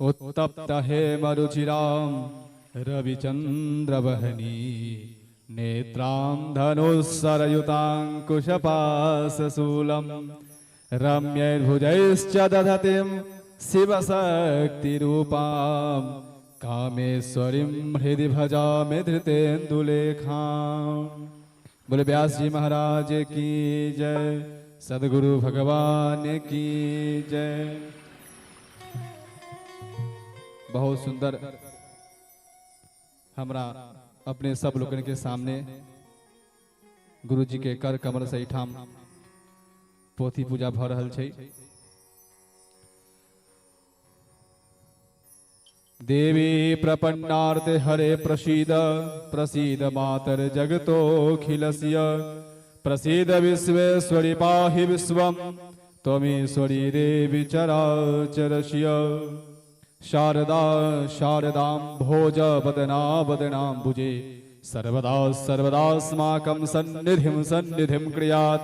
उत्तप्त हेमरुचिरां रविचन्द्रवहनी नेत्रां धनुस्सरयुताङ्कुशपाशशूलं रम्यैर्भुजैश्च दधतीं शिवशक्तिरूपां कामेश्वरीं हृदि भजामि धृतेन्दुलेखां। बोले व्यास जी महाराज की जय, सद्गुरु भगवान की जय। बहुत सुंदर हमरा अपने सब लोगन के सामने गुरु जी के कर कमर से ठाम पोथी पूजा भ रहल छै। देवी प्रपन्नार्ते हरे प्रसीद प्रसीद मातर जगतोऽखिलस्य प्रसीद विश्वेश्वरी पाहि विश्वं त्वमीश्वरी देवी चराचरस्य। शारदा शारदां भोज वदना वदनाम्बुजे सर्वदा सर्वदास्माकं सन्निधिं सन्निधिं क्रियात्।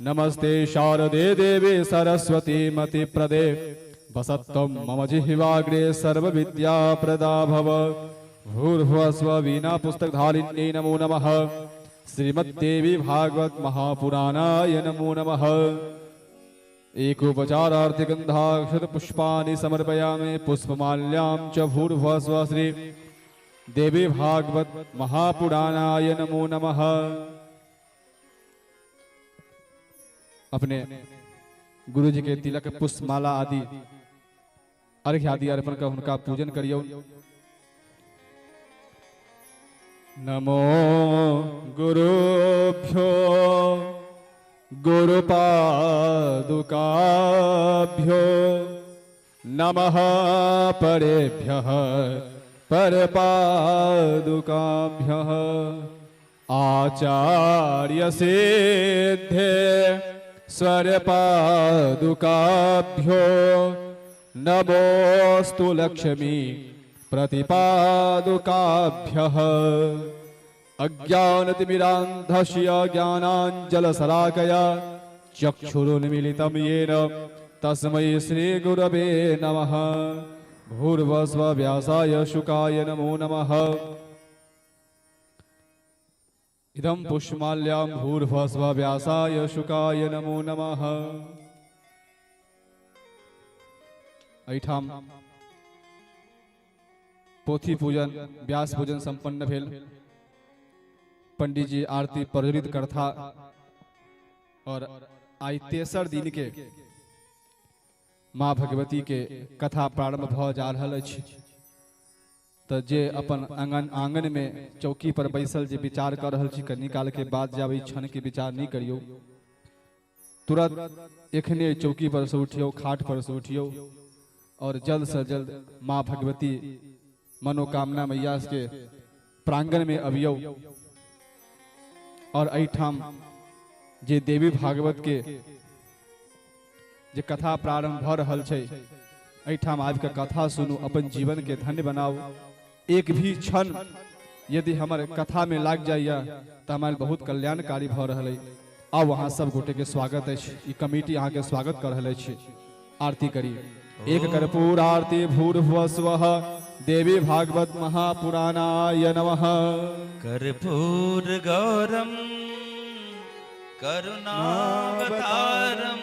नमस्ते शारदे देवे सरस्वती मतिप्रदे वसत्वं मम जिह्वाग्रे सर्वविद्याप्रदा भव। भूर्भुवस्व वीणा पुस्तकधारिण्यै नमो नमः। श्रीमद्देवी भागवत महापुराणाय नमो नमः। एकोपचारार्थ गंधाक्षत पुष्पाणि समर्पयामि पुष्पमाल्यां च भूर्भुवस्व श्री देवी भागवत महापुराणाय नमो नमः। अपने गुरु जी के तिलक पुष्पमाला आदि अर्घ्य आदि अर्पण कर उनका पूजन करियो। नमो गुरुभ्यो गुरुपादुकाभ्यो नमः परेभ्यः परपादुकाभ्यः। आचार्य सिद्धे स्वरपादुकाभ्यो नमोस्तु लक्ष्मी प्रतिपादुकाभ्यः। अज्ञानतिमिरान्धस्य ज्ञानाञ्जलशलाकया चक्षुरुन्मीलितं येन तस्मै श्रीगुरवे नमः। भूर्भुवस्व व्यासाय शुकाय नमो नमः। इदं पुष्पमाल्यां भूर्भुवस्व व्यासाय शुकाय नमो नमः। एठाम पोथी पूजन व्यास पूजन संपन्न भेल। पंडित जी आरती प्रज्वलित करथा और आई तेसर दिन के माँ भगवती के कथा प्रारंभ भ जा रहल अछि। तो जे अपन आंगन में चौकी पर बैसल जे विचार कर रहल छी कनी काल के बाद जाब क्षण के विचार नहीं करियो, तुरंत एखने चौकी पर से उठियो, खाट पर से उठियो और जल्द से जल्द माँ भगवती मनोकामना मैया के प्रांगण में अबियो और एठाम जे देवी भागवत के जे कथा प्रारंभ भ रहल छै एठाम आबि के कथा सुनू, अपन जीवन के धन्य बनाओ। एक भी क्षण यदि हमारे कथा में लाग जाइए तो हमारे बहुत कल्याणकारी भ रहल है। आओ वहाँ सब गोटे के स्वागत है, कमिटी यहाँ के स्वागत कर रहे है। आरती करी। एक कर्पूर आरती भूर्भुवस्वः देवी भागवत महापुराणाय नमः। कर्पूर गौरम करुणावतारम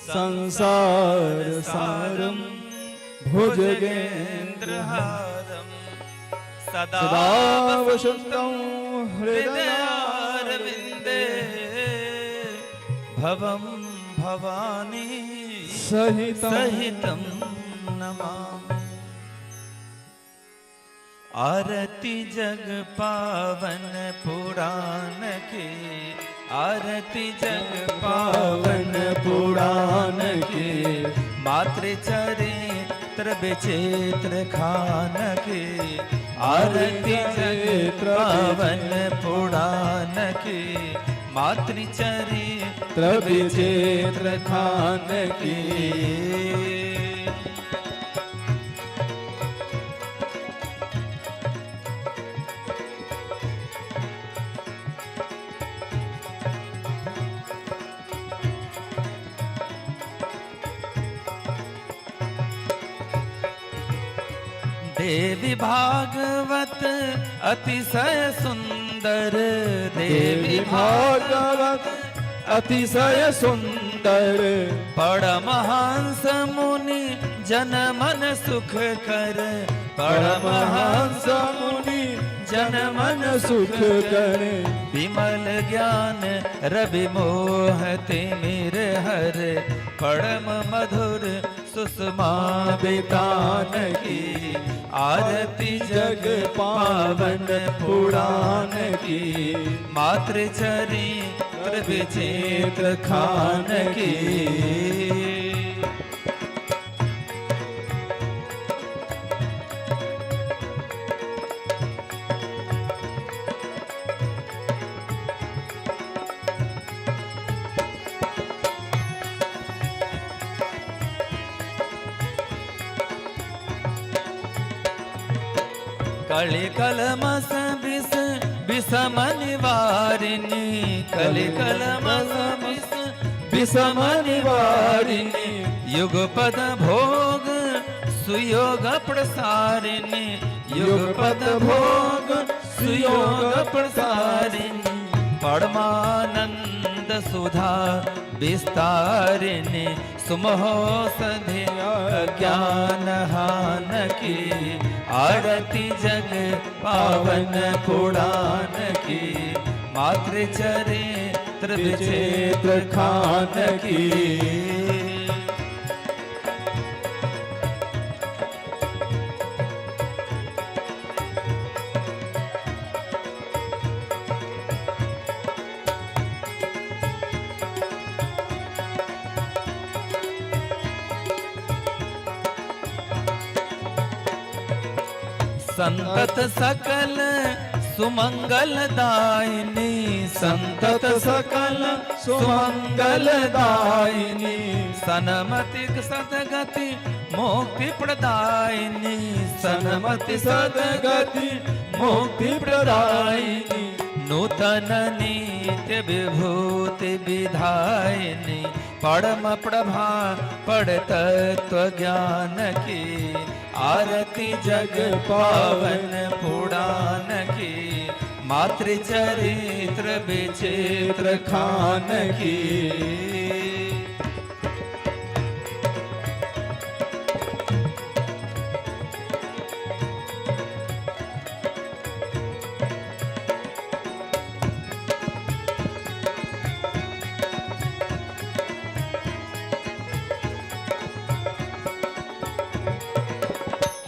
संसार सारम भुजगेन्द्रहारम सदा वसन्तं हृदयारविन्दे भवं भवानी सहितं नमामि। आरती जग पावन पुराण की, आरती जग पावन पुराण की, मातृचरित्र विचित्र खान की। आरती जग पावन पुराण की, मातृचरित्र विचित्र खान की। देवी भागवत अतिशय सुंदर, देवी भागवत अतिशय सुंदर, परमहंस मुनि जन मन सुख कर, परमहंस मुनि जन मन सुख करे, विमल ज्ञान रवि मोहते मेर हर, परम मधुर सुषमा बेतान की, आरती जग पावन पुराण की, मातृचरित्र विचित्र खान की। कलि कलमस विष विषम निवारिणी, कलि कलमस विष विषम निवारिणी, युगपद भोग सुयोग प्रसारिणी, युगपद भोग सुयोग प्रसारिणी, परमानंद सुधा विस्तारिणी, सुमहोषधि ज्ञान हान की, आरती जग पावन पुराण की, मातृचरित्र विचित्र खान की। संतत सकल सुमंगल दायिनी, संतत सकल सुमंगल दायिनी, सनमति सदगति मुक्ति प्रदायिनी, सनमति सदगति मुक्ति प्रदायिनी, नूतन नित्य विभूति विधायिनी, परम प्रभा पड़ तत्व ज्ञान की, आरती जग पावन पुराण की, मातृचरित्र विचित्र खान की।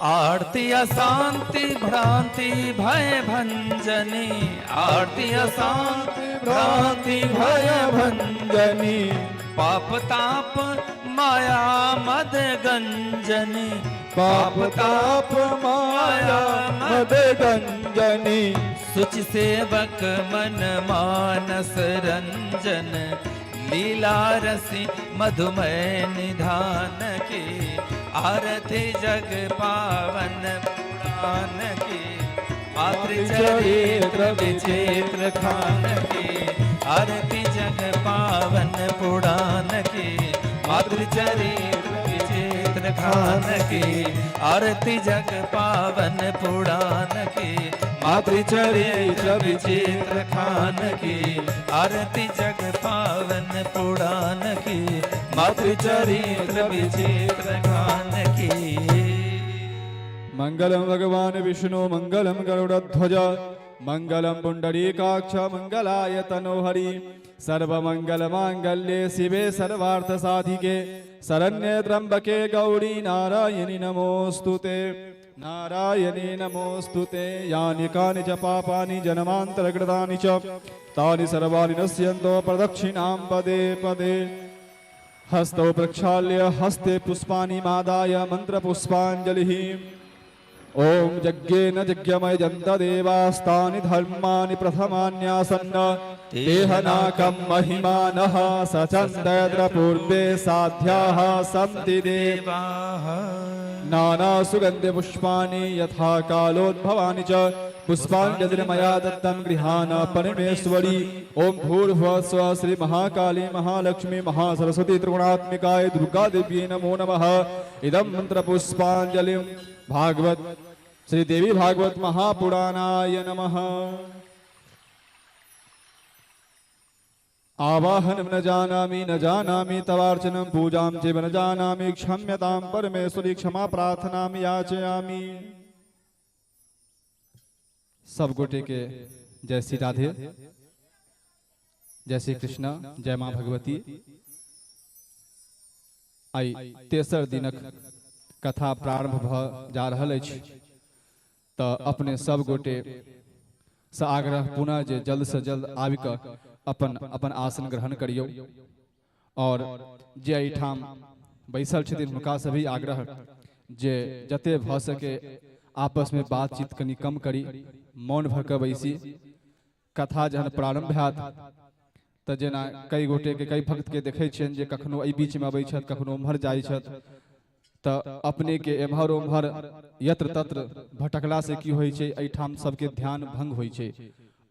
आरती अशांति भ्रांति भय भंजनी, आरती अशांति भ्रांति भय भंजनी, पाप ताप माया मद गंजनी, पाप ताप माया मद गंजनी, सुचि सेवक मन मानस रंजन, लीला रसी मधुमय निधान की, आरती जग पावन पुराण की, मातृचरित्र विचित्र खान की, आरती जग पावन पुराण की, मातृचरित्र विचित्र खान की, आरती जग पावन पुराण की, मातृचरित्र विचित्र खान की, आरती जग पावन पुराण की, मातृचरित्र विचित्र खान की। मंगलम भगवान विष्णु मंगलम गरुड़ध्वज मंगलम पुंडरीकाक्ष मंगलाय तनोहरि, सर्वमंगल मांगल्ये शिवे सर्वार्थ साधिके, शरण्ये त्र्यंबके गौरी नारायणि नमोस्तुते, नारायणी नमोस्तुते। यानि कानि च पापानि जन्मान्तरकृतानि च तानि सर्वाणि नश्यन्तो प्रदक्षिणां पदे पदे। हस्तौ प्रक्षाल्य हस्ते पुष्पाणि मादाय मन्त्रपुष्पाञ्जलिः। ओम यज्ञेन यज्ञमय जन्त देवास्तानि धर्माणि प्रथमान्यासन्न, देहनाकं महिमानः सचन्दयत्र पूर्वे साध्याः सन्ति देवाः। नाना सुगन्धि पुष्पाणि यथा कालोद्भवानि च पुष्पाञ्जलिर् मया दत्तं गृहाण परमेश्वरी। ओम भूर्भुवः स्वः श्री महाकाली महालक्ष्मी महासरस्वती त्रिगुणात्मिकाय दुर्गा देव्यै नमो नमः। इदं मंत्र पुष्पाञ्जलिं भागवत श्री देवी भागवत महापुराणाय नमः। आवाहनं न जानामि तवार्चनं पूजां च न जानामि क्षम्यतां परमेश्वरी क्षमा प्रार्थनां याचयामि। सब गोटे के जय श्री राधे, जय श्री कृष्ण, जय माँ भगवती। आई तेसर दिनक कथा प्रारंभ भ जा रहल अछि, तो अपने सब गोटे से आग्रह पुनः जे जल्द से जल्द आबि कऽ अपन अपन आसन ग्रहण करियौ, और जे एहिठाम बैसल छथिन हुनका से भी आग्रह जे जते भ सके आपस में बातचीत कनि कम करी, मौन भऽ कऽ बैसी। कथा जहन प्रारंभ हैत तऽ जेना कई गोटे के कई भक्त के देखै छियनि जे कखनो एहि बीच में अबै छथि, कखनो उम्हर जाइ छथि, तऽ अपने के एम्हर उम्हर यत्र तत्र भटकला से की होइ छै, एहिठाम सबके ध्यान भंग होइ छै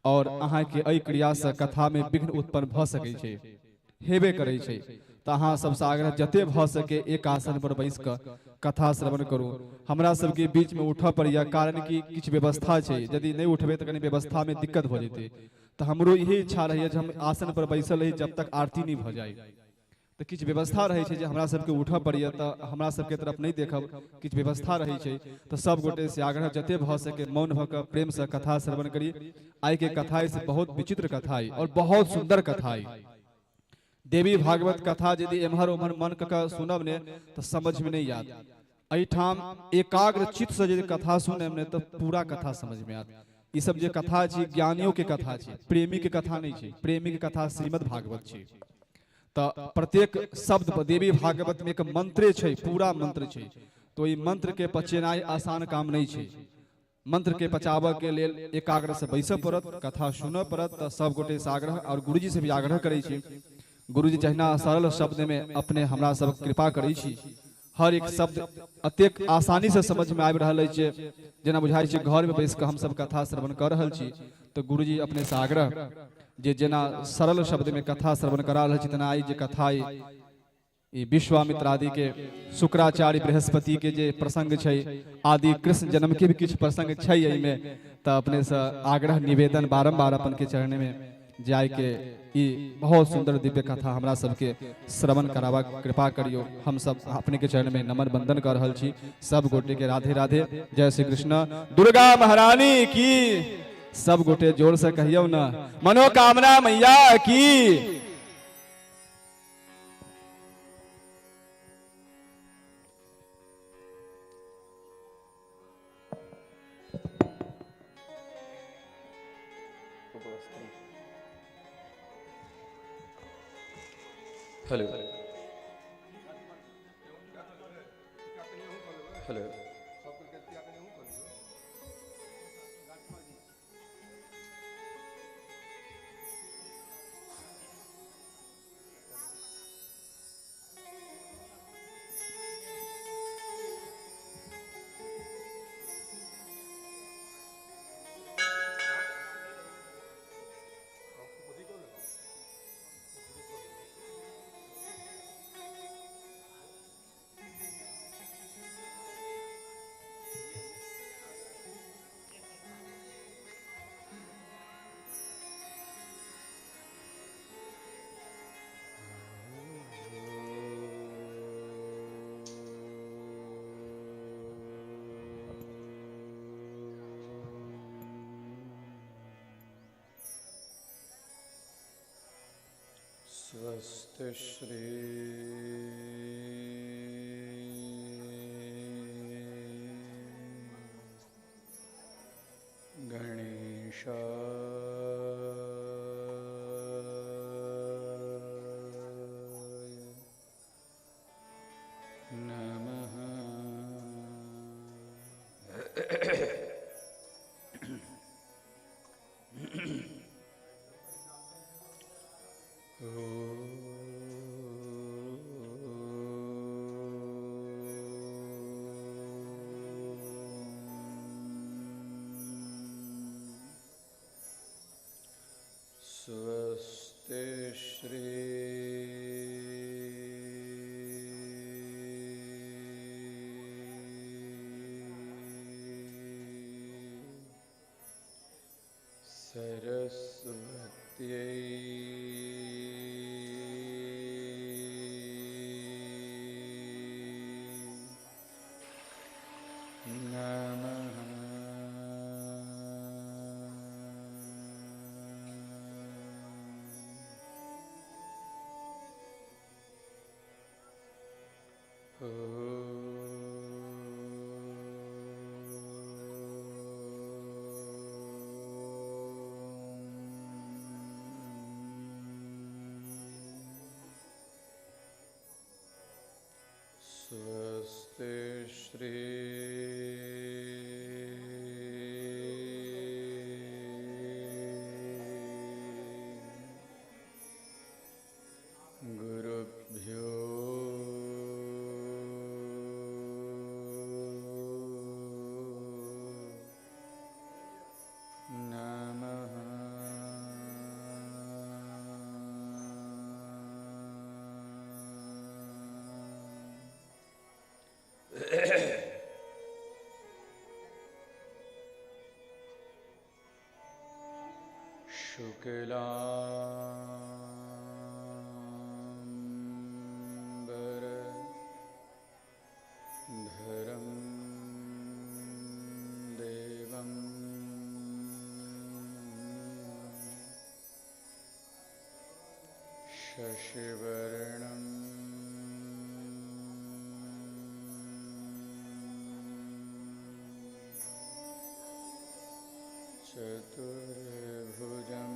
और अहाँ के एहि क्रिया से कथा में विघ्न उत्पन्न भऽ सकै छै, हेबे करै छै। तऽ अहाँ सबसे आग्रह जते भऽ सके एक आसन पर बैस कऽ कथा श्रवण करू। हमरा सबके बीच में उठऽ पड़ैया, कारण कि किछु व्यवस्था छै, यदि नहीं उठबे तऽ कनी व्यवस्था में दिक्कत भऽ जेतै। तऽ हमरो यही इच्छा रहैया जे हम आसन पर बैसल रही जब तक आरती नहीं भऽ जाए। तो किछु व्यवस्था रहे छै जे हमरा सबके उठऽ पड़ैया, तऽ हमरा सबके तरफ नहीं देखब, किछु व्यवस्था रहे छै। तो सब गोटे से आग्रह जते भऽ सके मौन भऽ कऽ प्रेम से कथा श्रवण करी। आइ के कथा से बहुत विचित्र कथा है और बहुत सुंदर कथा है। देवी भागवत कथा यदि एम्हर उम्हर मन कऽ सुनब ने तो समझ में नहीं आत। एहिठाम एकाग्र चित्त से यदि कथा सुनब ने तो पूरा कथा समझ में आत। ई सब जे कथा छै ज्ञानियों के कथा छै, प्रेमी के कथा नहीं छै। प्रेमी के कथा श्रीमद् भागवत छै। तो प्रत्येक शब्द देवी भागवत में एक मंत्रे छै, पूरा मंत्र छै। तो ई मंत्र के पचेनाई आसान काम नहीं छै। मंत्र के पचाबऽ के लेल एकाग्र से बैसऽ पड़त, कथा सुनऽ पड़त। तो सब गोटे से आग्रह और गुरुजी से भी आग्रह करै छी, गुरुजी जहिना सरल शब्द में अपने हमरा सब कृपा करै छी। हर एक शब्द अतेक आसानी से समझ में आबि रहल अछि जेना बुझाइ छै घर में बैस कऽ हम सब कथा श्रवण कर रहल छी। तो गुरुजी अपने से आग्रह जे जेना सरल शब्द में कथा श्रवण करा रहल छी, तेना आई जे कथा ई विश्वामित्र आदि के शुक्राचार्य बृहस्पति के जे प्रसंग छै, आदि कृष्ण जन्म के भी किछु प्रसंग छै एहि में। तो अपने से आग्रह निवेदन बारंबार अपन के चरण में जाय के ई बहुत सुंदर दिव्य कथा हमरा सबके श्रवण करावा कृपा करियो। हम सब अपने के चरण में नमन बंदन कर रहल छी। सब गोटे के राधे राधे, जय श्री कृष्ण, दुर्गा महारानी की। सब गोटे जोर से कहियो ना, मनोकामना मैया की। हेलो हेलो स्वस्ति श्री गणेशाय नमः। स्वस्ति श्री श्री गुरुभ्यो नमः। शुक्लांबर धरं देवं शशिवर्णं चतुर्भुजं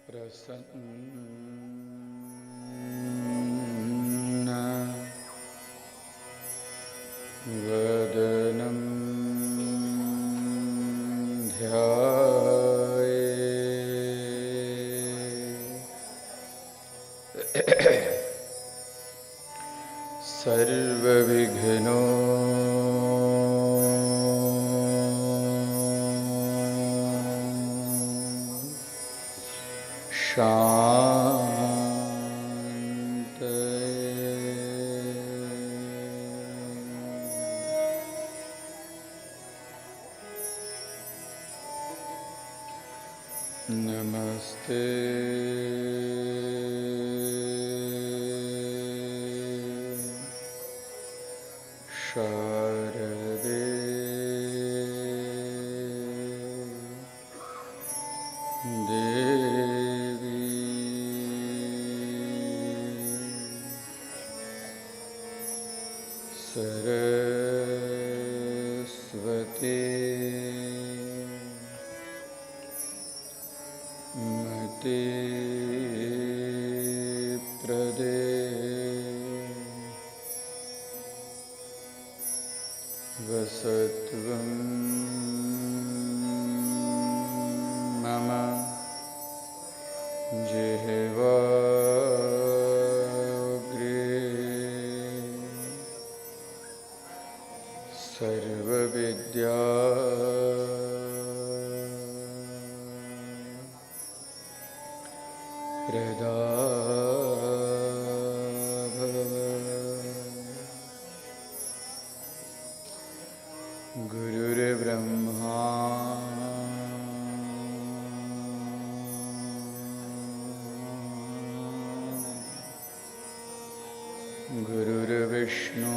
प्रसन्न वदनं ध्यायेत् सर्वविघ्नो शांतये। नमस्ते शारदे देवी सरस्वती मते प्रदे वसत्वं मम जिह्वाग्रे सर्वविद्या प्रदा गुरुर्ब्रह्मा गुरुर्विष्णु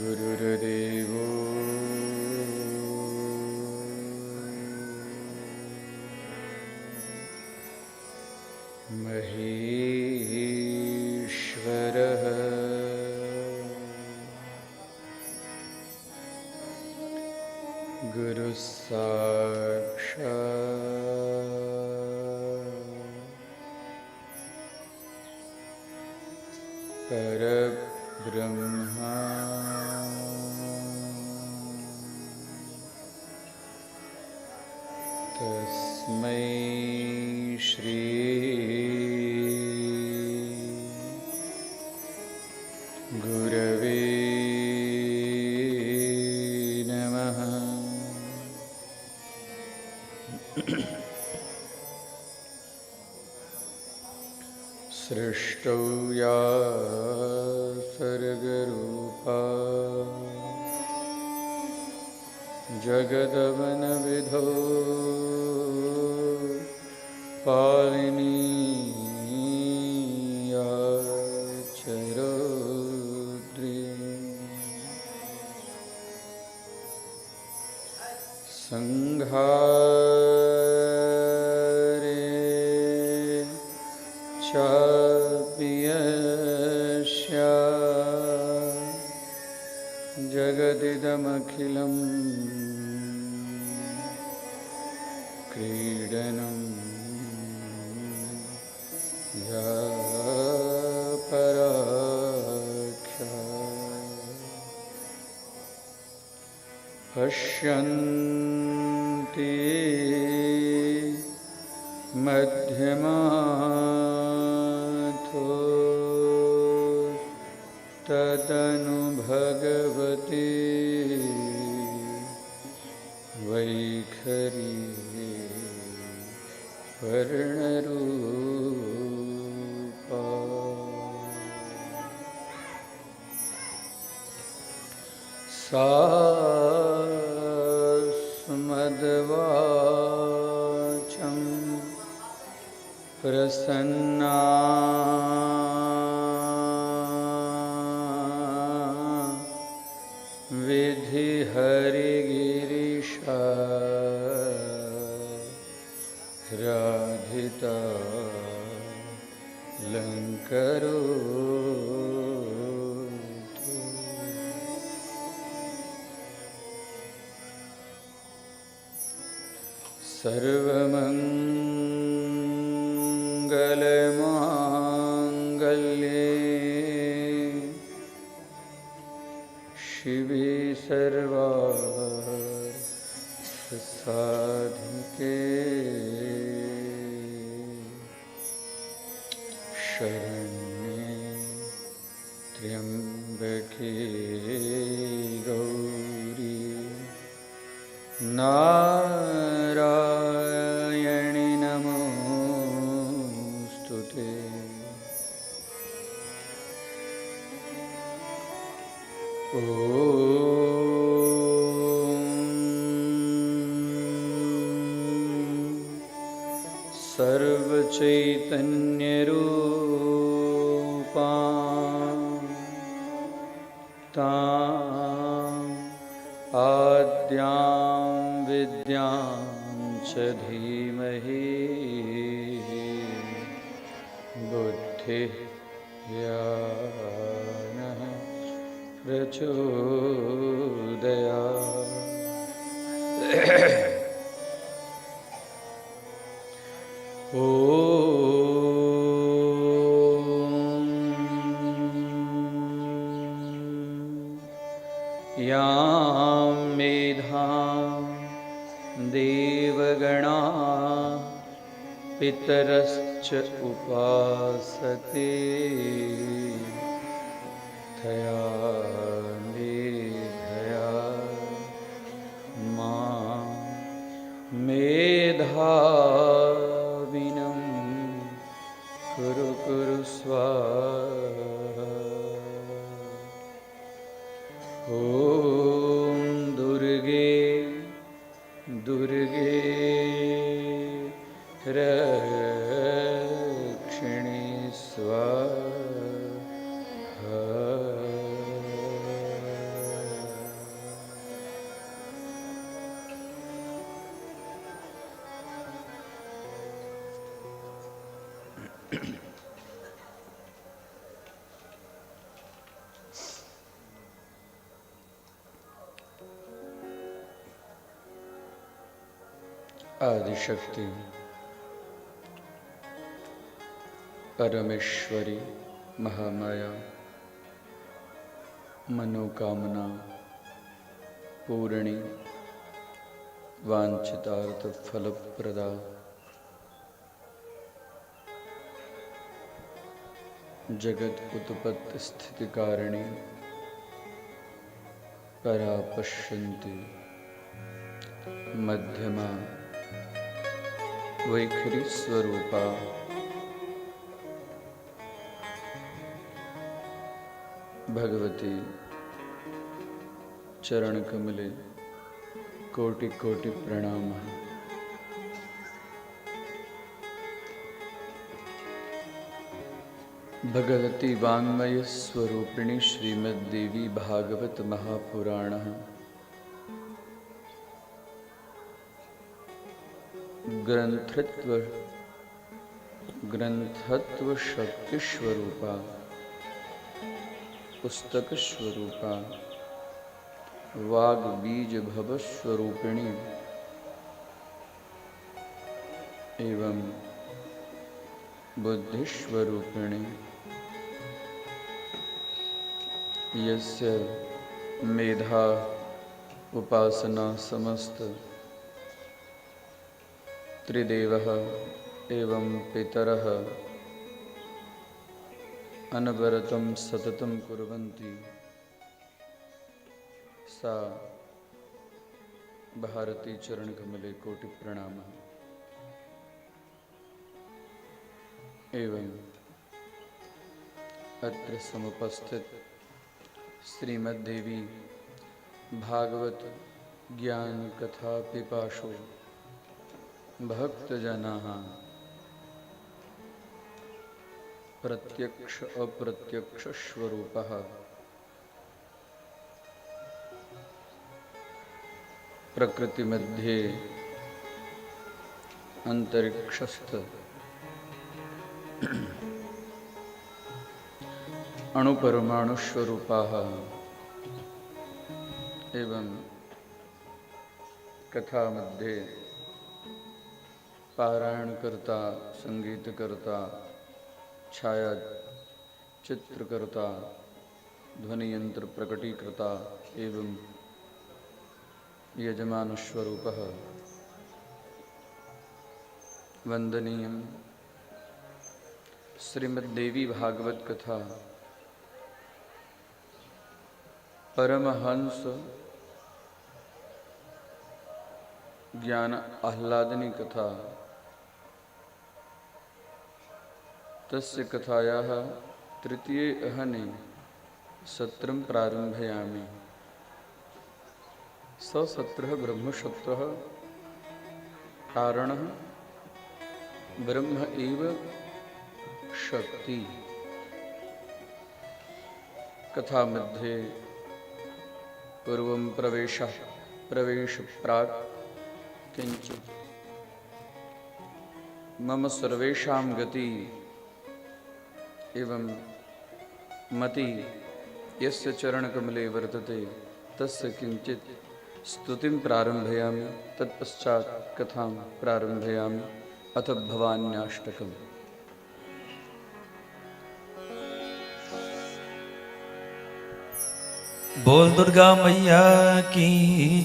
गुरुर्देवो महेश्वरः। गुरुः साक्षात् परब्रह्म तस्मै श्री गुरवे नमः। सृष्टौ या सर्गरूपा जगदवनविधौ पालिनी या चरोद्री संहारे चाप्यस्या जगदिदमखिलम् क्रीडनं या पराख्या पश्यन्ति मध्यमाथो तदनु भगवती वैखरी वर्णरूपा सा स्मद्वाचं प्रसन्ना विधिहरिगिरीशा राधिता लङ्करोतु सर्वमङ्गलमाङ्गल्ये शिवे सर्वार्थसाधिके शरण्ये त्र्यम्बके गौरी नारायणि नमोऽस्तुते। ॐ सर्वचैतन्यरूपा तां आद्यां विद्यां च धीमहि बुद्धिः यानः प्रचोदयात्। ॐ यां मेधां देवगणा पितरश्च उपासते तया मेधया मां मेधाविनं कुरु कुरु स्वाहा। ॐ दुर्गे दुर्गे रक्षिणी स्वाहा। आदिशक्ति परमेश्वरी महामाया मनोकामना पूर्णी वांछितार्थ फलप्रदा जगत उत्पत्ति स्थिति कारिणी परा पश्यन्ति मध्यमा वैखरी स्वरूपा भगवती चरण कमले कोटि कोटि प्रणाम। भगवती वाङ्मय स्वरूपिणी श्रीमद्देवी भागवत महापुराण ग्रंथत्व शक्ति स्वरूपा पुस्तक स्वरूपा वाग बीज भव स्वरूपिणी एवं बुद्धिस्वरूपिणी यस्य मेधा उपासना समस्त त्रिदेवः एवं पितरः अनवरतं सततं कुर्वन्ति सा भारती चरणकमले कोटि प्रणामः। एवं अत्र समुपस्थित श्रीमद्देवी भागवत ज्ञान कथा पिपाशो भक्तजनाः प्रत्यक्ष अप्रत्यक्ष स्वरूपः प्रकृति मध्ये अंतरिक्षस्थ अणुपरमाणु स्वरूपाः एवं कथा मध्ये पारायणकर्ता, संगीतकर्ता, छाया चित्रकर्ता, ध्वनि यंत्र प्रकटीकर्ता एवं यजमान स्वरूपः वंदनीयं श्रीमद्देवी भागवत कथा परमहंस ज्ञान आह्लादनी कथा तस्य कथायाः तृतीये अहने सत्रं प्रारम्भयामि। ससत्रः ब्रह्मसत्रः कारणः ब्रह्म एव शक्ति। कथा मध्ये पूर्वं प्रवेश प्राक् किंचित् मम सर्वेषां गति एवं मति यस्य चरणकमले वर्तते तस्य किंचित् स्तुतिं प्रारम्भयामि। तत्पश्चात् कथां प्रारम्भयामि। अथ भवान्याष्टकम्। बोल दुर्गा मैया की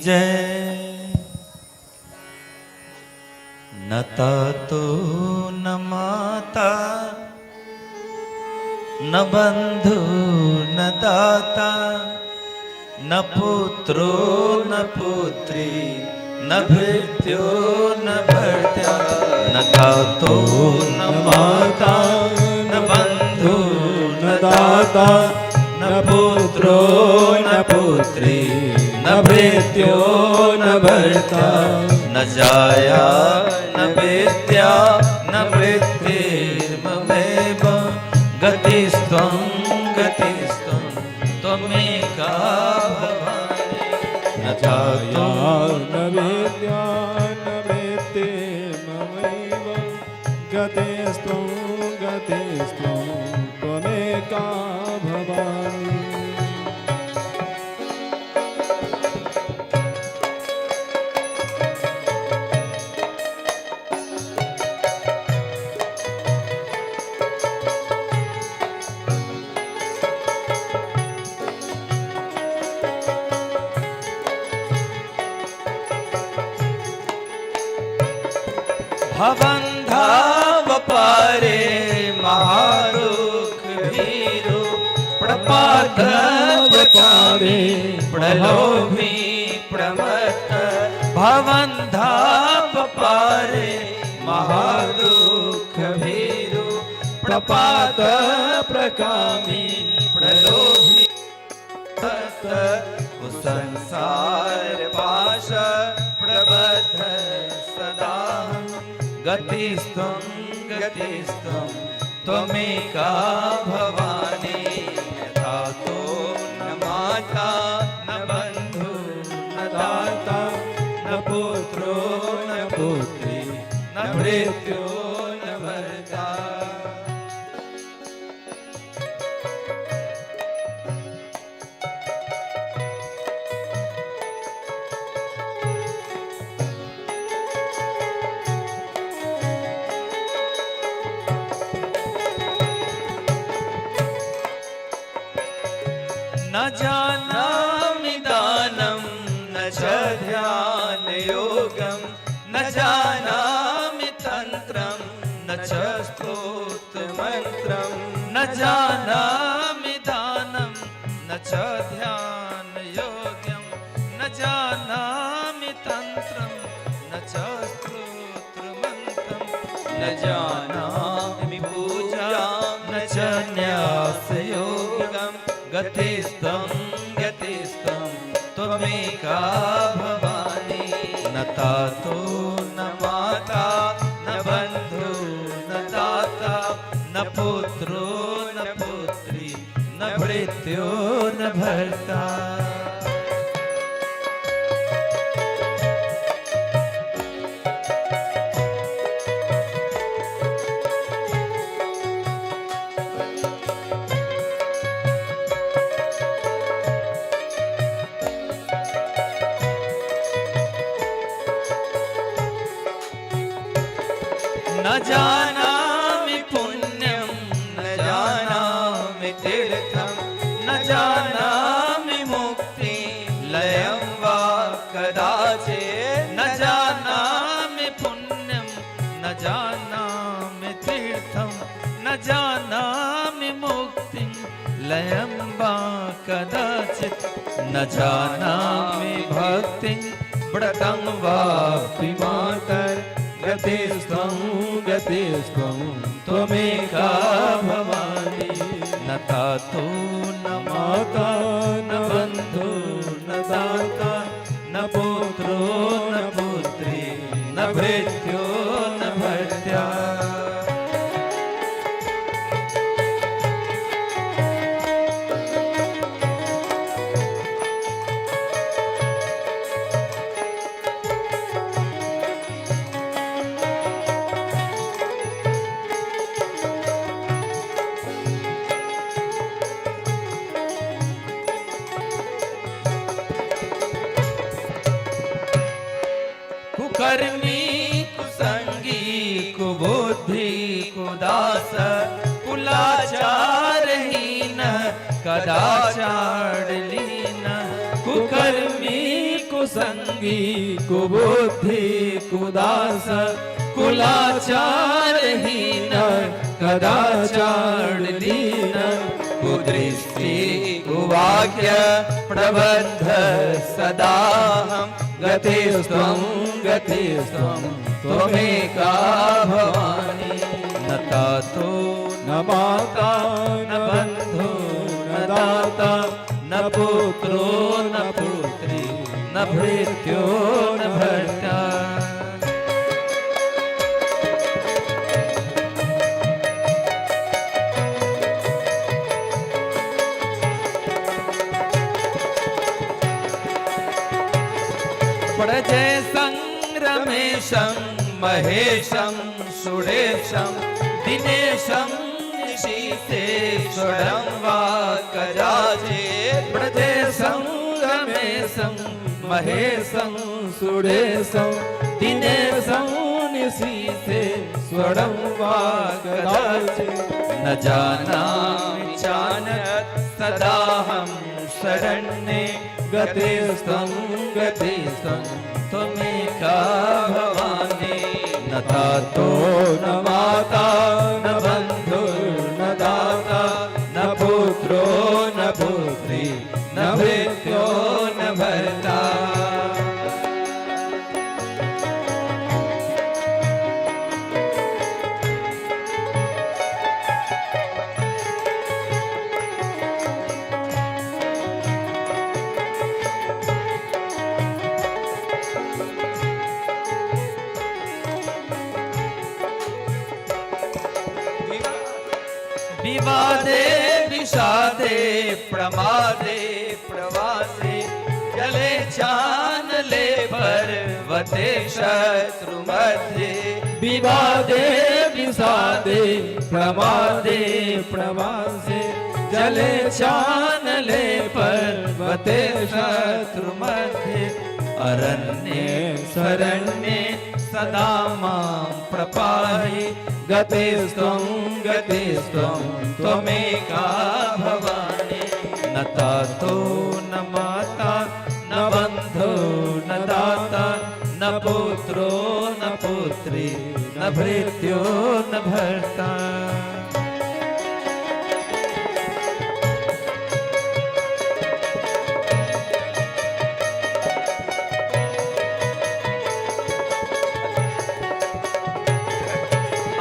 जय। न तातो न माता न बंधु न दाता न पुत्रो न पुत्री न भृत्यो न भर्त्या न तातो न माता न बंधु न दाता न पुत्रो न पुत्री न भृत्यो न भर्ता न जाया न विद्या न वृत्तिर्ममेव गतिस्त्वं त्वमेका भवानी। न जाया न विद्या न वृत्तिर्ममैव गतिस्त्वं त्वमेका भवानी। भवन्धाव पारे महारुख भीरु प्रपातव पारे प्रलोभी प्रमत्त भवन्धाव पारे महारुख भीरु प्रपात प्रकामी प्रलोभी संसार पाश प्रबद्ध सदा गतिस्त्वं त्वमेका भवानी। यथा तो न माता न बंधु न दाता न पुत्रो न पुत्री न भृत्यो न भर्ता। जानामि दानं न च ध्यानयोगं न जानामि तन्त्रं न च स्तोत्रमन्त्रं न जानामि दानं न च ध्यानयोगं न जानामि तन्त्रं न च स्तोत्रमन्त्रं न जानामि पूजां न च न्यासयोगं गतिस्त्वं त्वमेका भवानी न तातो न माता न बन्धु न दाता न पुत्रो न पुत्री न भृत्यो न भर्ता न जानामि पुण्यं न जानामि तीर्थं न जानामि मुक्तिं लयं वा कदाचित् न जानामि पुण्यं न जानामि तीर्थं न जानामि मुक्तिं लयं वा कदाचित् न जानामि भक्तिं व्रतं वापि मातर् गतिस्त्वं त्वमेका भवानी न तातो न माता न बन्धु न दाता न पुत्रो न पुत्री न भृत्यो न भर्त्या कुकर्मी कुसंगी कुबुद्धि कुदास कुलाचारहीन कदाचारलीन कुकर्मी कुसंगी कुबुद्धि कुदास कुलाचारहीन कदाचारलीन कुदृष्टि कुवाक्य प्रबद्ध सदाहं गतिस्त्वं त्वमेका भवानी न तातो न माता न बन्धु न दाता न पुत्रो न पुत्री न भृत्यो न भर्ता प्रजय संरमेशं महेशं सुरेशं दिनेशं निशीथेश्वरं वा कदाचित् प्रजय संरमेशं महेशं सुरेशं दिनेशं निशीथेश्वरं वा कदाचित् न जानामि चानत् सदाहं शरण्ये गतिस्त्वं त्वमेका भवानी न तातो न माता न बन्धु न दाता न पुत्रो न पुत्री न भृत्यो न भर्ता विवादे विषादे प्रमादे प्रवासे जले चानले पर्वते शत्रु मध्ये विवादे विषादे प्रमादे प्रवासे जले चानले पर्वते शत्रु मध्ये अरण्ये शरण्ये सदा मां प्रपाहि गतिस्त्वं त्वमेका भवानी न न तातो न माता न बंधु न दाता न पुत्रो न पुत्री न भृत्यो न भर्ता।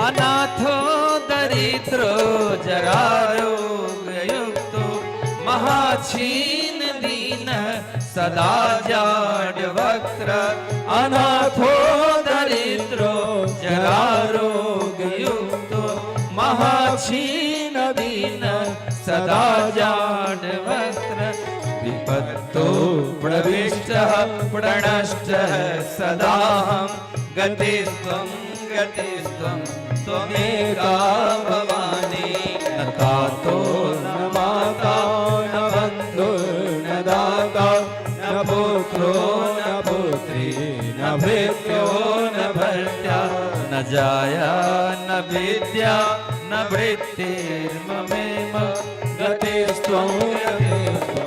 अनाथो दरिद्रो जरारोग युक्तो महाक्षीण दीन सदा जाड वक्त्र। अनाथो दरिद्रो जरारोग युक्तो महाक्षीण दीन सदा जाड वक्त्र। विपत्तो प्रविष्टः प्रणष्टः सदाहं गतिस्त्वं गतिस्त्वं त्वमेका भवानी। न तातो न माता न बन्धु न दाता न पुत्रो न पुत्री न भृत्यो न भर्त्या। न जाया न विद्या न वृत्तिर्ममेव गतिस्त्वं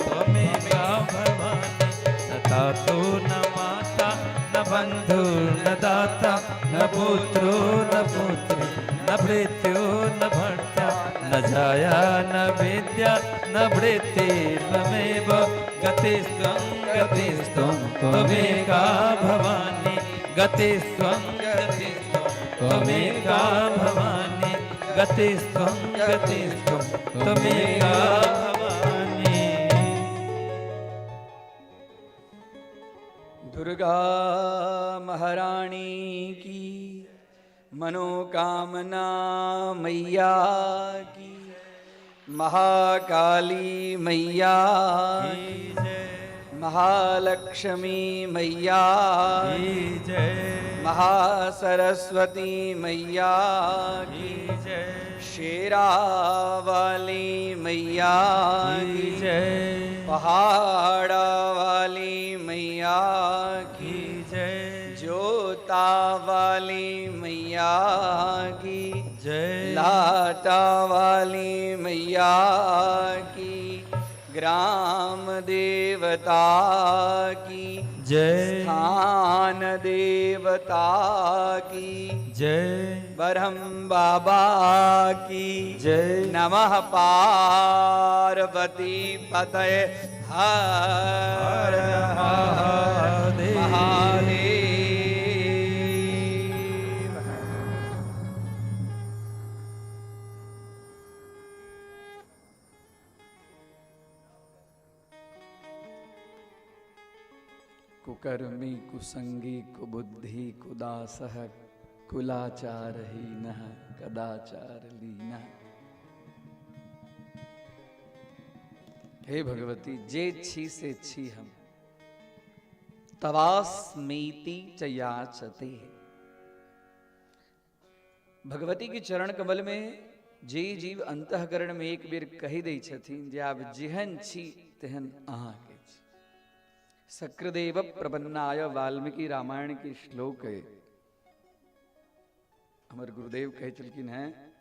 त्वमेका भवानी। न तातो न माता न बन्धु न दाता न पुत्रो न पुत्री न भृत्यो न भर्त्या। न जाया न विद्या न वृत्तिर्ममेव गतिस्त्वं गतिस्त्वं त्वमेका भवानी। गतिस्त्वं गतिस्त्वं त्वमेका भवानी। गतिस्त्वं गतिस्त्वं त्वमेका भवानी। दुर्गा महारानी की मनोकामना मैया की। महाकाली मैया की जय। महालक्ष्मी मैया की जय। महासरस्वती मैया की जय। शेरावाली मैया की जय। पहाड़ा वाली मैया की जय। जोता वाली मैया की जय। लाटा वाली मैया की ग्राम देवता की जय। स्थान देवता की जय। ब्रह्म बाबा की जय। नमः पार्वती पतये हर हर महादेव। कुकर्मी कुसंगी कुबुद्धि कुदासः कुलाचारहीनः कदाचारलीनः। हे भगवती जे छी से छी हम तवास्मीति च याचते। भगवती के चरण कमल में जे जीव अंतःकरण में एक बेर कही दै छथिन जे आब जेहन छी तेहन अहाँ के छी। शक्रदेव प्रपन्नाय वाल्मीकि रामायण के श्लोक है। हमारे गुरुदेव कहे चलकिन हैं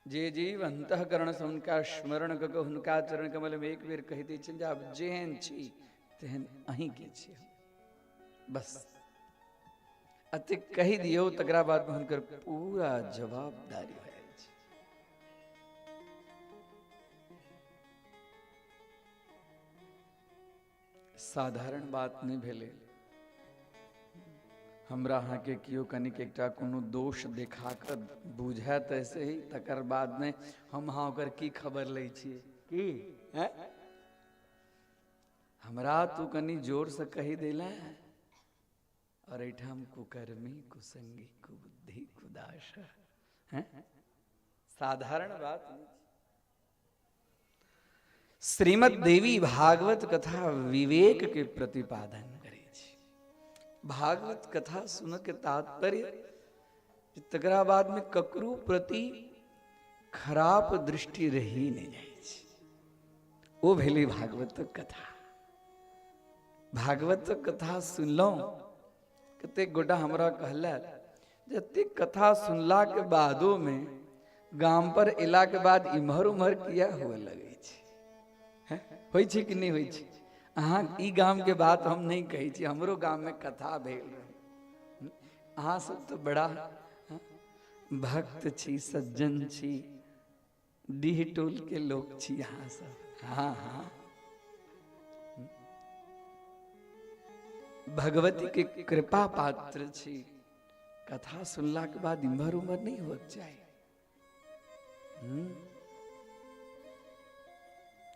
जे जीव अंतःकरण से उनका स्मरण क हुनका चरण कमल में एक बेर कही दै छन जे आब जेहन छी तेहन अहीं के छी। बस अति कही दियो तकरा बाद में हुनकर पूरा जवाबदारी है। साधारण बात नहीं भेले। हमरा अहाँ के कियो कनिक एकटा कोनो दोष देखा कर बुझे तैसे ही तकर बाद में हम अहाँ ओकर की खबर लै छियै की हैं? हमरा तू कनी जोर से कही देला और एठाम कुकर्मी कुसंगी कुबुद्धि कुदाश हैं? साधारण बात नहीं। श्रीमद देवी भागवत कथा विवेक के प्रतिपादन करे छी। भागवत कथा सुन के तात्पर्य तकरा बाद में ककरो प्रति खराब दृष्टि रही नहीं जाए छी। ओ भेली भागवत कथा। भागवत कथा सुनलौं कते गोटा हमरा कहला जते कथा सुनला के बादो में गाम पर इला के बाद इम्हर उम्हर किया हुआ लगे। होइ छै कि नहीं होइ छै? अहाँ ई गाम के बात हम नहीं कहै छी, हमरो गाम में कथा भेल रहे। अहाँ सब तो बड़ा भक्त छी, सज्जन छी, डीह टोल के लोग छी अहाँ सब। हाँ हाँ, भगवती के कृपा पात्र छी। कथा सुनला के बाद इम्हर उम्हर नहीं हो जाए।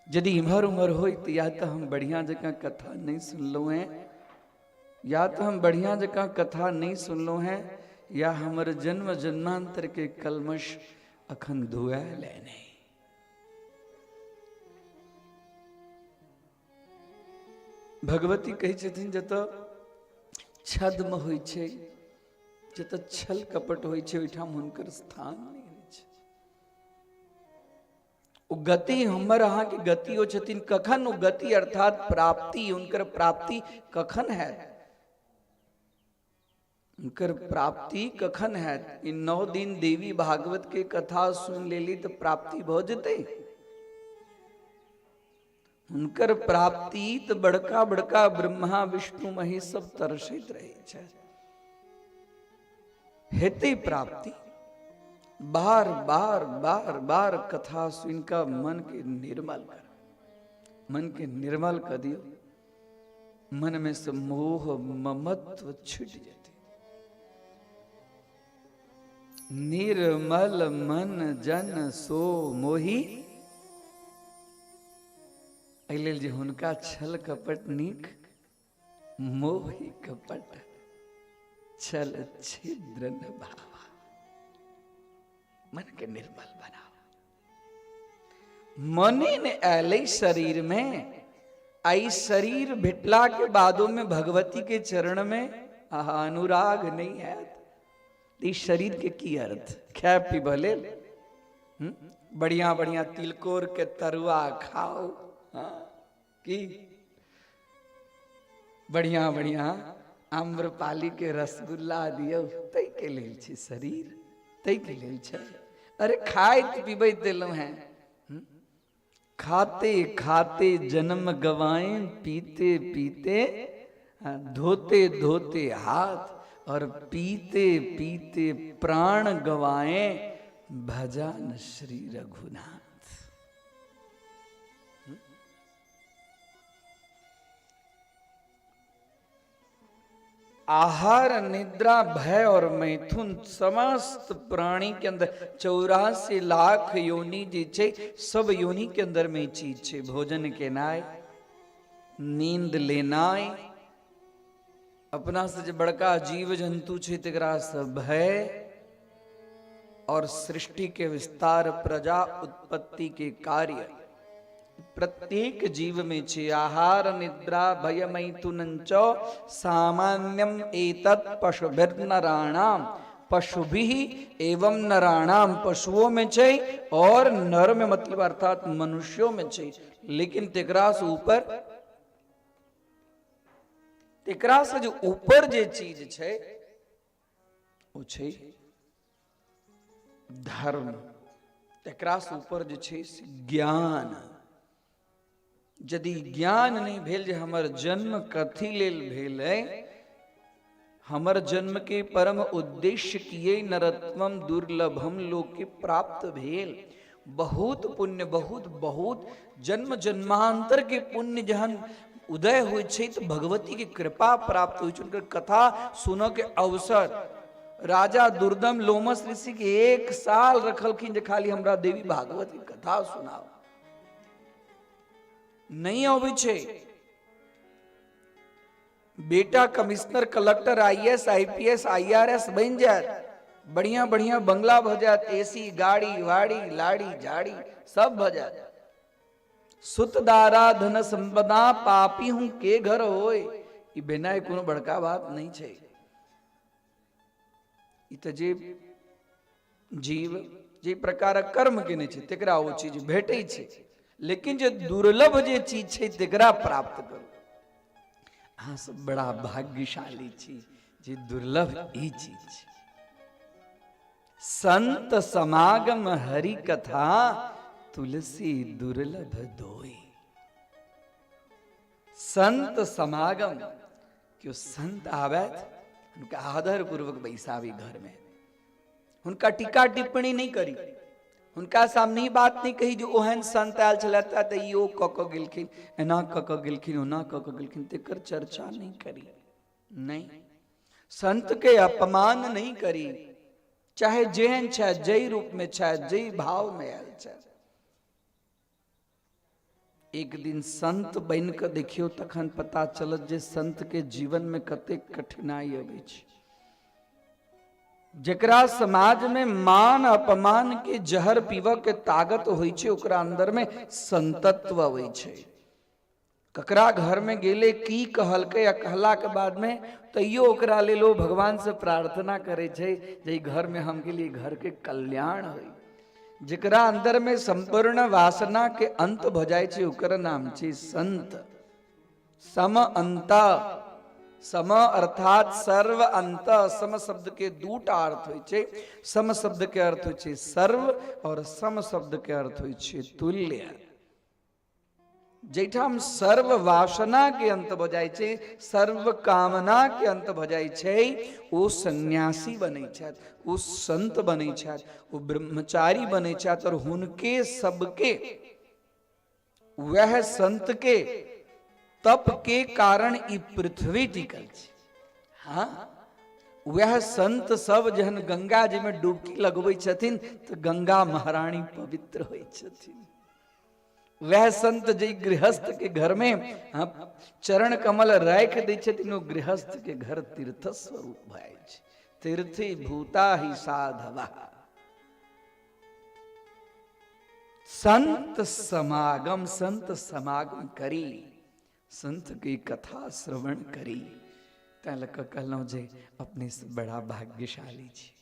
यदि इम्हर उम्हर हो तो या तो हम बढ़िया जगह कथा नहीं सुनलो हैं, या तो हम बढ़िया जगह कथा नहीं सुनलो हैं, या हमर जन्म जन्मांतर के कलमश अखन धुआल नहीं। भगवती कही छथिन जतऽ छद्म होइ छै, जतऽ छल कपट होइ छै, ओहिठाम हुनकर स्थान नहीं होइ छै। ओ गति हमर अहाँ के गति हो छथिन कखन? ओ गति अर्थात प्राप्ति, उनकर प्राप्ति कखन है? उनकर प्राप्ति कखन है? इन 9 दिन देवी भागवत के कथा सुन लेली तो प्राप्ति भ जेतै। उनकर प्राप्ति तो बड़का बड़का ब्रह्मा विष्णु महेश सब तरसैत रहे छै। हेतै प्राप्ति। बार बार बार बार कथा सुन का मन के निर्मल कर, मन के निर्मल कर दियो। मन में से मोह ममत्व छूट जाते। निर्मल मन जन सो मोही, एहि जे हुनका छल कपट नीक, मोही कपट छल छिद्र न भावा। मन के निर्मल बनाओ। मने ने ऐले शरीर में, आई शरीर भिटला के बादों में भगवती के चरण में अनुराग नहीं है। इस शरीर के की अर्थ? खाए पी भले, बढ़िया बढ़िया तिलकोर के तरुआ खाओ, कि बढ़िया बढ़िया आम्रपाली के रसगुल्ला दियो, तै के लेल छै शरीर, तै के लेल छै। अरे खाइत पीबैत देलहुं हैं, खाते खाते जन्म गवाएं, पीते पीते धोते धोते हाथ, और पीते पीते प्राण गवाएं, भजन श्री रघुनाथ। आहार निद्रा भय और मैथुन समस्त प्राणी के अंदर 84 लाख योनि जी छे, सब योनि के अंदर में चीज छे। भोजन के नाय, नींद लेनाय, अपना से जो बड़का जीव जंतु छे तेकरा से भय, और सृष्टि के विस्तार, प्रजा उत्पत्ति के कार्य प्रत्येक जीव में छे। आहार निद्रा भय मैथुनंच सामान्यम एतत् पशुभिर्नराणाम, पशुभिः एवं नराणाम, पशुओं में छे और नर में मतलब अर्थात मनुष्यों में छे। लेकिन तेकरा से ऊपर, तेकरा से जो ऊपर जे चीज छे वो छे धर्म। तेकरा से ऊपर जे छे ज्ञान। यदि ज्ञान नहीं भेल जे हमर जन्म कथी लेल भेल है, हमर जन्म के परम उद्देश्य किए नरत्वम दुर्लभम लोके प्राप्त भेल। बहुत पुण्य, बहुत बहुत जन्म जन्मांतर के पुण्य जहन उदय हो छे तो भगवती की कृपा प्राप्त हो, उनकर कथा सुनो के अवसर। राजा दुर्दम लोमस ऋषि के 1 साल रखलखिन जे खाली हमरा देवी भागवत की कथा सुनाओ। नहीं आवे छे। बेटा commissioner, collector, IAS IPS IRS बन जाए, बढ़िया बढ़िया बंगला भ जाए, एसी गाड़ी वाड़ी लाड़ी झाड़ी सब भ जाए। सुत दारा धन संपदा पापी हूं के घर होए, ई बिना कोनो बड़का बात नहीं छे। ई त जे जीव जे प्रकार कर्म केने छे तेकरा वो चीज भेटै छे। लेकिन जो दुर्लभ जे चीज छे तेकरा प्राप्त करो। अहाँ सब बड़ा भाग्यशाली छी जे दुर्लभ ई चीज छे। संत समागम हरि कथा, तुलसी दुर्लभ दोई। संत समागम कि संत आवैत उनका आदर पूर्वक बैसावी घर में, उनका टीका टिप्पणी नहीं करी, उनका सामने ही बात नहीं कही जो ओहन संत आयल चलाता तो यो क गिलखिन एना क गिलखिन ओना क गिलखिन तेकर चर्चा नहीं करी। नहीं, संत के अपमान नहीं करी, चाहे जेहन चाहे जय रूप में चाहे जय भाव में आयल चाहे। एक दिन संत बन के देखियो तखन पता चलत जे संत के जीवन में कते कठिनाई अबै छै। जकरा समाज में मान अपमान के जहर पीवा के ताकत होइ छै ओकरा अंदर में संतत्व होइ छै। ककरा घर में गेले की कहलकै या कहला के बाद में तैयो ओकरा ले लो भगवान से प्रार्थना करे छै जे घर में हम के लिए घर के कल्याण होई। जकरा अंदर में संपूर्ण वासना के अंत भ जाय छै ओकर नाम छै संत। सम अंत, सम अर्थात सर्व अंत, सम शब्द के दूटा अर्थ होइ छै। सम शब्द के अर्थ होइ छै सर्व और सम शब्द के अर्थ होइ छै तुल्य। जैठाम सर्व वासना के अंत भ जाय छै, सर्व कामना के अंत भ जाय छै, ओ सन्यासी बनै छथि, ओ संत बनै छथि, ओ ब्रह्मचारी बनै छथि। और हुनके सबके वह संत के तप के कारण ई पृथ्वी टिकल छै। हाँ, वह संत सब जहन गंगा जी में डुबकी लगबै छथिन तो गंगा महारानी पवित्र होइ छथिन। वह संत जी गृहस्थ के घर में चरण कमल राख दै छथिन, ओ गृहस्थ के घर तीर्थ स्वरूप भय छै। तीर्थी भूता ही साधवा। संत समागम, संत समागम करी, संत की कथा श्रवण करी। तैं लग कहलहुं जे अपने से बड़ा भाग्यशाली छी।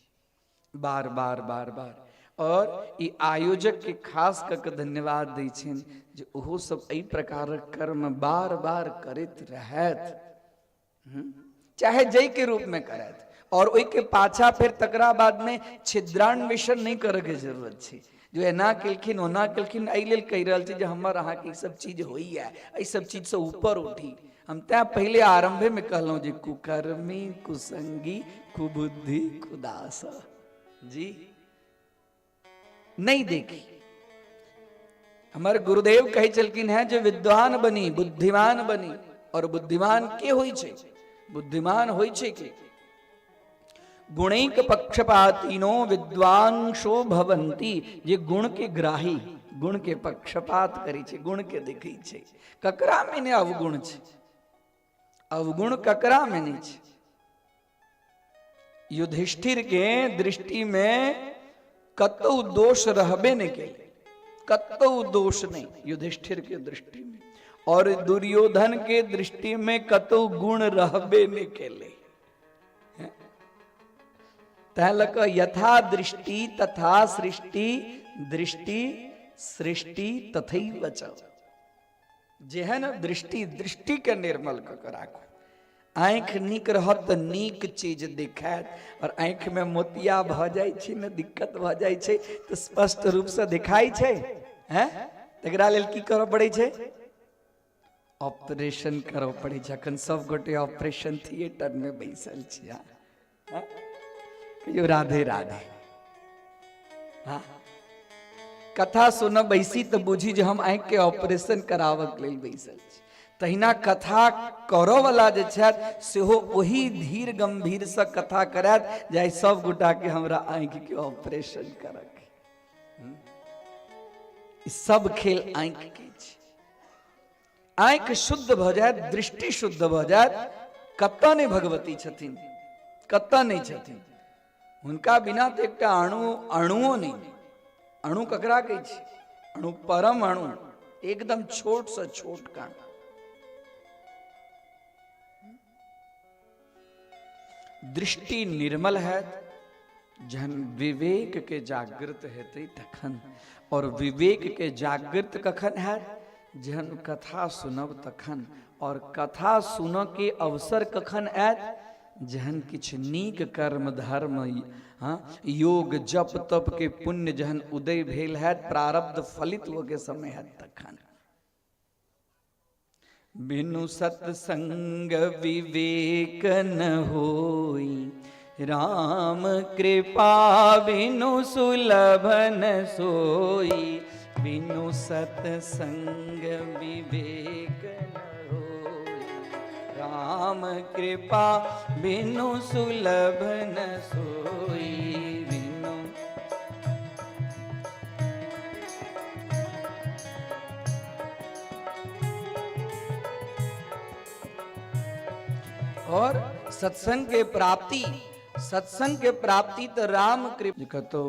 बार बार बार बार और ई आयोजक के खास करके धन्यवाद दै छिन जे ओहो सब एहि प्रकारक कर्म बार बार करैत रहैत, चाहे जय के रूप में करैत। और ओहि के पाछा फिर तकरा बाद में छिद्रान्वेषण नहीं करे के जरूरत छै जो एना केलखिन ओना केलखिन। एहि लेल कहि रहल छी जे हमर अहाँ के ई सब चीज होइए, एहि सब चीज से ऊपर उठी। हम तैं पहले आरंभे में कहलहुं जे कुकर्मी कुसंगी कुबुद्धि कुदास जी नहीं देखी। हमारे गुरुदेव कहे चलकिन है जो विद्वान बनी बुद्धिमान बनी। और बुद्धिमान के होई छे? बुद्धिमान होई छे के गुणैक पक्षपातीनो विद्वांसो भवंती। जे गुण के ग्राही, गुण के पक्षपात करी छे, गुण के देखै छे। ककरा में ने अवगुण छे? अवगुण ककरा में नहीं छे? युधिष्ठिर के दृष्टि में कतौ दोष रहबे नहीं केले, कतौ दोष नहीं युधिष्ठिर के दृष्टि में। और दुर्योधन के दृष्टि में कतौ गुण रहबे नहीं केले। तहलक यथा दृष्टि तथा सृष्टि, दृष्टि सृष्टि तथैव च। जेहन दृष्टि, दृष्टि के निर्मल क राखो। आँख नीक रहत तो नीक चीज दिखात, और आँख में मोतिया भ जाय छै न दिक्कत भ जाय छै तो स्पष्ट रूप से दिखाई छै। हैं एकरा लेल की करऽ पड़ै छै? ऑपरेशन करऽ पड़ै छै। अखन सब गोटे ऑपरेशन थिएटर में बैसल छी। कहियो राधे राधे। हाँ, कथा सुन बैसी तो बुझी जे हम आँख के ऑपरेशन करावक लेल बैसल छी। तहिना कथा करऽ वाला जे छथि सेहो ओही धीर गंभीर से कथा करैत जाय सब गोटा के हमरा आँखि के ऑपरेशन करक। सब खेल आँखि के छै। आँखि शुद्ध भ जायत, दृष्टि शुद्ध भ जायत। कतऽ नहीं भगवती छथिन, कतऽ नहीं छथिन। हुनका बिना तो एकटा अणुओ नहीं। अणु ककरा कहै छै? अणु परम अणु, एकदम छोट से छोट कण। दृष्टि निर्मल है जहन विवेक के जागृत हेतै तखन। और विवेक के जागृत कखन है? जहन कथा सुनब तखन। और कथा सुन के अवसर कखन आयत? जहन किछ नीक कर्म धर्म, हाँ, योग जप तप के पुण्य जहन उदय भेल है, प्रारब्ध फलित हो के समय है तखन। बिनु सत्संग विवेक न होई, राम कृपा बिनु सुलभ न सोई। बिनु सत्संग विवेक न होई, राम कृपा बिनु सुलभ न सोई। बिनु और सत्संग के प्राप्ति, सत्संग के प्राप्ति तो राम कृपा। कतो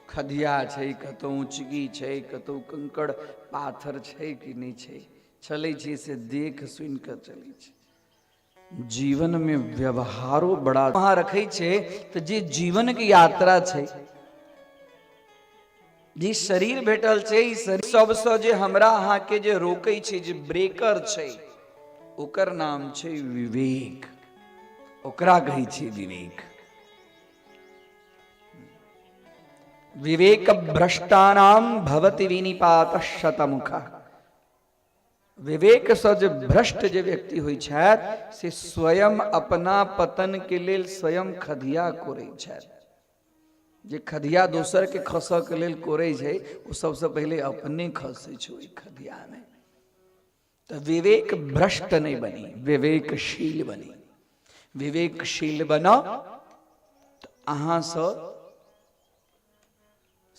खदिया छै, कतो ऊंचगी छै, कतो कंकड़ पाथर छै कि नहीं छै, चले छै से देख सुन कर चले छै। जीवन में व्यवहारो बड़ा वहां रखे छे तो जे जीवन की यात्रा छे, जे शरीर भेटल छे, ई शरीर सबसे जे हमरा अहाँ के जे रोके छे, जे ब्रेकर छे, ओकर नाम छे विवेक। ओकरा कही छे विवेक। विवेक भ्रष्टानाम भवति विनिपात शतमुखा। विवेक से जो भ्रष्ट जो व्यक्ति हुई छथि से स्वयं अपना पतन के लेल स्वयं खदिया कोरे छथि। जे खदिया दोसर के खस के लेल कोरे छै, वो सबसे पहले अपने खसे छै ओई खदिया में। तो विवेक भ्रष्ट नहीं बनी, विवेकशील बनी। विवेकशील बना तो अहाँ से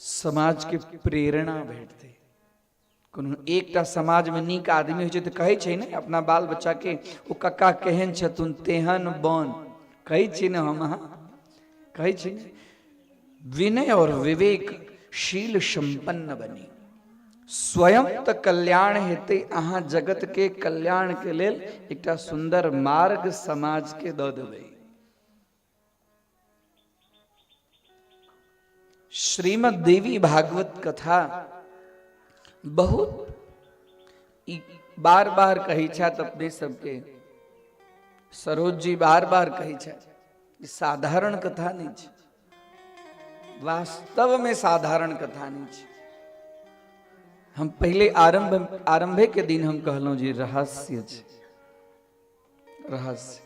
समाज के प्रेरणा भेटते। कोनो एकटा समाज में नीक आदमी होइ छै तो कहै छै ने अपना बाल बच्चा के, ओ कक्का केहन छथुन तेहन बन, कहै छी ने हम अहाँ, कहै छी ने। विनय और विवेकशील संपन्न बनी, स्वयं तो कल्याण हेते, अहाँ जगत के कल्याण के लेल एकटा सुंदर मार्ग समाज के दऽ देबै। श्रीमद् देवी भागवत कथा बहुत बार बार कही छथि अपने सबके, सरोज जी बार बार कही छथि, साधारण कथा नहीं छै, वास्तव में साधारण कथा नहीं छै। हम पहले आरंभे के दिन हम कहलहुं जी रहस्य छै, रहस्य।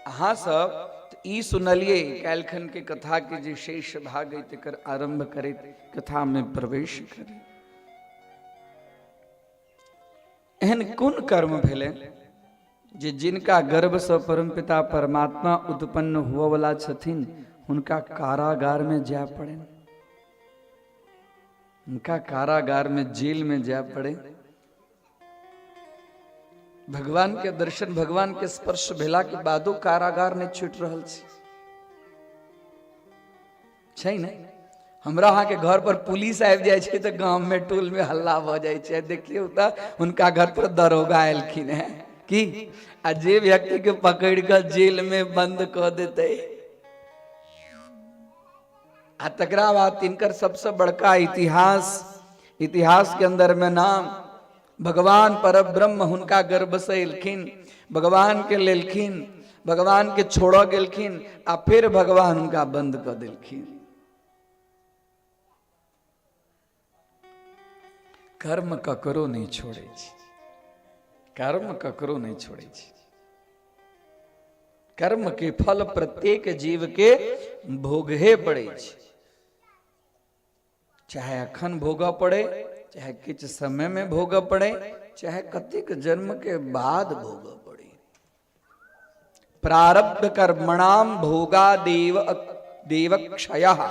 अहाँ सब ई सुनलिए काल्हिखन के कथा के जे शेष भाग तकर आरंभ करैत कथा में प्रवेश करी। एहन कोन कर्म भेलै जे जिनका गर्भ से परमपिता परमात्मा उत्पन्न हुआ वाला छथिन, हुनका कारागार में जाय पड़े, उनका कारागार में जेल में जाय पड़े। भगवान के दर्शन, भगवान के स्पर्श भेला के बादो कारागार नहीं छूट रहल छै ने। हमरा अहाँ के घर पर पुलिस आबि जाय छै तो गांव में टोल में हल्ला भ जाय छै। देखियो त उनका घर पर दरोगा एलखिन है कि आ जे व्यक्ति के पकड़ कर जेल में बंद कर देते, आ तकरा बाद तिनकर सबसे बड़का इतिहास के अंदर में नाम भगवान परब्रह्म हुनका गर्भ से एलखिन, भगवान के लेलखिन, भगवान के छोड़ गेलखिन, आ फिर भगवान उनका बंद कर देलखिन। कर्म ककरो नहीं छोड़े छी, कर्म ककरो नहीं छोड़े छी। कर्म के फल प्रत्येक जीव के भोगे पड़े छी, चाहे अखन भोग पड़े, चाहे किछ समय में भोग पड़े, चाहे कतिक जन्म के बाद भोग पड़े। प्रारब्ध कर्मणाम भोगा देव क्षयः,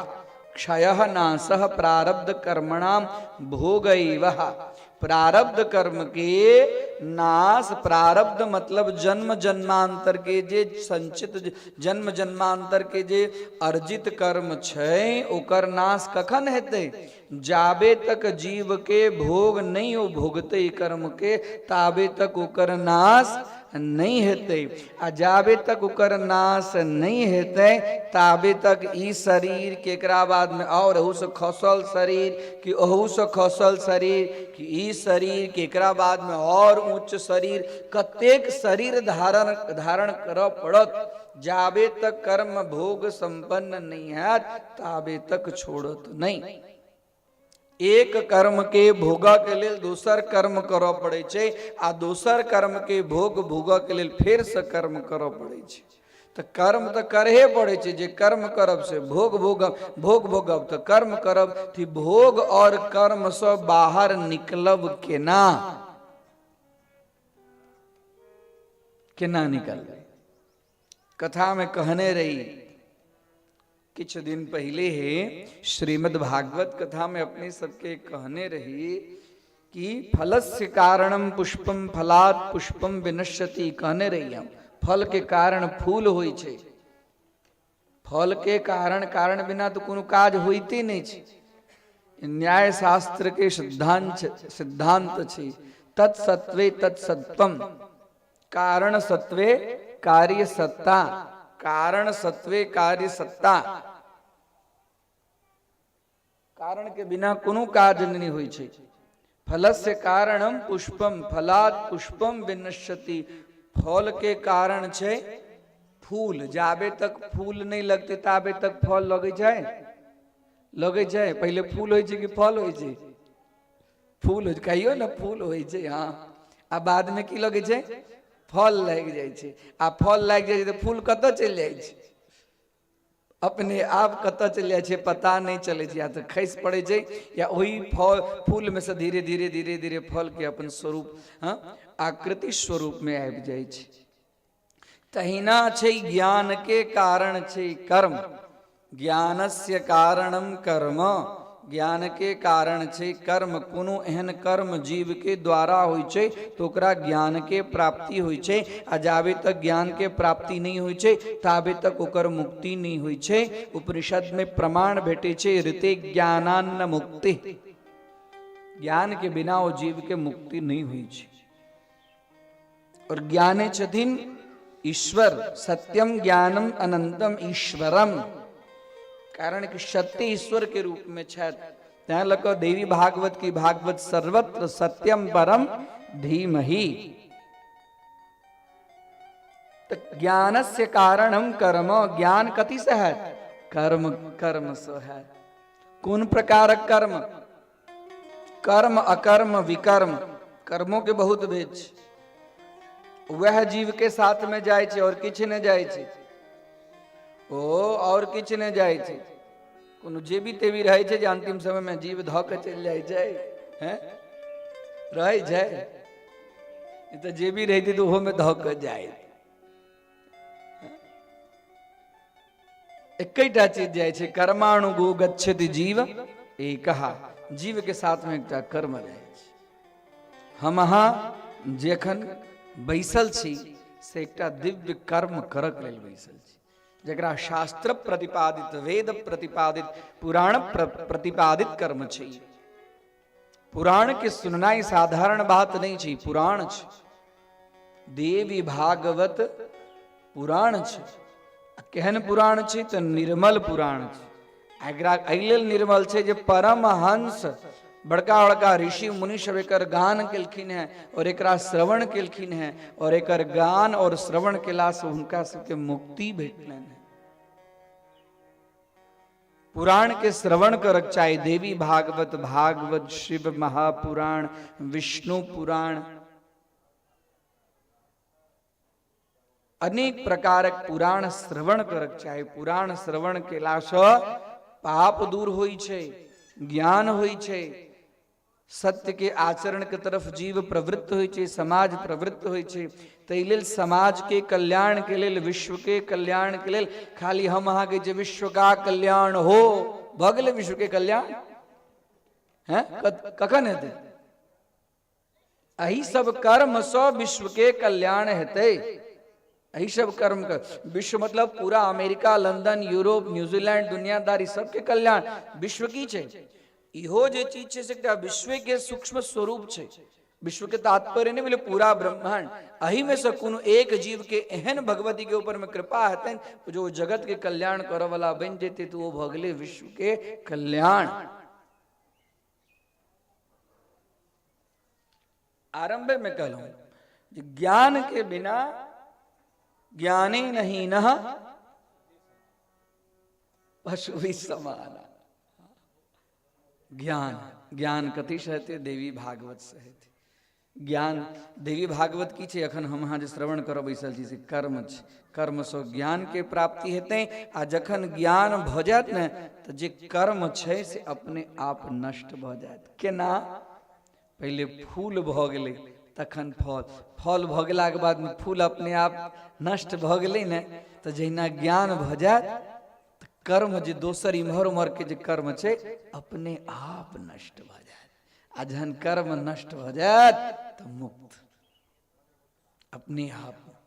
क्षयः नाशः प्रारब्ध कर्मणाम भोगैवः। प्रारब्ध कर्म के नाश, प्रारब्ध मतलब जन्म जन्मांतर के जे संचित, जन्म जन्मांतर के जे अर्जित कर्म छै, ओकर नाश कखन हेतै? जाबे तक जीव के भोग नहीं हो भोगते कर्म के, ताबे तक ओकर नाश नहीं हेतै। आ जाबे तक ओकर नाश नहीं हेतै, ताबे तक ई शरीर केकरा बाद में और अहू से खसल शरीर, कि अहू से खसल शरीर, कि ई शरीर केकरा बाद में और उच्च शरीर, कतेक शरीर धारण करऽ पड़त। जाबे तक कर्म भोग संपन्न नहीं है, ताबे तक छोड़त नहीं। एक कर्म के भोगा के लिए दोसर कर्म करो पड़े छे, आ दोसर कर्म के भोग भोगा के लिए फिर से कर्म करो पड़े छे। तो कर्म तो करहे पड़े छे, जे कर्म करब से भोग भोगब, भोग भोगब तो कर्म करब, थी भोग और कर्म से बाहर निकलब केना, केना निकल। कथा में कहने रही कुछ दिन पहले है श्रीमद् भागवत कथा में अपने सबके कहने रही कि फलस्य कारणम पुष्पम फलात पुष्पम विनश्यति, कहने रही हम फल के कारण फूल होई छे, फल के कारण बिना तो कोनो काज होइते नहीं छे। न्याय शास्त्र के सिद्धांत छे तत्सत्वे तत्सत्वम, कारण सत्वे कार्य सत्ता, कारण सत्वे कार्य सत्ता, कारण के बिना कोनो काज नहीं होई छे। फलस्य कारणम पुष्पम फलात पुष्पम विनश्यति, फल के कारण छे फूल, जाबे तक फूल नहीं लगते ताबे तक फल लगे जाए, लगे जाए। पहले फूल होई छे कि फल होई छे? फूल हो कहियो ना, फूल होई छे। हाँ, आ बाद में की लगे छे? फल लग जाए छे। आ फल लग जाए तो फूल कत चल जाए छे? अपने आप कत चल जाए छे पता नहीं चले छे, या तो खस पड़े छे या वही फल फूल में से धीरे धीरे धीरे धीरे फल के अपन स्वरूप, हाँ, आकृति स्वरूप में आबि जाए छे। तहिना छे ज्ञान के कारण छे कर्म, ज्ञानस्य कारणम कर्म, ज्ञान के कारण छे कर्म। कोनो एहन कर्म जीव के द्वारा होई छे तो ओकरा ज्ञान के प्राप्ति होई छे, आ जाबे तक ज्ञान के प्राप्ति नहीं होई छे ताबे तक ओकर मुक्ति नहीं होई छे। उपनिषद में प्रमाण भेटे छे ऋते ज्ञानान्न मुक्ति, ज्ञान के बिना वो जीव के मुक्ति नहीं हुई छे। और ज्ञाने छथिन ईश्वर, सत्यम ज्ञानम अनंतम ईश्वरम, कारण कि सत्य ईश्वर के रूप में छे। त्या लको देवी भागवत की भागवत सर्वत्र सत्यम परम धीमहि। तो ज्ञानस्य कारणम कर्म, ज्ञान कति से है? कर्म, कर्म से है। कौन प्रकार कर्म? कर्म अकर्म विकर्म, कर्मों के बहुत भेद। वह जीव के साथ में जाए छे और किछ न जाए छे, ओ और किछ न जाए छे। कोनो जेबी तेबी रहे छे जे अंतिम समय में जीव ध के चल जाए छे, हैं रहे छे। ई तो जेबी रहती तो वो में ध के जाए। एकैटा चीज जाए छे, कर्माणु गो गच्छति जीव एकहा, जीव के साथ में एकटा कर्म रहे छे। हम अहाँ जखन बैसल छी से एकटा दिव्य कर्म करक लेल बैसल छी, जकरा शास्त्र प्रतिपादित, वेद प्रतिपादित, पुराण प्रतिपादित कर्म छे। पुराण के सुननाई साधारण बात नहीं छे, पुराण छे। देवी भागवत पुराण छे। केहन पुराण छे? तो निर्मल पुराण छे। एकरा एलेल निर्मल छे जे परमहंस बड़का बड़का ऋषि मुनि सब एकर गान केलखिन है और एकरा श्रवण केलखिन है, और एकर गान और श्रवण केला से हुनका सबके मुक्ति भेटलनि है। पुराण के श्रवण करक चाहे। देवी भागवत, भागवत, शिव महापुराण, विष्णु पुराण, अनेक प्रकार पुराण श्रवण करक चाहे। पुराण श्रवण केला से पाप दूर होई छे, ज्ञान होई छे, सत्य के आचरण के तरफ जीव प्रवृत्त होई छे, समाज प्रवृत्त होई छे। तै लेल समाज के कल्याण के लेल, विश्व के कल्याण के लेल खाली हम अहाँ के जे विश्व का कल्याण हो, भ गेलै विश्व के कल्याण हैं? कखन हेतै? एही सब कर्म से विश्व के कल्याण हेतै। एही सब कर्म का विश्व मतलब पूरा अमेरिका, लंदन, यूरोप, न्यूजीलैंड, दुनियादारी सबके कल्याण विश्व की छे। इहो जे चीज छे से एकटा विश्व के सूक्ष्म स्वरूप छे। विश्व के तात्पर्य नहीं बोले पूरा ब्रह्मांड। अही में से कोनो एक जीव के एहन भगवती के ऊपर में कृपा हेतन जो जगत के कल्याण करे वाला बन जेते तो वो भगले विश्व के कल्याण। आरंभ में कहूं ज्ञान के बिना ज्ञाने नहीं न पशु भी समाना। ज्ञान ज्ञान कथी सहते देवी भागवत सहते ज्ञान देवी भागवत की छे अखन हम अहाँ जे श्रवण करब बैसल छी से कर्म छे कर्म से ज्ञान के प्राप्ति हेते आ जखन ज्ञान भ जात ने तो जे कर्म छे से अपने आप नष्ट भ जात केना पहले फूल भ गेलै तखन फल फल भ गेला के बाद में फूल अपने आप नष्ट भ गेलै ने तो जहिना ज्ञान भ जात तो कर्म जे दोसर इम्हर उम्हर के जे कर्म छे अपने आप नष्ट भ जात आ जहन कर्म नष्ट भ जात तो मुक्त अपने आप मुक्त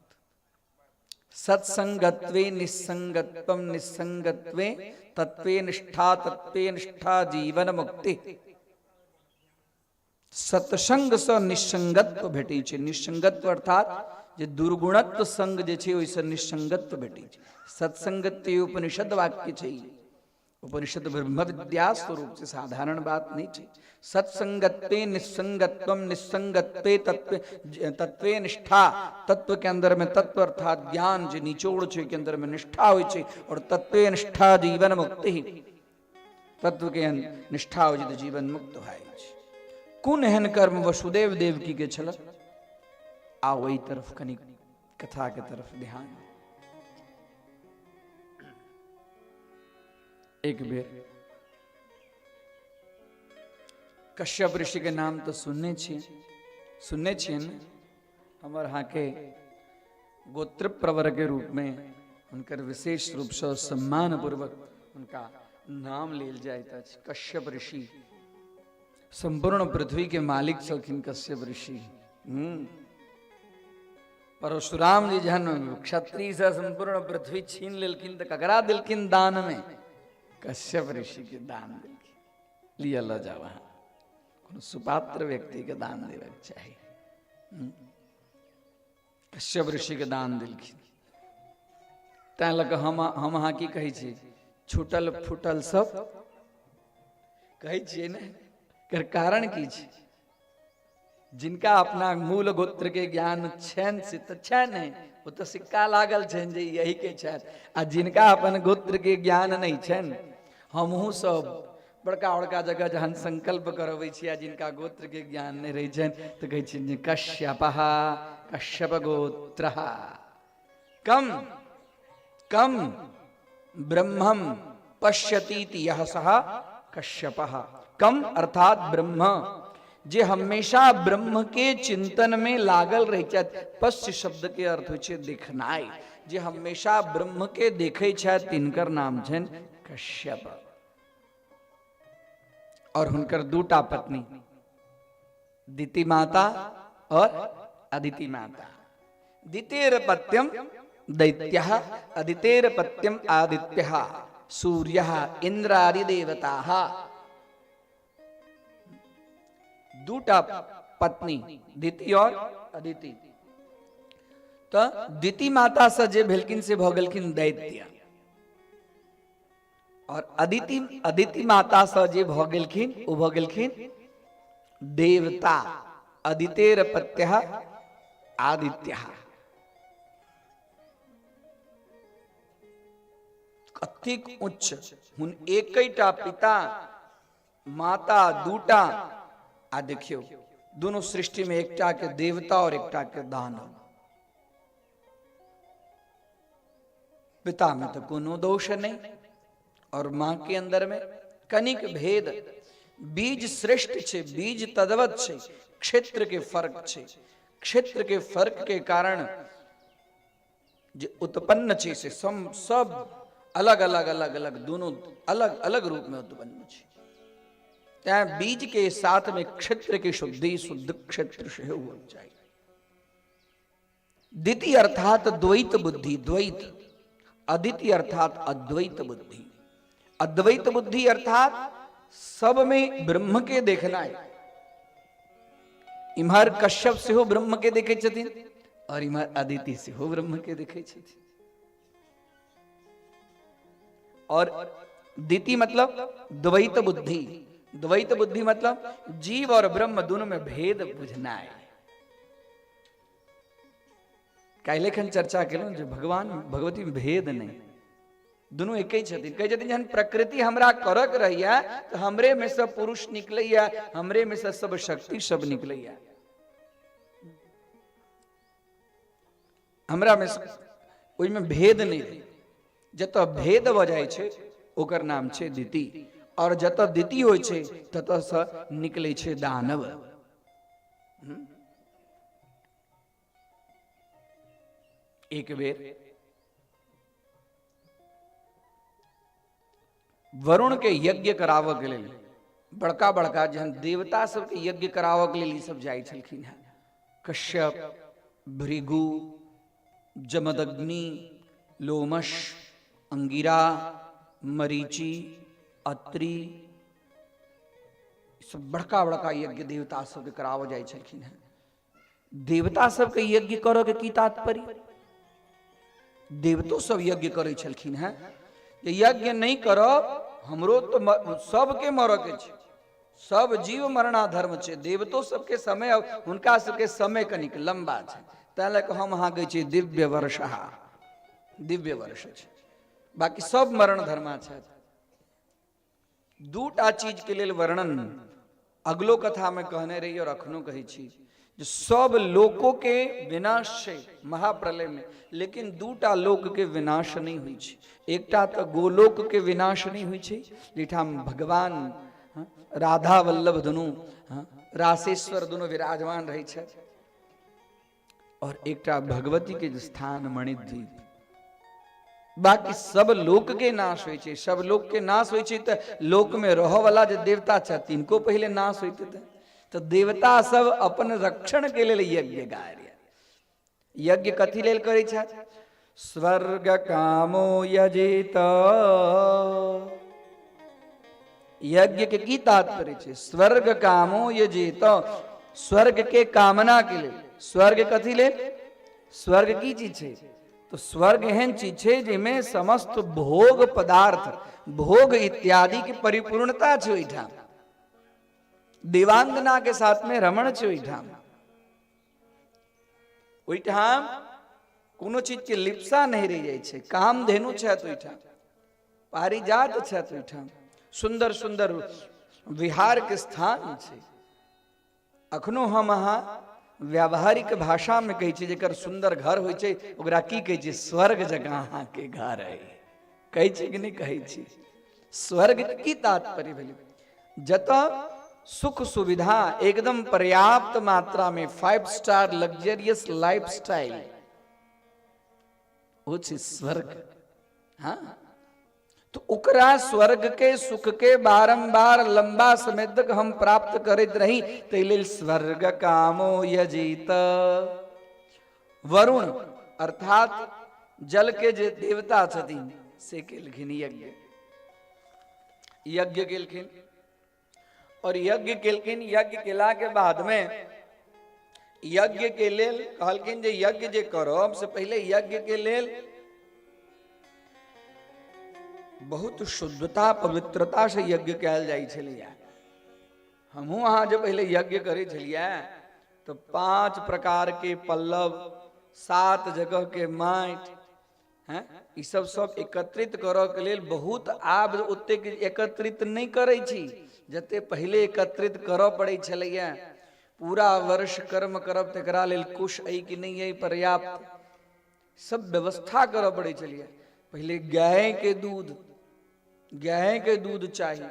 सत्संगत्वे निस्संगत्वम निस्संगत्वे तत्वे निष्ठा जीवन मुक्ति सत्संग से निस्संगत्व भेटै छै निस्संगत्व अर्थात जे दुर्गुणत्व संग जे छै ओइसे निस्संगत्व भेटै छै सत्संगत्व उपनिषद वाक्य छै उपनिषद ब्रह्म विद्या स्वरूप से साधारण बात नहीं छै सत्संगत्वे निस्संगत्वम निस्संगत्वे तत्वे निष्ठा तत्व के अंदर में तत्व अर्थात ज्ञान जे निचोड़ छै के अंदर में निष्ठा होय छै और तत्वे निष्ठा जीवन मुक्ति तत्व के निष्ठा हो छै तो जीवन मुक्त भाई छै कुन एहन कर्म वसुदेव देवकी के छल आओ वही तरफ कनी कथा के तरफ ध्यान एक बेर कश्यप ऋषि के नाम तो सुनने छिए न हमर यहाँ के गोत्र प्रवर के रूप में उनकर विशेष रूप से सम्मान पूर्वक उनका नाम लेल जाइत अछि कश्यप ऋषि संपूर्ण पृथ्वी के मालिक छलखिन कश्यप ऋषि परशुराम जी जहन क्षत्रिय से संपूर्ण पृथ्वी छीन लेलखिन तो ककरा दिलखिन दान में कश्यप ऋषि के दान दिलखिन लिया ल जा वहां कोनो सुपात्र व्यक्ति के दान देवे चाहिए कश्यप ऋषि के दान दिलखिन तैं लग हम अहाँ की कहै छी छूटल फूटल सब कहै छियै ने कर कारण की छै जिनका अपना मूल गोत्र के ज्ञान छन से तो छन है वो तो सिक्का लागल छन जे यही के छन आ जिनका अपन गोत्र के ज्ञान नहीं छन हमहू सब बड़का बड़का जगह जहन संकल्प करबै छी आ जिनका गोत्र के ज्ञान नहीं रही छन तो कहै छी कश्यपः कश्यप गोत्रः कम कम ब्रह्मम पश्यतीति यह सह कश्यपः कम अर्थात ब्रह्म जे हमेशा ब्रह्म के चिंतन में लागल रह पश्य शब्द के अर्थ हो देखनाई जे हमेशा ब्रह्म के देखे तिनकर नाम छन कश्यप और हुनकर दूटा पत्नी दिति माता और अदिति माता दितेर पत्यम दैत्यः अदितेर पत्यम आदित्यः सूर्यः इंद्रादि देवताः दूटा पत्नी दिति और अदिति तो दिति माता से जे भेलकिन से भ गेलखिन दैत्य और अदिति माता से जे भ गेलखिन ओ भ गेलखिन देवता अदितेर पत्यः आदित्यः कथिक उच्च हुन एकैटा पिता माता दूटा आ देखियो दोनों सृष्टि में एकटा के देवता और एकटा के दानव पिता में तो कोनो दोष नहीं और मां के अंदर में कनिक भेद बीज श्रेष्ठ छे बीज तद्वत छे क्षेत्र के फर्क छे क्षेत्र के फर्क के कारण जे उत्पन्न छे से सब अलग अलग अलग अलग दोनों अलग अलग रूप में उत्पन्न छे त्या बीज के साथ में क्षेत्र की शुद्धि शुद्ध क्षेत्र से होना चाहिए द्वितीय अर्थात द्वैत बुद्धि द्वैत अद्वितीय अर्थात अद्वैत बुद्धि अद्वैत बुद्धि अर्थात सब में ब्रह्म के देखना है इम्हर कश्यप से हो ब्रह्म के देखे छथिन और इम्हर अदिति से हो ब्रह्म के देखे छथिन और द्वितीय मतलब द्वैत बुद्धि द्वैत बुद्धि मतलब जीव और ब्रह्म दोनों में भेद बुझना है काल्हि खन चर्चा केलहुं जे भगवान भगवती में भेद नहीं दोनों एक ही छथिन। कहे छथिन जहन प्रकृति हमरा करक रहिया तो हमरे में सब पुरुष निकलैया, हमरे में से सब शक्ति सब निकलैया। हमरा में ओइ में भेद नहीं, जत भेद भ जाय छै ओकर नाम छै दिति, और जत दिति होय छै तत से निकलै छै दानव। एक बेर वरुण के यज्ञ कराव के लेल बड़का बड़का जहन देवता सब के यज्ञ कराव के लेल सब जाय छलखिन हैं, कश्यप, भृगु, जमदग्नि, लोमश, अंगिरा, मरीचि, अत्रि, सब बड़का बड़का यज्ञ देवता सब के कराव जाय छलखिन हैं। देवता सब के यज्ञ करऽ के की तात्पर्य? देवतो सब यज्ञ करे छलखिन हैं, यज्ञ नहीं करब हमरो तो सबके मरऽ के छै, सब जीव मरना धर्म छै। देवतो सबके समय हुनका सबके समय कनिक लंबा छै, तैं लए कऽ हम अहाँ कहै छियै दिव्य वर्ष, दिव्य वर्ष छै, बाकी सब मरण धर्मा छै। दूटा चीज के लेल वर्णन अगलो कथा में कहने रही और अखनो कहै छी, जो सब लोकों के विनाश छै महाप्रलय में, लेकिन दूटा लोक के विनाश नहीं हुई छै। एकटा तो गोलोक के विनाश नहीं हुई छै, जेठाम भगवान राधा वल्लभ दुनू रासेश्वर दुनू विराजमान रही छै, और एकटा भगवती के स्थान मणिद्वीप। बाकी सब लोक के नाश होय छै, सब लोक के नाश होय छै तो लोक में रह वाला जे देवता छै तिनको पहले नाश होते थे। तो देवता सब अपन रक्षण के लिए यज्ञ कार्य, यज्ञ कथी लेल करे छथि? स्वर्ग कामो यजेत। यज्ञ के की तात्पर्य छै? स्वर्ग कामो यजेत, स्वर्ग के कामना के लिए। स्वर्ग कथी लेल? स्वर्ग की चीज छै? तो स्वर्ग एहन चीज छै जिसमें समस्त भोग पदार्थ, भोग इत्यादि की परिपूर्णता छै। ओहिठाम देवांगना के साथ में रमण छै। ओहिठाम ओहिठाम कोनो चीज के लिप्सा नहीं रह जाय छै। कामधेनु छथि ओहिठाम, पारिजात छथि ओहिठाम, सुंदर सुंदर विहार के स्थान छै। अखनो हम अहाँ व्यावहारिक भाषा में कहै छै जेकर सुंदर घर होय छै ओकरा की कहै छै? स्वर्ग जकाँ अहाँ के घर है, कहै छै कि नहीं कहै छी? स्वर्ग के की तात्पर्य भेलै? जतऽ सुख सुविधा एकदम पर्याप्त मात्रा में, 5 स्टार लग्जरियस लाइफस्टाइल, वो छै स्वर्ग। हाँ, तो ओकरा स्वर्ग के सुख के बारंबार लंबा समय तक हम प्राप्त करते रही, ते लेल स्वर्ग कामो यजेत। वरुण अर्थात जल के जे देवता छथिन से केलखिन यज्ञ, यज्ञ केलखिन, और यज्ञ केलखिन। यज्ञ केला के बाद में यज्ञ के लेल कहलखिन जे यज्ञ जे करब से पहले यज्ञ के लेल बहुत शुद्धता पवित्रता से यज्ञ कयल जाइ छलैया। हमहूँ अहाँ जब पहले यज्ञ करे छलियै तो 5 प्रकार के पल्लव, 7 जगह के माटि, हैं, ई सब एकत्रित करऽ के लेल बहुत आब ओतेक एकत्रित नहीं करै छी जते पहले एकत्रित करऽ पड़ै छलैया। पूरा वर्ष कर्म करब तकरा लेल कुश अइ कि नहीं अइ पर्याप्त, सब व्यवस्था करऽ पड़ै छलैया। पहले गाय के दूध चाहिए,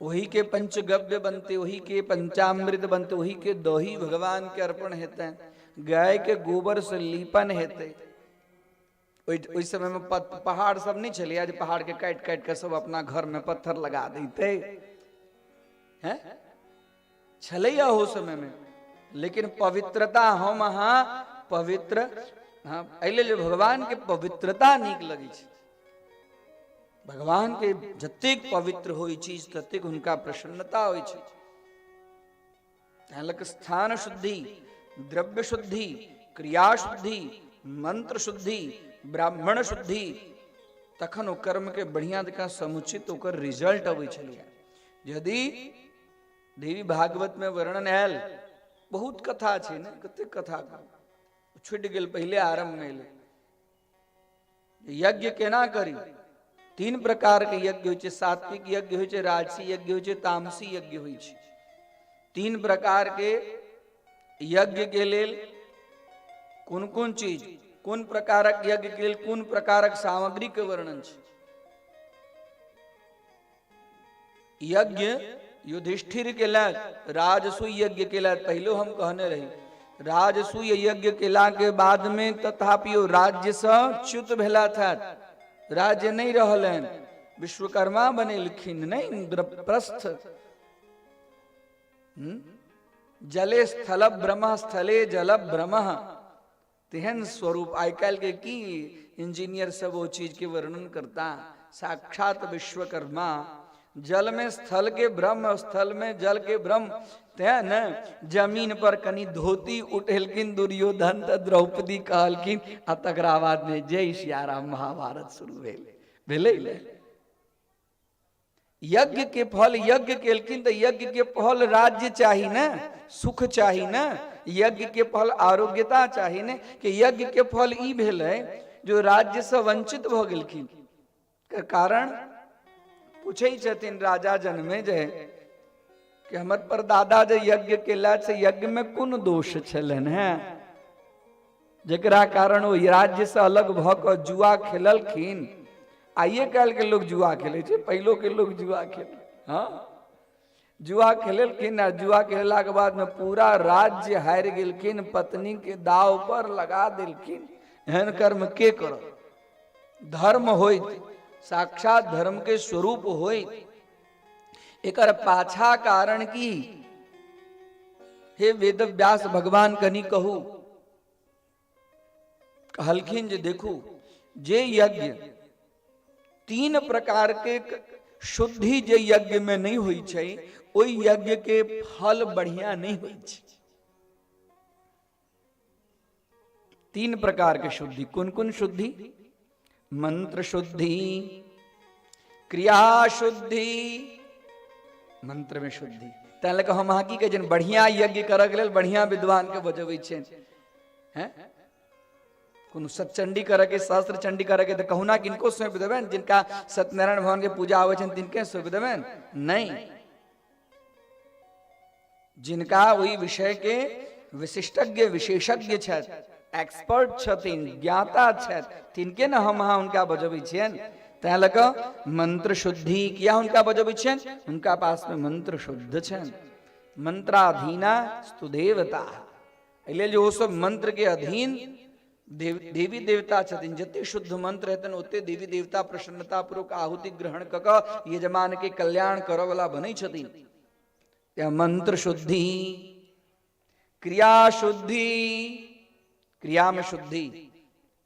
वही के पंचगव्य बनते, वही के पंचामृत बनते, वही के दही भगवान के अर्पण हेतै, गाय के गोबर से लीपन हेतै। ओइ समय में पहाड़ सब नहीं छलिए, पहाड़ के काट काट के सब अपना घर में पत्थर लगा देते हैं, छलैया हो समय में। लेकिन पवित्रता हम अहाँ पवित्र, हाँ, अइले जे भगवान के पवित्रता नीक लगी छै। भगवान के जतेक पवित्र होई चीज ततेक हुनका प्रसन्नता होई छै। तैं स्थान शुद्धि, द्रव्य शुद्धि, क्रिया शुद्धि, मंत्र शुद्धि, ब्राह्मण शुद्धि, तखन ओ कर्म के बढ़िया जकाँ समुचित ओकर रिजल्ट अबै छलैया। यदि देवी भागवत में वर्णन आयल, बहुत कथा छै ने, कते कथा छूट गेल, पहले आरंभ में एलै। यज्ञ केना करी? तीन प्रकार के यज्ञ होय छै। सात्विक यज्ञ होय छै, राजसी यज्ञ होय छै, तामसी यज्ञ होय छै। तीन प्रकार के यज्ञ के लेल कोन कोन चीज, कोन प्रकारक यज्ञ के लेल कोन प्रकारक सामग्री के वर्णन छै। यज्ञ युधिष्ठिर केला, राजसूय यज्ञ केला। पहले हम कहने रही राजसूय यज्ञ केला के बाद में तथापि ओ राज्य से च्युत भेला था, राज्य नहीं रहलन, विश्वकर्मा बनेलखिन, नहीं इंद्रप्रस्थ। जले स्थल ब्रह्म, स्थले जल ब्रह्म, तेहन स्वरूप। आई काल के की इंजीनियर सब वो चीज के वर्णन करता। साक्षात विश्वकर्मा, जल में स्थल के ब्रह्म, स्थल में जल के ब्रह्म। तेन जमीन पर कनी धोती उठेलकिन दुर्योधन, त द्रौपदी कहलकिन, आ तकरा बाद में जय सियाराम महाभारत शुरू भेलै। यज्ञ के फल, यज्ञ केलकिन तो यज्ञ के फल राज्य चाहिए ना, सुख चाहिए ना, यज्ञ के फल आरोग्यता चाहिए ना। कि यज्ञ के फल ई भेलै जो राज्य से वंचित भ गेलखिन। के कारण पूछे छथिन राजा जनमेजय कि हमर परदादा जे यज्ञ केला से यज्ञ में कोन दोष छलन है, जकरा कारण वो राज्य से अलग भ क जुआ खेललखिन। आइए काल के लोग जुआ खेले छे, पहलो के लोग जुआ खेले। हाँ, जुआ खेललखिन, आ जुआ खेलला के बाद में पूरा राज्य हार गेलखिन, पत्नी के दाव पर लगा देलखिन। एहन कर्म के करो? धर्म होइत, साक्षात धर्म के स्वरूप होइत। एकर पाछा कारण की? हे वेद व्यास भगवान कनी कहू। कहलखिन जे देखू, जे यज्ञ तीन प्रकार के शुद्धि जे यज्ञ में नहीं हुई छै, ओई यज्ञ के फल बढ़िया नहीं हुई छै। तीन प्रकार के शुद्धि, कौन कौन शुद्धि? मंत्र शुद्धि, क्रिया शुद्धि, मंत्र में शुद्धि। तैं लऽ हम अहाँ की कहै छियनि, बढ़िया यज्ञ करऽ के लेल बढ़िया विद्वान के बजबै छियनि। हैं कोनो सतचंडी करे के, सहस्त्र चंडी करे के, तो कहू ना किनको सौंप देबनि? जिनका सत्यनारायण भगवान के पूजा आवे छनि तिनके सौंप देबनि? नहीं, जिनका वही विषय के विशिष्टज्ञ विशेषज्ञ छथि, एक्सपर्ट छथिन, ज्ञाता छथि, तिनके न हम अहाँ हुनका बजबै छियनि। तैं लऽ कऽ मंत्र शुद्धि किया हुनका बजबै छियनि? हुनका पास में मंत्र शुद्ध छनि। मंत्राधीना स्तु देवता, एहि जे ओ सब मंत्र के अधीन देवी देवता छथिन। जते शुद्ध मंत्र हेतन ओते देवी देवता प्रसन्नता पूर्वक आहुति ग्रहण क के यजमान के कल्याण करऽ वाला बनै छथिन। या मंत्र शुद्धि, क्रिया शुद्धि, क्रिया में शुद्धि।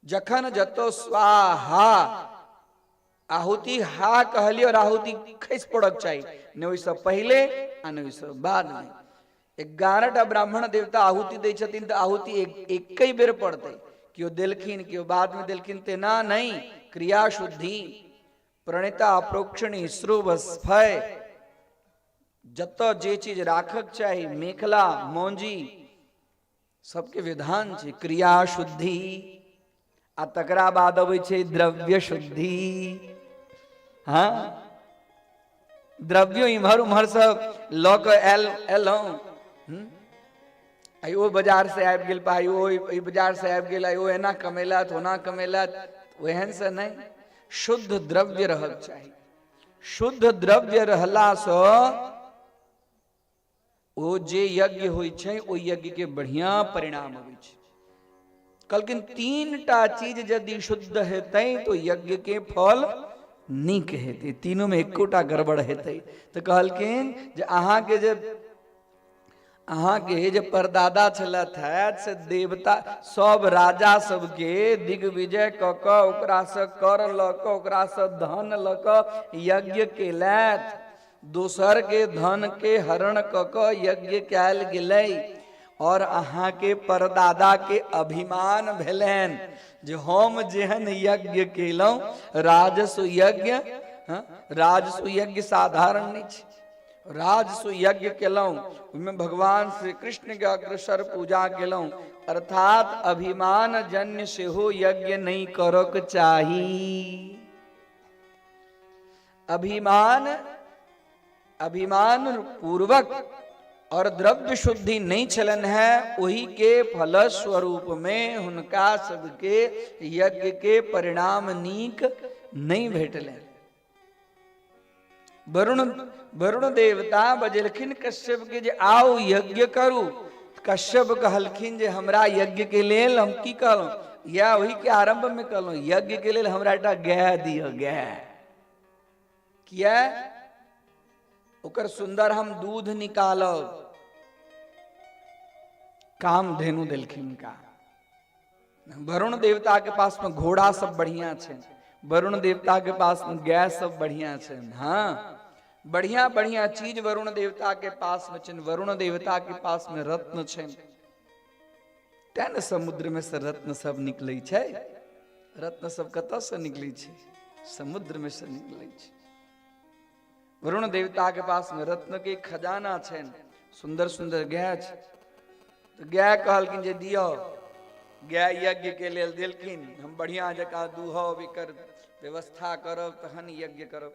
जखन जतो स्वाहा, आहुति हा कहलिए और आहुति खसि पड़क चाहिए, ने ओइसँ पहले आ ने ओइसँ बाद में। 11टा ब्राह्मण देवता आहुति दै छथिन तऽ आहुति एक बेर पड़तै, क्यों देलखिन क्यों बाद में देलखिन, तेना नहीं। क्रिया शुद्धि, प्रणिता प्रोक्षणी श्रुभ स्फय, जतऽ जे चीज राखक चाही, मेखला मौंजी सबके विधान छै। क्रिया शुद्धि, आ तकरा बाद अबै छै द्रव्य शुद्धि। हाँ, द्रव्यो इम्हर उम्हर सब लऽ कऽ एलहुँ। आई ओ बाजार से आबि गेल पाई, ओ बाजार से आबि गेल, आई ओ एना कमेलत ओना कमेलत, ओहन से नहीं। शुद्ध द्रव्य रहक चाही। शुद्ध द्रव्य रहला सँ ओ जे यज्ञ होइ छै, ओ यज्ञ के बढ़िया परिणाम होइ छै। कहलखिन 3टा चीज यदि शुद्ध हेतै तो यज्ञ के फल नीक हेतै, तीनों में एकोटा गड़बड़ हेतै। तो कहलखिन जे अहाँ के जे परदादा छलथ से देवता सब राजा सबके दिग्विजय क क ओकरा से कर ल क ओकरा से धन ल क यज्ञ केलथि। दोसर के धन के हरण क क यज्ञ कैल गेलै, और अहाँ के परदादा के अभिमान भेलनि जे हम जेहन यज्ञ केलहुं, राजस्व यज्ञ। राजस्व यज्ञ साधारण नहीं छै। राजस्व यज्ञ केलहुं, ओहिमे भगवान श्री कृष्ण के अग्रसर पूजा केलहुं, अर्थात अभिमान जन्य से हो यज्ञ नहीं करक चाही। अभिमान पूर्वक और द्रव्य शुद्धि नहीं चलन है, वही के फल स्वरूप में उनका सबके यज्ञ के परिणाम नीक नहीं भेटले। वरुण देवता बजलखिन कश्यप के जे आओ यज्ञ करू, कश्यप कहलखिन जे हमरा यज्ञ के लेल हम की कहलूं, या वही के आरंभ में कहलूं यज्ञ के लेल हमरा एकटा गाय दियो। गाय किया ओकर सुंदर हम दूध निकालब। काम धेनु देलखिन का। वरुण देवता के पास में घोड़ा सब बढ़िया छे, वरुण देवता के पास में गाय सब बढ़िया छे। हाँ, बढ़िया बढ़िया चीज वरुण देवता के पास में छे। वरुण देवता के पास में रत्न छे, तेन समुद्र में से रत्न सब निकले छे। रत्न सब कतऽ से निकले छे? समुद्र में से निकले छे। वरुण देवता के पास में रत्न के खजाना छे, सुंदर सुंदर गाय छे। तो गाय कहलखिन जे दियो। गाय यज्ञ के लेल देलखिन, हम बढ़िया जका दूहब, एकर व्यवस्था करब, तहन यज्ञ करब।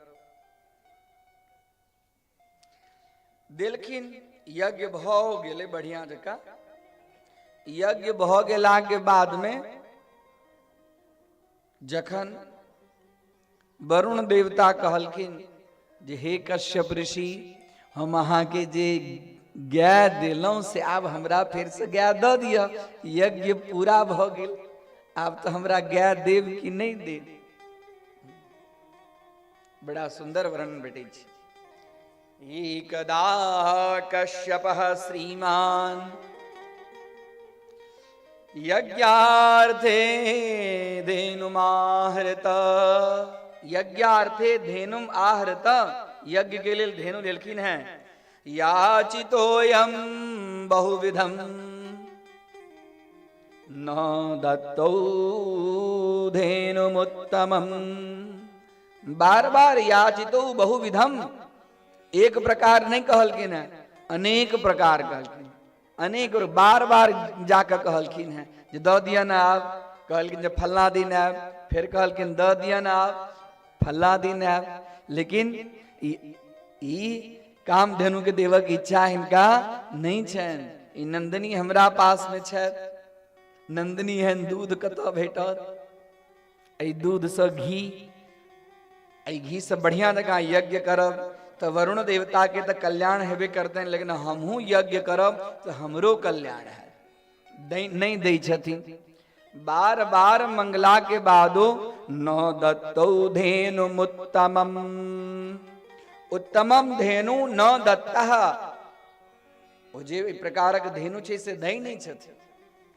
देलखिन, यज्ञ भ गेले बढ़िया जका। यज्ञ भ गेला के बाद में जखन वरुण देवता कहलखिन जे हे कश्यप ऋषि, हम अहाँ के जे गाय दिलौं से आब हमरा फिर से गाय द दिया। यज्ञ पूरा भ गेल, आब तो हमरा गाय देव कि नहीं देव? बड़ा सुंदर वर्णन भेटै छै। एकदा कश्यपः श्रीमान यज्ञार्थे धेनुमाहृत। यज्ञार्थे धेनुम आहृत, यज्ञ के लिए धेनु लेलखिन है। याचितोयम बहुविधम न दत्तौ धेनुमुत्तमम्। बार बार याचितो बहुविधम, एक प्रकार नहीं कहलखिन है, अनेक प्रकार कहलखिन। अनेक और बार बार जाकर कहलखिन है जे द दिया ना आप, कहलखिन जे फलना दिन आब, फिर कहलखिन द दिया ना आप, फलना दिन आब। लेकिन ई कामधेनु के देवक इच्छा हिनका नहीं छन। ई नंदिनी हमरा पास में छै, नंदिनी एहन दूध कतऽ भेटत? एहि दूध से घी, एहि घी से बढ़िया जगह यज्ञ करब तो वरुण देवता के तो कल्याण हेबे करते हैं, लेकिन हमहू यज्ञ करब तो हमरो कल्याण है। नहीं दै छथिन। बार बार मंगला के बादो न दत्तौ धेनुमुत्तमम्। उत्तमम धेनु न दत्तः। ओ जे प्रकारक धेनु छै से दै नहीं छथिन।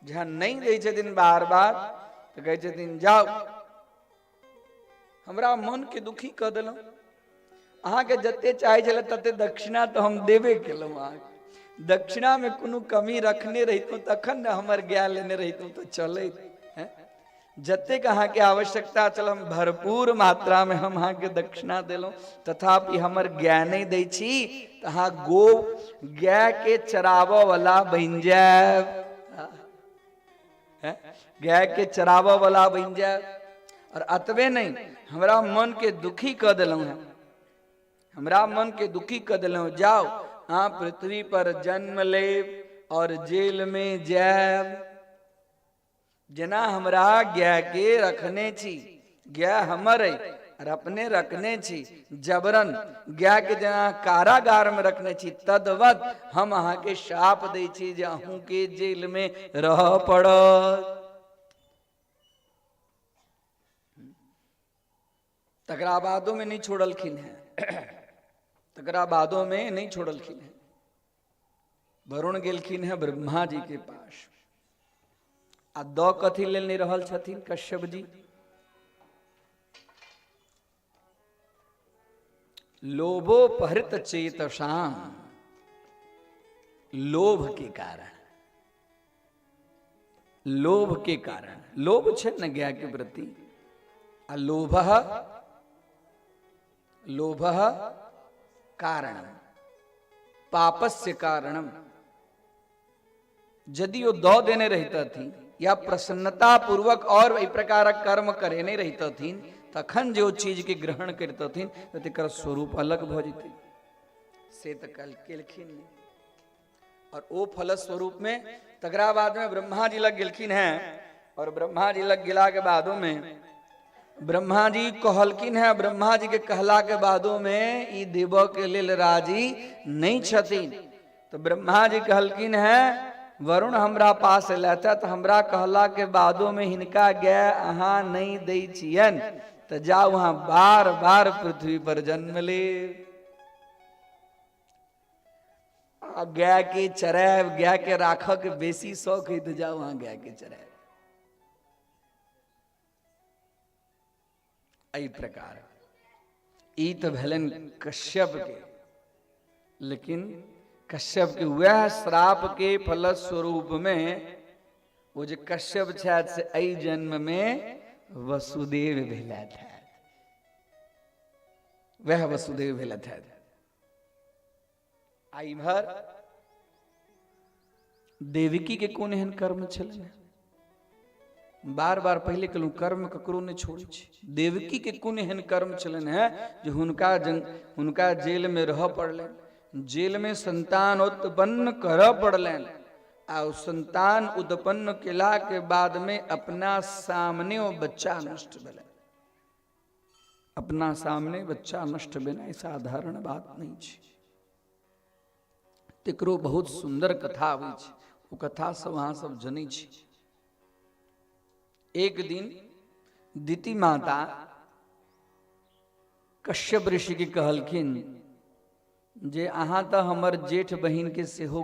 जहाँ नहीं दै छथिन बार बार तो कहै छथिन जाओ, हमरा मन के दुखी कऽ देलहुँ। अहाँ के जते चाहे छले तते दक्षिणा तो हम देबे केलहुँ। अहाँ दक्षिणा में कोनो कमी रखने रहितहुँ तखन न हमर गाय लेने रहितहुँ तो चले। जतेक अहाँ के आवश्यकता चल हम भरपूर मात्रा में हम अहाँ के दक्षिणा देलहुँ, तथापि हमर गाय नहीं दै छी तो अहाँ गो गाय के चराबऽ वाला बनि जायब। गाय के चराबऽ वाला बनि जायब। और अतबे नहीं, हमरा मन के दुखी कऽ देलहुँ है। हमरा मन के दुखी कऽ देलहुँ। जाओ अहाँ पृथ्वी पर जन्म लेब और जेल में जायब। जेना हमरा गाय के रखने छी, गाय हमर है और अपने रखने छी जबरन, गाय के जेना कारागार में रखने छी, तद्वत हम अहाँ के शाप दै छी जे अहूँ के जेल में रह पड़त। तकरा बादों में नहीं छोड़लखिन है। तकरा बादों में नहीं छोड़लखिन है। वरुण गेलखिन है ब्रह्मा जी के पास। आ द कथी लेल नहीं रहल छथिन कश्यप जी? लोभोपहृत चेतसाम। लोभ के कारण, लोभ के कारण, लोभ छे न गाय के प्रति। आ लोभः लोभः कारणम, पापस्य कारणम। यदि वो दो देने रहता थी या प्रसन्नता पूर्वक और ई प्रकार कर्म करे नहीं रहता थी तखन जो चीज के ग्रहण करता थी तो तेकर स्वरूप अलग भ जते से तो कल केलखिन नहीं। और वो फल स्वरूप में तकरा बाद में ब्रह्मा जी लग गेलखिन हैं और ब्रह्मा जी लग गिला के बादों में ब्रह्मा जी कहलखिन है, ब्रह्मा जी के कहला के बादों में ई देव के लेल राजी नहीं छथिन। तो ब्रह्मा जी कहलखिन है वरुण हमरा पास लेता तो हमरा कहला के बादों में हिनका गए अहाँ नहीं दे छियन तो जाओ वहां बार बार पृथ्वी पर जन्म ले। गाय के चराय गाय के राख के बेसी शौक है तो जाओ वहां गाय के चराय। एहि प्रकार ई तो भेलन कश्यप के, लेकिन कश्यप के वह श्राप के फल स्वरूप में वो जो कश्यप छथि से एहि जन्म में वसुदेव भेलैथ है, वह वसुदेव भेलैथ है। आई भर देवकी के कोन एहन कर्म छलन, बार बार पहले कहलू कर्म ककरो ने छोड़ी छै। देवकी के कोन एहन कर्म छलन है जो हुनका जेल में रह पड़लन, जेल में संतान उत्पन्न कर पड़लन आ संतान उत्पन्न केला के बाद में अपना सामने वो बच्चा नष्ट भेल, अपना सामने बच्चा नष्ट भेना साधारण बात नहीं छै। तेकरो बहुत सुंदर कथा होइ छै, वो कथा सब अहाँ सब जनै छी। एक दिन दिति माता कश्यप ऋषि के कहलखिन जे अहाँ तो हमर जेठ बहिन के सेहो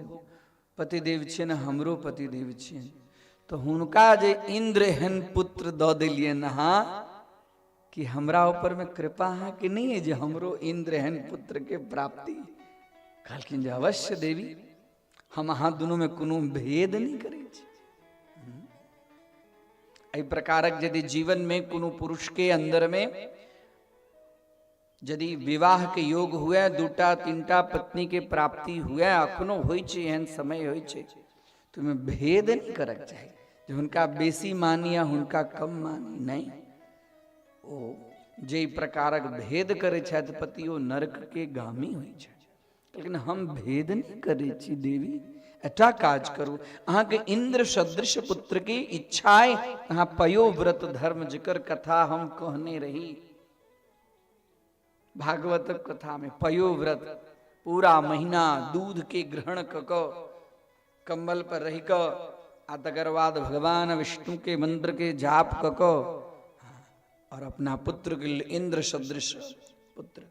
पतिदेव छियन, हमरो पतिदेव छियन, तो हुनका जे इंद्र एहन पुत्र दऽ देलियन अहाँ कि हमरा ऊपर में कृपा अहाँ के नहीं है जे हमरो इंद्र एहन पुत्र के प्राप्ति। कहलखिन जे अवश्य देवी, हम अहाँ दुनू में कोनो भेद नहीं करै छी। एहि प्रकारक यदि जीवन में कोनो पुरुष के अंदर में यदि विवाह के योग हुए, दूटा तीनटा पत्नी के प्राप्ति हुए, अखनो होइ छै एहन समय होइ छै, तो में भेद नहीं करक चाही जे हुनका बेसी मानी या हुनका कम मानी, नहीं। ओ जे प्रकारक भेद करे छथि पति ओ नरक के गामी होइ छै। लेकिन हम भेद नहीं करे छी देवी, एटा काज करू, अहाँ के इंद्र सदृश पुत्र की इच्छाएं अहाँ पयो व्रत धर्म जिकर कथा हम कहने रही भागवत कथा में। पयो व्रत पूरा महीना दूध के ग्रहण क कंबल पर रही क आ तकर बाद भगवान विष्णु के मंत्र के जाप क और अपना पुत्र के इंद्र सदृश पुत्र।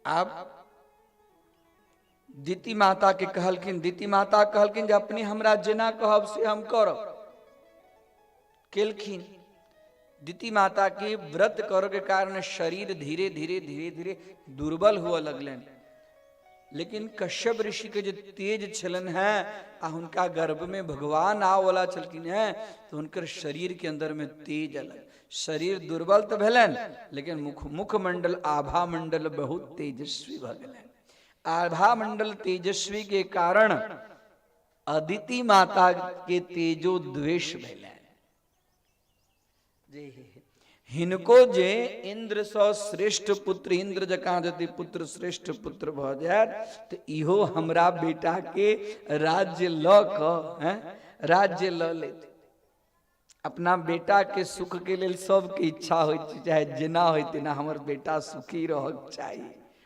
आप दिति माता के कहलखिन, दिति माता कहलखिन जे अपने हमरा जेना कहब से हम करब। केलखिन दिति माता के व्रत कर के कारण शरीर धीरे धीरे धीरे धीरे दुर्बल हुआ लगलन, लेकिन कश्यप ऋषि के जो तेज छलन है आ हुनका गर्भ में भगवान आव वाला छलखिन है, तो उनकर शरीर के अंदर में तेज अलग। शरीर दुर्बल तो भेलन, लेकिन मुख मंडल आभा मंडल बहुत तेजस्वी भ गेलन। आभा मंडल तेजस्वी के कारण अदिति माता के तेजो द्वेष भेलन। हिनको जे इंद्र स श्रेष्ठ पुत्र, इंद्र जका यदि पुत्र श्रेष्ठ पुत्र भ जाय तो इहो हमरा बेटा के राज्य ल क राज्य ल लेते। अपना बेटा के सुख के लेल सबके इच्छा होइ छै, चाहे जेना होइ तेना हमर बेटा सुखी रहक चाही,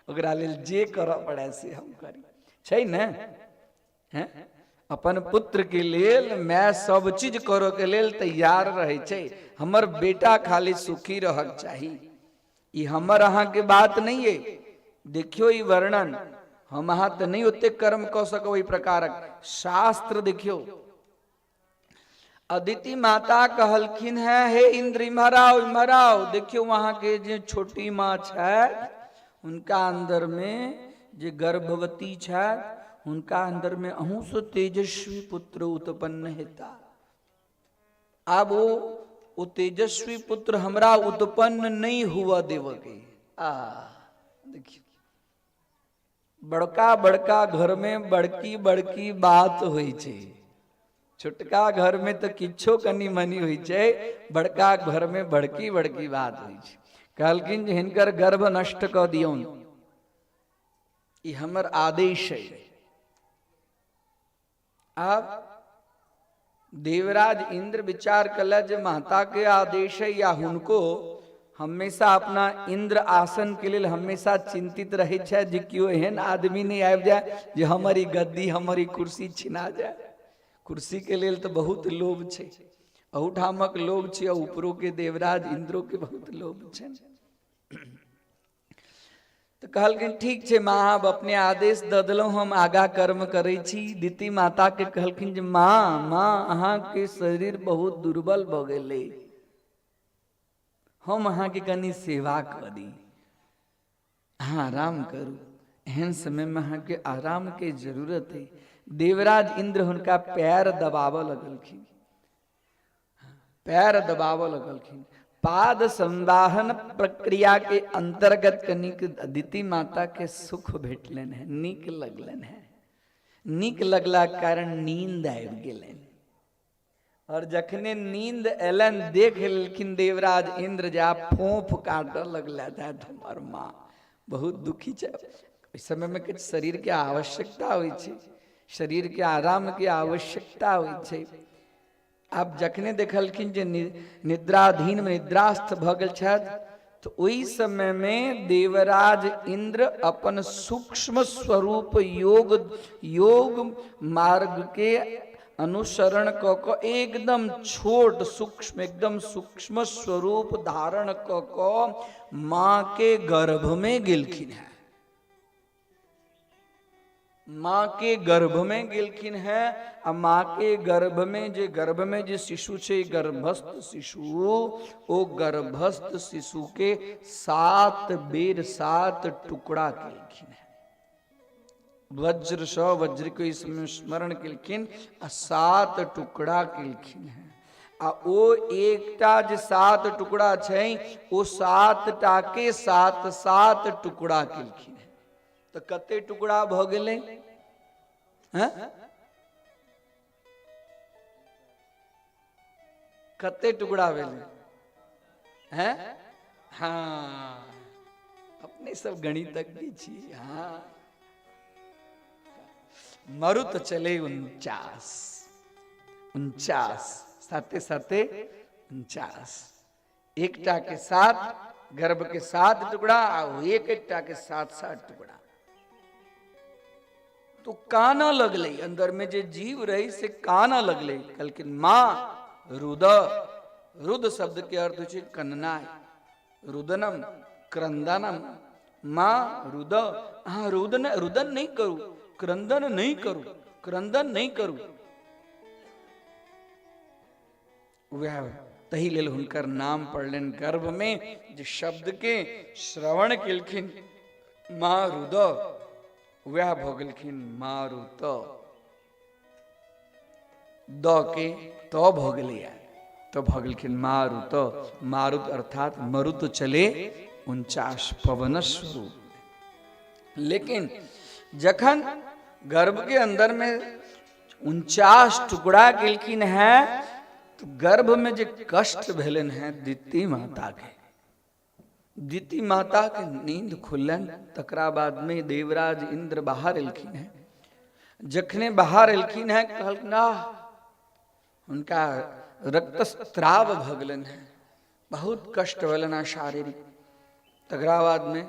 ओकरा लेल जे करऽ पड़े से हम करी, छै ने। हैं अपन पुत्र के लेल मैं सब चीज करऽ के लेल तैयार रहे छै, हमर बेटा खाली सुखी रहक चाही। ई हमर अहाँ के बात नहीं है। देखियो ई वर्णन हम अहाँ तो नहीं ओते कर्म क सको। ई प्रकारक शास्त्र देखियो। अदिति माता कहलखिन है हे इंद्र इमहराओ। देखियो वहां के जो छोटी माँ छै उनका अंदर में जे गर्भवती छै उनका अंदर में अहू से तेजस्वी पुत्र उत्पन्न हेता। अब वो तेजस्वी पुत्र हमरा उत्पन्न नहीं हुआ देव के। देखिए बड़का बड़का घर में बड़की बड़की बात हुई छे, छोटका घर में तो किच्छो कनी मनी हुई छे, बड़का घर में बड़की बड़की बात हुई छे। कहलखिन जे हिनकर गर्भ नष्ट क दियौन, ई हमर आदेश है। अब देवराज इंद्र विचार कला जे माता के आदेश है या हुनको हमेशा अपना इंद्र आसन के लिए हमेशा चिंतित रहे छे जे क्यों एहन आदमी नहीं आबि जाए जे हमारी गद्दी हमारी कुर्सी छिना जाए। कुर्सी के लिए तो बहुत लोभ छे, अहुठामक लोभ छे, ऊपरो के देवराज इंद्रो के बहुत लोभ छे। तो कहलखिन ठीक छे माँ, अब अपने आदेश द देलहुँ, हम आगा कर्म करै छी। दिति माता के कहलखिन जे माँ माँ अहाँ के शरीर बहुत दुर्बल भ गेलै, हम अहाँ के कनी सेवा करी, अहाँ आराम करू। एहन समय में अहाँ के आराम के जरूरत है। देवराज इंद्र हुनका पैर दबाव लगलखिन, पैर दबाव लगलखिन। पाद संवाहन प्रक्रिया के अंतर्गत कनिक अदिति माता के सुख भेटलन है, नीक लगलन है। नीक लगला कारण नींद आबि गेलन, और जखने नींद एलन देख लेलखिन देवराज इंद्र जा फोफ काट लगला था, तुम्हार माँ बहुत दुखी छे। इस समय में कुछ शरीर के आवश्यकता हुई छे, शरीर के आराम की आवश्यकता हुई छे। आप जखने देखलखिन जे निद्राधीन में निद्रास्थ भ गेल छथि, तो ओई समय में देवराज इंद्र अपन सूक्ष्म स्वरूप योग मार्ग के अनुसरण क एकदम छोट सूक्ष्म एकदम सूक्ष्म स्वरूप धारण क माँ के गर्भ में गेलखिन है। माँ के गर्भ में गेलखिन है। आ माँ के गर्भ में जे शिशु छे, गर्भस्थ शिशु, ओ गर्भस्थ शिशु के 7 बेर 7 टुकड़ा केलखिन है। वज्र स वज्र को इसमें स्मरण केलखिन आ 7 टुकड़ा केलखिन है। आ ओ एकटा जे 7 टुकड़ा छै, ओ 7 टा के 7 टुकड़ा केलखिन है। तो कते टुकड़ा भ गेलै? हैं? कते टुकड़ा भेलै? हैं? हाँ, अपने सब गणितज्ञ छी। हाँ, मरुत चले 49 साते 49, एकटा के 7 गर्भ के 7 टुकड़ा, एकटा के 7 टुकड़ा। तो काना लगले, अंदर में जे जीव रही से काना लगले। कहलखिन माँ रुद, रुद शब्द के अर्थ है कन्नाय, रुदनम क्रंदनम। माँ रुद, हाँ रुदन नहीं करू, क्रंदन नहीं करू, क्रंदन नहीं करू। वह तही लेल हुनकर नाम पड़लन गर्भ में जे शब्द के श्रवण केलखिन माँ रुद, वह भोगलखिन मारुत। द के तो भोगलिया तो भोगलखिन मारुत। मारुत अर्थात मरुत चले 49 पवन स्वरूप। लेकिन जखन गर्भ के अंदर में 49 टुकड़ा केलखिन है, तो गर्भ में जो कष्ट भेलन है दिति माता के, दिति माता के नींद खुलन। तकरा बाद में देवराज इंद्र बाहर एलखिन है। जखने बाहर एलखिन है, कहलखिन उनका रक्तस्राव भगलन है, बहुत कष्ट भेलन शारीरिक। तकरा बाद में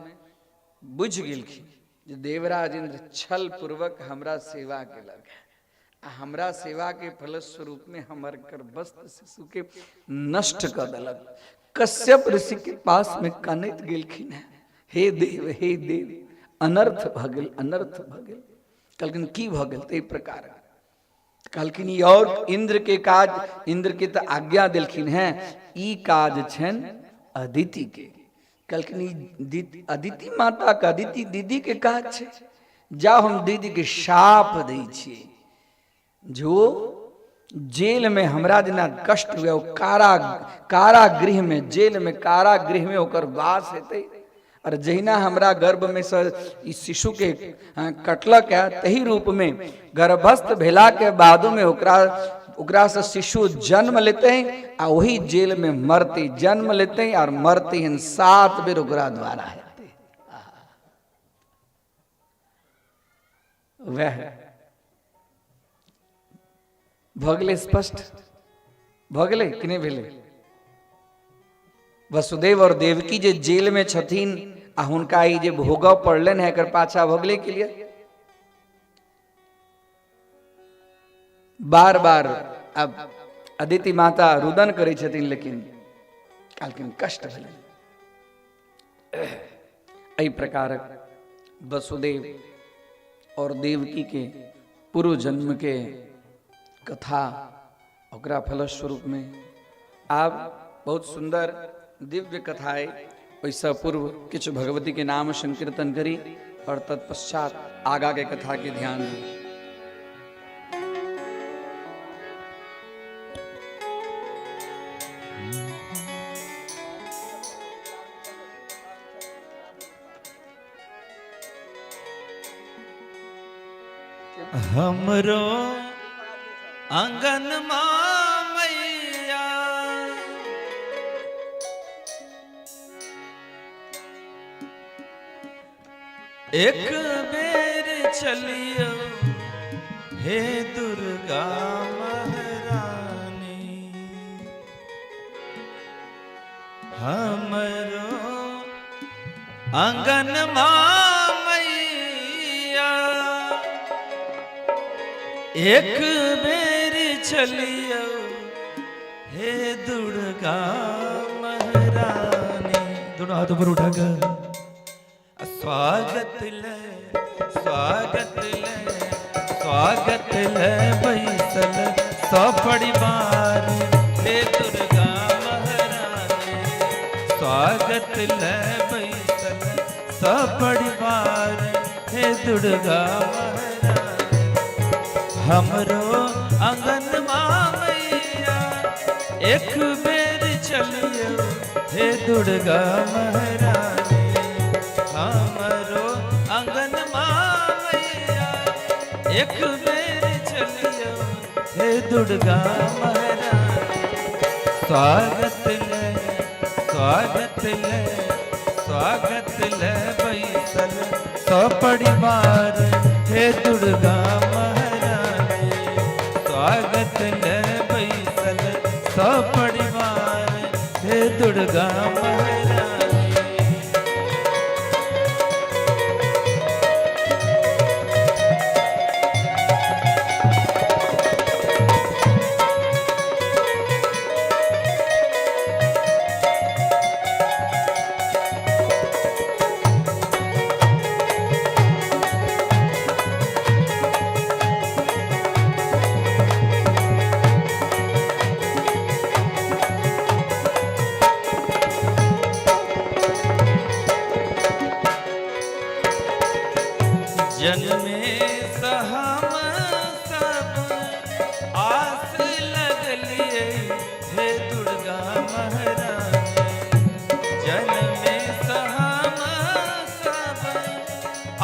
बुझ गेलखिन जे देवराज इंद्र छल पूर्वक हमरा सेवा केलक है, हमरा सेवा के फलस्वरूप में हमर गर्भस्थ शिशु के नष्ट कर देलक। कश्यप ऋषि के पास में कनैत गेलखिन है, हे देव अनर्थ भगल, अनर्थ भगल। कहलखिन की भगल? ते प्रकार कहलखिन ई और इंद्र के काज, इंद्र के तो आज्ञा देलखिन है, ई काज छन अदिति के। कहलखिन अदिति माता का, अदिति दीदी के काज छे। जाओ हम दीदी के शाप दै छियै, जो जेल में हमरा जना कष्ट हुए, कारागृह में, जेल में कारागृह में होकर वास हेते। और जहिना हमरा गर्भ में से इस शिशु के कटलक है, तही रूप में गर्भस्थ भेला के बादों में ओकरा से शिशु जन्म लेते हैं और वही जेल में मरते जन्म लेते हैं और मरते हैं 7 बेर ओकरा द्वारा है। वह भगले स्पष्ट भगले कि नहीं भेले? वसुदेव और देवकी जे जेल में छथिन आ हुनका ई जे भोगव पड़लन है कर पाछा भगले के लिए बार बार अब अदिति माता रुदन करे छथिन, लेकिन कष्ट भेलन। एहि प्रकार वसुदेव और देवकी के पूर्व जन्म के कथा ओकरा फलस्वरूप में आप बहुत सुंदर दिव्य कथाएं वैसा पूर्व किछु भगवती के नाम संकीर्तन करी और तत्पश्चात आगा के कथा के ध्यान दी। हमरो आंगन मैया एक बेर चलियो हे दुर्गा महारानी, हमरो आंगन मैया एक बेर चलियो हे दुर्गा महारानी। दोनों हाथ ऊपर उठाकर स्वागत ले स्वागत ले स्वागत ले बैसल सब परिवार हे दुर्गा महारानी। स्वागत ले बैसल सब परिवार हे दुर्गा महारानी। हमरो आंगन मैया एक बेर चलियो हे दुर्गा महारानी। हमरो आंगन मैया एक बेर चलियो हे दुर्गा महारानी। स्वागत ले स्वागत ले स्वागत ले बैसल सब परिवार हे दुर्गा महारानी। स्वागत ले बैसल सब परिवार हे दुर्गा महारानी। जन्मे सहम सब आस लगलिए हे दुर्गा महारानी। जन्मे सहम सब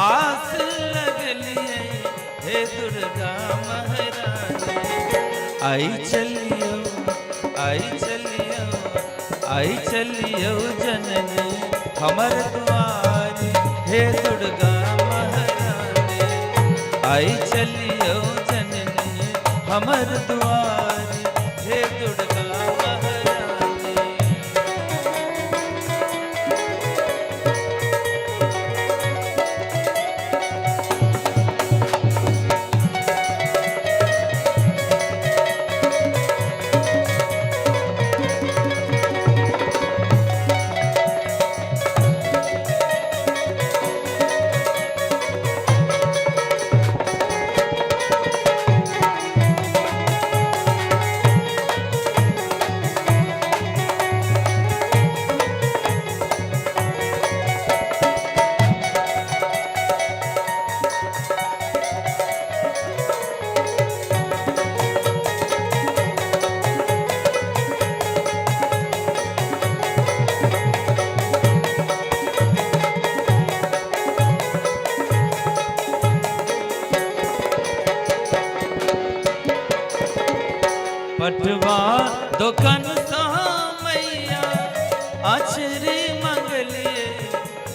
आस लगलिए हे दुर्गा महारानी। आई चलियो आई चलियो आई चलियो जननी हमर द्वार हे दुर्गा। आई चलियो जननी हमर द्वार हे दुर्गा महारानी।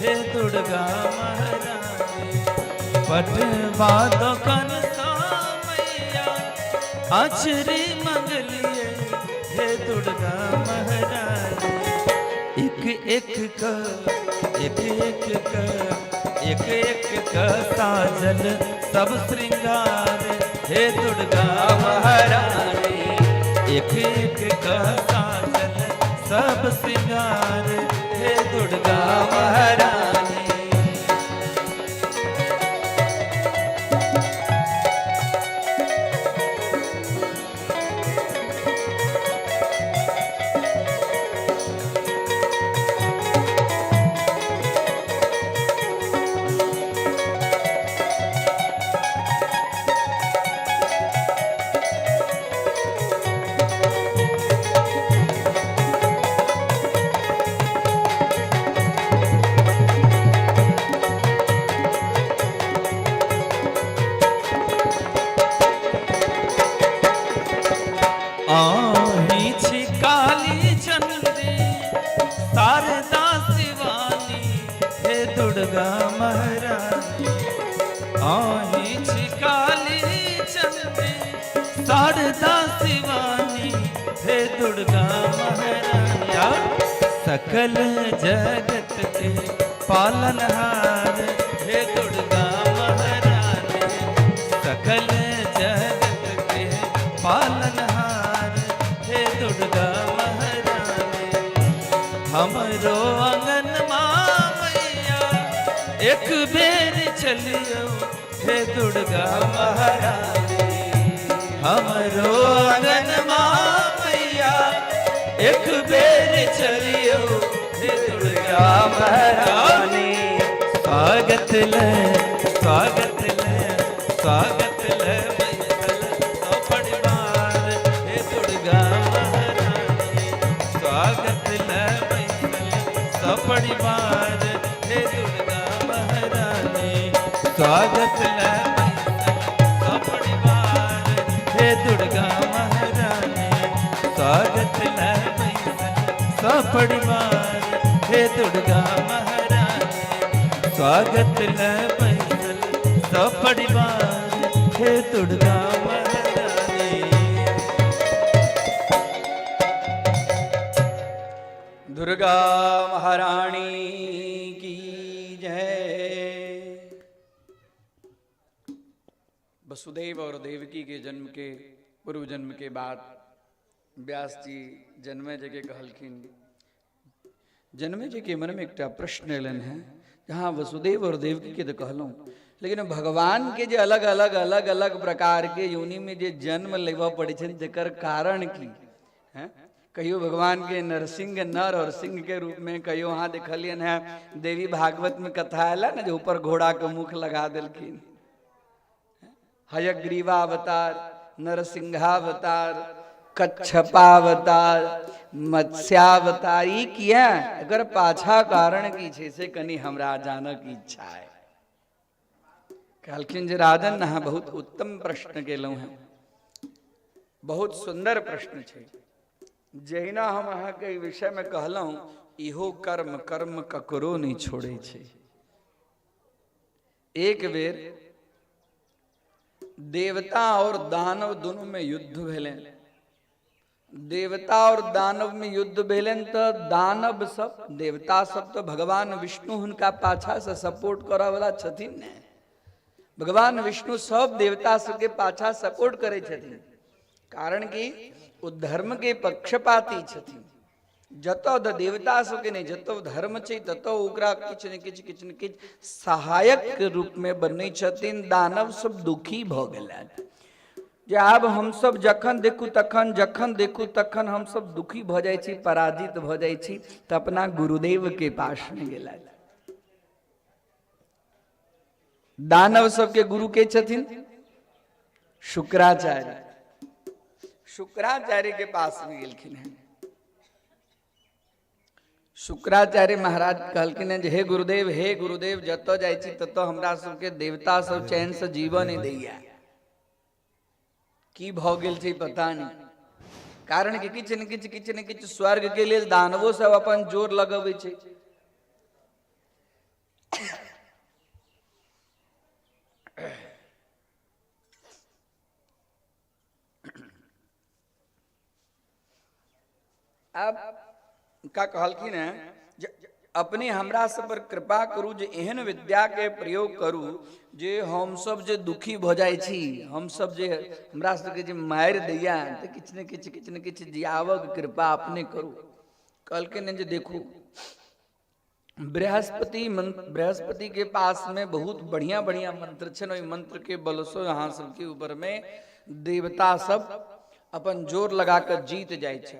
हे दुर्गा महारानी। पटवा दुकान मैया आचरी मंगलिए, हे दुर्गा महारानी। एक एक का साजल सब श्रृंगार, हे दुर्गा महारानी। एक एक का साजल सब श्रृंगार, हे दुर्गा महारानी। आही छिकाली चंदी शारदा शिवानी, हे दुर्गा महारानी। आही छिकाली चंदी शारदा शिवानी, हे दुर्गा महारानी। सकल जगत के पालनहार, हे दुर्गा महारानी। सकल जगत के पालनहार, हे दुर्गा महारानी। हमरो आंगन मैया एक बेर चलियो, हे दुर्गा महारानी। हमरो आंगन मैया एक बेर चलियो, हे दुर्गा महारानी। स्वागत ले स्वागत ले स्वागत ले परिवार, हे दुर्गा महारानी। स्वागत ले सपरिवार, हे दुर्गा महारानी। स्वागत ले सपरिवार, हे दुर्गा महारानी। स्वागत ले सपरिवार, हे दुर्गा महारानी। स्वागत ले सपरिवार, हे दुर्गा महारानी। दुर्गा महारानी की जय। वसुदेव और देवकी के जन्म के पूर्व जन्म के बाद व्यास जी जन्मे जी के कहलखिन। जन्मे जी के मन में एक प्रश्न एलन है, जहाँ वसुदेव और देवकी के तो कहलूँ, लेकिन भगवान के जो अलग अलग अलग अलग प्रकार के योनि में जो जन्म लेवा पड़े जकर कारण की है। कहियो भगवान के नरसिंह नर और सिंह के रूप में, कहियो वहाँ देखलियन है देवी भागवत में कथा आला ना, जो ऊपर घोड़ा के मुख लगा दिलखिन। हयग्रीवावतार, नरसिंहावतार, कच्छपावतार, मत्स्यावतार, ई किया अगर पाछा कारण की छे से कनी हमरा जानक की इच्छा है। कहलखिन जे राजन ना बहुत उत्तम प्रश्न केलहुँ हैं, बहुत सुंदर प्रश्न छे। जहिना हम अहाँ के विषय में कहलहुँ, इहो कर्म कर्म ककरो नहीं छोड़े छे। एक बेर देवता और दानव दोनों में युद्ध भेले। देवता और दानव में युद्ध भेलन तो दानव सब, देवता सब तो भगवान विष्णु उनका पाछा से सपोर्ट करा वाला छथिन ने। भगवान विष्णु सब देवता सबके पाछा सपोर्ट करे छथिन, कारण कि वो धर्म के पक्षपाती छथिन। जतो देवता सबके नहीं, जतो धर्म छे ततो ओकरा किछ न किछ सहायक के रूप में बनै छथिन। दानव सब दुखी भ गेलन। जे आब हम सब जखन देखू तखन हम सब दुखी भ जाय छी, पराजित भ जाय छी, त अपना गुरुदेव के पास में गेला। दानव सबके गुरु के छथिन शुक्राचार्य। शुक्राचार्य के पास में गेलखिन है। शुक्राचार्य महाराज कहलखिन है, हे गुरुदेव जतो जाय छी ततो हमरा सबके देवता सब चैन से जीवन नहीं दैया। की भ गेल छै पता नहीं, कारण कि किछ न किछ स्वर्ग के लिए दानवो सब अपन जोर लगबै छै। अब का कहलखिन है अपने हमरा सब पर कृपा करू जे एहन विद्या के प्रयोग करू जे हम सब जे दुखी भ जाय छी, हम सब जे हमरा सबके जे मारि दैया त किछ न किछ जियावक कृपा अपने करू। कहलखिन जे देखू बृहस्पति के पास में बहुत बढ़िया बढ़िया मंत्र छन, ओई मंत्र के बल से यहाँ सबके ऊपर में देवता सब अपन जोर लगा कर जीत जाय छै।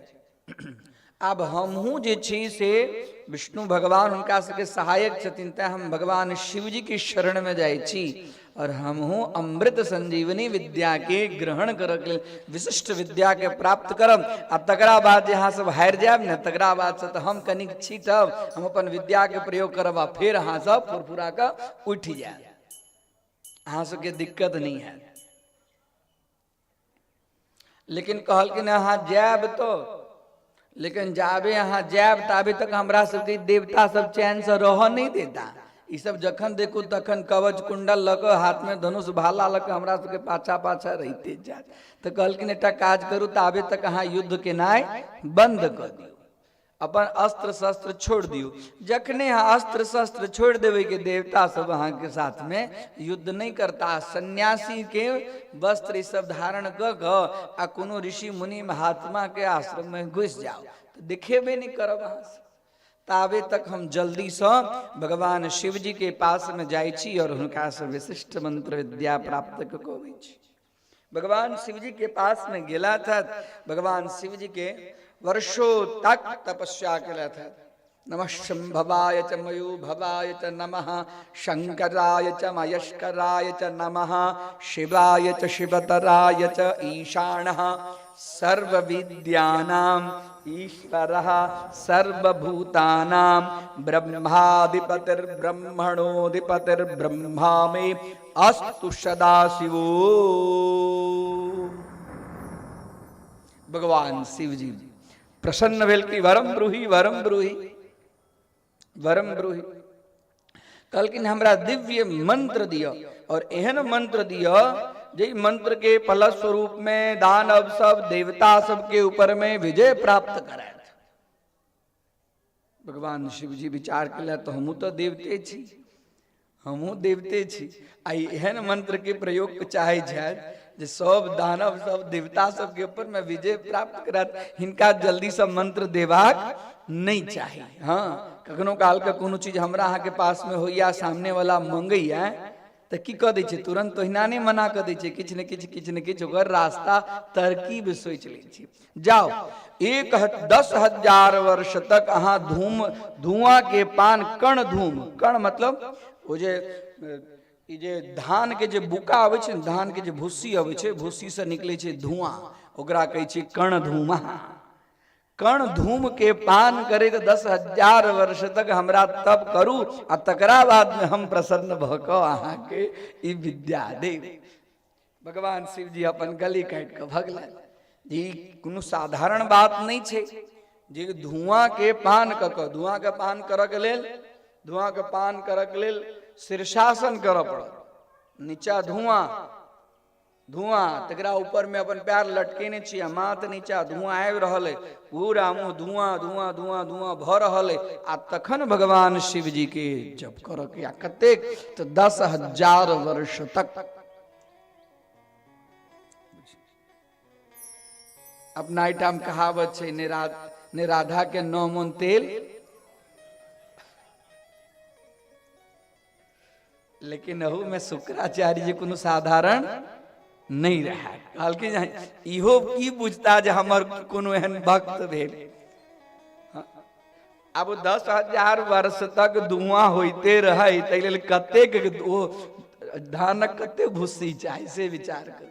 अब हमहू जे छी से विष्णु भगवान उनका सबके सहायक छथिन, तै हम भगवान शिव जी की शरण में जाय छी और हमहू अमृत संजीवनी विद्या के ग्रहण करक लेल विशिष्ट विद्या के प्राप्त करब। आ तकरा बाद यहाँ सब हार जायब ने, तकरा बाद से तो हम कनिक छीटब, हम अपन विद्या के प्रयोग करब आ फिर अहाँ सब फुरफुरा के उठ जायब, अहाँ सबके दिक्कत नहीं है। लेकिन कहलखिन अहाँ जायब तो, लेकिन जाबे अहाँ जायब ताबे तक हमरा सबके देवता सब चैन से रह नहीं देता। ई सब जखन देखू तखन कवच कुंडल लक हाथ में धनुष भाला लक हमरा सबके पाछा पाछा रहते जात। तो कहलखिन एकटा काज करू, ताबे तक अहाँ युद्ध केनाइ बंद कर दियौ, अपन अस्त्र शस्त्र छोड़ दियौ। जखने अहाँ अस्त्र शस्त्र छोड़ देवे के देवता सब अहाँ के साथ में युद्ध नहीं करता। सन्यासी के वस्त्र ई सब धारण क आ कोनो ऋषि मुनि महात्मा के आश्रम में घुस जाओ तो दिखेबे नहीं करब अहाँ से। ताबे तक हम जल्दी से भगवान शिव जी के पास में जाय छी और हुनका से विशिष्ट मंत्र विद्या प्राप्त कबै छी। भगवान शिव जी के पास में गेला था। भगवान शिव जी के वर्षों तक तपस्या केला था। नमः शंभवाय च मयूभवाय च नमः, शंकराय च मयस्कराय च नमः, शिवाय च शिवतराय च ईशानः, सर्वविद्यानां ईश्वरः सर्वभूतानां ब्रह्माधिपतिर्ब्रह्मणोऽधिपतिर्ब्रह्मा मे अस्तु सदाशिवो। भगवान शिव जी प्रसन्न भेल की वरम ब्रूहि वरम ब्रूहि वरम ब्रूहि। कहलखिन हमरा दिव्य मंत्र दियो और एहन मंत्र दियो जे मंत्र के फल स्वरूप में दानव सब देवता सब के ऊपर में विजय प्राप्त कराए। भगवान शिव जी विचार केला तो हमू तो देवते छी, हमू देवते छी, आई एहन मंत्र के प्रयोग चाहे जाए जे सब दानव सब देवता सब के ऊपर में विजय प्राप्त करत। हिनका जल्दी से मंत्र देबाक नहीं चाहिए। हाँ, कखनो काल के कोनो चीज हमरा अहाँ के पास में होइया, सामने वाला मंगैया तो की कह दै छै, तुरंत तो हिना नहीं मना कर दै छै, किछ न किछ ओकर रास्ता तरकीब सोच लै छै। जाओ 10,000 वर्ष तक अहाँ धुआं के पान, कण धूम, कण मतलब वो जे धान के जे बुका आवे छै, धान के जे भूसी आवे छै, भूसी से निकले छै धुआं, ओकरा कहै छै कण धूमा। कण धूम के पान करे तो 10,000 वर्ष तक हमरा तप करू आ तकरा बाद में हम प्रसन्न भक अहाँ के ई विद्या देव। भगवान शिव जी अपन गली काट के भगला। जी कोनो साधारण बात नहीं छे जे धुआं के पान धुआं के पान करक लेल शीर्षासन कर पड़त। नीचा धुआं धुआं, तकरा ऊपर में अपन पैर लटकेने छियै, माथ नीचा धुआं आबि रहल है, पूरा मुंह धुआं धुआं धुआं धुआं भ रहल है। आ तखन भगवान शिव जी के जप करक या कतेक तो 10,000 वर्ष तक। अपना आइटम कहावत छै, ने राधा के 9 मोन तेल, लेकिन अहू में शुक्राचार्य जी कोनो साधारण नहीं रहा। कहलखिन इहो की बुझता जे हमर कोनो एहन भक्त भेल। अब 10,000 वर्ष तक धुआं होते रहे, ताहि लेल कतेक धानक कते भूसी चाही से विचार कर।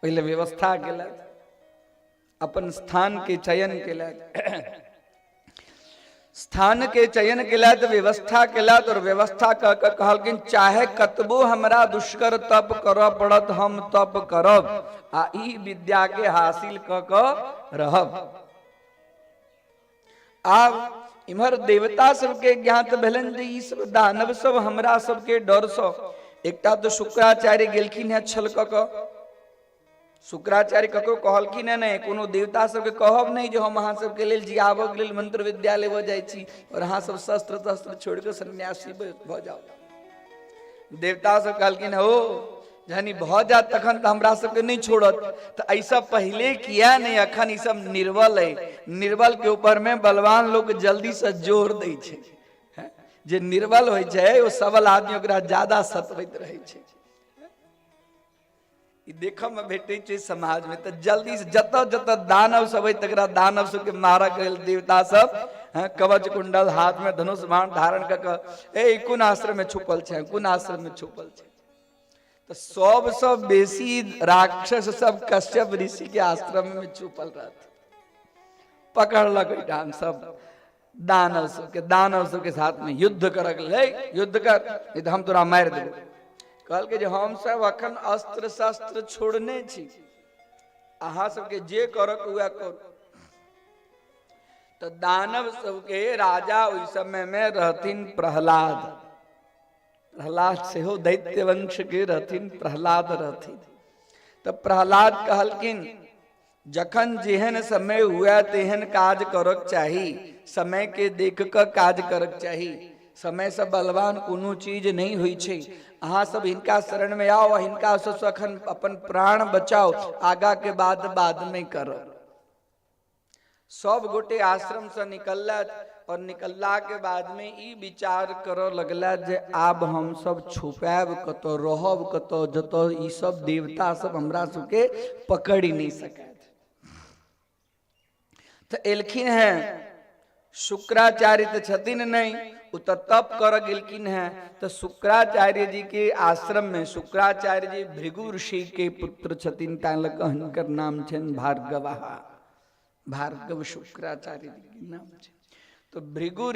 पहले व्यवस्था केलक, अपन स्थान के चयन केलक, स्थान के चयन केलत, व्यवस्था केलत और व्यवस्था कहलखिन चाहे कतबो हमरा दुष्कर तप करऽ पड़त हम तप करब आ ई विद्या के हासिल क रहब। आब इमहर देवता सबके ज्ञात भेलन जे ई सब दानव सब हमरा सबके डर सो। एकटा तो शुक्राचार्य गेलखिन है छल क शुक्राचार्य ककरो कहलखिन है नहीं, कोनो देवता सबके कहब नहीं जो हम अहाँ सबके लेल जियाबऽ के लेल मंत्र विद्या लेबऽ जाइ छी और अहाँ सब शस्त्र तस्त्र छोड़ के सन्यासी भ जाओ। देवता सब कहलखिन हो जहनी भ जात तखन तो हमरा सबके नहीं छोड़त, तो ऐसा पहले किया नहीं, अखन ई सब निर्बल है, निर्बल के ऊपर में बलवान लोग जल्दी से जोर दै छै। जे निर्बल होइ छै वो सबल आदमी ओकरा ज्यादा सतबैत रहै छै। ई देखऽ में भेटै छै समाज में। तो जल्दी से जत जत दानव सब है तकरा दानव सबके मारऽ के लेल देवता सब कवच कुंडल हाथ में धनुष बाण धारण क ए कोन आश्रम में छुपल छै, कोन आश्रम में छुपल छै। तो सब बेसी राक्षस सब कश्यप ऋषि के आश्रम में छुपल रहते। पकड़लक ढंग सब दानव सबके साथ में युद्ध करक ले, युद्ध कर नहीं तो हम तोरा मार देबो। कहल के जे हम सब अखन अस्त्र शस्त्र छोड़ने छी, अहाँ सबके जे करक हुआ करू। तो दानव सबके राजा उस समय में रहथिन प्रहलाद। प्रहलाद से हो दैत्य वंश के रहथिन, प्रहलाद रहथिन। तो प्रहलाद कहलकिन जखन जेहन समय हुआ तेहन काज करक चाही, समय के देख कर काज करक चाही। समय से बलवान कोनो चीज नहीं हुई छे। अहाँ सब हिनका शरण में आओ, हिनका से अखन अपन प्राण बचाओ, आगा के बाद में करो। सब गोटे आश्रम से निकलला और निकलला के बाद में ई विचार करो लगला जे आब हम सब छुपाब कतो, रहब कतो, जतो ई सब देवता सब हमरा सबके पकड़ ही नहीं सकत। तो एलखिन है शुक्राचार्य तो छथिन नहीं, उ तो तप कर गेलखिन है। तो शुक्राचार्य जी के आश्रम में शुक्राचार्य जी भृगु ऋषि के पुत्र छथिन, तालक हिनकर नाम छन भार्गव। भार्गव शुक्राचार्य जी के नाम छे। तो भृगु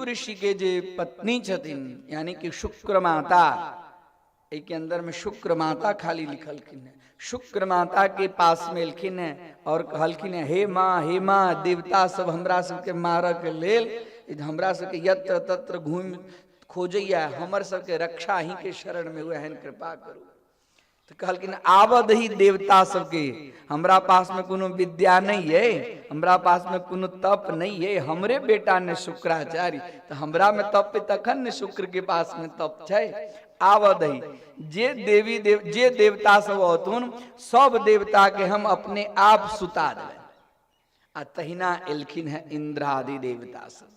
ऋषि के जे पत्नी छथिन यानी कि शुक्र माता, एक के अंदर में शुक्र माता खाली लिखलखिन है। शुक्र माता के पास में एलखिन है और कहलखिन है हे माँ देवता सब हमरा सबके मारऽ के लेल हमरा सबके यत्र तत्र घूम खोजैया, हमर सबके रक्षा ही के शरण में हुए हैं, कृपा करू। तो कहलखिन आबद ही देवता सबके, हमरा पास में कोनो विद्या नहीं है, हमरा पास में कोनो तप नहीं है, हमरे बेटा ने शुक्राचार्य, तो हमरा में तप तखन ने शुक्र के पास में तप छै। आवद ही जे देवता सब होतुन सब देवता के हम अपने आप सुता देवे। आ तहिना एलखिन है इंद्र आदि देवता सब।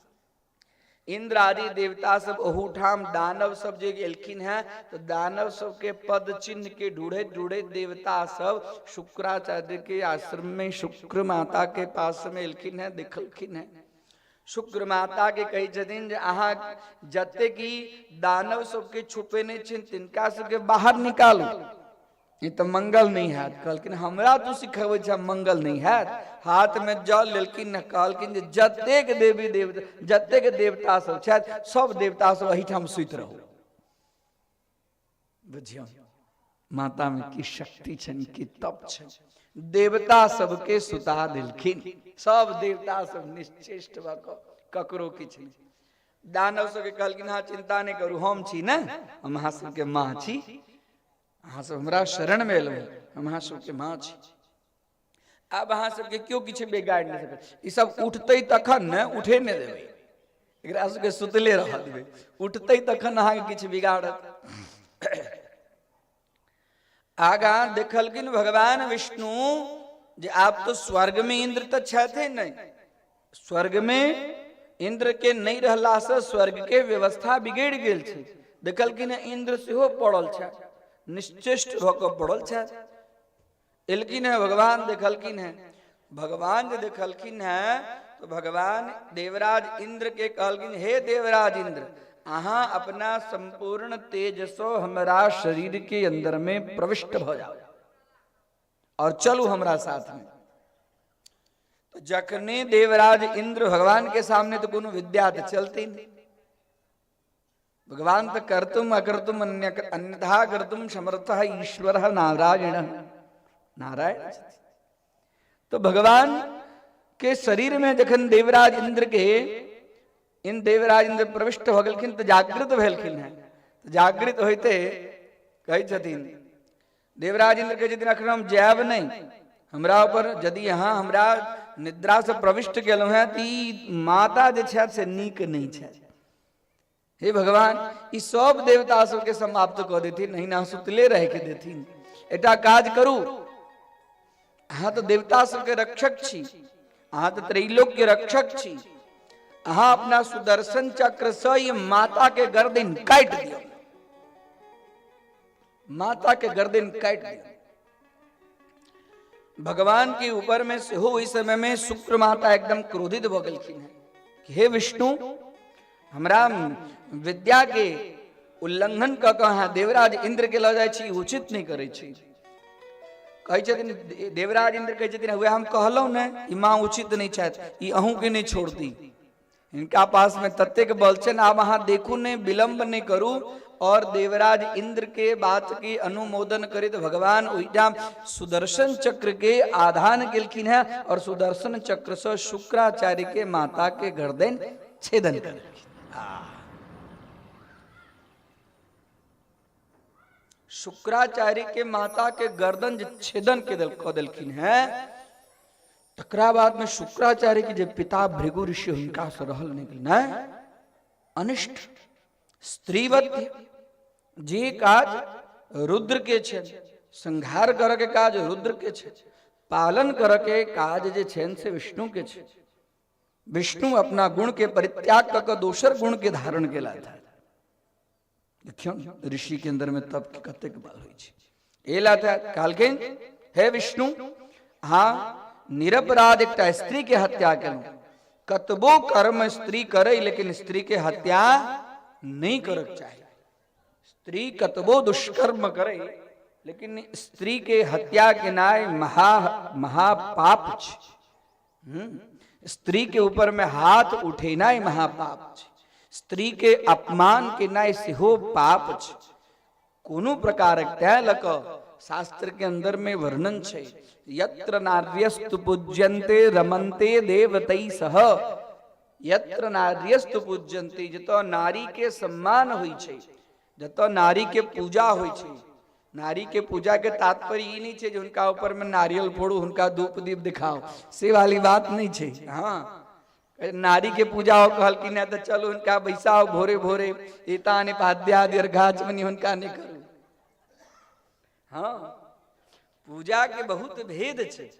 इंद्र आदि देवता सब ओहूठाम दानव सब जे एलखिन है, तो दानव सब के पद चिन्ह के ढूढ़े देवता सब शुक्राचार्य के आश्रम में शुक्र माता के पास में एलखिन है, देखलखिन है। शुक्र माता के कही छथिन जे अहाँ जते की दानव सबके छुपे नहीं छिन तिनका सबके बाहर निकालू, ये तो मंगल नहीं है। कहलकिन हमरा तू सिखेबे छ मंगल नहीं है। हाथ में जल लेलकिन, कहलकिन जे जतेक देवी देवता जतेक देवता सब छथि सब देवता सब एहिठाम सुत रहो। बुझियो माता में की शक्ति छन, की तप छन। देवता सबके सुता दिलखिन, सब देवता सब निश्चेष्ट भ ककरो किछ नहीं। दानव सबके कहलकिन हाँ चिंता नहीं करू, हम छी ना, हम अहाँ सबके माँ छी, अहाँ सब हमरा शरण में एलहुँ, हम अहाँ सबके माँ छी। अब अहाँ सबके क्यों किछ बिगाड़ नहीं सकत। ई सब उठते तखन न उठे नहीं देबै, एकरा सबके सुतले रह देबै, उठते तखन अहाँ के किछ बिगाड़त। आगा देखलकिन भगवान विष्णु जे आप तो स्वर्ग में इंद्र तो छथे नहीं, स्वर्ग में इंद्र के नहीं रहला से स्वर्ग के व्यवस्था बिगड़ गेल छै। देखलकिन इंद्र सेहो पड़ल छै, निश्चेष्ट भऽ पड़ल छै। एलकिन है भगवान देखलकिन है, भगवान जे देखलकिन है तो भगवान देवराज इंद्र के कहलकिन हे देवराज इंद्र, अहाँ अपना संपूर्ण तेजसो हमारा शरीर के अंदर में प्रविष्ट हो जाओ और चलो हमरा साथ में। तो जखने देवराज इंद्र भगवान के सामने तो कोनो विद्या तो चलती नहीं, भगवान तो कर्तुम अकर्तुम अन्यथा कर्तुम समर्थः ईश्वरः नारायण नारायण। तो भगवान के शरीर में जखन देवराज इंद्र के इन देवराज इंद्र प्रविष्ट हो गलखिन तो जागृत भेलखिन है। तो जागृत होते कहे छथिन देवराज इंद्र के छथिन अखन हम जायब नहीं, हमरा ऊपर यदि यहाँ हमरा निद्रा से प्रविष्ट केलहुँ है तो ई माता जे छथि से नीक नहीं छथि। हे भगवान ई सब देवता सबके समाप्त कऽ देथिन, नहीं ना सुतले रह के देथिन। एटा काज करू, अहाँ तो देवता सबके रक्षक छी, अहाँ तो त्रैलोक्य के रक्षक छी, अहाँ अपना सुदर्शन चक्र से ये माता के गर्दन काट दियो, माता के गर्दन काट दियो। भगवान के ऊपर में से हो इस समय में शुक्र माता एकदम क्रोधित भ गेलखिन है कि हे विष्णु हमरा विद्या के उल्लंघन क के अहाँ देवराज इंद्र के ल जाय छी, उचित नहीं करे छी। कहै छथिन देवराज इंद्र कहै छथिन हुए हम कहलहुं ने ई मां उचित नहीं छथि, ई अहूं के नहीं छोड़ती, इनका पास में तत्तेक बल छनि, आब अहाँ देखू नहीं, विलंब नहीं करू। और देवराज इंद्र के बात के अनुमोदन करे तो भगवान ओइठाम सुदर्शन चक्र के आधान केलखिन है और सुदर्शन चक्र से शुक्राचार्य के माता के गर्दन छेदन कर शुक्राचार्य के माता के गर्दन छेदन के देलखिन है। तकरा बाद में शुक्राचार्य के जो पिता भृगु ऋषि हुनका से रहल निकलना अनिष्ट स्त्रीवत्य जे काज रुद्र के छे, संहार कर के काज रुद्र के छे, पालन कर के काज जे छे से विष्णु के छे। विष्णु अपना गुण के परित्याग कर दोसर गुण के धारण केला था। देखियो ऋषि के अंदर में तब के कतेक बल होई छे। एला था कालकेन हे विष्णु हाँ निरपराध एक स्त्री के हत्या केलू, कतबो कर्म स्त्री करे लेकिन स्त्री के हत्या नहीं करक चाहिए। स्त्री कतबो दुष्कर्म करे लेकिन स्त्री के हत्या के नाय महापाप छे। स्त्री के ऊपर में हाथ उठेना ही महापाप छे। स्त्री के अपमान के नाय सेहो पाप छे। कोनो प्रकार तय लक शास्त्र के अंदर में वर्णन छे यत्र नार्यस्तु पूज्यन्ते रमन्ते देवतै सह। यत्र नार्यस्तु पूज्यन्ते जतो नारी के सम्मान होई छे, जतो नारी के पूजा होई छे। नारी के पूजा के तात्पर्य ई नहीं छे जो उनका ऊपर में नारियल फोड़ो, उनका धूप दीप दिखाओ, से वाली बात नहीं छे। हाँ नारी के पूजा हो कहल कि नहीं तो चलो उनका बैसाओ भोरे भोरे एताने पाद्यादि अर्घाचमनी उनका नहीं करू। हाँ पूजा के बहुत भेद छे।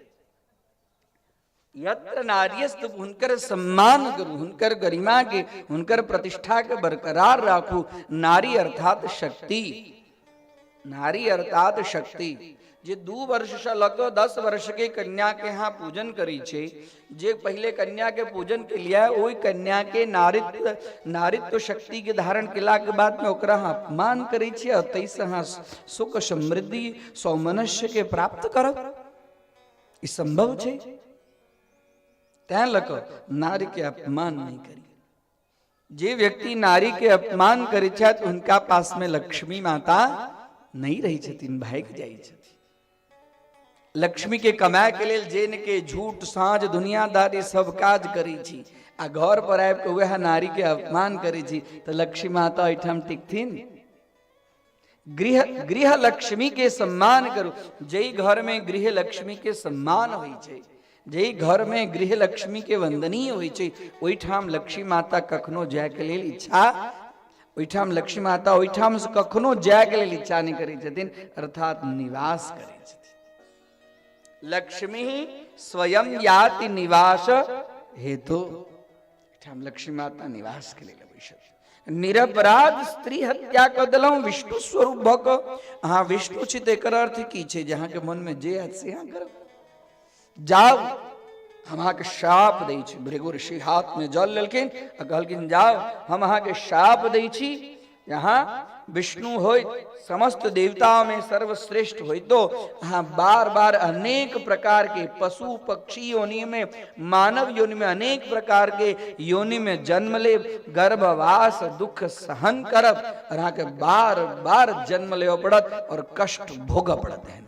यत्र नार्यस्तु हुनकर सम्मान करू, हुनकर गरिमा के हुनकर प्रतिष्ठा के बरकरार राखू। नारी अर्थात शक्ति, नारी अर्थात शक्ति। जे 2 वर्ष से लग 10 वर्ष के कन्या के यहाँ पूजन करी छे, जे पहले कन्या के पूजन के लिए ओई कन्या के नारित्व शक्ति के धारण केला के बाद में ओकरा अपमान करी छे और तैसे हाँ सुख समृद्धि सौमनस्य के प्राप्त करब ई संभव छे। तैं लक नारी के अपमान नहीं करी। जे व्यक्ति नारी के अपमान करे छथि उनका पास में लक्ष्मी माता नहीं रही छथिन, भाग जाई छथिन। लक्ष्मी के कमाए के लेल जेन के झूठ साँझ दुनियादारी सब काज करी छी आ घर पर आबि के वह नारी के अपमान करी छी तो लक्ष्मी माता एठाम टिकथिन। गृह लक्ष्मी के सम्मान करू। जई घर में गृह लक्ष्मी के सम्मान होई छे, जई घर में गृह लक्ष्मी के वंदनीय होई छे ओइठाम लक्ष्मी माता कखनो जाय के लेल इच्छा ओइठाम लक्ष्मी माता ओइठाम से कखनो जाय के लेल इच्छा नहीं करी छथिन, अर्थात निवास करी छथिन। लक्ष्मी स्वयं याति निवास हेतु ओइठाम लक्ष्मी माता निवास के लेल अबै छथिन। निरपराध स्त्री हत्या कर देलहुं विष्णु स्वरूप भ क। अहाँ विष्णु छी त एकर अर्थ की छै जे अहाँ के मन में जे है से अहाँ करब। जाओ हम अहाँ के शाप दै छी। भृगु ऋषि हाथ में जल लेलखिन आ कहलखिन जाओ हम अहाँ के शाप दै छी। यहाँ विष्णु होय समस्त देवताओं में सर्वश्रेष्ठ होय तो अहाँ बार बार अनेक प्रकार के पशु पक्षी योनि में मानव योनि में अनेक प्रकार के योनि में जन्म ले गर्भवास दुख सहन करब और अहाँ के बार बार जन्म ले पड़त और कष्ट भोग पड़त है।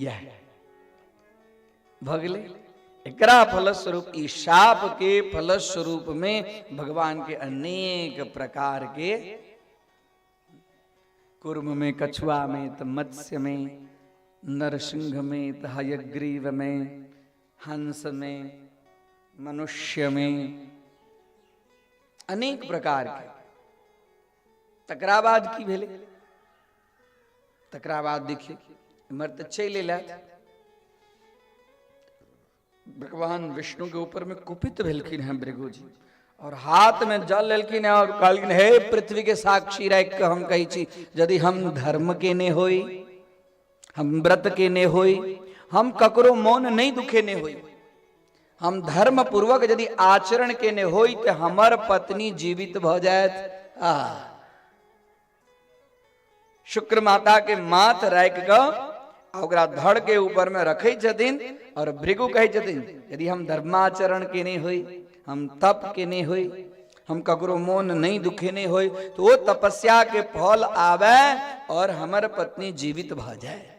यह भगले एकरा फलस्वरूप ई शाप के फलस्वरूप में भगवान के अनेक प्रकार के कुर्म में, कछुआ में, तो मत्स्य में, नरसिंह में, तो हयग्रीव में, हंस में, मनुष्य में, अनेक प्रकार के तकराबाद की भेले। तकराबाद देखिए मर्द चले ला भगवान विष्णु के ऊपर में कुपित भेलखिन है भृगु जी, और हाथ में जल लेलखिन है और कहलखिन हे पृथ्वी के साक्षी रह के हम कही छी, यदि हम धर्म के ने होई, हम व्रत के ने होई, हम ककरो मौन नहीं दुखे ने होई, हम धर्म पूर्वक यदि आचरण के ने होई तो हमर पत्नी जीवित भ जायत। शुक्र माता के माथ राख के धड़ के ऊपर में रखे छथिन और भृगु कहे छथिन यदि हम धर्माचरण के नहीं होई, हम तप के नहीं होई, हम ककरो मोन नहीं दुखे नहीं होई, तो वो तपस्या के फल आवे और हमर पत्नी जीवित भ जाए।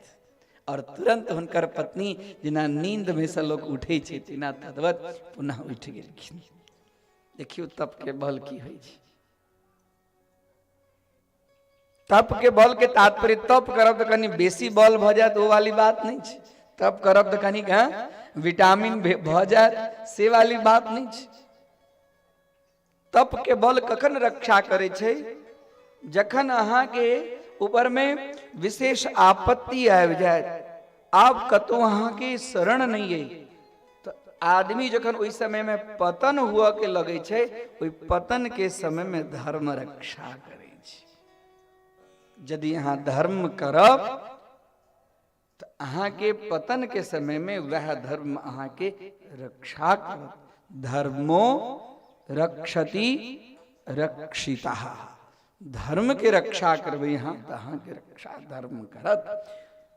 और तुरंत हुनकर पत्नी जिना नींद में से लोग उठे छे तिना तद्वत पुनः उठ गेलखिन। देखियो तप के बल की होई छै। तप के बल के तात्पर्य तप करब तो कनी बेसी बल भ जाए तो वाली बात नहीं छै। तप करब तो कनी विटामिन भ जाए से वाली बात नहीं छै। तप के बल कखन रक्षा करे छै, जखन अहाँ के ऊपर में विशेष आपत्ति आबि जाए, आप कतो अहाँ के शरण नहीं है, तो आदमी जखन ओइ समय में पतन हुआ के लगे छै, ओइ पतन के समय में धर्म रक्षा करे छै। यदि अहाँ धर्म करब तो अहाँ के पतन के समय में वह धर्म अहाँ के रक्षा करत। धर्मो रक्षति रक्षिता, धर्म के रक्षा करबे यहाँ तहाँ के रक्षा धर्म करत।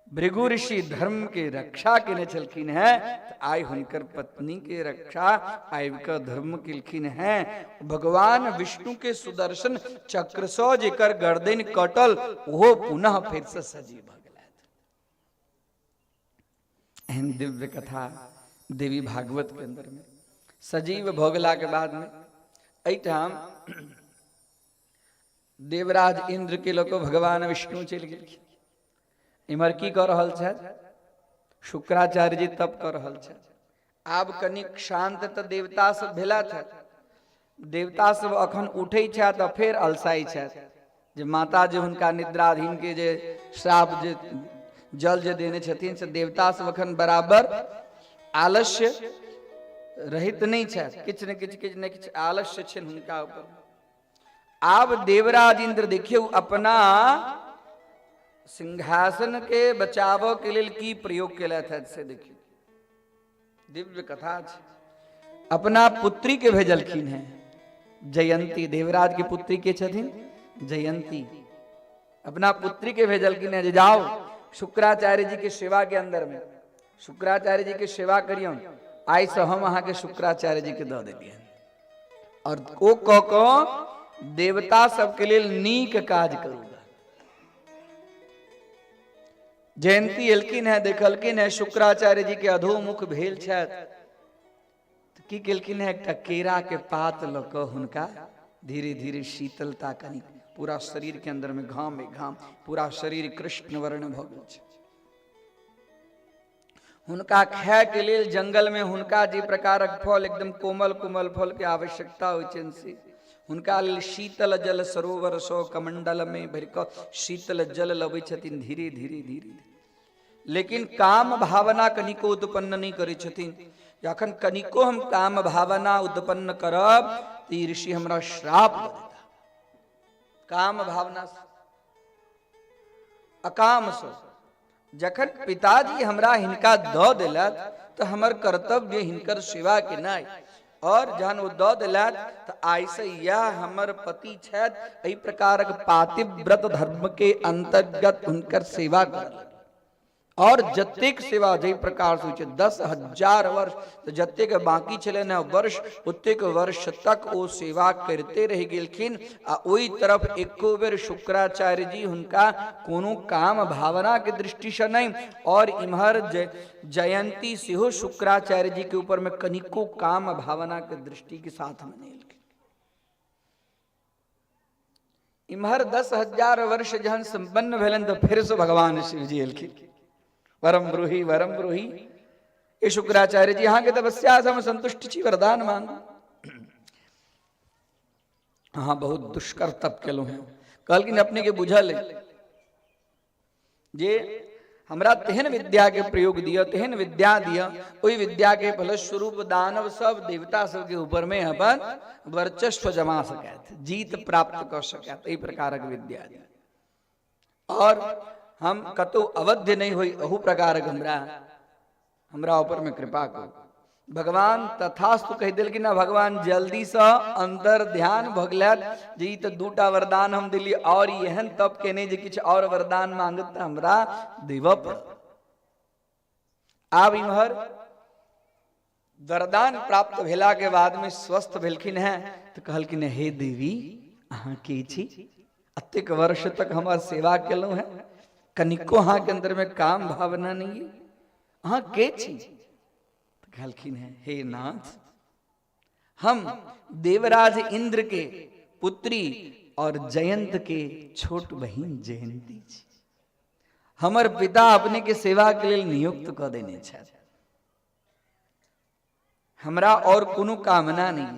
भृगु ऋषि धर्म के रक्षा के चलखिन है, तो आय हुनकर पत्नी के रक्षा आय का धर्म किलखिन है। भगवान विष्णु के सुदर्शन चक्र सो जेकर गर्दन कटल वो पुनः फिर से सजीव भ गेलैथ। एहन दिव्य कथा देवी भागवत के अंदर में सजीव भोगला के बाद में एठाम देवराज इंद्र के लोग भगवान विष्णु चल गए। इमर की कर रहल छथि, शुक्राचार्य जी तप कर रहल छथि। आब कनिक शांत तो देवता सब भेला छथि। देवता सब अखन उठे छथि तो फिर अलसाई छथि जे माता जे हुनका निद्राधीन के जे श्राप जे जल जे देने छथिन से देवता सब अखन बराबर आलस्य रहित नहीं छथि। किछ न किछ आलस्य छनि हुनका ऊपर। आब देवराज इंद्र देखियो अपना सिंहासन के बचाव के लिए की प्रयोग केला था से देखियो दिव्य कथा छै। अपना पुत्री के भेजलखिन है जयंती, देवराज की पुत्री के छथिन जयंती। अपना पुत्री के भेजलखिन है जे जाओ शुक्राचार्य जी के सेवा के अंदर में शुक्राचार्य जी के सेवा करियो। आई से हम अहाँ के शुक्राचार्य जी के दे देलिए और ओ को देवता सबके लिए नीक काज करूंगा। जयंती एलकिन है, देखलकिन है शुक्राचार्य जी के अधोमुख भेल छथि, की केलकिन है एकटा केरा के पात ल क हुनका धीरे धीरे शीतलता कनी पूरा शरीर के अंदर में घाम में घाम, पूरा शरीर कृष्ण वर्ण भ गेल छै। हुनका खाय के लेल जंगल में हुनका जे प्रकारक फल एकदम कोमल कोमल फल के आवश्यकता होइ छनि से हुनका लेल शीतल जल सरोवर सो कमंडल में भर क शीतल जल लबै छथिन धीरे धीरे धीरे। लेकिन काम भावना कनिको उत्पन्न नहीं करै छथिन। जखन कनिको हम काम भावना उत्पन्न करब तो ऋषि हमरा श्राप दे देता। काम भावना अकाम से जखन पिताजी हमरा हिनका द देलत तो हमर कर्तव्य हिनकर सेवा केनाइ, और जहन वो द देलत तो ऐसे यह हमर पति छथि एहि प्रकारक पातिव्रत धर्म के अंतर्गत हुनकर सेवा कर। और जतेक सेवा जय प्रकार से 10,000 वर्ष तो जतेक बाकी चले न वर्ष ओतेक वर्ष तक वो सेवा करते रह गेलखिन। आ ओई तरफ एको बेर शुक्राचार्य जी हुनका कोनो काम भावना के दृष्टि से नहीं और इम्हर जयंती सेहो शुक्राचार्य जी के ऊपर में कनिको काम भावना के दृष्टि के साथ मनेलखिन। इम्हर 10,000 वर्ष जहन संपन्न भेलन तो फिर से भगवान शिव जी एलखिन। वरम ब्रूहि ये शुक्राचार्य जी यहाँ के तपस्या से हम संतुष्ट छी वरदान मांग। हाँ बहुत दुष्कर तप केलो हैं कहलकिन अपने के बुझल जे हमरा तेहन विद्या के प्रयोग दिया तेहन विद्या दिया ओई विद्या के फलस्वरूप दानव सब देवता सब के ऊपर में अपन वर्चस्व जमा सकैत जीत प्राप्त कर सकैत एहि प्रकारक विद्या दिया। और हम कतो अवध्य नहीं हुई अहू प्रकार हमरा ऊपर में कृपा करो। भगवान तथास्तु कह दिल कि ना भगवान जल्दी से अंतर ध्यान भगलत जी तो दूटा वरदान हम दिली और यहन तब कहने जे किछ और वरदान मांगत हमरा देव पड़। आब इम्हर वरदान प्राप्त भेला के बाद में स्वस्थ भेलखिन है तो कहलखिन हे देवी अहाँ के छी अतेक वर्ष तक हमार सेवा केलौ है कनिको अहाँ के अंदर में काम भावना नहीं है अहाँ के छी तो कहलखिन है हे नाथ हम देवराज इंद्र के पुत्री और जयंत के छोट बहिन जयंती छी। हमर पिता अपने के सेवा के लिए नियुक्त कर देने छथि हमरा और कोनो कामना नहीं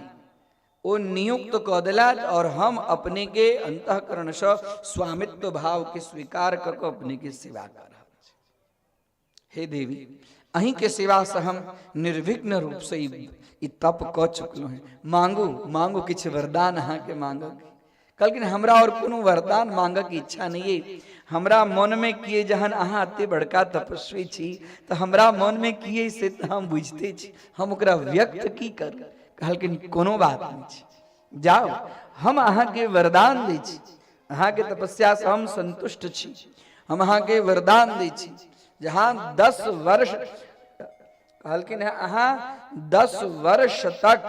वो नियुक्त कऽ देलथि और हम अपने के अंतःकरण से स्वामित्व भाव के स्वीकार कर अपने के सेवा कर रहा। हे देवी अहीं के सेवा से हम निर्विघ्न रूप से ई तप कऽ चुकलो हैं मांगू मांगू किछ वरदान अहाँ के मांगक। कहलखिन हमरा और कोनो वरदान मांगक इच्छा नहीं है हमरा मन में किए जहन अहाँ अते बड़का तपस्वी छी तो हमरा मन में किए से तो हम बुझते छी हम ओकरा व्यक्त की कर। कहलखिन कोनो बात नहीं छी जाओ हम अहाँ के वरदान दै छी अहाँ के तपस्या से हम संतुष्ट छी हम अहाँ के वरदान दै छी जहाँ 10 वर्ष कहलखिन है अहाँ 10 वर्ष तक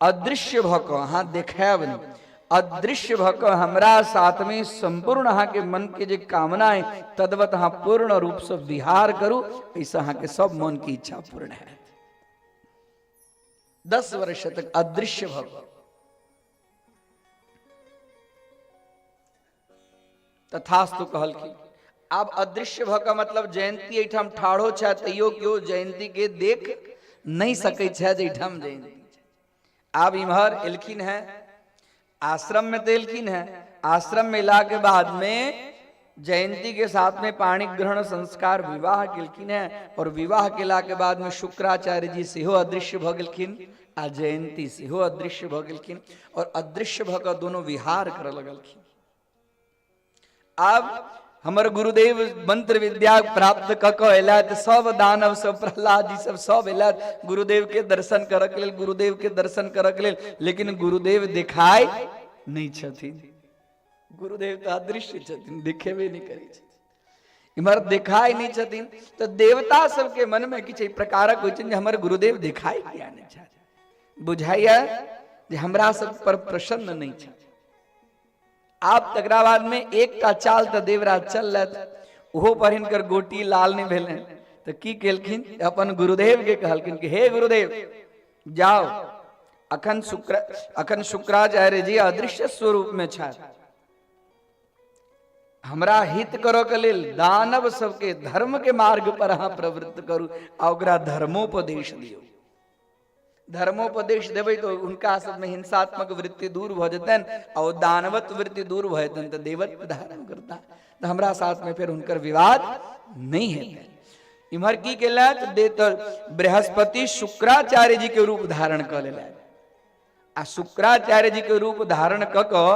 अदृश्य भ कऽ अहाँ देखायब नहीं अदृश्य भ कऽ हमरा साथ में संपूर्ण अहाँ के मन के जे कामना है तद्वत अहाँ पूर्ण रूप से विहार करू ऐसा अहाँ के सब मन की इच्छा पूर्ण है। 10 वर्ष तक अदृश्य भ कऽ तथास्तु कहलखिन। आब अदृश्य भ कऽ मतलब जयंती एठाम ठाढ़ो छै तैयो केओ जयंती के देख नहीं सकै छै जे एठाम जयंती छै। आब इम्हर एलखिन है आश्रम में तो एलखिन है आश्रम में ला के बाद में जयंती के साथ में पाणी ग्रहण संस्कार विवाह केलखिन है और विवाह केला के बाद में शुक्राचार्य जी सेहो अदृश्य भ गेलखिन आ जयंती सेहो अदृश्य भ गेलखिन और अदृश्य भ कऽ दोनों विहार करऽ लगलखिन। आब हमर गुरुदेव मंत्र विद्या प्राप्त कऽ कऽ एलथि सब दानव सब प्रहलाद जी सब एलथि गुरुदेव के दर्शन करऽ के लेल गुरुदेव के दर्शन करऽ के लेल लेकिन गुरुदेव दिखाई नहीं छथिन। गुरुदेव तो अदृश्य छथिन दिखेबे नहीं करै छथिन इम्हर दिखाई नहीं छथिन तो देवता सबके मन में किछु प्रकारक होइ छनि जे हमर गुरुदेव दिखाई किया नहीं छथि बुझाइया जे हमरा सब पर प्रसन्न नहीं छथि। आप तकरा बाद में एक का चाल तो देवराज चल ओहो पर हिनकर गोटी लाल नहीं भेल तो की केलखिन अपन गुरुदेव के कहलखिन कि हे गुरुदेव जाओ अखन शुक्राचार्य जी अदृश्य स्वरूप में छथि हमरा हित करो के लेल दानव सबके धर्म के मार्ग पर अहाँ प्रवृत्त करू आ ओकरा धर्मोपदेश दियो। धर्मोपदेश देवे तो उनका सब में हिंसात्मक वृत्ति दूर भ जतन और दानवत वृत्ति दूर भ जतन तो देवत्व धारण करता तो हमरा साथ में फिर उनकर विवाद नहीं है। इम्हर की केलत देत बृहस्पति शुक्राचार्य जी के रूप धारण कर लेलथि आ शुक्राचार्य जी के रूप धारण क कऽ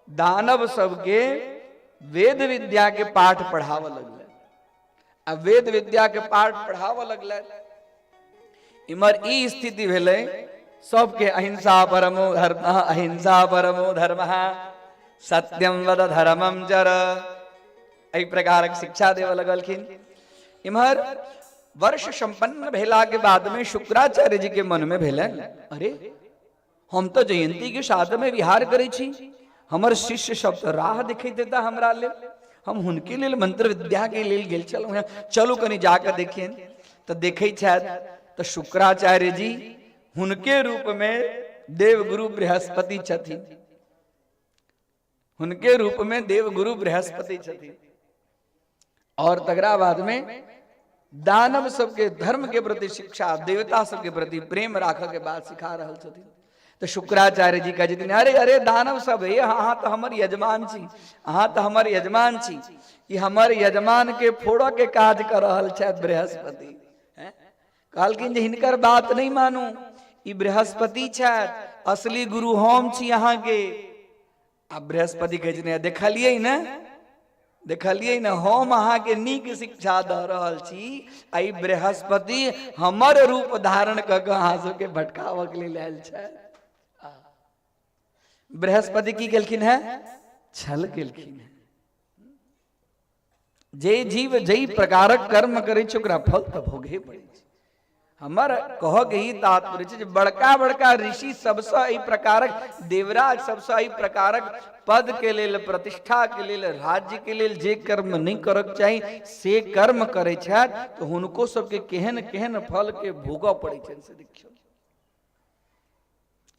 दानव सबके वेद विद्या के पाठ पढ़ावऽ लगलथि आ वेद विद्या के पाठ पढ़ावऽ लगलथि। इमर ई स्थिति भेलै सबके अहिंसा परमो धर्म सत्यम वद धर्मम चर एहि प्रकारक शिक्षा देव लगलखिन। इमहर वर्ष संपन्न भेला के बाद में शुक्राचार्य जी के मन में भेलन, अरे हम तो जयंती के साथ में विहार करे छी, हमर शिष्य सब तो राह दिखाई देता हमरा ले, हम हुनके लेल मंत्र विद्या के लेल गेल चलो हैं, चलो कनी जाकर देखिए। तो देखे तो शुक्राचार्य जी हुनके रूप में देवगुरु बृहस्पति छथि, हुनके रूप में देवगुरु बृहस्पति छथि। और तगरा बाद में दानव सबके धर्म के प्रति शिक्षा, देवता सबके प्रति प्रेम राखा के बाद सिखा रहा छथि। तो शुक्राचार्य जी कह छथिन, अरे अरे दानव सब है, अहाँ तो हमर यजमान छी, अहाँ तो हमर यजमान छी, ई हमर यजमान के फोड़ो के काज कर रहल छथि बृहस्पति। कहलखिन जे हिनकर बात नहीं मानू, ई बृहस्पति छथि, असली गुरु हम छी अहाँ के। अब बृहस्पति कहे छथिन, देखलिए न, देखलिए न, हम अहाँ के नीक शिक्षा दऽ रहल छी, आई बृहस्पति हमर रूप धारण क के अहाँ सबके भटकावऽ के लेल आयल छथि। बृहस्पति की केलखिन है, छल केलखिन है। जे जीव जई प्रकारक कर्म करे छै ओकरा फल तऽ भोगे पड़े छै। हमर कह के ही तात्पर्य छै जे बड़का बड़का ऋषि सबसे एहि प्रकारक, देवराज सबसे एहि प्रकारक पद के लेल, प्रतिष्ठा के लेल, राज्य के लेल जे कर्म नहीं करक चाही से कर्म करे छथि, तो हुनको सबके केहन केहन फल के भोगऽ पड़े छै से देखियौ।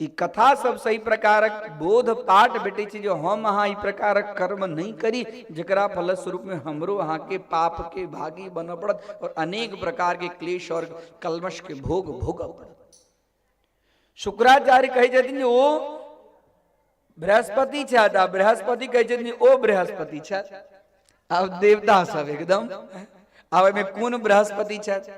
ई कथा सब सही प्रकारक बोध पाठ भेटे छै, जो हम अहाँ ई प्रकारक कर्म नहीं करी जकरा फल स्वरूप में हमरो अहाँ के पाप के भागी बन पड़त और अनेक प्रकार के क्लेश और कलमश के भोग भोगऽ पड़त। शुक्राचार्य कहे छथिन ओ बृहस्पति छथि, आ बृहस्पति कहे छथिन ओ बृहस्पति छथि। अब देवता सब एकदम, अब में कोन बृहस्पति छथि?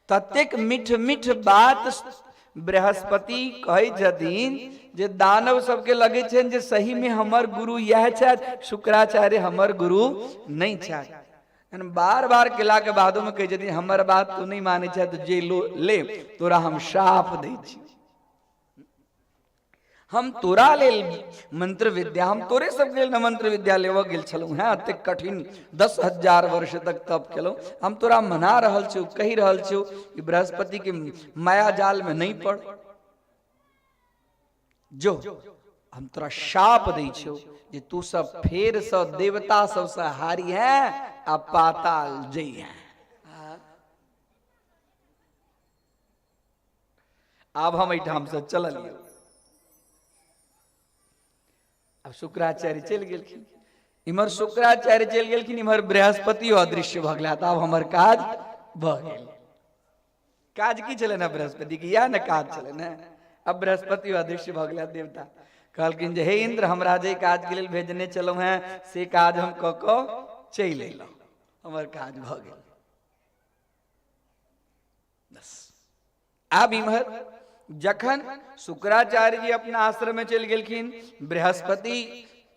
ततेक मीठ मीठ बात बृहस्पति कहे छथिन जे दानव सबके लगे छन जे सही में हमर गुरु यह छथि, शुक्राचार्य हमर गुरु नहीं छथि। बार बार केला के बादों में कहे छथिन हमर बात तू नहीं माने छथि, जे ले तोरा हम शाप दै छी, हम तोरा लेल मंत्र विद्या, हम तोरे सबके लेल मंत्र विद्या लेवऽ गेल छलहुँ हैं, अते कठिन 10,000 वर्ष तक तप केलहुँ, हम तोरा मना रहल छौ, कहि रहल छौ कि बृहस्पति के माया जाल में नहीं पड़, जो हम तोरा शाप दै छौ जे तू सब फेर से देवता सबसे हारी है आ पाताल जई है। आब हम एहिठाम से चललियै। अब शुक्राचार्य चल गेलखिन, इमहर शुक्राचार्य चल गेलखिन, इमहर बृहस्पति अदृश्य भ गेला। आब हमर काज भ गेल। काज की छले ना बृहस्पति की, या न काज छले ना। अब बृहस्पति अदृश्य भ गेला। देवता कहलखिन जे हे इंद्र, हमरा जे काज के लेल भेजने चलौ हैं से काज हम क क चलि एलहुं, हमर काज भ गेल। बस आब इमहर जखन शुक्राचार्य जी अपना आश्रम में चल गेलखिन, बृहस्पति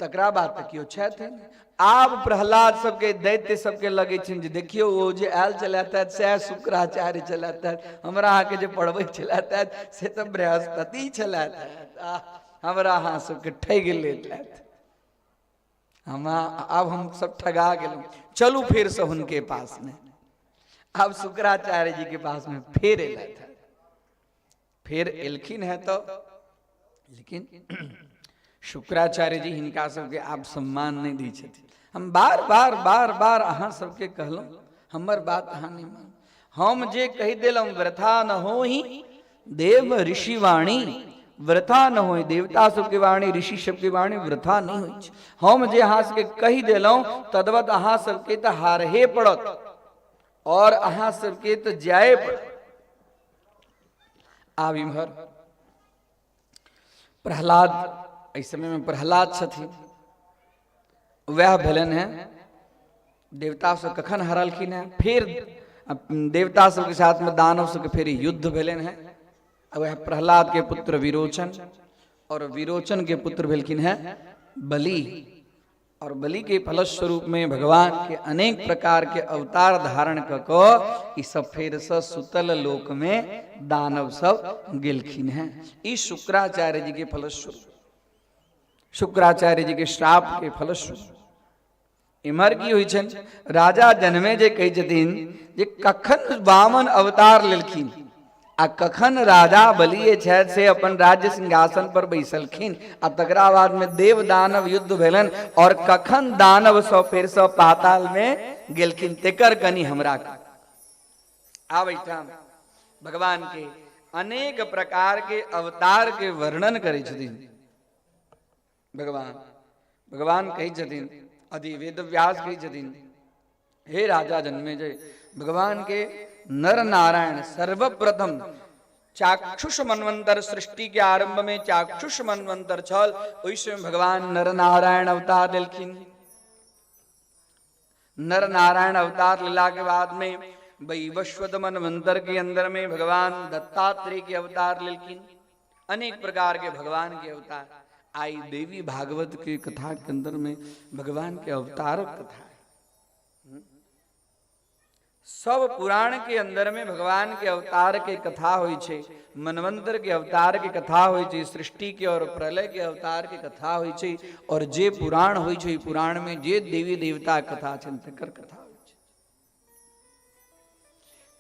तकरा बात तकियो छथिन। आब प्रहलाद सबके दैत्य सबके लगे छन जे देखियो ओ जे आयल चलाता से शुक्राचार्य चलाता, हमरा अहाँ के जे पढ़बै चलाता से तो बृहस्पति चलाता, हमरा अहाँ सबके ठग लेत। अब हम सब ठगा गेलहुं, चलू फिर से हुनके पास में। अब शुक्राचार्य जी के पास में फिर एलथि, फिर एलखिन है तो, लेकिन शुक्राचार्य जी हिनका सबके आप सम्मान नहीं दी छथिन। हम बार बार बार बार अहाँ सबके कहलहुं, हमर बात अहाँ नहीं मान, हम जे कहि देलहुं वृथा न होहि देव ऋषि वाणी, वृथा न होई देवता सबके वाणी, ऋषि सबके वाणी वृथा नहीं होइ छै। हम जे अहाँ सबके कहि देलहुं तद्वत अहाँ सबके तो हारहे पड़त और अहाँ सबके तो जाए पड़त। आब इम्हर प्रहलाद, इस समय में प्रहलाद छथिन, वह भेलन है देवता से कखन हरलखिन है, फिर देवता सबके साथ में दानव सबके फिर युद्ध भेलन है। वह प्रहलाद के पुत्र विरोचन, और विरोचन के पुत्र भेलखिन है बलि, और बलि के फलस्वरूप में भगवान के अनेक प्रकार के अवतार धारण क ई सब फिर से सुतल लोक में दानव सब गेलखिन हैं। इस शुक्राचार्य जी के फलस्वरूप, शुक्राचार्य जी के श्राप के फलस्वरूप इमहर की हुई छन राजा जन्मे जे कही छथिन जे कखन वामन अवतार लेलखिन आ कखन राजा बलिए छथि से अपन राज्य सिंहासन पर बैसलखिन आ तकरा बाद में देव दानव युद्ध भेलन और कखन दानव सौ फिर सौ पाताल में गेलखिन तेकर कनी हमरा आ बैठाम भगवान के अनेक प्रकार के अवतार के वर्णन करे छथिन। भगवान कही छथिन अधि वेद व्यास कही छथिन हे राजा जन्मेजय भगवान के नर नारायण सर्वप्रथम चाक्षुष मनवंतर सृष्टि के आरंभ में चाक्षुष मनवंतर छल उस समय भगवान नर नारायण अवतार लेलखिन। नर नारायण अवतार लीला के बाद में वैवस्वत मनवंतर के अंदर में भगवान दत्तात्रेय के अवतार लेलखिन। अनेक प्रकार के भगवान के अवतार आई देवी भागवत के कथा के अंदर में भगवान के अवतार कथा है। सब पुराण के अंदर में भगवान के अवतार के कथा होई छे, मनवंतर के अवतार के कथा होई छे, सृष्टि के और प्रलय के अवतार के कथा होई छे और जे पुराण होई छे पुराण में जे देवी देवता कथा छन तकर कथा होई छे।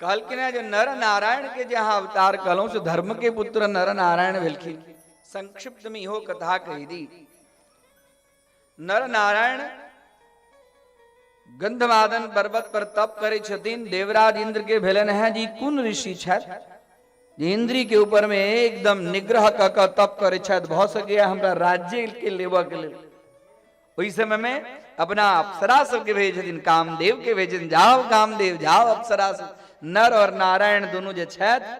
कहलखिन जो नर नारायण के जहां अवतार कहलौं से धर्म के पुत्र नर नारायण भेलखिन। संक्षिप्त में इहो कथा कही दी। नर नारायण गंधमादन पर्वत पर तप करे छथिन। देवराज इंद्र के भेलन है जी कुन ऋषि छथि इंद्री के ऊपर में एकदम निग्रह क तप करे छथि भ सके हमरा राज्य के लेवा के लेल। ओई समय में अपना अप्सरा सब के भेज छथिन, कामदेव के भेजन जाओ कामदेव जाओ अप्सरा सब। नर और नारायण दोनों जे छथि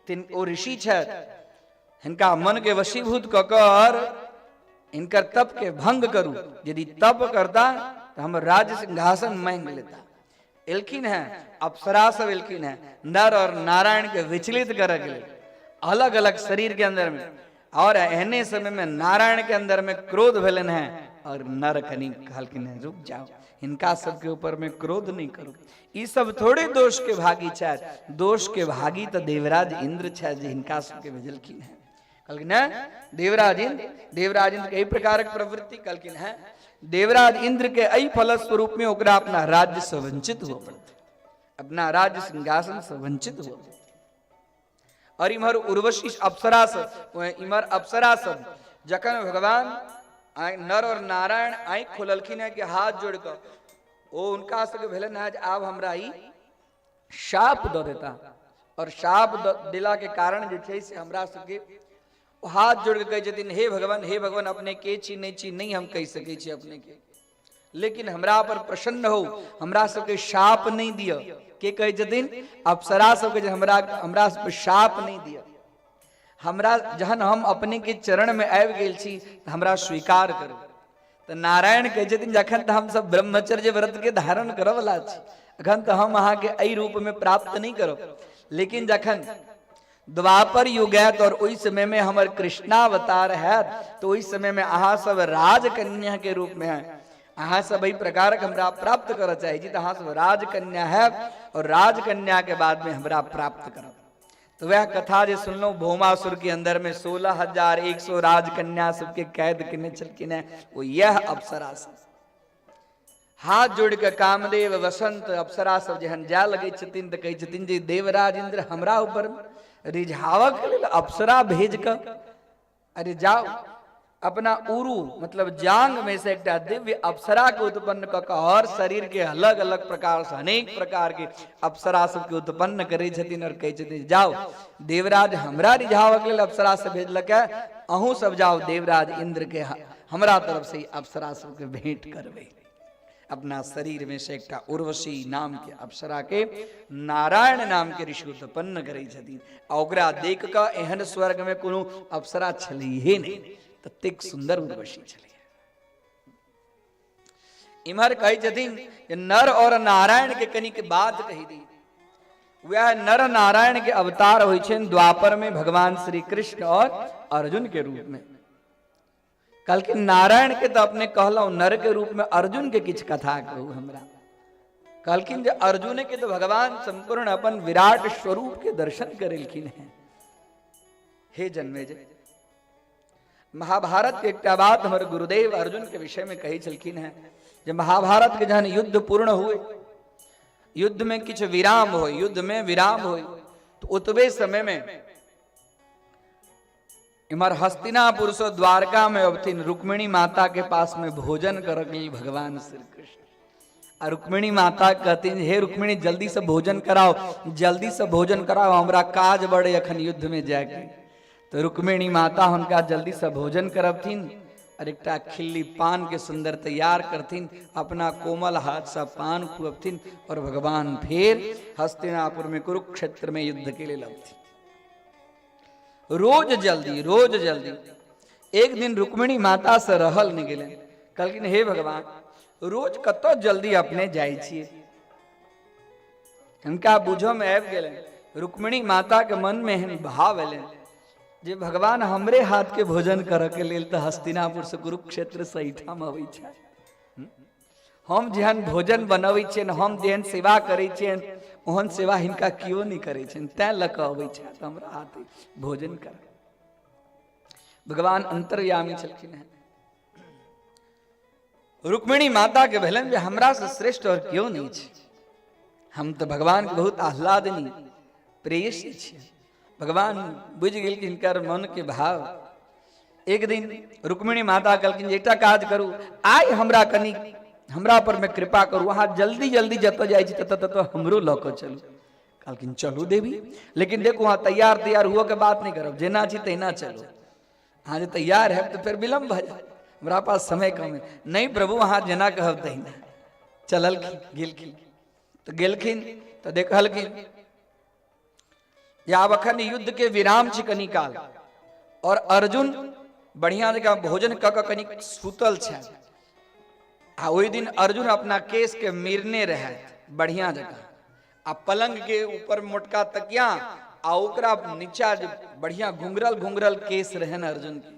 तिन ओ ऋषि छथि, इनका मन के वशीभूत कर इनकर तप के भंग करूं। यदि तप करता तो हम राज्य सिंहासन मांग लेता। एलखिन है अप्सरा सब एलखिन है नर और नारायण के विचलित कर अलग अलग शरीर के अंदर में। और एहने समय में नारायण के अंदर में क्रोध भेलन है और नर कनी कहलखिन है रुक जाओ, इनका सबके ऊपर में क्रोध नहीं करो। ये सब थोड़े दोष के भागी छथि, दोष के भागी तो देवराज इंद्र छथि इनका सबके भेजलखिन है। कहलखिन है देवराज इंद्र कई प्रकार की प्रवृत्ति कहलखिन है। देवराज इंद्र के अई फल स्वरूप में ओकरा अपना राज्य से वंचित हुआ पड़ते, अपना राज्य सिंहासन से वंचित हुआ। और इमहर उर्वशी अप्सरा सब इमहर अप्सरा सब जखन भगवान नर और नारायण आंख खोललखिन है कि हाथ जोड़कर ओ उनका सबके भेलन है आब हमरा ई शाप द देता। और शाप दिला के कारण जे छै से हमरा सबके हाथ जोड़ के कहे छथिन हे भगवान अपने के छी नहीं हम कह सके छी अपने के, लेकिन हमरा पर प्रसन्न हो, हमरा सबके शाप नहीं दिया। के कहे छथिन अप्सरा सबके हमरा सब शाप नहीं दिया। हमरा जहन हम अपने के चरण में आबि गेल छी तो हमरा स्वीकार करू। तो नारायण कहे छथिन जखन तो हम सब ब्रह्मचर्य व्रत के धारण करऽ वाला छी, अखन तो हम अहाँ के एहि रूप में प्राप्त नहीं करब। लेकिन जखन द्वापर युग है और उस समय में हमारे कृष्णावतार है तो उस समय में अहाँ सब राजकन्या के रूप में है, अहाँ सब एहि प्रकार हमरा प्राप्त कर चाहे जी। तो अहाँ सब राजकन्या है और राजकन्या के बाद में हमरा प्राप्त कर। तो वह कथा जो सुन लो भौमासुर के अंदर में 16,100 राजकन्या सबके कैद किने चलकिन है वो यह अप्सरा सब। हाथ जोड़ के कामदेव वसंत अप्सरा सब जहन जा लगे छथिन तो कहे छथिन जी देवराज इंद्र हमरा ऊपर रिझावक लेल अप्सरा भेज कर अरे जाओ अपना उरु मतलब जांग में से एक दिव्य अप्सरा के उत्पन्न कर और शरीर के अलग अलग प्रकार से अनेक प्रकार के अप्सरा सब के उत्पन्न करे छथिन और कहे छथिन जाओ देवराज हमरा रिझावक लेल अप्सरा से भेजलक है, अहूँ सब जाओ देवराज इंद्र के हमरा तरफ से अप्सरा सब के भेंट करबे। अपना शरीर में से एक उर्वशी नाम के अप्सरा के नारायण नाम के ऋषि उत्पन्न करे छथिन। ओकरा देख कर एहन स्वर्ग में कोनो अप्सरा छलिए नहीं, ततेक सुंदर उर्वशी छलिए। इमहर कहे छथिन नर और नारायण के कनी के बात कही दी। वह नर नारायण के अवतार होइ छन द्वापर में भगवान श्री कृष्ण और अर्जुन के रूप में। कल के नारायण के तो अपने कहलो नर के रूप में अर्जुन के किछ कथा कहू हमरा। कहलखिन जे अर्जुन के तो भगवान संपूर्ण अपन विराट स्वरूप के दर्शन करेलखिन है। हे जन्मेजय महाभारत के एकटा बात हमारे गुरुदेव अर्जुन के विषय में कही चलखिन है। जब महाभारत के जहन युद्ध पूर्ण हुए, युद्ध में कुछ विराम हो, युद्ध में विराम हो, तो उतबे समय में इमर हस्तिनापुर से द्वारका में अवतीन रुक्मिणी माता के पास में भोजन करक लेल भगवान श्री कृष्ण। और रुक्मिणी माता कहती हे रुक्मिणी जल्दी से भोजन कराओ, जल्दी से भोजन कराओ, हमरा काज बड़े अखन युद्ध में जाके। तो रुक्मिणी माता उनका जल्दी से भोजन करबथिन और एक खिल्ली पान के सुंदर तैयार करथिन, अपना कोमल हाथ से पान खुअबथिन और भगवान फिर हस्तिनापुर में कुरुक्षेत्र में युद्ध के लिए लगथिन। रोज जल्दी एक दिन रुक्मिणी माता से रहल नहीं गेले, कहलखिन हे भगवान रोज कतो जल्दी अपने जाय छिए। इनका बुझो में आबि गेले, रुक्मिणी माता के मन में एहन भाव एले जे भगवान हमरे हाथ के भोजन करे के लेल तो हस्तिनापुर से कुरुक्षेत्र से ठाम अबै छै। हम जेहन भोजन बनबै छियनि, हम जेहन सेवा करै छियनि, ओहन सेवा हिनका कियो नहीं करै छनि, तैं लऽ कऽ अबै छै तऽ हमरा हाथ भोजन कर। भगवान अंतर्यामी छलखिन हैं। रुक्मिणी माता के भेलन जे हमरा से श्रेष्ठ और क्यों नहीं छै, हम तो भगवान के बहुत आह्लादनी प्रेयसी छियै। भगवान बुझ गेल कि हिनकर मन के भाव। एक दिन रुक्मिणी माता कहलखिन एकटा काज करू, आइ हमरा कनी हमरा पर में कृपा करू, अहाँ जल्दी जल्दी जतऽ जाइ छी ततऽ हमरो लऽ कऽ चलू। कहलखिन चलू देवी, लेकिन देखो वहाँ तैयार हुआ के बात नहीं करब, जेना छी तहिना चलू। अहाँ जे तैयार है तो फिर विलम्ब भऽ जाए, हमरा पास समय कम है। नहीं प्रभु अहाँ जेना कहब तहिना। चललखिन गेलखिन तो देखलखिन आब अखन युद्ध के विराम छै कनी काल, और अर्जुन बढ़िया जगह भोजन कऽ कऽ कनी सुतल छै। आ ओहि दिन अर्जुन अपना केस के मीरने रहे बढ़िया जगह, आ पलंग के ऊपर मोटका तकिया, आ ओकरा नीचा बढ़िया घुंघरल केस रहन अर्जुन के।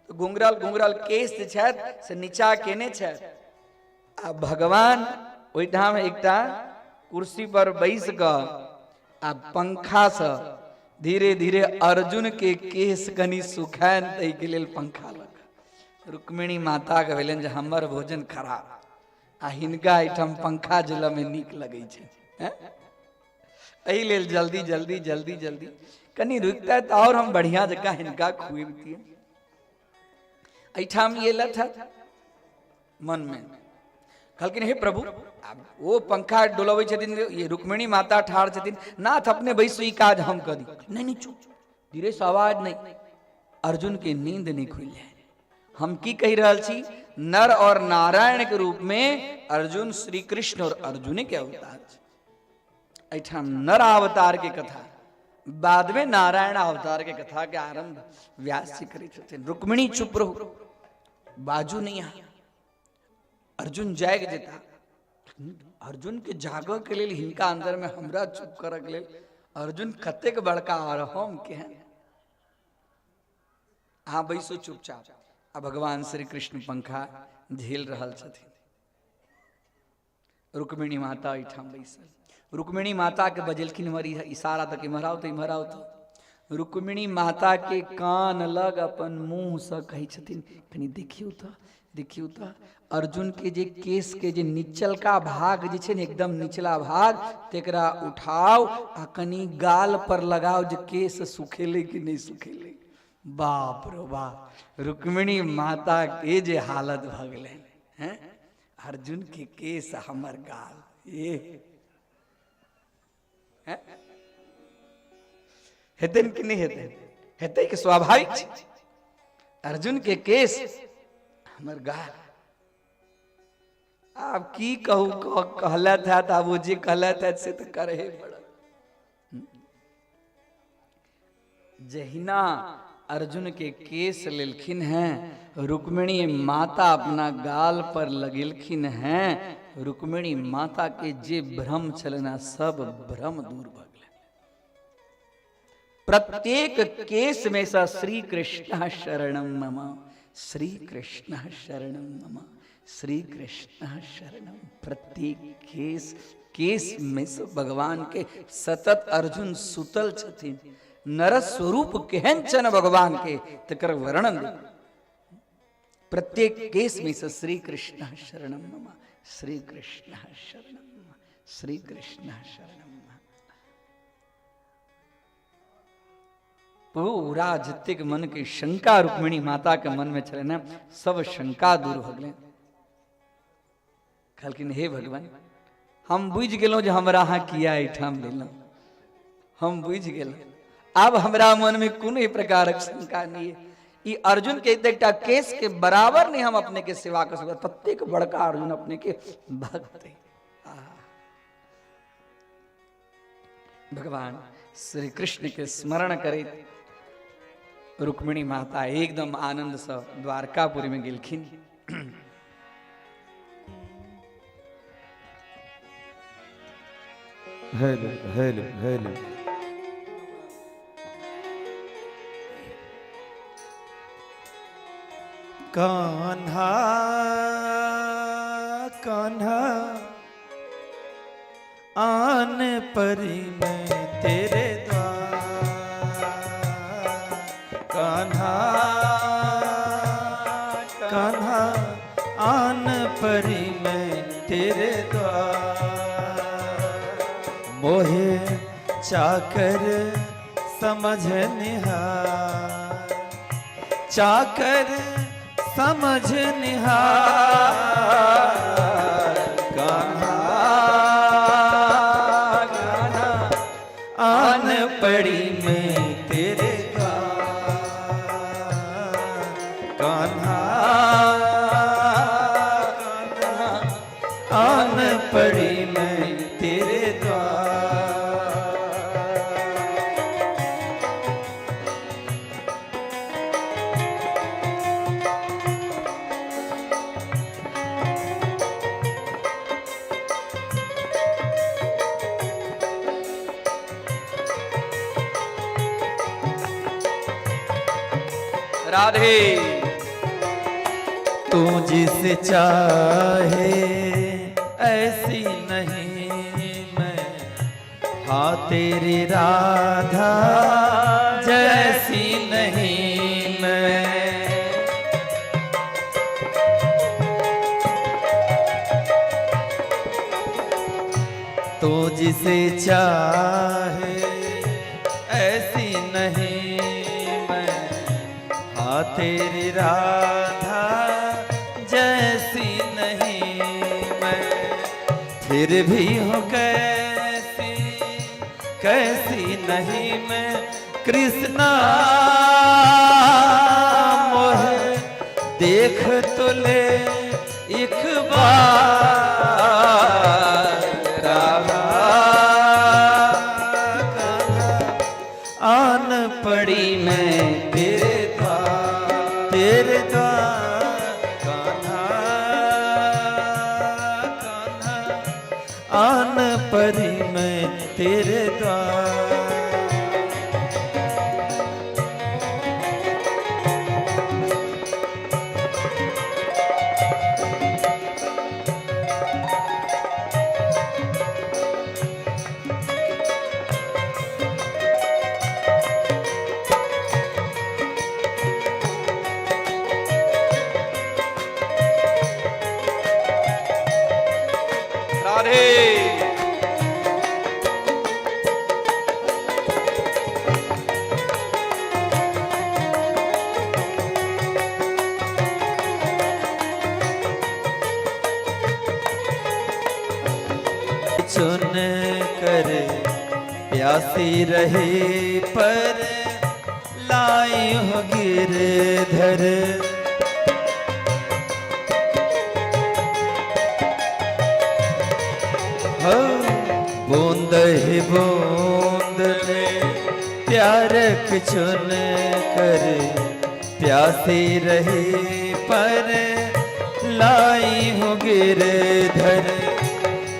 तो घुंघरल केस छै से नीचा केने छै। आ भगवान ओहिठाम एकटा कुर्सी पर बैस कऽ आ पंखा से धीरे धीरे अर्जुन के केस कनी सुखान तै के लेल पंखा लगा। रुक्मिणी माता के भेलन जे हमर भोजन खराब, आ हिनका एठाम पंखा जल में नीक लगै छै। एहि लेल जल्दी कनी रुकता तो और हम बढ़िया जगह हिनका खुएबतियै। एठाम ये लथ मन में कहलखिन हे प्रभु, वो पंखा डोलबै छथिन, ये रुक्मिणी माता ठाड़ छथिन, नाथ अपने बैसु ई काज हम कर दी। नहीं चुप, धीरे से आवाज नहीं। अर्जुन के नींद नहीं खुल जाए। हम की कही रहल छी, नर और नारायण के रूप में अर्जुन श्री कृष्ण और अर्जुन के अवतार। एठाम नर अवतार के कथा, बाद में नारायण अवतार के कथा के आरंभ व्यास जी करै छथिन। रुक्मिणी चुप रहो, बाजू नहीं आ। अर्जुन जाग जेता, अर्जुन के जागो के लिए हिनका अंदर में हमरा चुप कर के लिए अर्जुन कतेक बड़का और हम केहन। हाँ बैसो चुपचाप। आ भगवान श्री कृष्ण पंखा झेल रहल छथिन। रुक्मिणी माता एठाम बैसल, रुक्मिणी माता के बजेलखिन हमारी इशारा तक इम्हर आओ तो रुक्मिणी माता के कान लग अपन मुंह से कही छथिन कनी देखियो तो अर्जुन के जे केस के जे नीचल का भाग जे छै ने, एकदम निचला भाग, तेकरा उठाओ आ कनी गाल पर लगाओ जे केस सुखेले कि नहीं सुखेले। बाप रे बाप, रुक्मिणी माता के जे हालत भ गेलै हैं, अर्जुन के केस हमर गाल, ये हेतन कि नहीं हेतन, हेतै कि स्वाभाविक छै। अर्जुन के केस हमर गाल। आप की कहू, कहलत है तो वो जे कहलत है से तो करे पड़त। जहिना अर्जुन के केस लेलखिन हैं, रुक्मिणी माता अपना गाल पर लगेलखिन हैं। रुक्मिणी माता के जे भ्रम छलना सब भ्रम दूर भ गेलै। प्रत्येक केस में सा श्री कृष्ण शरणम मम, श्री कृष्ण शरणम मम, श्री कृष्ण शरणम। प्रत्येक केस में से भगवान के सतत अर्जुन सुतल छथिन। नर स्वरूप केहन छन भगवान के तकर वर्णन। प्रत्येक केस में से श्री कृष्ण शरणम मम, श्री कृष्ण शरणम मम, श्री कृष्ण शरणम मम। पूरा जितने के मन की शंका रुक्मिणी माता के मन में चले ना, सब शंका दूर हो गए। कहलखिन हे भगवान, हम बुझ गेलों जो हमरा अहाँ किया ठाम लेलहुँ, हम बुझ गेलों, अब हमरा मन में कोनो प्रकारक शंका नहीं है। ई अर्जुन के एकटा केस के बराबर नहीं हम अपने के सेवा कर सकते, तत्ते के बड़का अर्जुन अपने के भक्त है। भगवान श्री कृष्ण के स्मरण करे रुक्मिणी माता एकदम आनंद से द्वारकापुरी में गेलखिन। Hello hello hello. Kanha Kanha आन परी में तेरे द्वार, कान्हा कान्हा आन परी में तेरे द्वार, मोहे चाकर समझ निहार, चाकर समझ निहार, कान्हा कान्हा आन पड़ी में तेरे द्वार, कान्हा कान्हा आन पड़ी में तेरे द्वार। राधे तू जिसे चाहे ऐसी नहीं मैं, हाँ तेरी राधा जैसी नहीं मैं, तू जिसे चाहे ऐसी नहीं मैं, हाँ तेरी राधा जैसी नहीं मैं, फिर भी हूँ कैसी कैसी नहीं मैं, कृष्णा मोहे देख तो ले एक बार, राधा आन पड़ी मैं तेरे द्वार, तेरे द्वार, कान्हा कान्हा आन पड़ी मैं तेरे द्वार। चुन कर प्यासी रहे पर लाई हो गिरधर, हो बूंद ही बूंद में प्यारक चुन कर प्यासी रहे पर लाई हो गिरधर,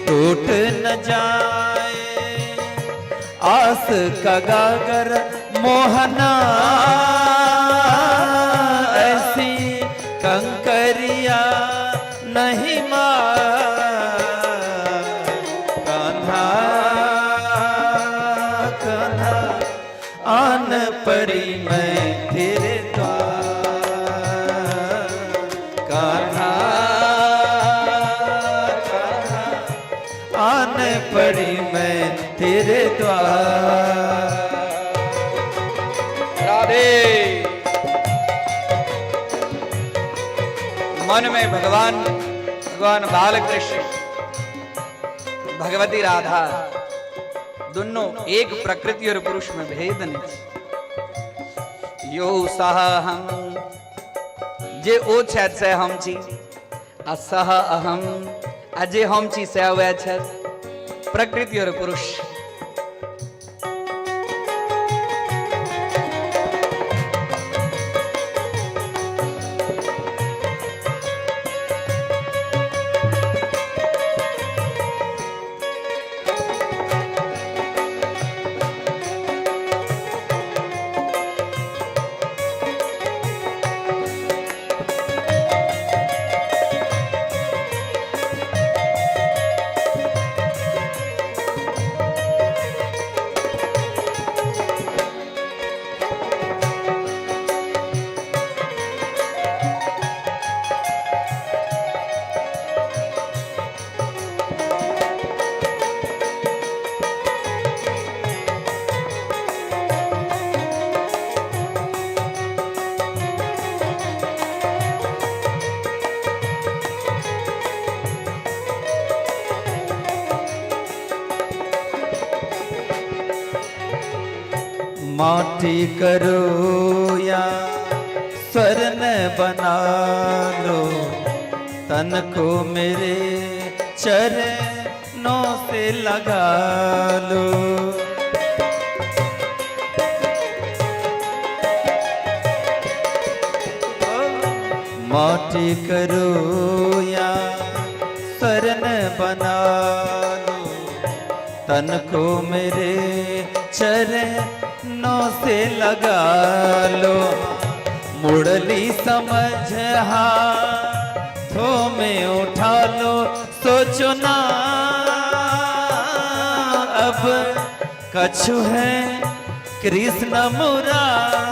टूट न जाए आस का गागर मोहना, ऐसी कंकरिया नहीं मार, कान्हा कान्हा आन पड़ी मैं तेरे द्वार, राधे। मन में भगवान बालकृष्ण भगवती राधा दोनों एक प्रकृति और पुरुष में भेद नहीं। यो सह हम जे ओ छे से हम छी असह अहम अजे हम छी से हुए छे प्रकृति और पुरुष। माटी करो या स्वर्ण बना लो, तन को मेरे चरणों से लगा लो। माटी करो या स्वर्ण बना लो, तन को मेरे चरणों से लगा लो। मुरली समझ हाथों में उठा लो, सोचो ना अब कछु है कृष्ण मुरारी।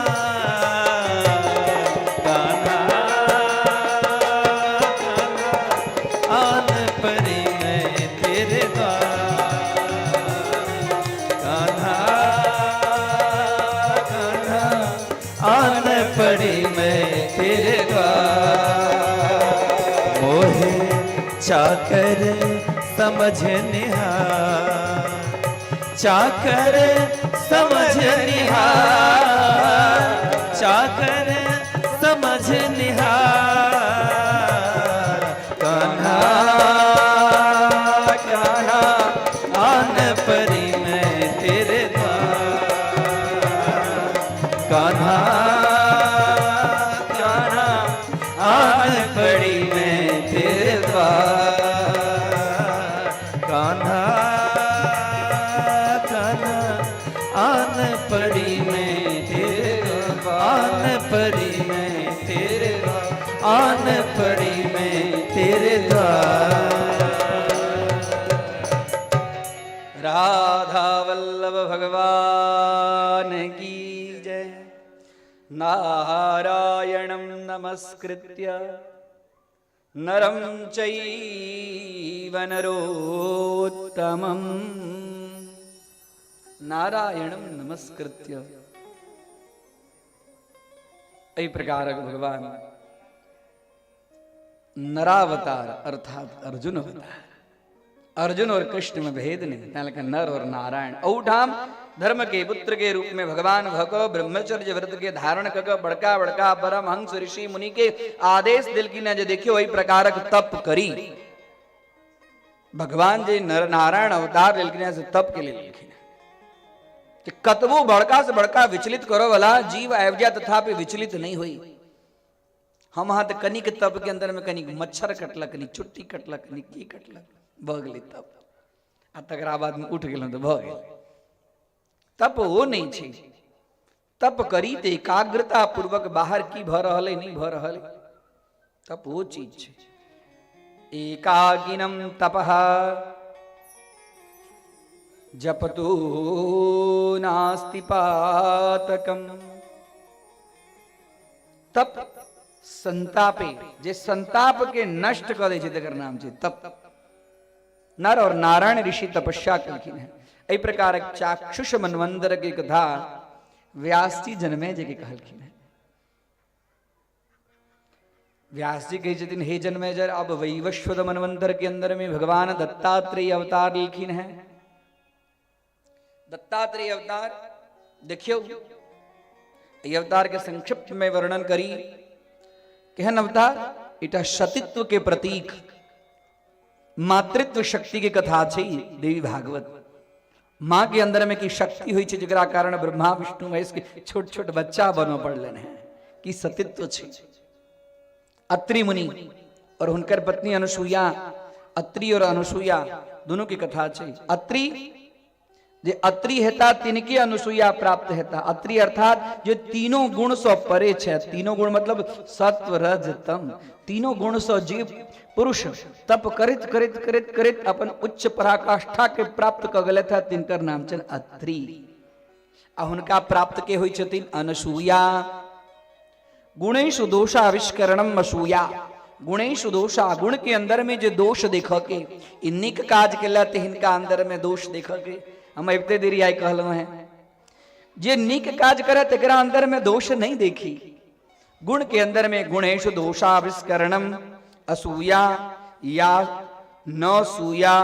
चाकर समझ निहार, चाकर समझ निहार, चाकर समझ निहार। कान्हा कान्हा आन परी मैं तेरे द्वार। कान्हा कान्हा आन परी मैं तेरे द्वार। कान्हा कान्हा आन पड़ी में तेरे आन पड़ी में तेरे आन पड़ी में तेरे द्वार। राधा वल्लभ भगवान की जय। नारायणं नमस्कृत्य नरं चैव नरोत्तमम्। नारायणं नमस्कृत्य। इस प्रकार भगवान नरावतार अर्थात अर्जुन अवतार। अर्जुन और कृष्ण में भेद नहीं, नर और नारायण। औठाम धर्म के पुत्र के रूप में भगवान भगव ब्रह्मचर्य व्रत के धारण कर बड़का बड़का परमहंस ऋषि मुनि के आदेश दिल की ने जो देखियो वही प्रकार तप करी। भगवान जी नर नारायण अवतार दिल की से तप के लिए लिखी कि कतबो बड़का से बड़का विचलित करो वाला जीव आयवजा तथापि विचलित नहीं हुई। हम हाथ कनिक तप के अंदर में कनिक मच्छर कटलक, कनिक चुट्टी कटलक, कनिक की कटलक, भगली तप। आ तकरा बाद में उठ गेल तो भ गेल। तप वो नहीं छे। तप करी ते एकाग्रता पूर्वक बाहर की भ रहल है नहीं भ रहल है। तप वो चीज छे। एकागिनम तपः जपतो नास्ति पातकम। तप संतापे जे संताप के नष्ट कर दे छे तकर नाम छे तप। नर और नारायण ऋषि तपस्या कलखिन है। इस प्रकार चाक्षुष मनवंतर की कथा व्यास जी जन्मे जे के कहलखिन है। व्यास जी कहे छथिन हे जन्मेजय अब वैवस्वत मनवंतर के अंदर में भगवान दत्तात्रेय अवतार लिखिन है। दत्तात्रेय अवतार देखियो ये अवतार के संक्षिप्त में वर्णन करी केहन अवतार इटा सतीत्व के प्रतीक मातृत्व शक्ति के कथा छे देवी भागवत। माँ के अंदर में की शक्ति हुई छे जकरा कारण ब्रह्मा विष्णु महेश के छोट छोट बच्चा बनो पड़लन है कि सतीत्व छे। अत्रि मुनि और हुनकर पत्नी अनुसुईया, अत्रि और अनुसुईया दोनों की कथा छे। अत्रि जे अत्रि हेता तिनके अनुसुईया प्राप्त हेता। अत्रि अर्थात जो तीनों गुण सो परे छे। तीनों गुण मतलब सत्व रज तम, तीनों गुण सो जीव पुरुष तप करित करित करित करित अपन उच्च पराकाष्ठा के प्राप्त क गले था तिनकर नाम छन अत्रि। आ हुनका प्राप्त के हुई छथिन अनुसुईया। गुणेषु दोषाविष्करणम असूया। गुणेषु दोषा गुण के अंदर में जो दोष देख के इन्निक काज के लाते हिनका अंदर में दोष देख के हम इतने देरी आई कहलो हैं जे निक काज करे तेकरा अंदर में दोष नहीं देखी। गुण के अंदर में गुणेषु दोषाविष्करणम असूया या न सूया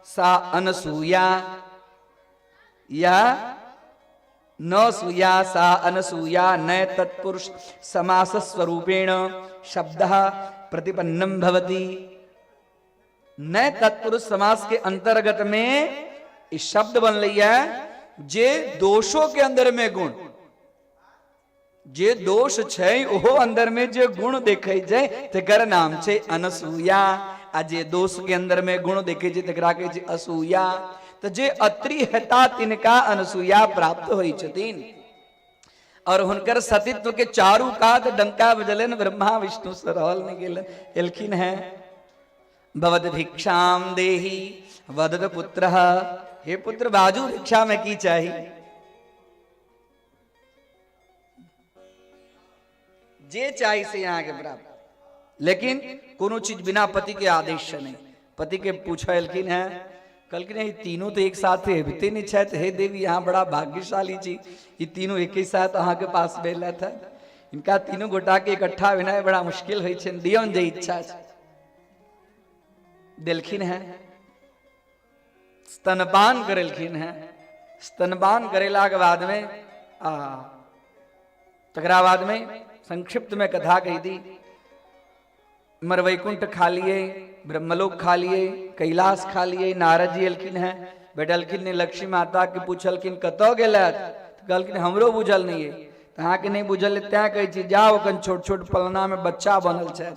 सा अनसूया या न सूया सा अनसूया न तत्पुरुष समास स्वरूपेण शब्दः प्रतिपन्नम भवति। न तत्पुरुष समास के अंतर्गत में इस शब्द बन लिया है जे दोषों के अंदर में गुण जे दोष छै ओहो अंदर में जे गुण देखे जाए तेकर नाम छे अनसूया। आ जे दोष के अंदर में गुण देखे जाए तेकरा के छे असूया। तो जे अत्रि हेता तिनका अनसूया प्राप्त होई छथिन और हुनकर सतीत्व के चारू कात डंका बजलन ब्रह्मा विष्णु सरहल ने गेलन एलखिन है। भवद भिक्षाम देहि वदत पुत्रः। हे पुत्र बाजू भिक्षा में की चाहिए। जे चाहिए से यहाँ के प्राप्त, लेकिन कोनो चीज बिना पति के आदेश से नहीं। पति के पूछलखिन है कहलखिन ये तीनों तो एक साथ हेबते नहीं छे। हे देवी यहाँ बड़ा भाग्यशाली छी ये तीनों एक ही साथ अहाँ के पास बेला था। इनका तीनों गोटा के इकट्ठा बिना बड़ा मुश्किल होई छे। दियौन जे इच्छा छे देलखिन है। स्तनपान करेलखिन है। स्तनपान करेला के बाद में तकरा बाद में संक्षिप्त में कथा कही दी। मर वैकुंठ खा लिए, ब्रह्मलोक खा लिए, कैलाश खा लिए। नारद जी एलखिन है बैठलखिन ने लक्ष्मी माता के पूछलखिन कतो गेला तो कहलखिन हमरो बुझल नहीं है। तहाँ के नहीं बुझल त्या कहे छी जाओ कन छोट छोट पलना में बच्चा बनल छे।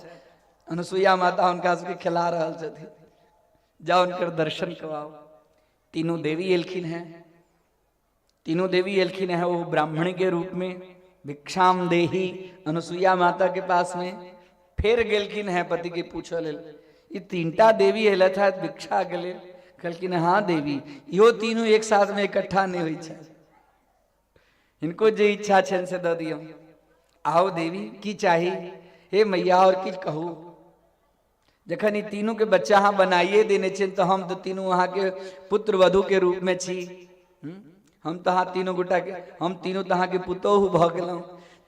अनुसुईया माता उनका सबके खिला रहल छथिन, जाओ उनकर दर्शन करवाओ। तीनों देवी एलखिन है। तीनों देवी एलखिन है वो ब्राह्मण के रूप में भिक्षाम देही अनुसुईया माता के पास में। फिर गेलखिन है पति के पूछल ये तीनटा देवी एल था भिक्षा के लिए। कहलखिन हाँ देवी यो तीनों एक साथ में इकट्ठा नहीं हुई छे। इनको जे इच्छा छे से दे दियो। आओ देवी की चाहिए। हे मैया और की कहू जखन ई तीनों के बच्चा हाँ बनाइए देने छे तो हम तो तीनों वहां के पुत्र वधु के रूप में छी। हम तो हाँ तीनों गोटा के हम तीनों तहाँ के पुतोहु भ गेलौं।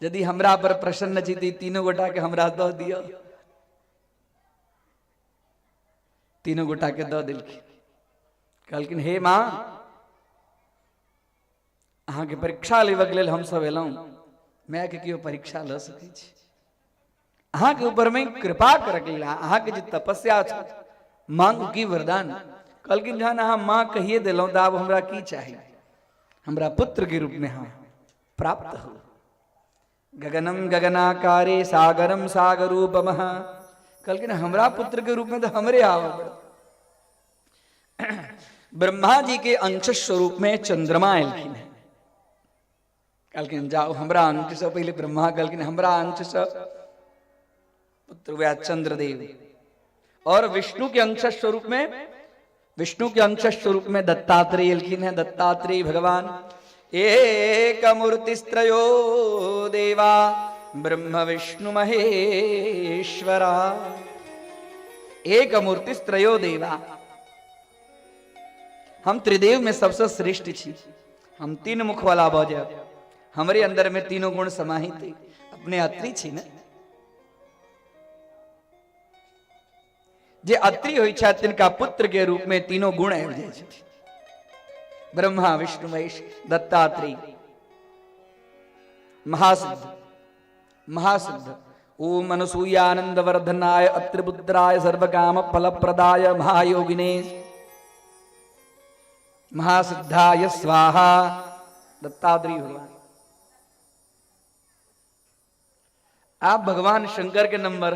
यदि हमरा पर प्रसन्न छी तो तीनों गोटा के हमरा दऽ दियो। तीनों गोटा के दऽ देलखिन। कहलखिन हे माँ अहाँ के परीक्षा लेबऽ के लेल हम सब एलौं। मैं के कियो परीक्षा ल सकै छी। अहाँ के ऊपर में कृपा कर गेला। अहाँ के जे तपस्या छ मांग की वरदान। कहलखिन जहन अहाँ माँ कहिए देलौं तो आब हमरा की चाहिए। हमरा पुत्र के रूप में हाँ प्राप्त हो। गगनम गगनाकारे सागरम सागरूपमः। कहलखिन हमरा पुत्र के रूप में तो हमरे आओ। ब्रह्मा जी के अंश स्वरूप में चंद्रमा एलखिन है। कहलखिन जाओ हमरा अंश से पहले ब्रह्मा कहलखिन हमरा अंश से पुत्र हुआ चंद्रदेव। और विष्णु के अंश स्वरूप में दत्तात्रेय एलखिन है। दत्तात्रेय भगवान एक मूर्तिस्त्रयो देवा ब्रह्म विष्णु महेश्वरा। एक मूर्तिस्त्रयो देवा। हम त्रिदेव में सबसे श्रेष्ठ छी। हम तीन मुख वाला भऽ जाएब। हमरे अंदर में तीनों गुण समाहित थे, अपने अत्री छी ने जे अत्री होई छा तिनका पुत्र के रूप में तीनों गुण आबि जाय छथिन। ब्रह्मा विष्णु महेश दत्तात्रेय महासिद्ध महासिद्ध। ओम अनसूयानंद वर्धनाय अत्रिपुत्राय सर्वकाम फलप्रदाय महायोगिने महासिद्धाय स्वाहा। दत्तात्रेय भगवान। आप भगवान शंकर के नंबर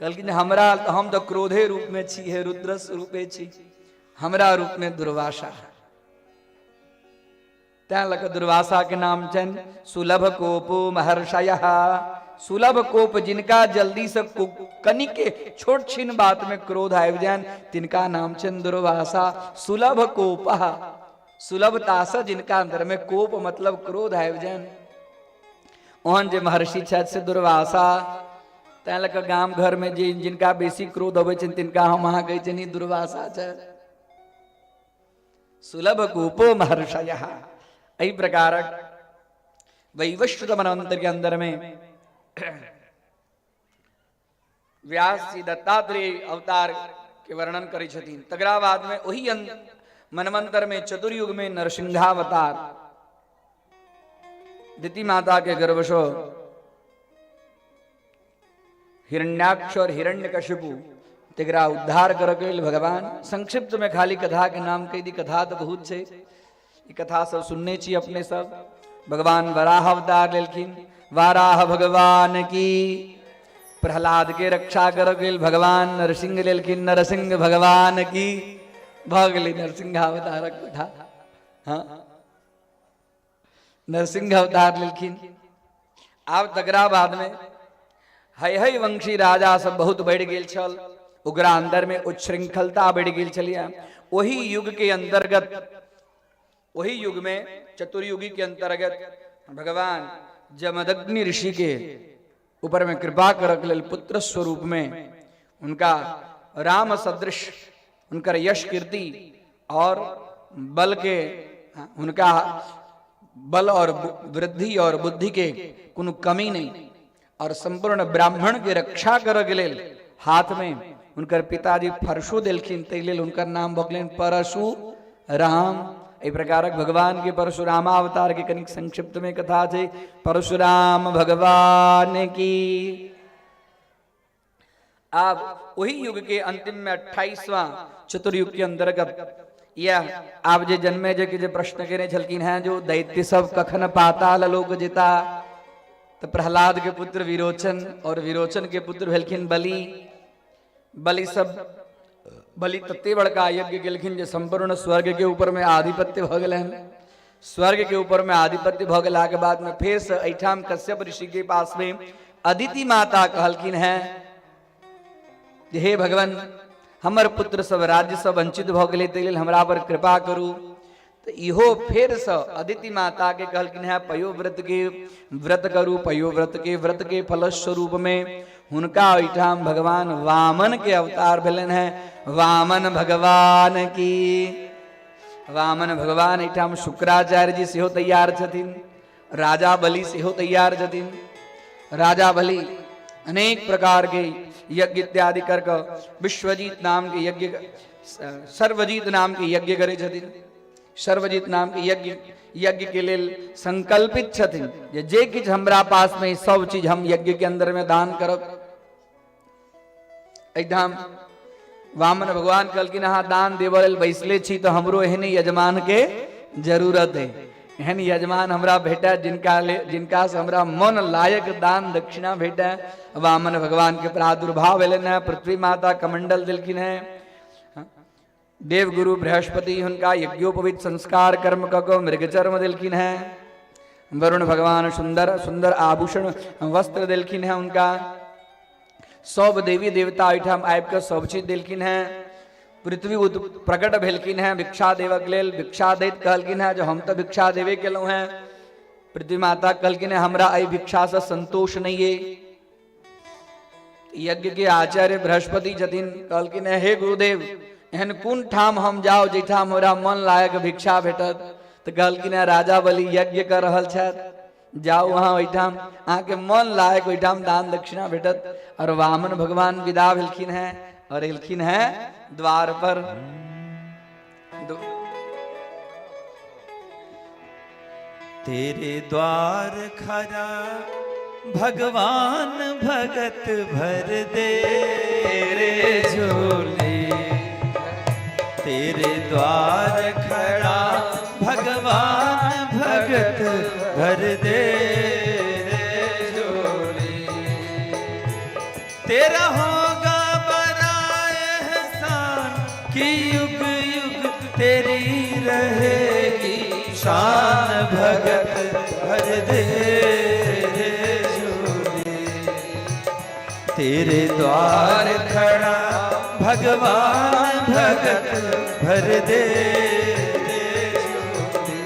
कहलखिन हमरा हम तो क्रोधे रूप में छी, है रुद्र रूपे छी, हमरा रूप में दुर्वासा। तैं लग दुर्वासा के नाम चन सुलभ कोपो महर्षयः। सुलभ कोप जिनका जल्दी से कनिके छोट छिन बात में क्रोध आबि जान तिनका नाम चन दुर्वासा। सुलभ कोपः सुलभता से जिनका अंदर में कोप मतलब क्रोध आबि जान ओहन जे महर्षि छथि से दुर्वासा। तैं लग गाम घर में जे जिनका बेसी क्रोध अबै छनि तिनका हम अहाँ कहै छनि दुर्वासा छथि। सुलभ कोपो महर्षयः। एहि प्रकारक वैवस्वत मनवंतर के अंदर में व्यास जी दत्तात्रेय अवतार के वर्णन करै छथिन। तकरा बाद में वही मनवंतर में चतुर्युग में नरसिंहावतार दिति माता के गर्भशो हिरण्याक्ष और हिरण्यकशिपु तेकरा उद्धार करके भगवान। संक्षिप्त में खाली कथा के नाम कह दी, कथा तो बहुत छे, ई कथा सब सुनने छी अपने सब। भगवान वराह अवतार लेलखिन, वाराह भगवान की। प्रहलाद के रक्षा करके भगवान नरसिंह लेलखिन, नरसिंह भगवान की। भगली नरसिंहावतारक कथा। हाँ नरसिंह अवतार लेलखिन। आब तकरा बाद में हय वंशी राजा सब बहुत बढ़ गेल छल, ओकरा अंदर में उच्छृंखलता बढ़ गेल छलिया। वही युग के अंतर्गत वही युग में चतुर्युगी के अंतर्गत भगवान जमदग्नि ऋषि के ऊपर में कृपा करक लेल पुत्र स्वरूप में उनका राम सदृश उनकर यश कीर्ति और बल के उनका बल और वृद्धि और बुद्धि के कोनो कमी नहीं और संपूर्ण ब्राह्मण के रक्षा करके लेल हाथ में उनकर पिताजी परशु देलखिन, तै लेल उनकर नाम भगलेन परशु राम। इस प्रकारक भगवान के परशुरामावतार के कनिक संक्षिप्त में कथा है। परशुराम भगवान की। आप वही युग के अंतिम में 28वां चतुर्युग के अंतर्गत यह आप जे जन्मे जे के जे प्रश्न करे छलकिन हैं जो दैत्य सब कखन पाताल लोक जिता। तो प्रहलाद के पुत्र विरोचन और विरोचन के पुत्र भेलखिन बलि। बलि सब बलि तत्ते बड़का यज्ञ केलखिन जे संपूर्ण स्वर्ग के ऊपर में आधिपत्य भ गेलैन। स्वर्ग के ऊपर में आधिपत्य भ गेला के बाद में फिर से एठाम कश्यप ऋषि के पास में अदिति माता कहलखिन हैं हे भगवान हमर पुत्र सब राज्य सब वंचित भ गेलै, तै लेल हमरा पर कृपा करू। तो इहो फिर से अदिति माता के कहलखिन है पयोव्रत के व्रत करू। पयोव्रत के फल स्वरूप में हुनका ओहिठाम भगवान वामन के अवतार भेलन है। वामन भगवान की। वामन भगवान एठाम शुक्राचार्य जी सेहो तैयार छथिन, राजा बलि सेहो तैयार छथिन। राजा बलि अनेक प्रकार के यज्ञ इत्यादि कर विश्वजीत नाम के यज्ञ सर्वजीत नाम के यज्ञ करे छथिन। सर्वजीत नाम के यज्ञ के लेल संकल्पित छथिन जे किछ हमरा पास में सब चीज हम यज्ञ के अंदर में दान करब। एकदम वामन भगवान कहलखिन अहाँ दान देवल लेल बैसले छी तो हमरो एहन यजमान के जरूरत है। एहन यजमान हमरा भेटा जिनका से हमरा मन लायक दान दक्षिणा भेटा। वामन भगवान के प्रादुर्भाव भेलन है। पृथ्वी माता कमंडल दिलखिन है। देवगुरु बृहस्पति उनका यज्ञोपवीत संस्कार कर्म कको मृगचर्म दिलखिन है। वरुण भगवान सुंदर सुंदर आभूषण वस्त्र दिलखिन है। उनका सब देवी देवता ओहिठाम आबि कऽ सब चीज दिलखिन है। पृथ्वी प्रकट भेलखिन है भिक्षा देवक लेल। भिक्षा दैत कहलखिन है जो हम तो भिक्षा देवे केलहुँ हैं। पृथ्वी माता कहलखिन है हमरा एहि भिक्षा से संतोष नहीं है। यज्ञ के आचार्य बृहस्पति छथिन कहलखिन है हे गुरुदेव एहन कोन ठाम हम जाओ जैठाम हमरा मन लायक भिक्षा भेटत। तो कहलखिन है राजा बलि यज्ञ कर रहल छथि। जाओ वहां ओठाम आके मन लायक ओठाम दान दक्षिणा भेटत। और वामन भगवान विदा भेलखिन है और एलखिन है द्वार पर। तेरे द्वार खरा भगवान भगत भर दे रे झोले। तेरे द्वार खड़ा भगवान भगत भर दे रे झोले। तेरा होगा बड़ा एहसान कि युग युग तेरी रहेगी शान भगत भर दे रे झोले। तेरे द्वार खड़ा भगवान भगत भर दे रे झोले।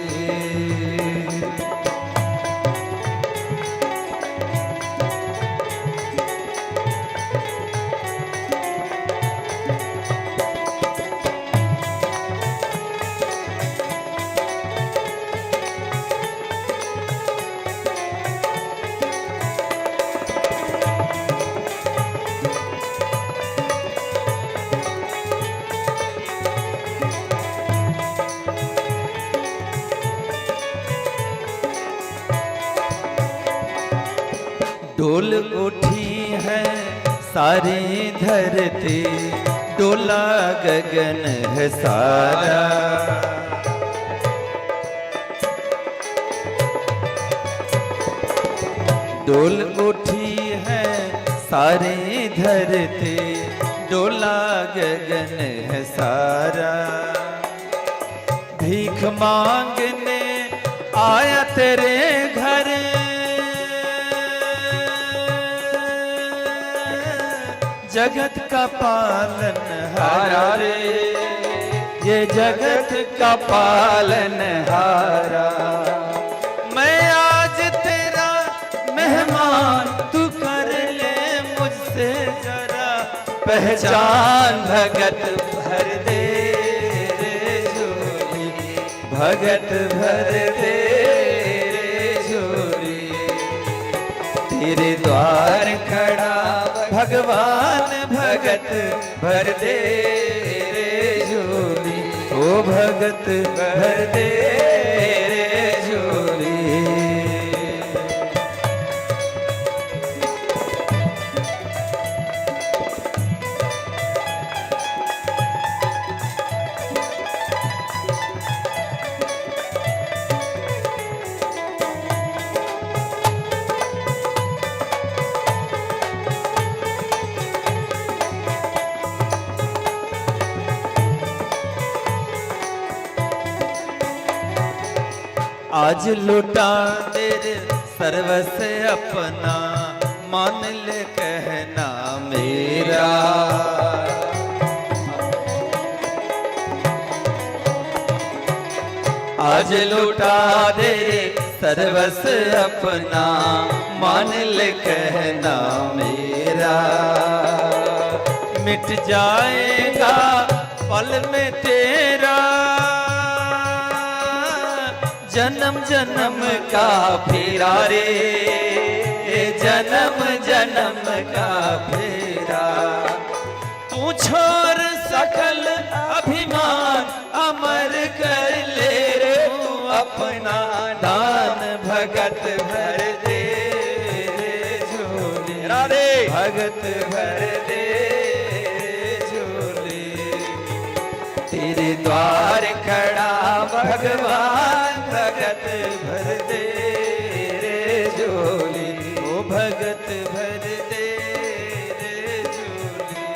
डोल उठी है सारी धरती, डोला गगन है सारा। डोल उठी है सारी धरती, डोला गगन है सारा। भीख मांगने आया तेरे घर, जगत का पालन हारा रे, ये जगत का पालन हारा। मैं आज तेरा मेहमान, तू कर ले मुझसे जरा पहचान। भगत भर दे रे झोली, भगत भर दे रे झोली। तेरे द्वार खड़ा भगवान भगत भर दे रे झोली, ओ भगत भर दे रे झोली। आज लुटा तेरे सर्वस अपना, मान ले कहना मेरा। आज लुटा तेरे सर्वस अपना, मान ले कहना मेरा। मिट जाएगा पल में तेरा जन्म जन्म का फेरा रे, जन्म जन्म का फेरा। तू छोड़ सकल अभिमान, अमर कर ले रे अपना दान। भगत भर दे रे झोली, राधे भगत भर दे झोली। तेरे द्वार खड़ा भगवान भगत भर दे रे झोली, ओ भगत भर दे रे झोली।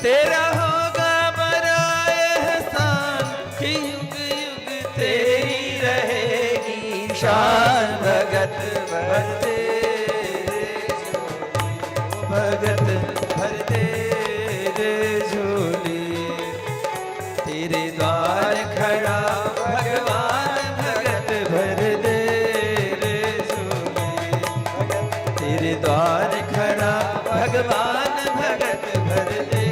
तेरा होगा बड़ा एहसान कि युग युग तेरी रहेगी शान। भगत भर दे रे झोली, ओ भगत भर दे रे झोली। तेरे द्वार खड़ा भगवान भगत भर दे रे झोली। तेरे द्वार खड़ा भगवान भगत भर दे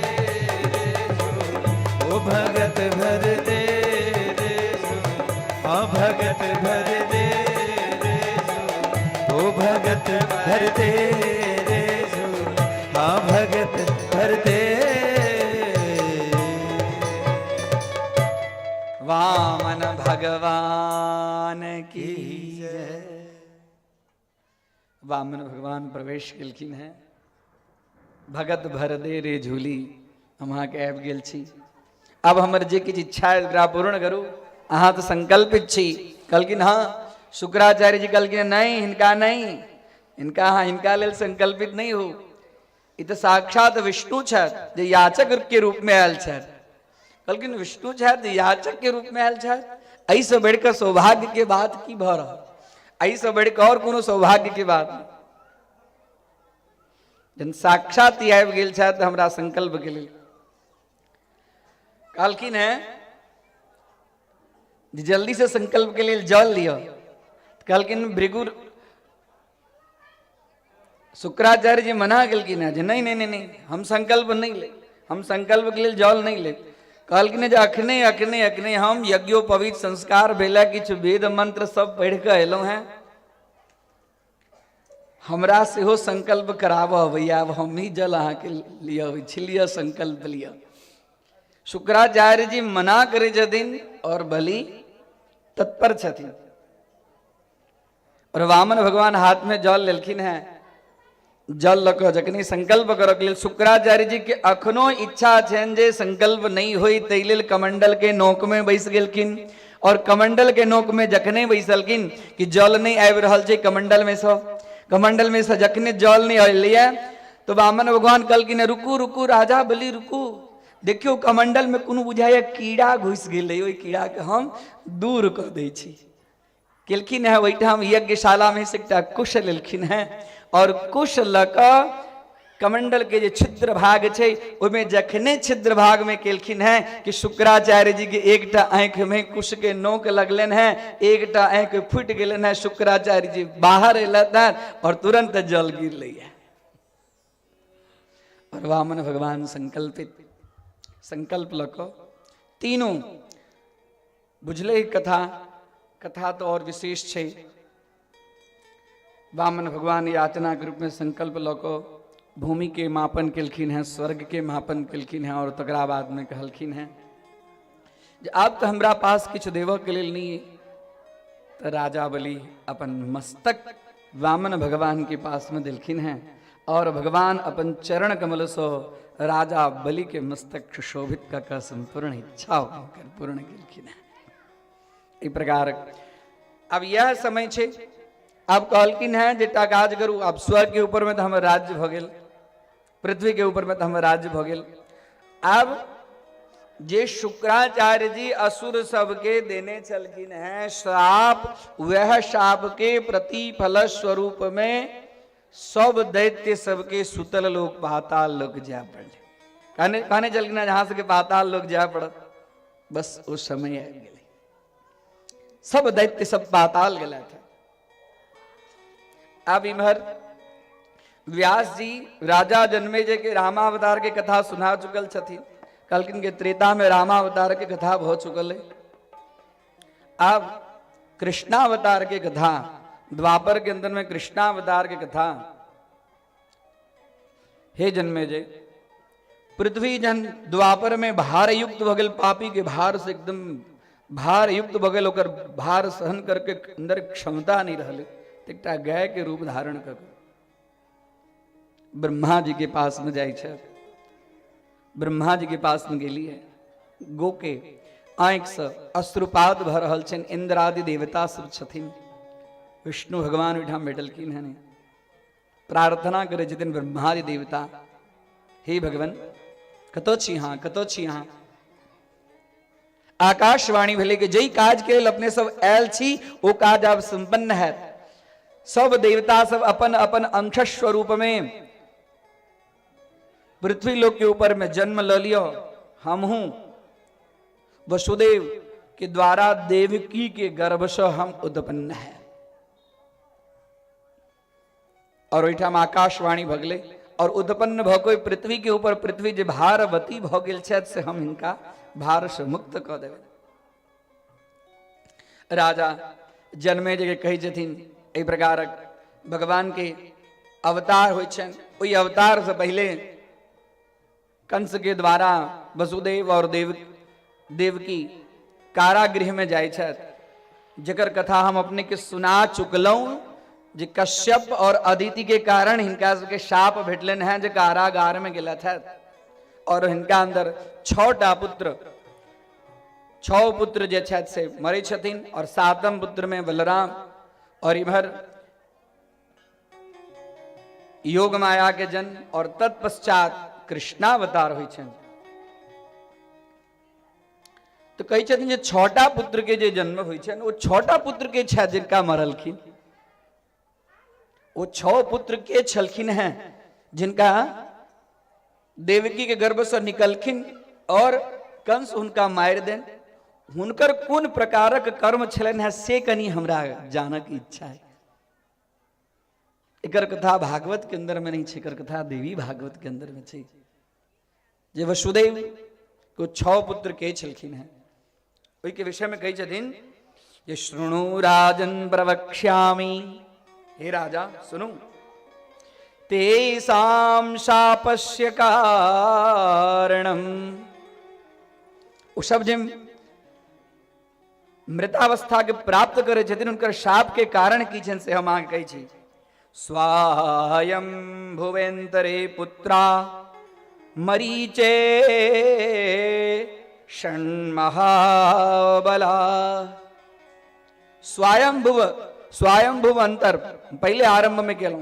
रे झोली, ओ भगत भर दे रे झोली, हाँ भगत भर दे रे भगत भरते रे झूली, हाँ भगत भरते। वामन भगवान की जय। वामन भगवान प्रवेश केलखिन है। भगत भर दे रे झूली, हम अहाँ के आबि गेल छी। अब हमर जे किछु इच्छा है ओकरा पूर्ण करू। अहाँ तो संकल्पित छी। कहलखिन हाँ। शुक्राचार्य जी कहलखिन नहीं, हिनका नहीं, हिनका हाँ, हिनका लेल संकल्पित नहीं हो। ई तो साक्षात विष्णु छथि जे याचक के रूप में आयल छथि। कहलखिन विष्णु छथि याचक के रूप में आयल छथि, एहिसँ बढ़िकऽ सौभाग्य के बात की भऽ रहल, एहिसँ बढ़िकऽ और कोनो सौभाग्य के बात नहीं। जन साक्षात ई आबि गेल छथि हमरा संकल्प के लेल। कहलखिन है जल्दी से संकल्प के लिए जल लियो। कहलखिन भृगु शुक्राचार्य जी मना केलखिन है जे नहीं नहीं नहीं, हम संकल्प नहीं ले, हम संकल्प के लिए जल नहीं ले। कहलखिन जे अखने अखने अखने हम यज्ञोपवीत संस्कार भेला, किछु वेद मंत्र सब पढ़ि कऽ एलहुं हैं, हमरा सेहो संकल्प कराबऽ अबैया, अब हम ही जल अहाँके लिए अबै छी, लिअ संकल्प लिअ। शुक्राचार्य जी मना करे छथिन और बलि तत्पर छथिन। और वामन भगवान हाथ में जल लेलखिन है। जल लऽ कऽ जखनी संकल्प करऽ के लेल शुक्राचार्य जी के अखनो इच्छा छनि जे संकल्प नहीं होई, ताहि लेल कमंडल के नोक में बैस गेलखिन। और कमंडल के नोक में जखने बैसलखिन कि जल नहीं आबि रहल छै कमंडल में से जखने जल नहीं अयलैया तो वामन भगवान कहलखिन रुकू रुकू राजा बलि रुकू, देखियो कमंडल में कोनो बुझाइया कीड़ा घुसि गेलै, ओहि कीड़ा के हम दूर कऽ दै छी। केलखिन है ओहिठाम यज्ञशाला में से एकटा कुश लेलखिन है और कुश लऽ कऽ कमंडल के जे छिद्र भाग छै ओहिमे जखने छिद्र भाग में केलखिन है कि शुक्राचार्य जी के एकटा आंखि में कुश के नोक लगलन है, एकटा आंखि फूटि गेलन है। शुक्राचार्य जी बाहर एलथि है और तुरंत जल गिरलै है। और वामन भगवान संकल्प लऽ कऽ तीनों बुझले कथा तो और विशेष छै। वामन भगवान याचना के रूप में संकल्प लऽ कऽ भूमि के मापन केलखिन है, स्वर्ग के मापन केलखिन है और तकरा बाद में कहलखिन है जे आब तो हमरा पास किछु देवऽ के लेल नहीं है। तो राजा बलि अपन मस्तक वामन भगवान के पास में देलखिन है और भगवान अपन चरण कमल से राजा बलि के मस्तक सुशोभित कऽ संपूर्ण इच्छा होकर पूर्ण केलखिन है। ई प्रकार अब यह समय छे। अब कहलखिन है जेटा काज करू, अब स्वर्ग के ऊपर में तो हमर राज्य भ गेल, पृथ्वी के ऊपर में तो हमर राज्य भ गेल। अब जे शुक्राचार्य जी असुर सबके देने चलखिन है श्राप, वह श्राप के प्रतिफल स्वरूप में सब दैत्य सबके सुतल लोक पाताल लोक जाय पड़े। कहने चलखिन है जहां से पाताल लोक जाय पड़त, बस उस समय आबि गेलै। सब दैत्य सब पाताल गेला था। अब इमहर व्यास जी राजा जन्मेजय के रामावतार के कथा सुना चुकल छथिन। कहलखिन के त्रेता में रामावतार के कथा हो चुकल है। अब कृष्णावतार के कथा, द्वापर के अंदर में कृष्णावतार के कथा। हे जन्मेजय, पृथ्वी जन द्वापर में भार युक्त भ गेल, पापी के भार से एकदम भार युक्त भ गेल, ओकर भार सहन करके अंदर क्षमता नहीं रहले। एकटा गाय के रूप धारण कर ब्रह्मा जी के पास में जाय छै। ब्रह्मा जी के पास में गेली है। गो के आंख से अश्रुपात भ रहल छन। इंद्र आदि देवता सब छथिन। विष्णु भगवान ओहिठाम बैठलखिन है। प्रार्थना करे छथिन ब्रह्मा जी देवता, हे भगवान कतौ छी अहाँ, कतौ छी अहाँ। आकाशवाणी भेले कि जई काज के लेल अपने सब आयल छी ओ काज आब संपन्न है। सब देवता सब अपन अपन अंश स्वरूप में पृथ्वी लोक के ऊपर में जन्म ल लियो। हम हूं वसुदेव के द्वारा देवकी के गर्भ से हम उत्पन्न है। और ओहिठाम आकाशवाणी भगले और उत्पन्न भ कोई पृथ्वी के ऊपर पृथ्वी जे भारवती भ गेल छथि से हम हिनका भार से मुक्त क देबै। राजा जन्मेजय के कहै छथिन एहि प्रकारक भगवान के अवतार होइ छन, ओई अवतार से पहले कंस के द्वारा वसुदेव और देवकी कारागृह में जाय छथि, जकर कथा हम अपने के सुना चुकलौं, जे कश्यप और अदिति के कारण हिनका सबके शाप भेटलन हैं, जे कारागार में गेला छथि और हिनका अंदर 6टा पुत्र 6 पुत्र जे छथि से मरे छथिन और 7म पुत्र में बलराम और इधर योग माया के जन्म और तत्पश्चात कृष्णावतार होइ छन। तो कही छथिन जे 6टा पुत्र के जे जन्म होइ छन, वो 6टा पुत्र के छथि जिनका मरलखिन, वो 6 पुत्र के छलखिन हैं जिनका देवकी के गर्भ से निकलखिन और कंस उनका मार देन। हुनकर कोन प्रकारक कर्म छलन है से कनी हमरा जानक इच्छा है। एकर कथा भागवत के अंदर में नहीं छे, एकर कथा देवी भागवत के अंदर में छे, जे वसुदेव को 6 पुत्र के छलखिन हैं। ओई के विषय में कही छथिन ये श्रृणु राजन प्रवक्ष्यामि, हे राजा सुनो, तेषां शापस्य कारणम। वो सब जिन मृतावस्था के प्राप्त करे छथिन उनकर शाप के कारण की छन से हम आगे कही छी। स्वायं भुवेन्तरे पुत्रा मरीचे षण्महाबला। स्वयंभुव अंतर पहले आरंभ में कहलूं,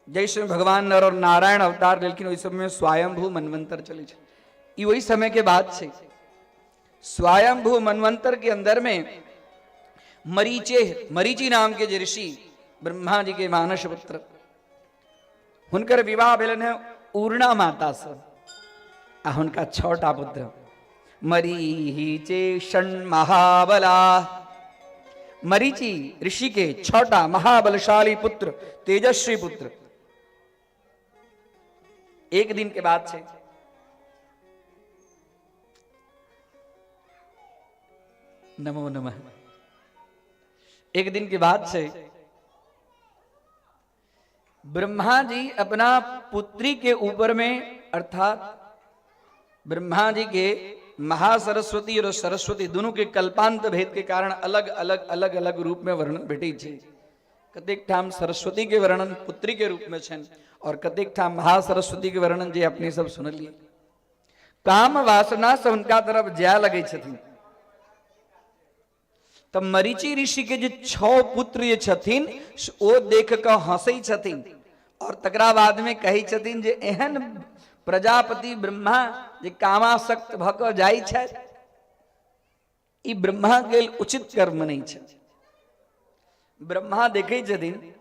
जैसे भगवान नर और नारायण अवतार लेकिन वही समय में स्वयंभू मनवंतर चले छे, ई वही समय के बात छे। स्वयंभू मनवंतर के अंदर में मरीची नाम के जे ऋषि ब्रह्मा जी के मानस पुत्र, हुनकर विवाह भेलन है उर्णा माता से, आ हुनका 6टा पुत्र मरीचे षण्महाबला। मरीची ऋषि के 6टा महाबलशाली पुत्र, तेजस्वी पुत्र। एक दिन के बाद से नमो नमः, एक दिन के बाद से ब्रह्मा जी अपना पुत्री के ऊपर में, अर्थात ब्रह्मा जी के महासरस्वती और सरस्वती दोनों के कल्पांत भेद के कारण अलग अलग रूप में वर्णन भेटे छे। कतेक ठाम सरस्वती के वर्णन पुत्री के रूप में छन और कतेक ठाम महासरस्वती के वर्णन जे अपने सब सुनलिए। काम वासना से उनका तरफ जाय लगे छथिन। तब मरीची ऋषि के जे 6 पुत्र ये छथिन ओ देख कर हंसई छथिन और तकरा बाद में कही छथिन जे एहन प्रजापति ब्रह्मा जे कामासक्त भ क जाइ छथि, ई ब्रह्मा के उचित कर्म नहीं छे। ब्रह्मा देखे छथिन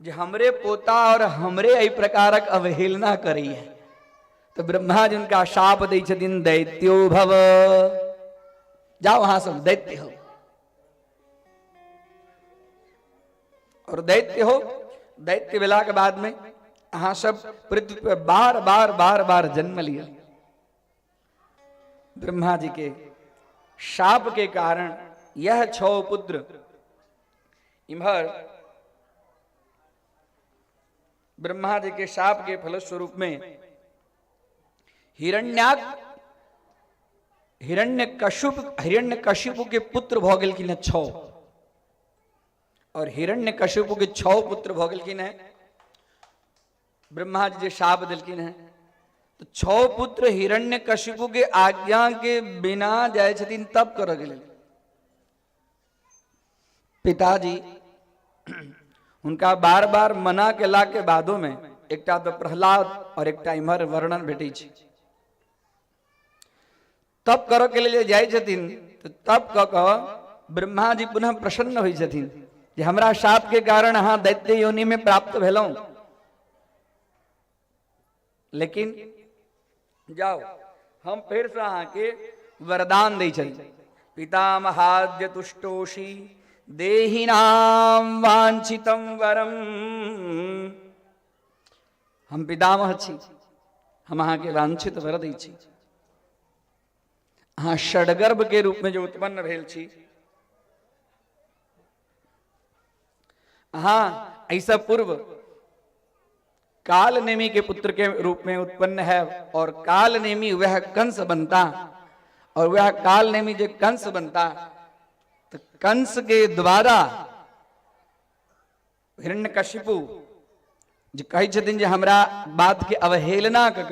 जे हमरे पोता और हमरे एहि प्रकारक अवहेलना करी है, तो ब्रह्मा जी उनका शाप दै छथिन, दैत्यो भव, जाओ वहां सब दैत्य हो। और दैत्य हो, दैत्य भेला के बाद में अहाँ सब पृथ्वी पर बार बार जन्म लिया। ब्रह्मा जी के शाप के कारण यह 6 पुत्र इमहर ब्रह्मा जी के शाप के फलस्वरूप में हिरण्यकशिपु के पुत्र भ गेलखिन 6, और हिरण्यकशिपु के 6 पुत्र भ गेलखिन है। ब्रह्मा जी जे शाप दिलखिन है तो 6 पुत्र हिरण्यकशिपु के आज्ञा के बिना जाय छथिन तब कर गेल। पिताजी उनका बार बार मना केला के बादों में एकटा तो प्रहलाद और एकटा इमहर वर्णन भेटै छै। तब कर के लिए जाय छथिन तो तब क क ब्रह्मा जी पुनः प्रसन्न होइ छथिन जे हमरा शाप के कारण अहाँ दैत्य योनि में प्राप्त भेलौं, लेकिन जाओ हम फिर से अहाँ के वरदान दै छी। पितामहाद्य तुष्टोषि देहिनाम वांछितम वरम। हम पितामह छी, हम अहाँ के वांछित वर दै छी। अहाँ षडगर्भ के रूप में जो उत्पन्न भेल छी, हाँ, ऐसा पूर्व काल नेमी के पुत्र के रूप में उत्पन्न है, और काल नेमी वह कंस बनता, और वह काल नेमी जो कंस बनता, तो कंस के द्वारा हिरण्यकशिपु जो कही छथिन जे हमरा बात के अवहेलना कक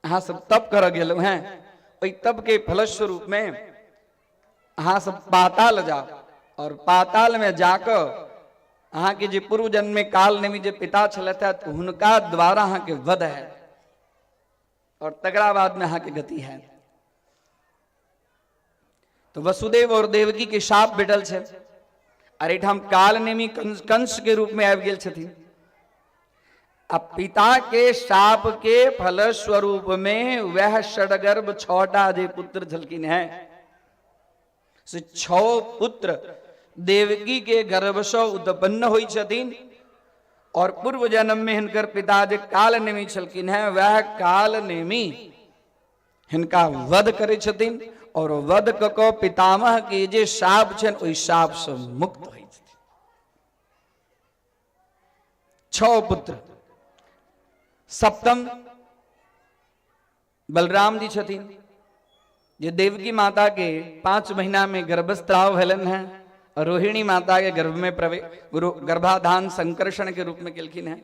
अहाँ सब तप कर गेल हैं, ओई तप के फलस्वरूप में अहाँ सब पाताल जाओ, और पाताल में जाकर अहाँ के जे पूर्व जन्म में काल नेमी जे पिता छलथा, तो हुनका द्वारा अहाँ के वध है, और तकरा बाद में अहाँ के गति है। तो वसुदेव और देवकी के शाप भेटल छे, और एठाम काल नेमी कंस के रूप में आबि गेल छथिन। अब पिता के शाप के फलस्वरूप में वह षडगर्भ छटा जे पुत्र छलकिन है, से 6 पुत्र देवकी के गर्भ से उत्पन्न हुई छथिन, और पूर्व जन्म में हिनकर पिता जे काल नेमी छलकिन है, वह काल नेमी हिनका वध करे छथिन, और वध क के पितामह के जे शाप छन ओई शाप से मुक्त होइ छथिन। 6 पुत्र। सप्तम बलराम जी छथिन, जे देवकी माता के 5 महीना में गर्भस्राव भेलन है, और रोहिणी माता के गर्भ में गर्भाधान संकर्षण के रूप में केलखिन है।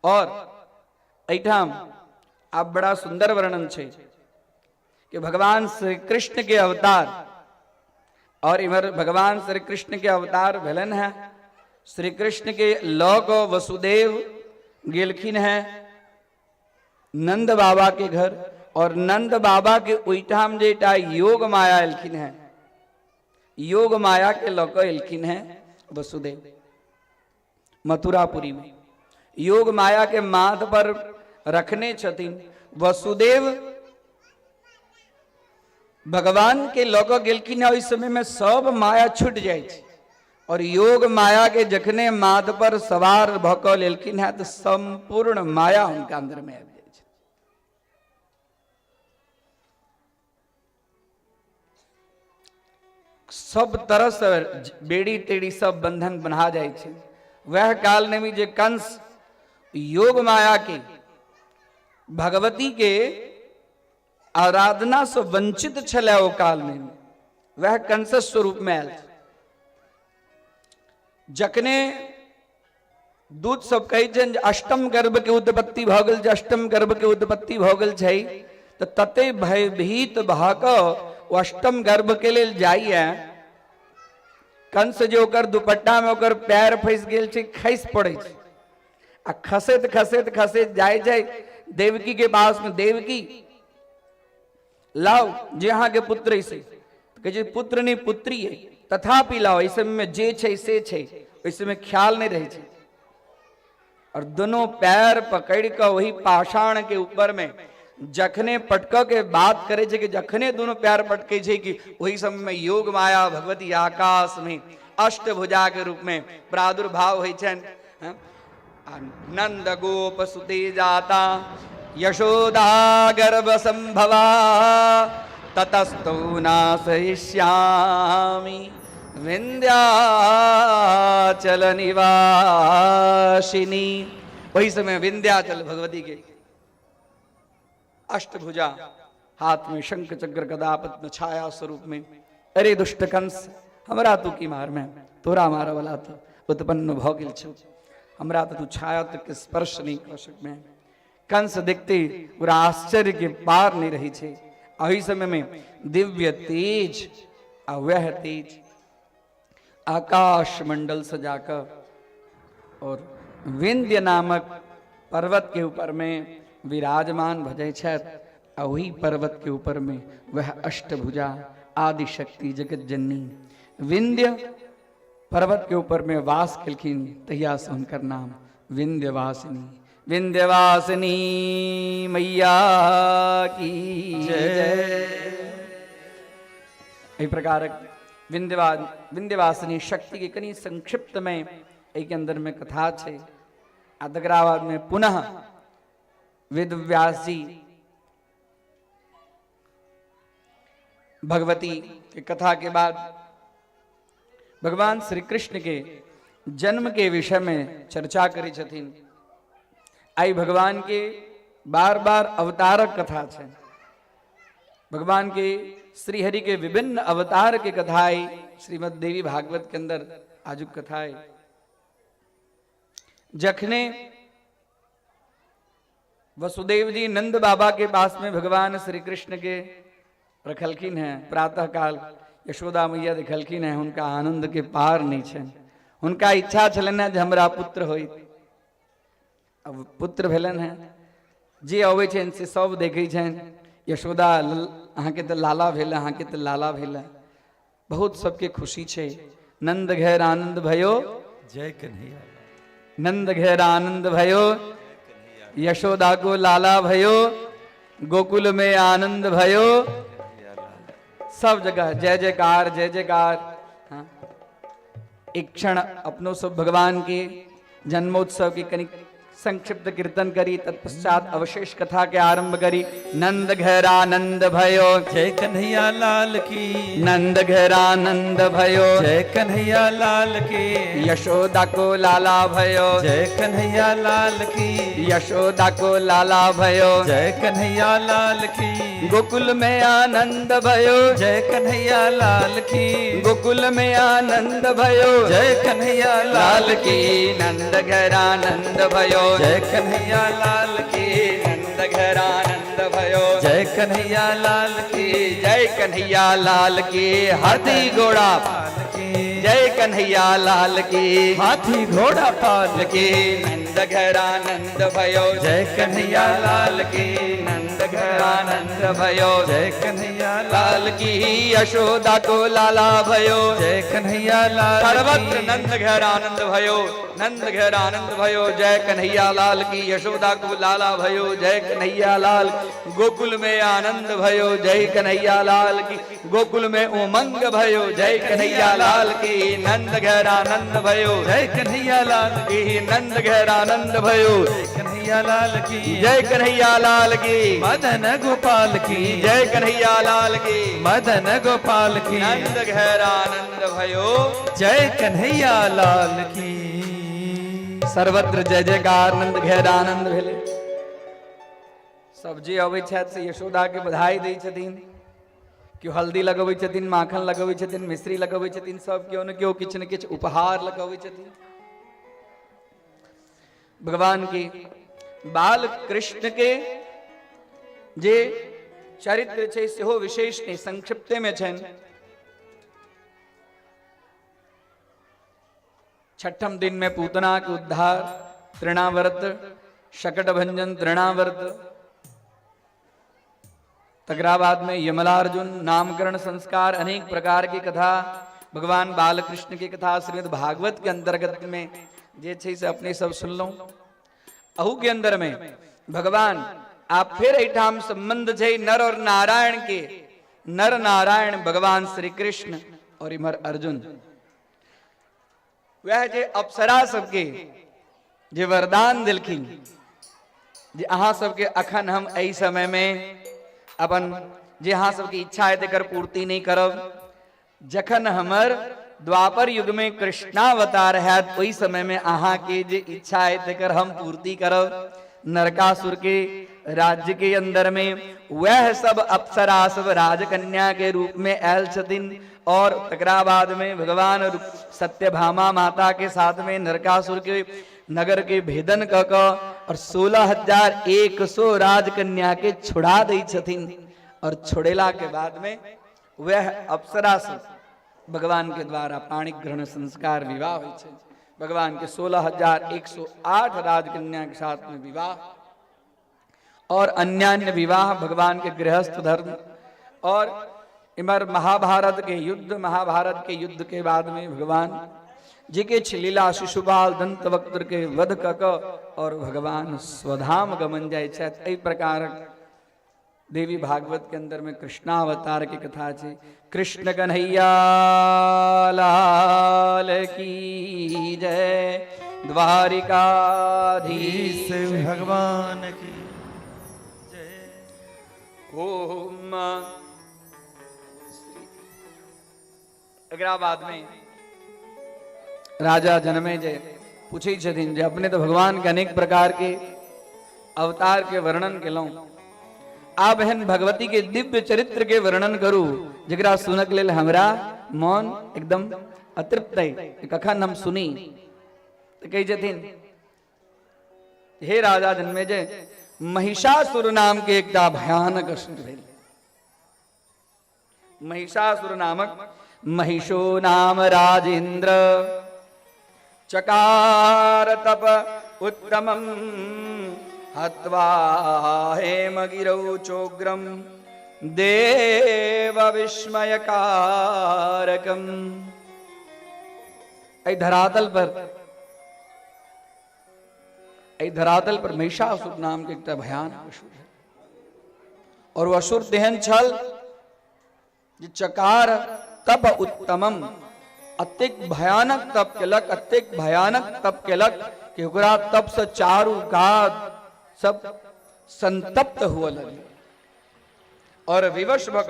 और एठाम आप बड़ा सुंदर वर्णन छे कि भगवान श्री कृष्ण के अवतार, और इधर भगवान श्री कृष्ण के अवतार भेलन है। श्री कृष्ण के लोक वसुदेव गेलखिन है नंद बाबा के घर, और नंद बाबा के ओइठाम जेटा योग माया एलखिन है, योग माया के लोक एलखिन है वसुदेव मथुरापुरी में। योग माया के माथ पर रखने छथिन वसुदेव भगवान के लोक गेलखिन है। इस समय में सब माया छूट जाए छे, और योग माया के जखने माथ पर सवार भक लेलखिन है, तो संपूर्ण माया उनका अंदर में आबि जाए छे। सब तरह से बेड़ी टेड़ी सब बंधन बना जाए छे। वह काल नेमी जे कंस योग माया के भगवती के आराधना से वंचित छले, ओ काल नेमी वह कंस स्वरूप में आयल। जखने दूत सब कहे छे अष्टम गर्भ के उत्पत्ति भ गेल, अष्टम गर्भ के उत्पत्ति भ गेल छै, तो तते भयभीत भ क अष्टम गर्भ के लेल जाइए। कंस जो ओकर दुपट्टा में ओकर पैर फंस गेल छै, खसि पड़े छै, आ खसैत खसैत खसैत जाए छै देवकी के पास में। देवकी लाओ जे अहाँ के पुत्र से कहे छै, पुत्र नहीं पुत्री है, तथापि लाओ, इस में जे छै से छै, इसमें ख्याल नहीं रहे छै। और दोनों पैर पकड़ कर वही पाषाण के ऊपर में जखने पटक के बात करे छे, कि जखने दोनों पैर पटके छे कि वही समय में योग माया भगवती आकाश में अष्टभुजा के रूप में प्रादुर्भाव होइ छन। नंद गोप सुते जाता यशोदा गर्भ संभवा, ततस्तु नाशयिष्यामि विंध्याचल निवासिनी। वही समय विंध्याचल भगवती के अष्टभुजा, हाथ में शंख चक्र गदा पद्म छाया स्वरूप में। अरे दुष्ट कंस, हमरा तू की मार में, तोरा मार वाला तो उत्पन्न भ गेल छौ, हमरा तो तू छाया तक स्पर्श नहीं कर सक में। कंस देखते पूरा आश्चर्य के पार नहीं रही छे। अही समय में दिव्य तेज, वह तेज आकाश मंडल सजाकर और विंध्य नामक पर्वत के ऊपर में विराजमान भजे छत। वही पर्वत के ऊपर में वह अष्टभुजा आदि शक्ति जगत जननी विंध्य पर्वत के ऊपर में वास किलखिन, तहिया से उनकर नाम विंध्यवासिनी। विंध्यवासिनी मैया की जय। इस प्रकार विंध्यवासिनी शक्ति के कनी संक्षिप्त में एक अंदर में कथा छे। अदगराबाद में पुनः वेद व्यास जी भगवती की कथा के बाद भगवान श्री कृष्ण के जन्म के विषय में चर्चा करी छथिन। आई भगवान के बार बार अवतारक कथा छे। भगवान के श्री हरि के विभिन्न अवतार के कथाएं श्रीमद देवी भागवत के अंदर आजुक कथाएं। जखने वसुदेव जी नंद बाबा के पास में भगवान श्री कृष्ण के रखलखिन है, प्रातः काल यशोदा मैया दिखलखिन है, उनका आनंद के पार नहीं छे। उनका इच्छा छलन जे हमरा पुत्र होई। अब पुत्र भेलन है, जे अबै छे से सब देखै छन, यशोदा अहाँ के तो लाला भेल, अहाँ के तो लाला भेल, बहुत सबके खुशी छे। नंद घेर आनंद भयो, जय कन्हैया। नंद घेर आनंद भयो, यशोदा को लाला भयो, गोकुल में आनंद भयो, सब जगह जय जयकार जय जयकार। हाँ। एक क्षण अपनों सब भगवान के जन्मोत्सव की कनिक संक्षिप्त कीर्तन करी, तत्पश्चात अवशेष कथा के आरंभ करी। नंद घेरानंद भयो, जय कन्हैया लाल की। नंद घेरानंद भयो, जय कन्हैया लाल की। यशोदा को लाला भयो, जय कन्हैया लाल की। यशोदा को लाला भयो, जय कन्हैया लाल की। गोकुल में आनंद भयो, जय कन्हैया लाल की। गोकुल में आनंद भयो, जय कन्हैया लाल की। नंद घेरानंद भयो, जय कन्हैया लाल की। नंद घेरानंद भयो, जय कन्हैया लाल की। जय कन्हैया लाल की। हाथी घोड़ा लाल की। जय कन्हैया लाल की। हाथी घोड़ा पाल की। नंद घेरानंद भयो, जय कन्हैया लाल की। नंद घेरानंद भयो, जय कन्हैया लाल की। यशोदा को लाला भयो, जय कन्हैया लाल की। सर्वत्र नंद घेरानंद भयो, नंद घेरानंद भयो, जय कन्हैया लाल की। यशोदा को लाला भयो, जय कन्हैया लाल। गोकुल में आनंद भयो, जय कन्हैया लाल की। गोकुल में उमंग भयो, जय कन्हैया लाल की। नंद घेरानंद भयो, जय कन्हैया लाल की। नंद घेरानंद भयो, जय कन्हैया लाल की। जय कन्हैया लाल की। मदन गोपाल की। जय कन्हैया लाल की। मदन गोपाल की। नंद घेरानंद भयो, जय कन्हैया लाल की। सर्वत्र जय जयकार नंद घेरानंद भेले। सब जे अबै छथि से यशोदा के बधाई दै छथिन। क्यों हल्दी लगबै छथिन, माखन लगबै छथिन, मिश्री लगबै छथिन, सब क्यों न क्यों किछ न किछ उपहार लगबै छथिन। भगवान के बाल कृष्ण के जे चरित्र छे सेहो विशेष नहीं, संक्षिप्त में छन। छठम दिन में पूतना के उद्धार, तृणावर्त, शकट भंजन तृणावर्त, तकरा बाद में यमलार्जुन, नामकरण संस्कार, अनेक प्रकार की कथा भगवान बालकृष्ण की कथा श्रीमद् भागवत के अंतर्गत में जे छे से अपने सब सुन लो। अहू के अंदर में भगवान आप फिर एठाम संबंध छे नर और नारायण के। नर नारायण भगवान श्री कृष्ण और इमर अर्जुन। वह जे अप्सरा सबके जे वरदान दिलखिन जे अहाँ सबके अखन हम एहि समय में अपन जे अहाँ सबकी इच्छा है तेकर पूर्ति नहीं करब। जखन हमर द्वापर युग में कृष्णावतार है ओहि समय में अहाँ के जे इच्छा है तेकर हम पूर्ति करब। नरकासुर के राज्य के अंदर में वह सब अप्सरा सब राजकन्या के रूप में आयल छथिन और तकरा बाद में भगवान सत्यभामा माता के साथ में नरकासुर के नगर के भेदन क और 16,100 राजकन्या के छुड़ा दै छथिन। और छोड़ेला के बाद में वह अप्सरा से भगवान के द्वारा पाणिक ग्रहण संस्कार विवाह हुई छे। भगवान के 16,108 राजकन्या के साथ में विवाह और अन्यान्य विवाह भगवान के गृहस्थ धर्म। और इमर महाभारत के युद्ध के बाद में भगवान जी के लीला शिशुपाल दंत वक्त्र के वध कक और भगवान स्वधाम गमन जाय छथि। एहि प्रकार देवी भागवत के अंदर में कृष्णावतार की कथा है। कृष्ण कन्हैया लाल की जय, द्वारिकाधीश भगवान की जय। ओम। अग्राबाद में राजा जनमेजय पूछे छथिन जे अपने तो भगवान के अनेक प्रकार के अवतार के वर्णन केलौं, आ बहन भगवती के दिव्य चरित्र के वर्णन करू जरा सुनक लेल हमरा मन एकदम अतृप्त है, कखन हम सुनी। तो कही छथिन हे राजा जनमेजय, महिषासुर नाम के एकटा भयानक असुर भेल। महिषासुर नामक महिषो नाम राजेंद्र चकार तप उत्तमम हत्वा हेमगिरौ चोग्रम देव विस्मय कारकम। ऐ धरातल पर महिषासुर नाम के एक भयानक असुर है, और वह असुर तेहन छल जे चकार तप उत्तमम, अत्यक भयानक तप केलक, अत्यक भयानक तप केलक कि ओकरा तप से चारू कात सब संतप्त हुआ लगे। और विवश भक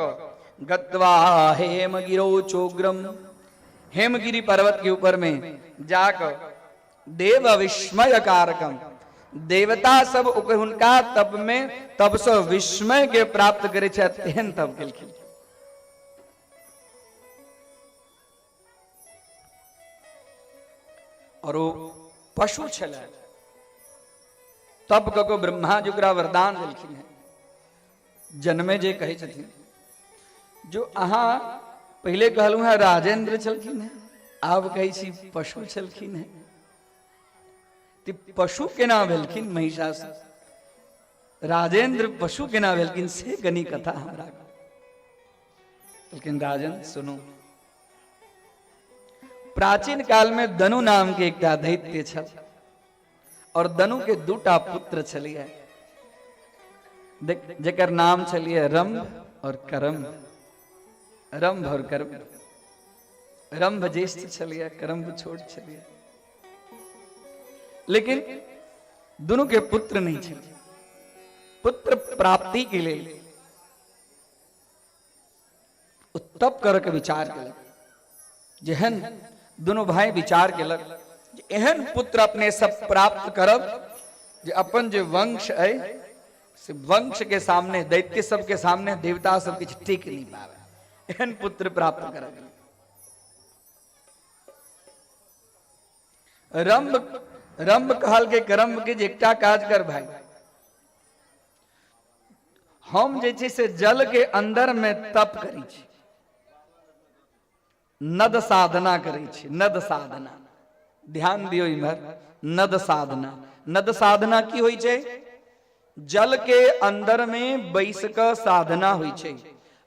गत्वा हेमगिरो चोग्रम, हेमगिरी पर्वत के ऊपर में जाकर देव विस्मय कारकम, देवता सब उनका तप में तब से विस्मय के प्राप्त करे छे, तेहन तप केलखिन। और वो पशु छल तब कको ब्रह्मा जी ओकरा वरदान देलखिन है। जनमेजय कहे छथिन जो अहाँ पहले कहलू है राजेंद्र छलखिन है, आब कहे छी पशु छलखिन है, पशु केना भेलखिन महिषासुर, राजेंद्र पशु केना भेलखिन से कनी कथा हमरा। लेकिन राजन सुनो, प्राचीन काल में दनु नाम के एक दैत्य छल, और दनु के दूटा पुत्र छलिए, जेकर नाम छलिए रंभ और करम्भ। रंभ और करम्भ, रंभ ज्येष्ठ छलिए, करम्भ छोट छलिए, लेकिन दोनों के पुत्र नहीं थे। पुत्र प्राप्ति के लिए तप करके विचार केलक, जेहन दोनों भाई विचार केलक एहन पुत्र अपने सब प्राप्त करब जे अपन जे वंश है से वंश के सामने, दैत्य सब के सामने देवता सब किछ टिक नहीं पावे, एहन पुत्र प्राप्त करब। रंभ कहल के करम्भ के जे एकटा काज कर भाई, हम जे छै से जल के अंदर में तप करी छी, नद साधना करी छी, नद साधना, ध्यान दियो इमहर, नद साधना। नद साधना की होई छै? जल के अंदर में बैस का साधना हुई छै।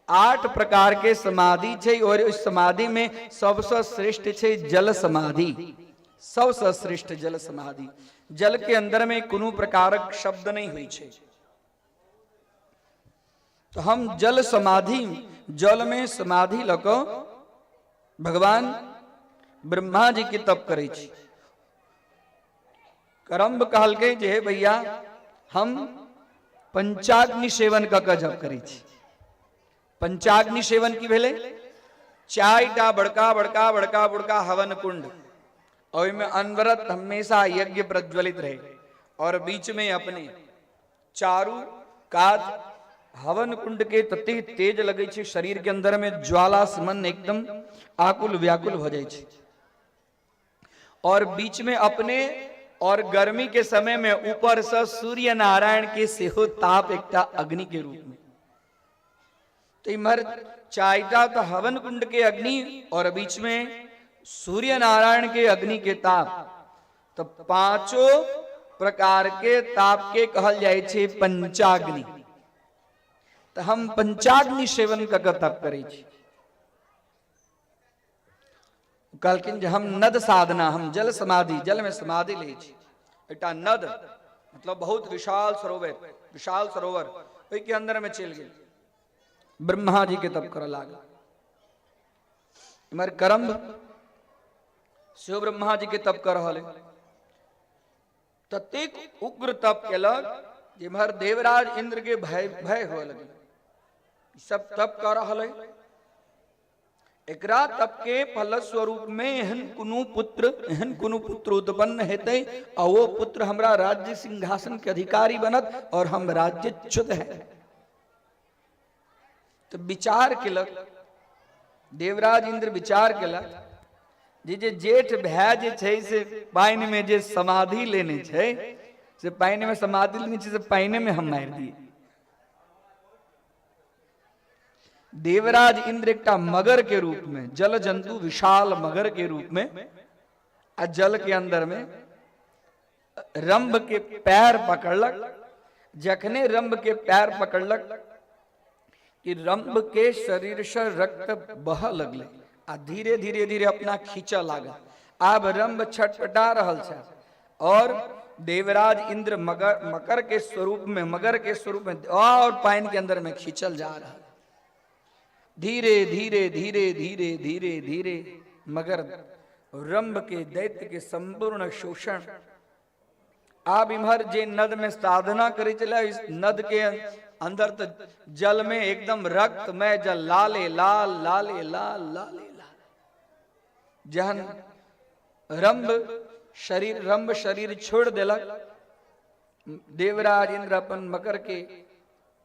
8 प्रकार के समाधि छै, और उस समाधि में सबसे श्रेष्ठ छै जल समाधि, सबसे श्रेष्ठ जल समाधि। जल के अंदर में कोनो प्रकारक शब्द नहीं हुई छै, तो हम जल समाधि, जल में समाधि लको भगवान ब्रह्मा जी के तप करे छी। करम्भ कहल के जे भैया हम पंचाग्नि सेवन क जप करे छी। पंचाग्नि सेवन की भेले? 4टा बड़का बड़का बड़का बड़का हवन कुंड, और में अनवरत हमेशा यज्ञ प्रज्वलित रहे, और बीच में अपने चारू कात हवन कुंड के तते तेज लगे छे, शरीर के अंदर में ज्वाला समन एकदम आकुल व्याकुल हो जाए छे, और बीच में अपने, और गर्मी के समय में ऊपर से सूर्य नारायण के सेहो ताप एकटा अग्नि के रूप में। तो इमर 4टा तो हवन कुंड के अग्नि, और बीच में सूर्य नारायण के अग्नि के ताप, तो 5 प्रकार के ताप के कहल जाए छे पंचाग्नि। तो हम पंचाग्नि सेवन का तप करे छी। कहलखिन जे हम नद साधना, हम जल समाधि, जल में समाधि ले छी। एकटा नद मतलब बहुत विशाल सरोवर, विशाल सरोवर, ओहि के अंदर में चल गेल, ब्रह्मा जी के तप करे लागल। इमर करम्भ शिव ब्रह्मा जी के तप कर रहल, ततेक उग्र तप केलक जिम्हर देवराज इंद्र के भय भय हो लगे। सब तप कर रहल है, एकरा तप के फलस्वरूप में एहन कुनु पुत्र उत्पन्न हेते और वो पुत्र हमरा राज्य सिंहासन के अधिकारी बनत और हम राज्यच्युत है। तो विचार केलक देवराज इंद्र, विचार केलक जे जेठ भाई जे छै से पानि में जे समाधि लेने छै से पानि में समाधि लेने छै से पानि में हम मारि दिए। देवराज इंद्र एक मगर के रूप में, जल जंतु विशाल मगर के रूप में जल के अंदर में रंभ के पैर पकड़लक। जखने रंभ के पैर पकड़लक कि रंभ के शरीर से रक्त बह लगले आ धीरे धीरे धीरे अपना खींचा लागल। आब रंभ छटपटा रहल छै और देवराज इंद्र मगर के स्वरूप में और पानी के अंदर में खींचल जा रहा। धीरे धीरे धीरे धीरे धीरे धीरे मगर रंभ के दैत्य के संपूर्ण शोषण। आप इमहर जे नद में साधना करे चला, इस नद के अंदर तो जल में एकदम रक्त में जल लाले लाल लाले लाल लाले लाल। जहन रंभ शरीर छोड़ देलक, देवराज इंद्र अपन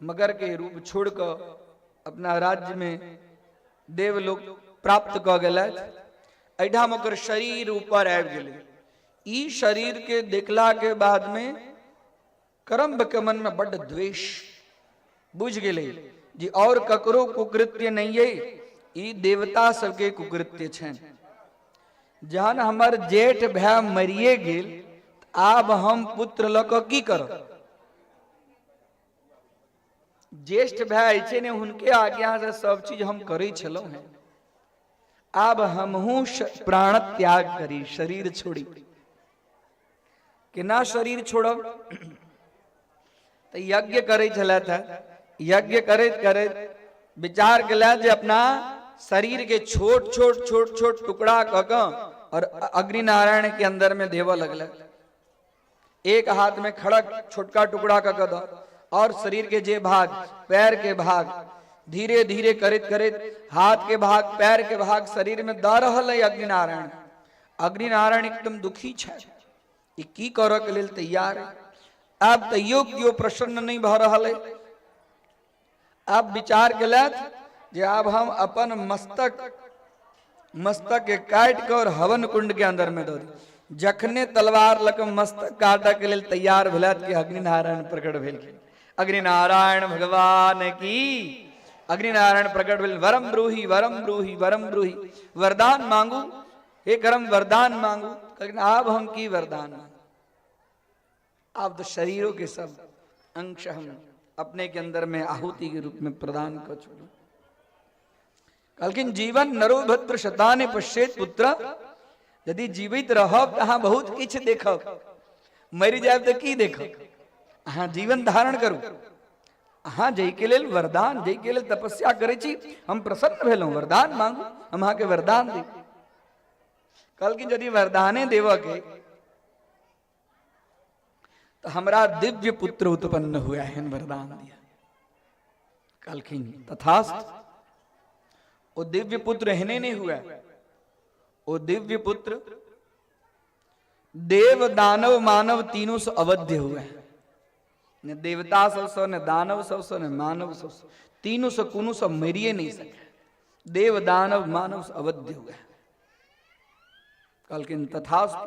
मगर के रूप छोड़ कर अपना राज्य में देवलोक प्राप्त क गेलथि। एठाम ओकर शरीर ऊपर आबि गेलै। ई शरीर के देखला के बाद में करम्ब के मन में बड़ द्वेष बुझ गेलै जी और ककरो कुकृत्य नहीं है, ई देवता सबके कुकृत्य छनि। जहन हमर जेठ भाई मरिए गेल, आब हम पुत्र लऽ कऽ की करब? ज्येष्ठ भाई छै ने, हुनके आज्ञा से सब चीज हम करे छलौं हैं। आब हमहू प्राण त्याग करी, शरीर छोड़ी। केना शरीर छोड़ब? तो यज्ञ करे छलैथ। यज्ञ करैत करैत विचार केला जे अपना शरीर के छोट छोट छोट छोट टुकड़ा कऽ कऽ और अग्नि नारायण के अंदर में देव लगल। एक हाथ में खड़क छोटका टुकड़ा कऽ कऽ दऽ और शरीर के जे भाग, पैर के भाग धीरे धीरे करैत करैत हाथ के भाग, पैर के भाग शरीर में दऽ रहल है अग्नि नारायण। अग्नि नारायण एकदम दुखी छै, ई की करऽ के लेल तैयार है। आब तैयो कियो प्रसन्न नहीं भऽ रहल है। आब विचार केलथि जे आब हम अपन मस्तक के काटि कर हवन कुंड के अंदर में दऽ दी। जखने तलवार लऽ कऽ मस्तक काटऽ के लेल तैयार भेलथि कि अग्नि नारायण प्रकट भेलखिन। अग्नि नारायण भगवान की। अग्नि नारायण प्रकट भेल। वरम ब्रूहि वरम ब्रूहि वरम ब्रूहि, वरदान मांगू हे करम, वरदान मांगू। अब हम की वरदान मांगू? आप तो शरीरों के सब अंश हम अपने के अंदर में आहुति के रूप में प्रदान कर छोड़ो। कहलखिन जीवन नरो भद्र शताने पश्चेत पुत्र। यदि जीवित रहब तो अहाँ बहुत किछ देखब, मरि जायब तो की देखब? अहाँ जीवन धारण करू। अहाँ जय के लेल वरदान, जय के लेल तपस्या करे छी, हम प्रसन्न भेलहुं, वरदान मांगू, हम अहाँ के वरदान दी। कहलखिन यदि वरदाने देव के तो हमरा दिव्य पुत्र उत्पन्न हुआ है, वरदान दिया। कहलखिन तथास्तु। वो दिव्य पुत्र हेने नहीं हुआ, वो दिव्य पुत्र देव दानव मानव तीनों से अवध्य हुआ है। न देवता सबसे, न दानव सबसे, न मानव सबसे, तीनों से कोनो से मरिए नहीं सके। देव दानव मानव से अवध्य हुआ है। कहलखिन तथास्तु।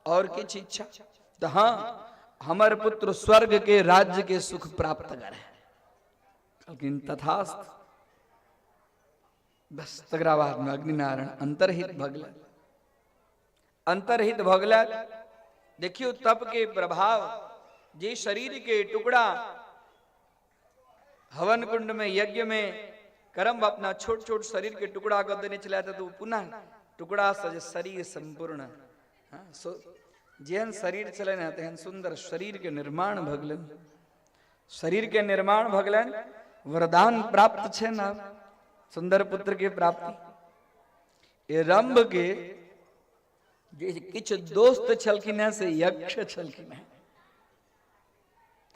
और किछ इच्छा? तो हाँ, हमर पुत्र स्वर्ग के राज्य के सुख प्राप्त करे। कहलखिन तथास्तु। बस तकरा बाद में अग्नि नारायण अंतरहित भगल। अंतरहित भगल। देखियो तप के प्रभाव। जे शरीर के टुकड़ा हवन कुंड में यज्ञ में कर्म अपना छोट छोट शरीर के टुकड़ा कर देने चला था, तो पुनः टुकड़ा से शरीर संपूर्ण जेहन शरीर चले ना तेहन सुंदर शरीर के निर्माण भगलन। शरीर के निर्माण भगलन। वरदान प्राप्त छे ना, सुंदर पुत्र के प्राप्ति। ये रंभ के जे किछ दोस्त छलखिन है से यक्ष छलखिन है।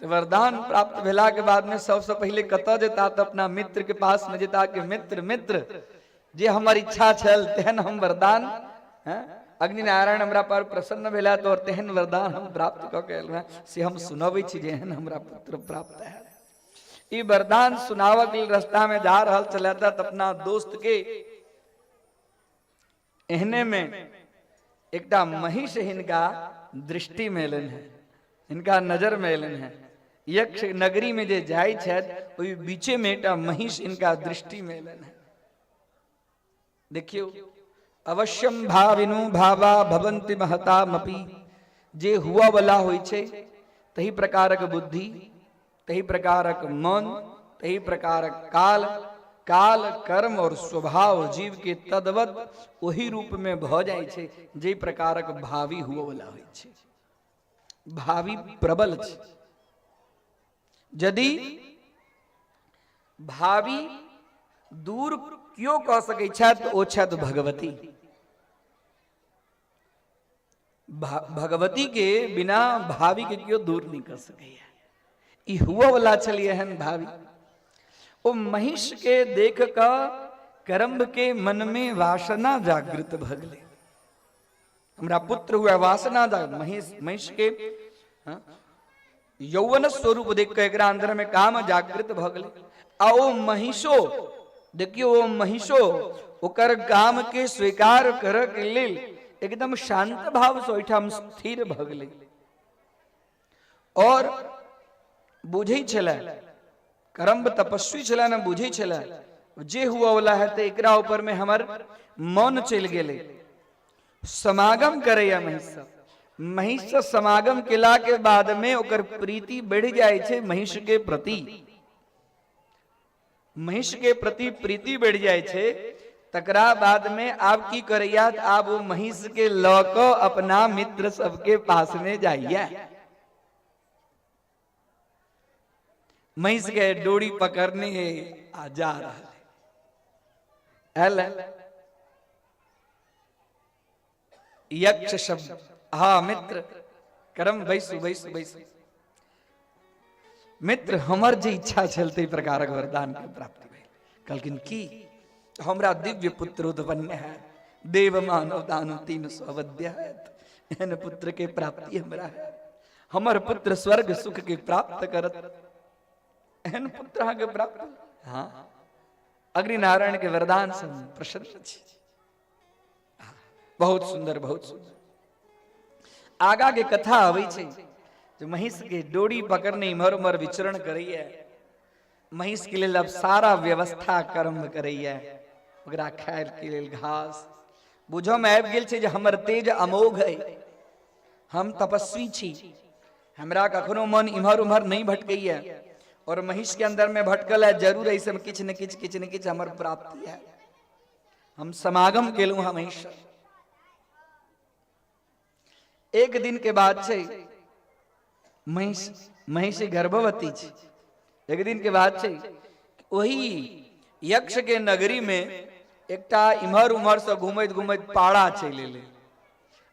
तो वरदान प्राप्त भेला के बाद में सबसे पहले कतऽ जेता? तो अपना मित्र के पास में जेता कि मित्र मित्र जे हमर इच्छा छल तेहन हम वरदान अग्नि नारायण हमरा पर प्रसन्न भेला तो तेहन वरदान हम प्राप्त क के एलहुँ से हम सुनबै छी जेहन हमरा पुत्र प्राप्त है। ई वरदान सुनावक लेल रास्ता में जा रहल छला त अपना दोस्त के एहने में एकटा महिष हिनका दृष्टि में एलन है, हिनका नजर में एलन है। यक्ष नगरी में जे जाय छथि ओहि बीचे में एकटा महिष हिनका दृष्टि में एलन है। देखियो अवश्यम भाविनु भावा भवन्ति महतामपि, जे हुआ वाला होइ छै तही प्रकारक बुद्धि, तही प्रकारक मन, तही प्रकारक काल, काल कर्म और स्वभाव जीव के तद्वत वही रूप में भ जाय छै जे प्रकारक भावी हुआ वाला होइ छै। भावी प्रबल छै। यदि भावी दूर क्यों कह सकै छथि ओ छथि भगवती। भगवती के बिना भावी के क्यों दूर नहीं कर सके। ई हुआ वाला चलिए हन भावी। ओ महिष के देख का करम्ब के मन में वासना जागृत भगले। हमरा पुत्र हुआ वासना जाग महिष के यौवन स्वरूप देख के एकरा अंदर में काम जागृत भगले। आ ओ महिषो देखियो वो महिषो ओकर काम के स्वीकार कर के लेल एकदम शांत भाव से ओहिठाम स्थिर भगले और बुझे छला। करम्ब तपस्वी छला न बुझे छला जे हुआ वाला है ते एकरा ऊपर में हमर मन चल गेले। समागम करैया महिष। महिष से समागम केला के बाद में ओकर प्रीति बढ़ जाय छे महिष के प्रति। महिष के प्रति प्रीति बढ़ जाय छे तकरा बाद में आप की करैया आप वो महिष के लौक अपना मित्र सबके पास में जाइया। महिष के डोरी पकड़ने आ जा रहा है। यक्ष शब्द हाँ मित्र करम बैसु बैसु बैसु मित्र हमर जे इच्छा चलते प्रकारक वरदान के प्राप्ति भेल। कहलखिन की हमरा दिव्य पुत्र उत्पन्न है, देव मानव दानव तीन अवध्य है, एहन पुत्र के प्राप्ति हमरा है। हमर पुत्र स्वर्ग सुख के प्राप्त करत, एहन पुत्र के प्राप्त। हाँ अग्नि नारायण के वरदान से प्रसन्न छी। बहुत सुंदर बहुत सुंदर। आगा के कथा आवे छे जो महिष के डोरी पकड़ने इमर उमर विचरण करैया। महिष के लेल अब सारा व्यवस्था कर्म करैया, ओकरा खाय के लेल घास। बुझो में आबि गेल छे जे हमर तेज अमोघ है, हम तपस्वी छी, हमरा कखनो मन इमहर उमहर नहीं भटकैया और महिष के अंदर में भटकल है जरूर ऐसे में किछ न किछ हमर प्राप्ति है। हम समागम केलहुं हम महिष। एक दिन के बाद छे महिष गर्भवती छे। एक दिन के बाद छे वही यक्ष के नगरी में एकटा इमहर उमहर से घूमैत घूमैत पाड़ा चल एले।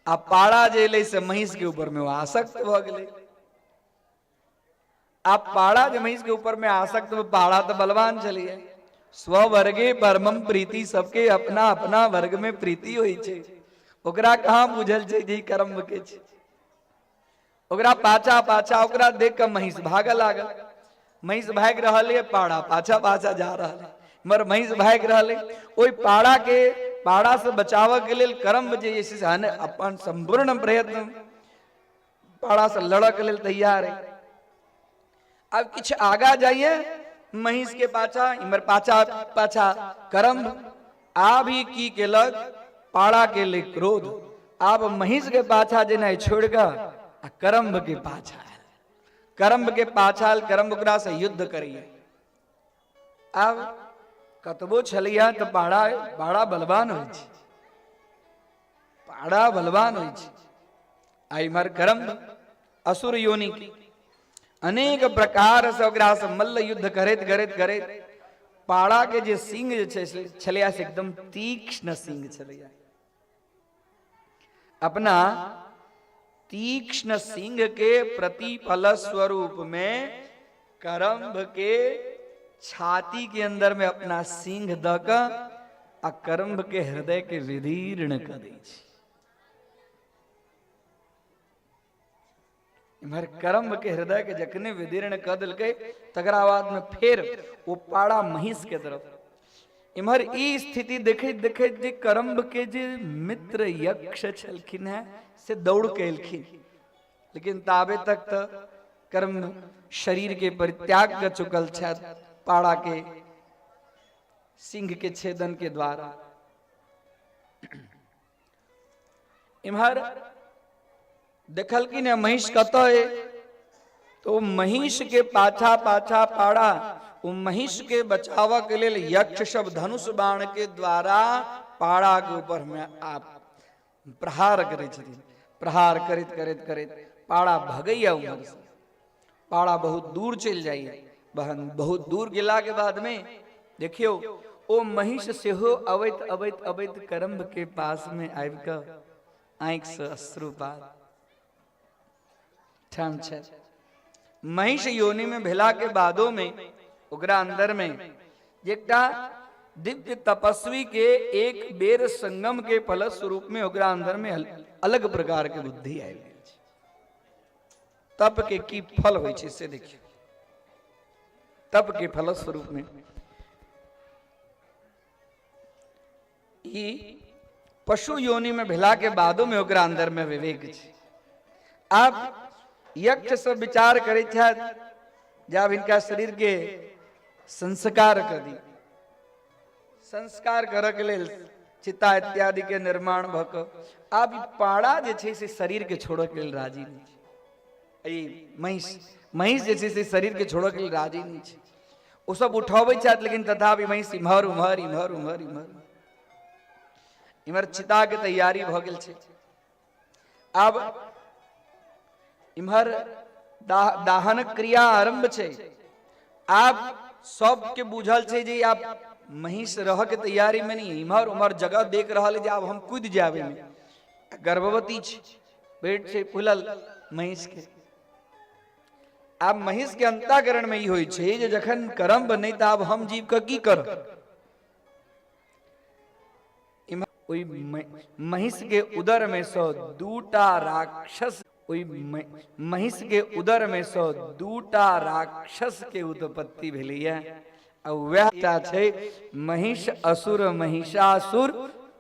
आ पाड़ा जे एले से महिष के ऊपर में वो आसक्त भ गेले। आप पाड़ा जो महिष के ऊपर में आसक्त, पाड़ा तो बलवान चलिए। स्ववर्गे परमम प्रीति, सबके अपना अपना वर्ग में प्रीति होई छे। ओकरा कहाँ बुझल छे जे कर्म के छे। ओकरा पाछा पाछा ओकरा देख के महिष भागल लागल। महिष भाग रहल है, पाड़ा पाछा पाछा जा रहल है। मगर महिष भाग रहल है। ओई पाड़ा से बचाव के लेल कर्म जे से अपन संपूर्ण प्रयत्न पाड़ा से लड़क के लेल तैयार है। अब किछ आगा जाइए महिष के पाछा इमर पाछा पाछा कर्म आ भी की केलक पाड़ा के लिए क्रोध। अब महिष के पाछा जेना छोड़गा करम्ब के पाछा, करम्ब के पाछा करम्ब ओकरा से युद्ध करिए। अब कतबो छलिया तो पाड़ा बलवान हो, पाड़ा बलवान हो। इमर करम्ब असुर योनि की अनेक प्रकार से ओकरा से मल्ल युद्ध करैत करैत करैत पाड़ा के जे सिंह छलिया से एकदम तीक्ष्ण सिंह छलिया। अपना तीक्ष्ण सिंह के प्रतिफल स्वरूप में करम्ब के छाती के अंदर में अपना सिंह दक आ करम्भ के हृदय के विदीर्ण कर दै छै। इम्हर करम्भ के हृदय के जखने विदीर्ण कर दिलकै तकरा बाद में फिर वो पाड़ा महिष के तरफ। इम्हर ई स्थिति देखैत देखैत जे करम्भ के जे मित्र यक्ष छलखिन हैं से दौड़ के एलखिन, लेकिन ताबे तक तो कर्म शरीर के परित्याग कर चुकल छथि पाड़ा के सिंह के छेदन के द्वारा। इम्हर देखलखिन है महिष कतऽ है, तो महिष के पाछा पाछा पाड़ा वो महिष के बचाव के लिए यक्ष सब धनुष बाण के द्वारा पाड़ा के ऊपर में आप प्रहार करे छथिन। प्रहार करित करित करित पाड़ा भगैया उमर से, पाड़ा बहुत दूर चल जाइए। बहन बहुत दूर गेला के बाद में देखियो ओ महिष सेहो अवैत अवैत अवैत करम्भ के पास में आबि कऽ आंख से अश्रुपात ठाम छै। महिष योनि में भेला के बादो में ओकरा अंदर में एकटा दिव्य तपस्वी के एक बेर संगम के फल स्वरूप में ओकरा अंदर में अलग प्रकार के बुद्धि आबि गेल छै। तप के की फल होइ छै से देखियो। तप के फल स्वरूप में ई पशु योनि में भेला के बादो में ओकरा अंदर में विवेक छै। आप यक्ष सब विचार करे छथि जब इनका शरीर के संस्कार कर दी, संस्कार करऽ के लेल चिता इत्यादि के निर्माण भ कऽ आब ई पाड़ा जे छै से शरीर के छोड़ऽ के लेल राजी नहीं छै। ई महिष जे छै से शरीर के छोड़ऽ के लेल राजी नहीं छै। ओ सब उठाबै छथि लेकिन तथापि महिष इम्हर उम्हर इम्हर उम्हर इम्हर इम्हर चिता के तैयारी भ गेल छै। आब इम्हर दाहन क्रिया आरंभ छै। आप सबके बुझल छै जे आप महिष रह के तैयारी में नहीं, इम्हर उम्हर जगह देख रहा है आब हम कूद जाबे में। गर्भवती छै, पेट से फूलल महिष के। आब महिष के अंतःकरण में ई होइ छै जे जखन करम्भ नहीं त आब हम जीव के की करब। ओई महिष के उदर में सो दूटा राक्षस, ओई महिष के उदर में सो दूटा राक्षस के उत्पत्ति भेलैया। आ वएहटा छै महिष असुर महिषासुर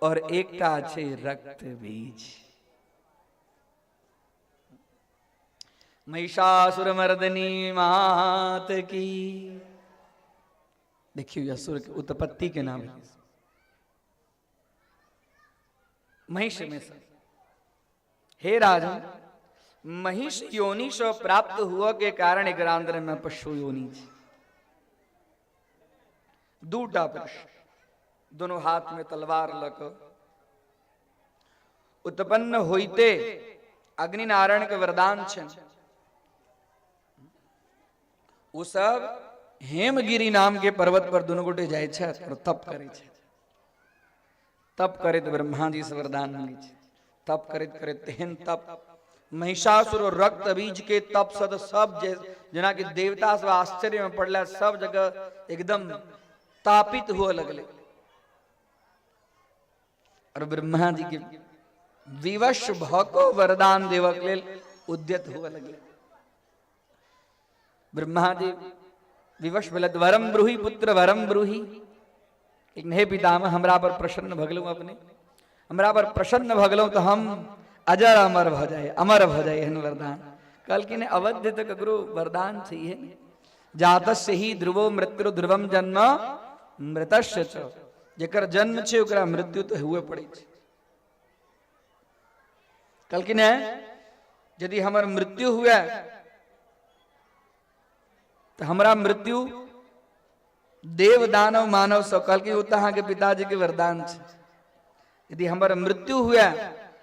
और एकटा छै रक्त बीज। महिषासुर मर्दनी मात की। देखियो असुर के उत्पत्ति के नाम है महिष में से। हे राजन, महिष योनि से प्राप्त हुआ के कारण एकरा अंदर में पशु योनि छै। दूटा पुरुष दोनों हाथ में तलवार लक उत्पन्न होइते अग्नि नारायण के वरदान छन। वो सब हेमगिरी नाम के पर्वत पर दोनों गोटे जाय छथि और तप करे छथि। तप करैत ब्रह्मा जी से वरदान मिलै छै। तप करैत करैत तेहन तप महिषासुर और रक्त बीज के तप सद सब जना कि देवता सब आश्चर्य में पड़ला, सब जगह एकदम तापित हुआ लगले और ब्रह्मा जी के विवश भको वरदान देवक लेल उद्यत हुआ लगले। ब्रह्मा जी विवश भेलत, वरम ब्रूहि पुत्र वरम ब्रूहि। हे पितामह हमरा पर प्रसन्न भगलू, अपने हमरा पर प्रसन्न भगलू तो हम अजर अमर भ जाए, अमर भ जाए एहन वरदान। कहलखिन अवध्य तक ककरो वरदान चाहिए। जातस्य ही ध्रुवो मृत्यु ध्रुवम जन्म मृतस्य च। जेकर जन्म छे ओकरा मृत्यु तो हुए पड़े छे। कहलखिन यदि हमर मृत्यु हुए तो हमरा मृत्यु देव दानव मानव सब। कहलखिन ओ अहाँ के पिताजी के वरदान छे। यदि हमर मृत्यु हुए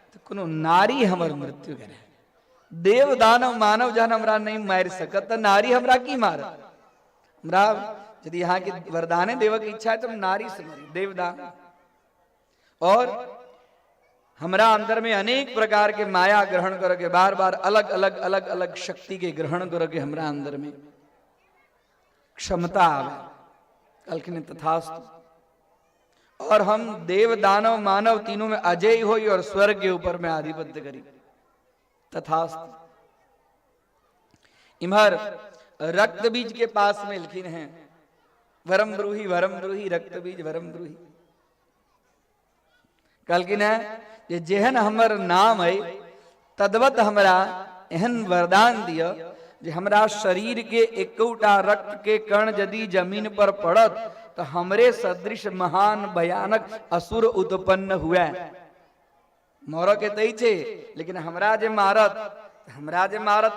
तो कोनो नारी हमर मृत्यु करे। देव दानव मानव जहन हमरा नहीं मार सकत तो नारी हमरा की मारत। हमरा यदि यहाँ के वरदाने देव की इच्छा है तो हम नारी से मरी, देवदान। और हमरा अंदर में अनेक प्रकार के माया ग्रहण करके बार बार अलग अलग अलग अलग शक्ति के ग्रहण करके हमरा अंदर में क्षमता आवे। कहलखिन तथास्तु। और हम देव दानव मानव तीनों में अजय होई और स्वर्ग के ऊपर में आधिपत्य करी। तथास्तु। इमहर रक्त बीज के पास में लिखिन है, वरम ब्रूही रक्त बीज वरम ब्रूही। कलकिन है जे जेहन हमर नाम है तद्वत हमरा एहन वरदान दिया जे हमरा शरीर के एकौटा रक्त के कण यदि जमीन पर पड़त तो हमरे सदृश महान भयानक असुर उत्पन्न हुए। मोर के तई छे, लेकिन हमरा जे मारत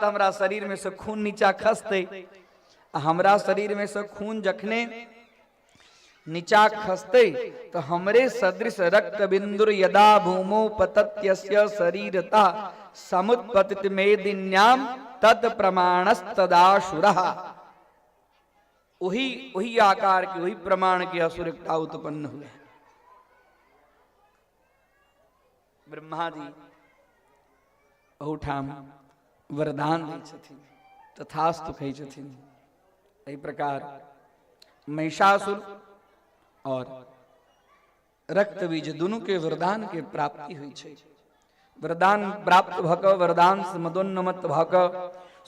हमरा शरीर में से खून नीचा खसते। हमरा शरीर में से खून जखने नीचा खसते तो हमरे सदृश रक्त बिंदुर यदा भूमो पतत्यस्य शरीरता समुत्पतित मेदिन्याम तत् प्रमाणस्तदासुरः। वही आकार के वही प्रमाण के असुरता उत्पन्न हुए। ब्रह्मा जी बहुठाम वरदान दै छथिन, तथास्तु कहै छथिन। एहि प्रकार महिषासुर और रक्त बीज दोनों के वरदान के प्राप्ति हुई छै। वरदान प्राप्त भक वरदान से मदोन्नमत भक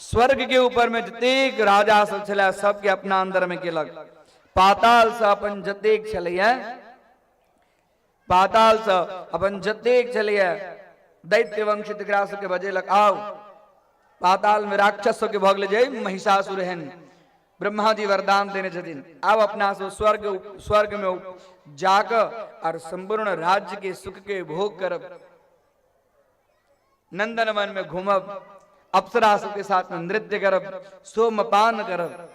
स्वर्ग के ऊपर में जतेक राजा सब छला सबके अपना अंदर में केलक। पाताल से अपन जतेक छलैया, पाताल से अपन जतेक छलैया दैत्य वंशित ग्रास के बजेलक, आओ पाताल में राक्षस के भगले जय महिषासुर हन। ब्रह्मा जी वरदान देने छथिन, अब अपना से स्वर्ग में जाकर और संपूर्ण राज्य के सुख के भोग करब, नंदन वन में घूमब, अप्सरा के साथ में नृत्य करब, सोमपान करब,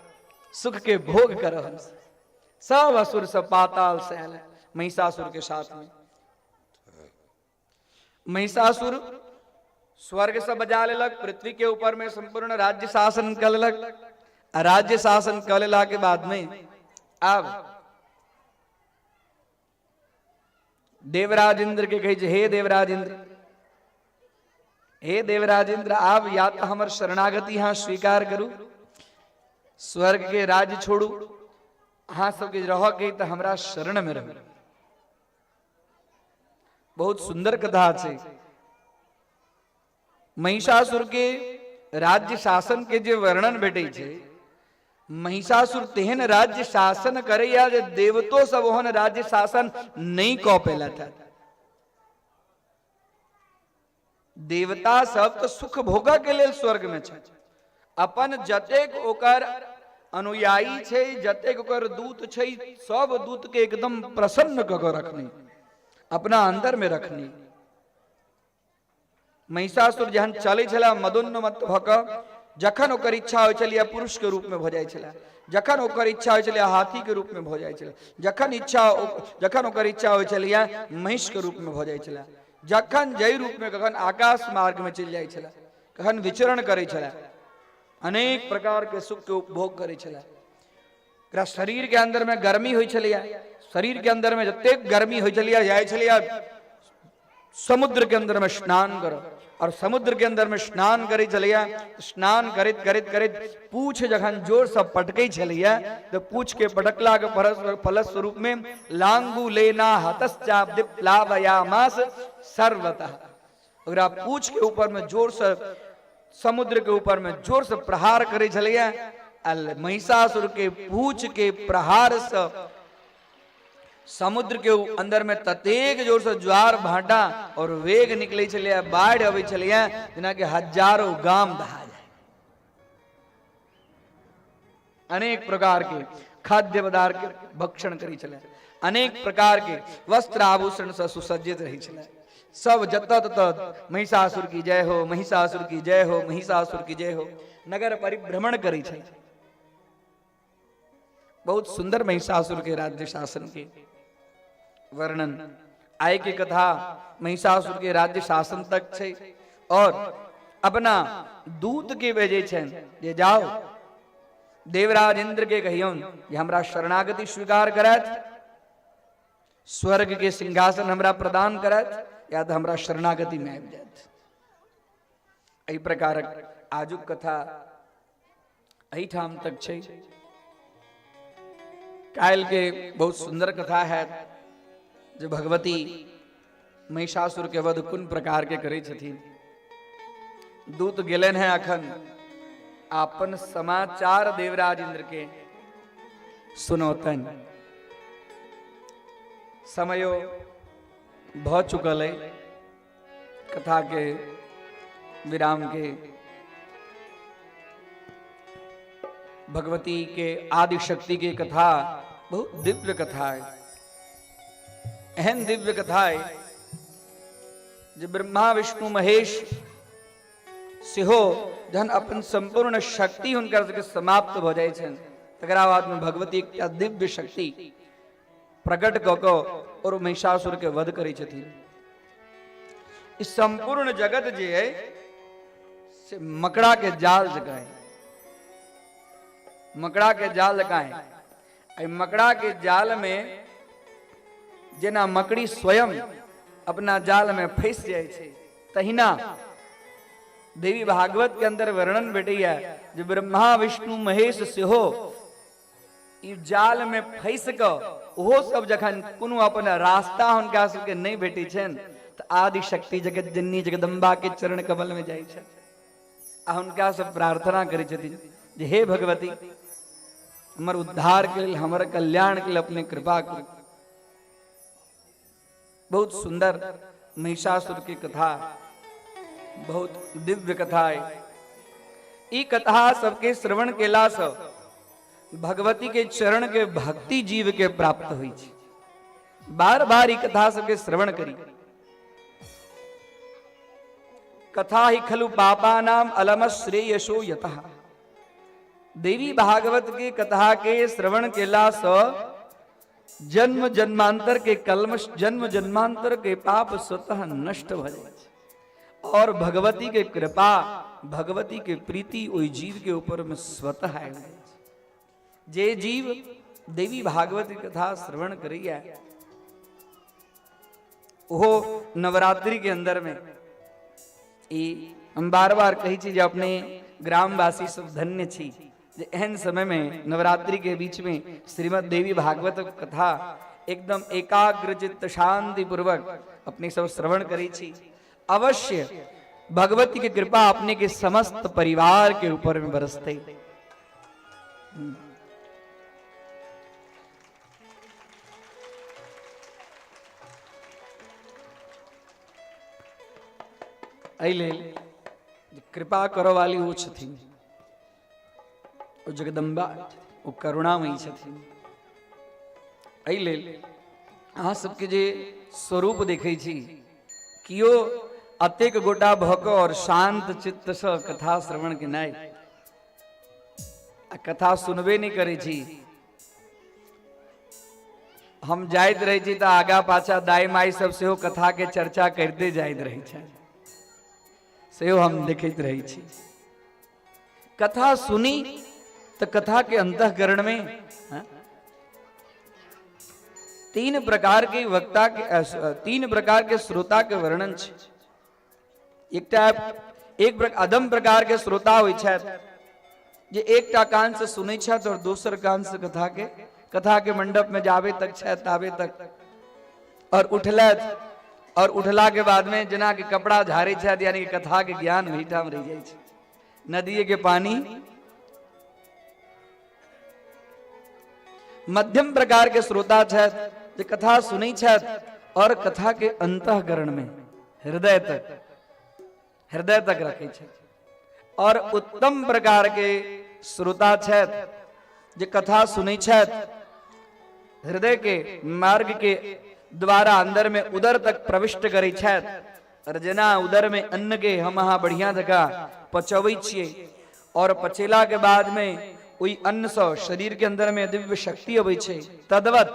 सुख के भोग करब। सब असुर सब पाताल से आए महिषासुर के साथ में। महिषासुर स्वर्ग से बजा लेलक, पृथ्वी के ऊपर में संपूर्ण राज्य शासन कर लेलक। राज्य शासन कर लेला के बाद में अब देवराज इंद्र के कहे, हे देवराज इंद्र, हे देवराज इंद्र, आप या तो हमर शरणागति यहाँ स्वीकार करू, स्वर्ग के राज्य छोड़ू, हाँ सबके रह के तो हमरा शरण में रहू। बहुत सुंदर कथा है। महिषासुर के राज्य शासन के जो वर्णन भेटे छे, महिषासुर तेहन राज्य शासन करे या जे देवतो सब ओहन राज्य शासन नहीं कह पेला था। देवता सब तो सुख भोगा के लेल स्वर्ग में छे, अपन जतेक ओकर अनुयायी छे, जतेक ओकर दूत छे, सब दूत के एकदम प्रसन्न क के रखनी, अपना अंदर में रखनी। महिषासुर जहन चले छला मदोन्नमत भक, जखन ओकर इच्छा हो चलिए पुरुष के रूप में भ जाय छला, जखन ओकर इच्छा हो चलिए हाथी के रूप में भ जाय छला, जखन ओकर इच्छा हो चलिए महिष के रूप में भ जाय छला, जखन जय रूप में कखन आकाश मार्ग में चल जाय छला, कखन विचरण करे छला, अनेक प्रकार के सुख के उपभोग करे छला। शरीर के अंदर में गर्मी हो चलिए, शरीर के अंदर में जतेक गर्मी हो चलिए जाय छलिए समुद्र के अंदर में स्नान करो, और समुद्र के अंदर में स्नान करे चलिए, स्नान करित करित करित पूछ जखन जोर से पटके चलिए तो पूछ के पटकला के फलस्वरूप में लांगू लेना हतश्चाप्लावयामास सर्वतः। अगर आप पूछ के ऊपर में जोर से समुद्र के ऊपर में जोर से प्रहार करे चलिए, महिषासुर के पूछ के प्रहार से समुद्र के अंदर में ततेक जोर से ज्वार भाटा और वेग निकले चलिए, बाढ़ अबे चलिए, जना के हजारों गांव दहा जाए। अनेक प्रकार के खाद्य पदार्थ के भक्षण करी चले, अनेक प्रकार के वस्त्र आभूषण से सुसज्जित रही चले। सब जत तत महिषासुर की जय हो, महिषासुर की जय हो, महिषासुर की जय हो, नगर परिभ्रमण करी चले। बहुत सुंदर महिषासुर के राज्य शासन के वर्णन आय की कथा महिषासुर के राज्य शासन तक छे, और अपना दूत के भेजे छन जे जाओ देवराज इंद्र के कहियौन जे हमरा शरणागति स्वीकार करत, स्वर्ग के सिंहासन हमरा प्रदान करत, या तो हमरा शरणागति में आबि जात। एहि प्रकार आजुक कथा एहि ठाम तक छे। काल के बहुत सुंदर कथा है, जो भगवती महिषासुर के वध कुन प्रकार के करे छथिन। दूत गेलन है अखन आपन समाचार देवराज इंद्र के सुनौतन। समयो भ चुकल है कथा के विराम के। भगवती के आदि शक्ति की कथा बहुत दिव्य कथा है, एहन दिव्य कथा है जो ब्रह्मा विष्णु महेश सेहो जहन अपन संपूर्ण शक्ति हुनकर के समाप्त हो जाए छन तकरा बाद में भगवती एक दिव्य शक्ति प्रकट क के और महिषासुर के वध करे छथिन। इस संपूर्ण जगत जे है से मकड़ा के जाल जगह है, मकड़ा के जाल जगह है। मकड़ा के जाल में जेना मकड़ी स्वयं अपना जाल में फंस जाए छे, तहिना देवी भागवत के अंदर वर्णन भेटैया जो ब्रह्मा विष्णु महेश सेहो ई जाल में फंस क ओहो सब जखन कोनो अपन रास्ता हुनका सबके नहीं भेटै छन त आदि शक्ति जगत जननी जगदम्बा के चरण कमल में जाय छन आ हुनका सब प्रार्थना करै छथिन जे हे भगवती हमर उद्धार के लिए हमर कल्याण के लिए अपने कृपा करू। बहुत सुंदर महिषासुर की कथा, बहुत दिव्य कथा है। ई कथा सबके श्रवण केला से भगवती के चरण के भक्ति जीव के प्राप्त हुई छे। बार बार ई कथा सबके श्रवण करी। कथा ही खलु पापानाम अलम श्रेयसो यतः। देवी भागवत के कथा के श्रवण केला से जन्म जन्मांतर के कलमश, जन्म जन्मांतर के पाप स्वतः नष्ट हो जाए और भगवती के कृपा, भगवती के प्रीति ओई जीव के ऊपर में स्वतः है। जे जीव देवी भागवत की कथा श्रवण करिया वो नवरात्रि के अंदर में हम बार बार कही छी जे अपने ग्रामवासी सब धन्य छी जे एहन समय में नवरात्रि के बीच में श्रीमद देवी भागवत कथा एकदम एकाग्र चित्त शांति पूर्वक अपने सब श्रवण करी छी। अवश्य भगवती की कृपा अपने के समस्त परिवार के ऊपर में बरसते। अइले कृपा करो वाली वो छथिन, वो जगदम्बा, वो करुणामयी छथिन। अइले अहाँ सबके जे स्वरूप देखै छी कियो अतेक गोटा भक और शांत चित्त से कथा श्रवण केनाइ आ कथा सुनबे नहीं करे छी। हम जाइत रहे छी त आगा पाछा दाई माई सब सेहो कथा के चर्चा करते जाइत रहे छै, सेहो हम देखैत रही छी। कथा सुनी तो कथा के अंतःकरण में तीन प्रकार के वक्ता के, तीन प्रकार के श्रोता के वर्णन छे। एक अदम प्रकार के श्रोता होय छथि जे एकटा कान से सुनै छथि और दोसर कान से कथा के मंडप में जाबे तक छथि ताबे तक और उठलथि और उठला के बाद में जना के कपड़ा झाड़े छथि, यानी कि कथा के ज्ञान मीठा में रह जाय छै। नदिये के पानी मध्यम प्रकार के श्रोता छथि जे कथा सुनै छथि और कथा के अंतःकरण में हृदय तक रखे छथि। और उत्तम प्रकार के श्रोता छथि जे कथा सुनै छथि हृदय के मार्ग के द्वारा अंदर में उदर तक प्रविष्ट करे छथि और जेना उदर में अन्न के हम अहाँ बढ़िया जगह पचबै छियै और पचेला के बाद में ओई अन्न से शरीर के अंदर में दिव्य शक्ति अबै छै, तद्वत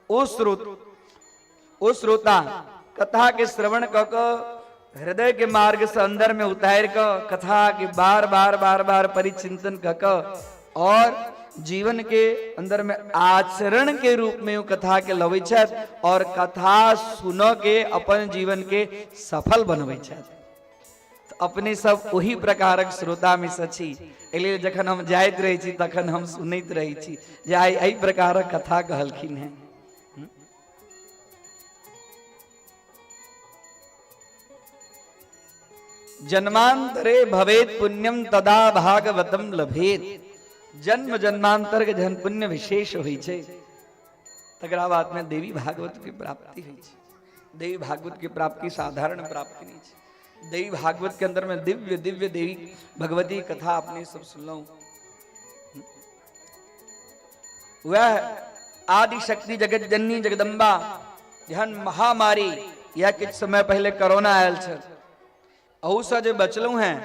ओ श्रोता कथा के श्रवण क के हृदय के मार्ग से अंदर में उतार क कथा के बार बार परिचिंतन क के और जीवन के अंदर में आचरण के रूप में कथा के लबै छथि और कथा सुन के अपन जीवन के सफल बनबै छथि। अपने सब वही प्रकारक श्रोता में सची, एलिए जखन हम जाइत रही छी तखन हम सुनैत रही छी जे आई एहि प्रकारक कथा कहलखिन हैं। जन्मांतरे भवेत पुण्यम तदा भागवतम लभेत। जन्म जन्मांतर के जन पुण्य विशेष हुई छे तकरा बाद में देवी भागवत की प्राप्ति हुई छे। देवी भागवत की प्राप्ति साधारण प्राप्ति नहीं छे। देवी भागवत के अंदर में दिव्य दिव्य देवी भगवती कथा आपने सब सुन लो। वह आदि शक्ति जगत जननी जगदम्बा जहन महामारी या कुछ समय पहले कोरोना आयल छल अहू से जो बचलू हैं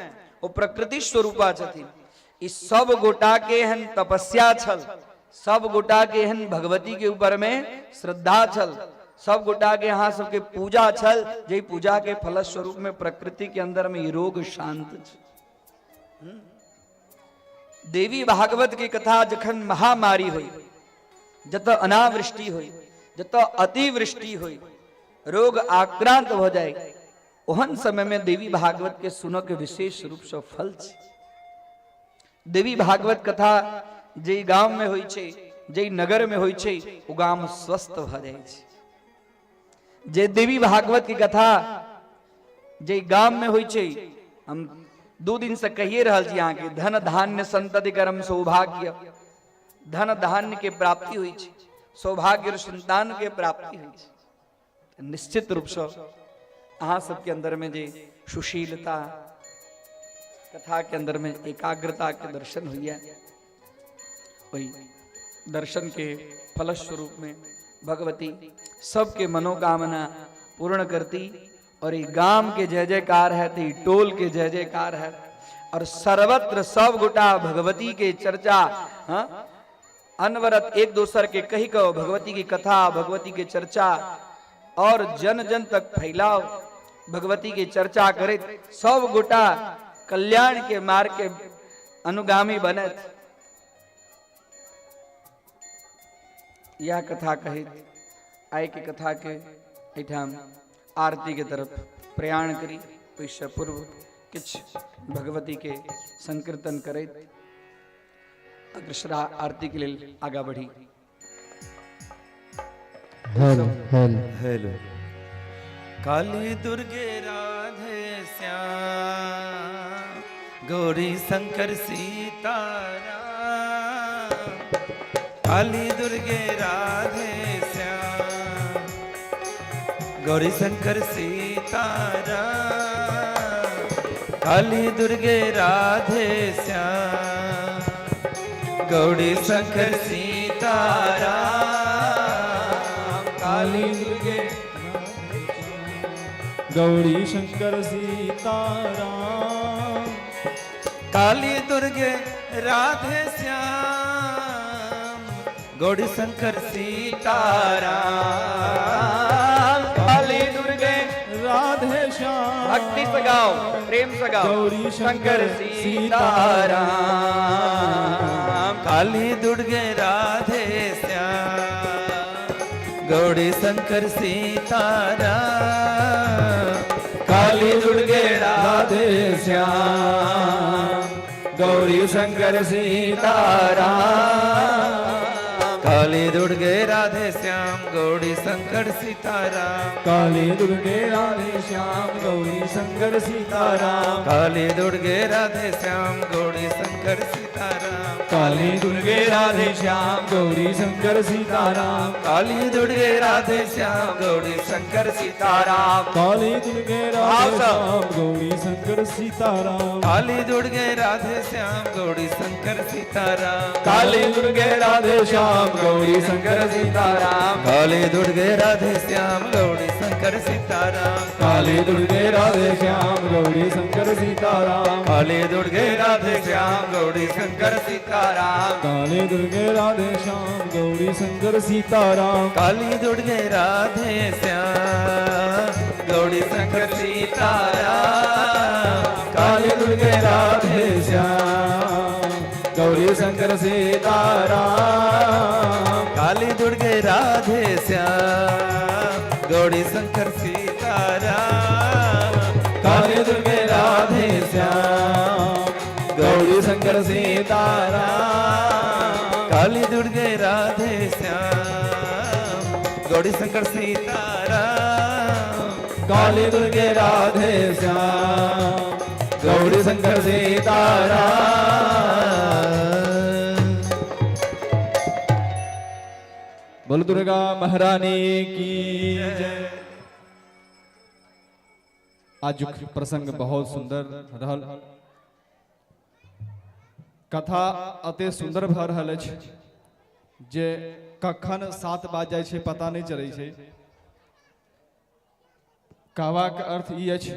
वो प्रकृति स्वरूपा छथिन। इस सब गोटा के हन तपस्या छल, सब गोटा के हन भगवती के ऊपर में श्रद्धा छल, सब गोटा के यहाँ सबके पूजा छल। जे पूजा के फल स्वरूप में प्रकृति के अंदर में रोग शांत छल। देवी भागवत की कथा जखन महामारी हुई, जत अनावृष्टि हुई, जत अतिवृष्टि हुई, रोग आक्रांत हो जाए, ओहन समय में देवी भागवत के सुनो के विशेष रूप से फल छे। देवी भागवत कथा जे गांव में होई छे, जे नगर में होई छे, वो गांव स्वस्थ भ जाय छे। जे देवी भागवत की कथा जे गांव में होई छे, हम 2 दिन से कहिए रहल छी यहाँ के धन धान्य संतति कर्म सौभाग्य, धन धान्य के प्राप्ति हुई छे, सौभाग्य और संतान के प्राप्ति हुई छे। निश्चित रूप से अहाँ सबके अंदर में जे सुशीलता कथा के अंदर में एकाग्रता के दर्शन हुई है, वही दर्शन के फलस्वरूप में भगवती सबके मनोकामना पूर्ण करती। और ये गांव के जय जयकार है, तो टोल के जय जयकार है, और सर्वत्र सब गोटा भगवती के चर्चा अनवरत एक दूसर के कही कहो भगवती की कथा, भगवती के चर्चा और जन जन तक फैलाओ, भगवती की चर्चा करे, सब गोटा कल्याण के मार्ग के अनुगामी बने। यह कथा कही आय की कथा के एठाम आरती के तरफ प्रयाण करी। इससे पूर्व किछ भगवती के संकीर्तन करे अग्रसरा आरती के लिए आगा बढ़ी। हेलो हेलो काली दुर्गे राधे श्याम गौरी शंकर सीताराम। काली दुर्गे राधे श्याम गौरी शंकर सीताराम। काली दुर्गे राधे श्याम गौरी शंकर सीताराम। काली दुर्गे गौरी शंकर सीताराम। काली दुर्गे राधे श्याम गौरी शंकर सीताराम। काली दुर्गे राधे श्याम भक्ति से गाओ, प्रेम से गाओ, गौरी शंकर सीताराम। काली दुर्गे राधे श्याम गौरी शंकर सीताराम। काली दुर्गे राधे श्याम गौरी शंकर सीताराम। काली दुर्गे राधे श्याम गौरी शंकर सीताराम। काली दुर्गे राधे श्याम गौरी शंकर सीताराम। काली दुर्गे राधे श्याम गौरी शंकर सीताराम। काली दुर्गे राधे श्याम गौरी शंकर सीताराम। काली दुर्गे राधे श्याम गौरी शंकर सीताराम। काली दुर्गे राधे श्याम गौरी शंकर सीताराम। काली दुर्गे राधे श्याम गौरी शंकर सीताराम। काली दुर्गे राधे श्याम गौरी शंकर सीताराम। काली दुर्गे राधे श्याम गौरी शंकर सीताराम। काली दुर्गे राधे श्याम गौरी शंकर सीताराम। काली दुर्गे राधे श्याम गौरी शंकर सीताराम। काली दुर्गे राधे श्याम गौरी शंकर सीताराम। काली दुर्गे राधे श्याम गौरी शंकर सीताराम। काली दुर्गे राधे श्याम गौरी शंकर सीताराम। काली दुर्गे राधे श्याम गौरी शंकर सीताराम। काली दुर्गे राधे श्याम गौरी शंकर सीताराम। काली दुर्गे राधे श्याम गौरी शंकर सीताराम। काली दुर्गे राधे श्याम गौरी शंकर सीताराम। बोल दुर्गा महारानी की जय। आज प्रसंग बहुत सुंदर रहल, कथा अते सुंदर भ रहल अछि जे कखन 7 बाज जाइ छै पता नहीं चलै छै। कहबाक अर्थ ई अछि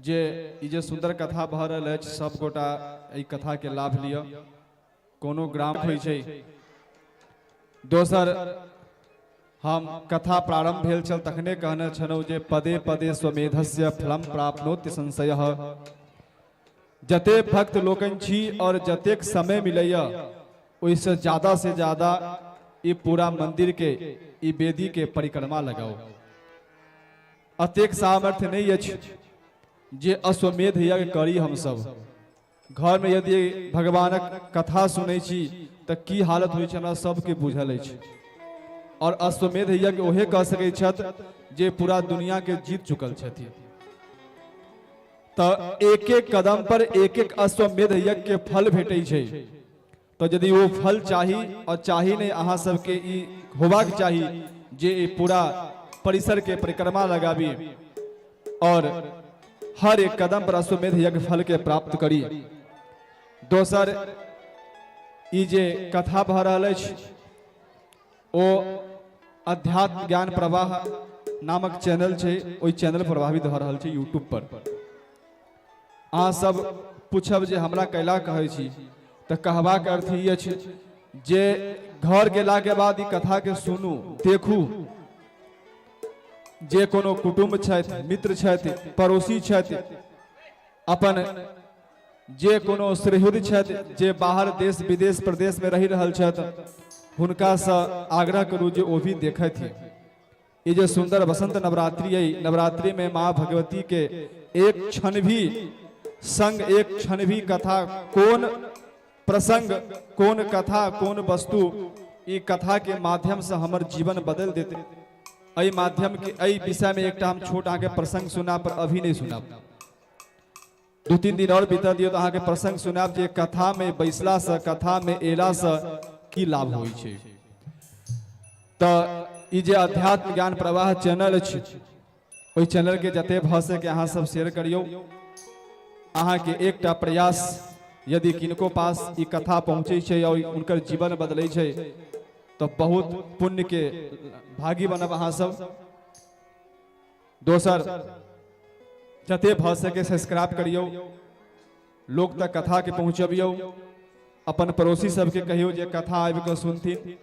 जे ई जे सुंदर कथा भ रहल अछि सब गोटा एहि कथा के लाभ लिअ। कोनो ग्राम होइ छै। दोसर हम कथा प्रारंभ भेल छल तखने कहने छलहुँ जे पदे पदे स्वमेधस्य फलम प्राप्नोति संशयः। जते भक्त लोकन छी और जतेक समय मिलैया ओहिसे ज्यादा से ज्यादा ये पूरा मंदिर के ई वेदी के परिक्रमा लगाओ। अतेक सामर्थ्य नहीं अछि जे अश्वमेध यज्ञ करी। हम सब घर में यदि भगवानक कथा सुनै छी तऽ की हालत होइ छै हमरा सबके बुझल अछि। और अश्वमेध यज्ञ ओहे कह सकै छथि जे पूरा दुनिया के जीत चुकल छथि। तो एक एक कदम पर एक एक अश्वमेध यज्ञ के फल भेटै छै। तो यदि वो फल चाही और चाही नहीं अहाँ सबके ई होबाक चाही जे ई पूरा परिसर के परिक्रमा लगाबी और हर एक कदम पर अश्वमेध यज्ञ फल के प्राप्त करी। दोसर ई जे कथा भ रहल अछि ओ अध्यात्म ज्ञान प्रवाह नामक चैनल छै, ओई चैनल प्रभावित भ रहल छै यूट्यूब पर। अहाँ सब पूछब जे हमरा कैला कहै छी तऽ कहबाक अर्थ ई अछि जे घर गेला के बाद ई कथा के सुनू देखू। जे कोनो कुटुंब छथि, मित्र छथि, पड़ोसी छथि, अपन जे कोनो सुहृद छथि जे बाहर देश विदेश प्रदेश में रहि रहल छथि हुनका से आग्रह करू जे ओ भी देखथि। ये जो सुंदर बसंत नवरात्रि है, नवरात्रि में माँ भगवती के एक क्षण भी संग, एक क्षण भी कथा, कौन प्रसंग, कौन कथा, कौन वस्तु ई कथा के माध्यम से हमर जीवन बदल देते। एहि माध्यम के एहि विषय में एक हम छोट आगे प्रसंग सुना पर अभी नहीं सुनाब। 2-3 दिन और बीता दियो तो आगे प्रसंग सुनाब जे कथा में बैसला से, कथा में एला से की लाभ होइ छै। तो ई जे अध्यात्म ज्ञान प्रवाह चैनल अछि ओई चैनल के जते भ सके अहाँ सब शेयर करियो। अहाँ के एकटा प्रयास यदि किनको पास ई कथा पहुँचे छै और उनकर जीवन बदलै छै तो बहुत पुण्य के भागी बनब अहाँ सब। दोसर जते भ सके सब्सक्राइब करियो, लोग तक कथा के पहुँचबियो, अपन पड़ोसी सबके कहियो जे कथा आबि के सुनथिन।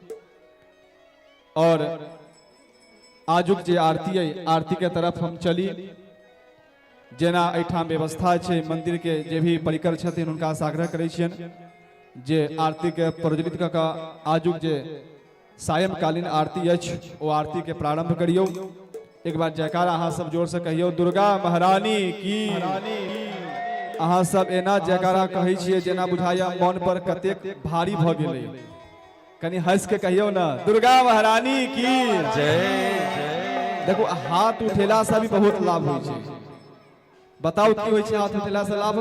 और आजुक जे आरती है, आरती के तरफ हम चली। जेना एठाम व्यवस्था छै मंदिर के जे भी परिकर छथिन हुनका से आग्रह करै छियन जे आरती के प्रज्वलित क के आजुक जे सायंकालीन आरती अछि ओ आरती के प्रारंभ करियो। एक बार जयकारा अहाँ सब जोर से कहियो दुर्गा महारानी की। अहाँ सब एना जयकारा कहै छियै जेना बुझाया मन पर कतेक भारी भ गेलै। कनी हंस के कहियो ना दुर्गा महारानी की जय। देखो हाथ उठेला से भी बहुत लाभ होइ छै। बताओ की होइ छै हाथ उठेला से लाभ?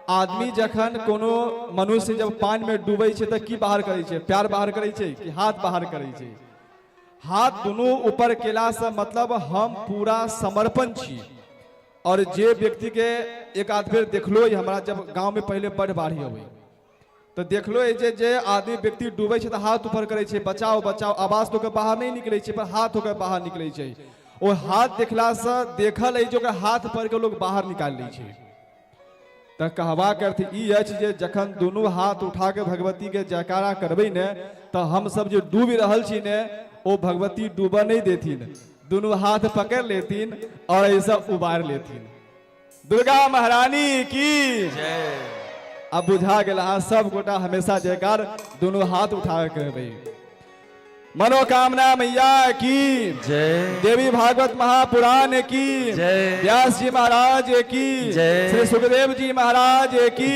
आदमी जखन कोनो मनुष्य जब पानी में डूबै छै तऽ की बाहर करै छै? पैर बाहर करै छै कि हाथ बाहर करै छै? हाथ दोनों ऊपर केला से मतलब हम पूरा समर्पण छी। और जे व्यक्ति के एक आध बेर देखलो हमरा जब गांव में पहले बड़ बाढ़ी अबै तो देखलो जे आदमी व्यक्ति डूबै छै तऽ हाथ ऊपर करै छै बचाओ बचाओ, आवाज तो के बाहर नहीं निकलै छै पर हाथ होकर बाहर निकलै छै। ओ हाथ देखला से देखल है जो हाथ पर के लोग बाहर निकाल लै छै। तऽ कहबाक अर्थ ई अछि जे जखन दोनों हाथ उठा के भगवती के जयकारा करबै ने तऽ हम सब जे डूब रहल छी ने ओ भगवती डूबऽ नहीं देथिन, दोनों हाथ पकड़ लेथिन और ऐसा उबार लेथिन। दुर्गा महारानी की जय। अब बुझा गेल अहाँ सब गोटा हमेशा जयकार दोनों हाथ उठा के करबै। मनोकामना मैया की जय। देवी भागवत महापुराण की जय। व्यास जी महाराज की जय। श्री सुखदेव जी महाराज की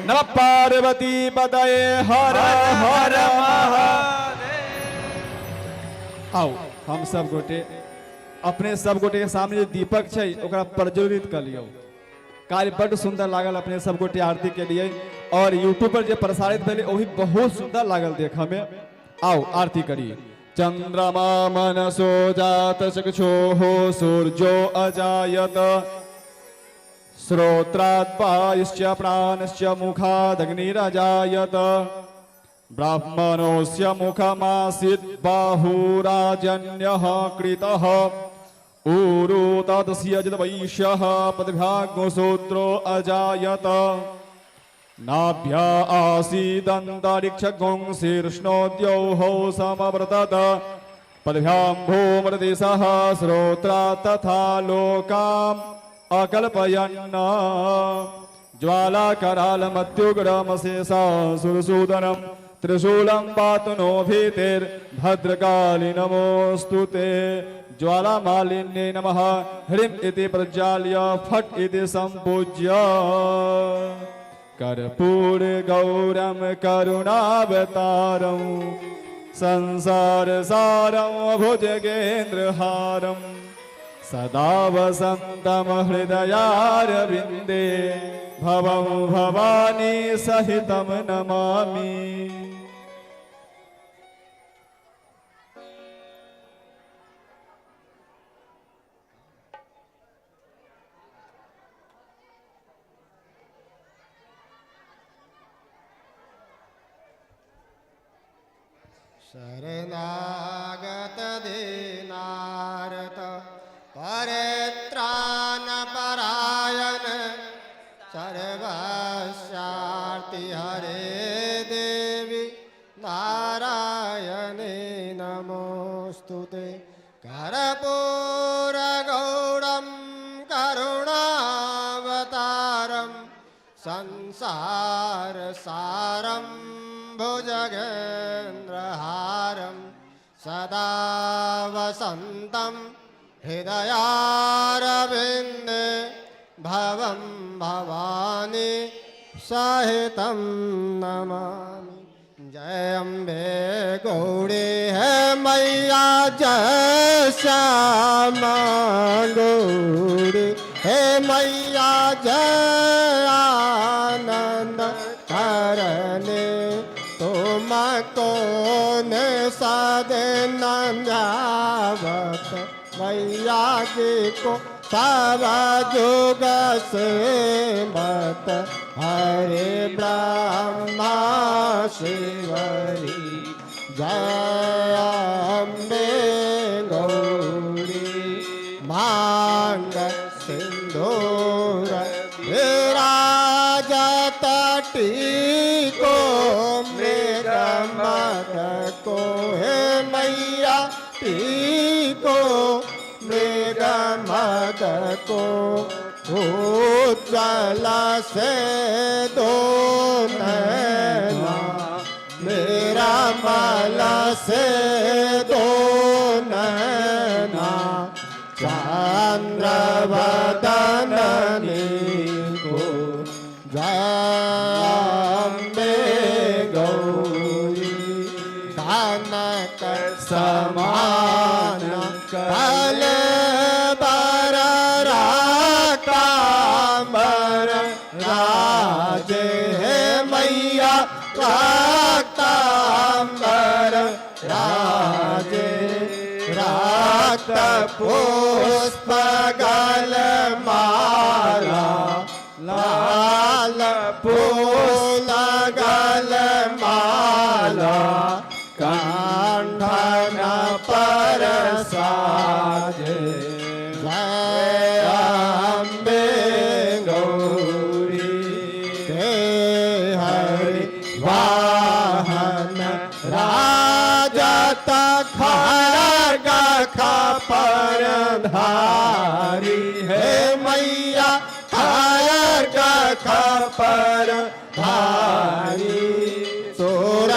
नमः पार्वती पतये हर हर महादेव। आओ हम सब गोटे अपने सब गोटे के सामने दीपक छै ओकरा प्रज्वलित कर लियो। कार्य बड़ सुंदर लागल अपने सब गोटे आरती के लिए और यूट्यूब पर जो प्रसारित भेले वही बहुत सुंदर लागल देखा में। आओ आरती करी। चंद्रमा मनसो जात चक्षुः सूर्यो अजायत श्रोत्रात् वायुश्च प्राणश्च मुखादग्निरजायत ब्राह्मणोऽस्य मुखमासीत् बाहुराजन्यः कृतः ऊरु तदस्य जदवैश्यः पदभ्याग्निसूत्रो अजायत नाभ्या आसीदन्तरिक्षगुंशीर्ष्णोद्यौः समवर्तत पदभ्यां भूमृदिशः श्रोत्रा तथा लोकाम् अकल्पयन् ज्वालाकरालमत्युग्रमशेषासुरसूदनं त्रिशूलं पातु नो भीतिर्भद्रकाली नमोऽस्तु ते। ज्वालामालिन्ये नमः। ह्रीं इति प्रज्वाल्य फट् इति सम्पूज्य कर्पूर गौरम करुणावतारं संसारसारं भुजगेन्द्रहारं सदा वसन्तं हृदयारविन्दे भवं भवानी सहितं नमामि। शरणागत दीनार्त परित्राण परायण सर्वस्यार्ति हरे देवी नारायणे नमोस्तुते। कर्पूर गौरम करुणावतारम संसार सारम भुजगेन्द्रहारं सदा वसन्तं हृदयारविन्दे भवं भवानी सहितं नमामि। जय अम्बे गौरी है मैया जय श्यामा गौरी हे मैया जय आनंद करने तुमको ने सदन जावत मैया जी को सब जुग से मत हरे ब्रह्मा शिवरी जय अम्बे गौरी मांग सिंदूर विराजत टीको मृगमद को हे मैया टीको मृगमद को उज्जवल से दो नैना मेरा मल से दो नैना चंद्र वदननी को जय अम्बे गौरी कनक समान कल बर राकांबर राजे हे मैया राकांबर राजे रात पुष्प गल माला लाल फूल गल माला कंठन पर साजे जय अम्बे गौरी हे हरि वाहन राजत खड़ग खपर धारी हे मैया खड़ग खपर धारी सुर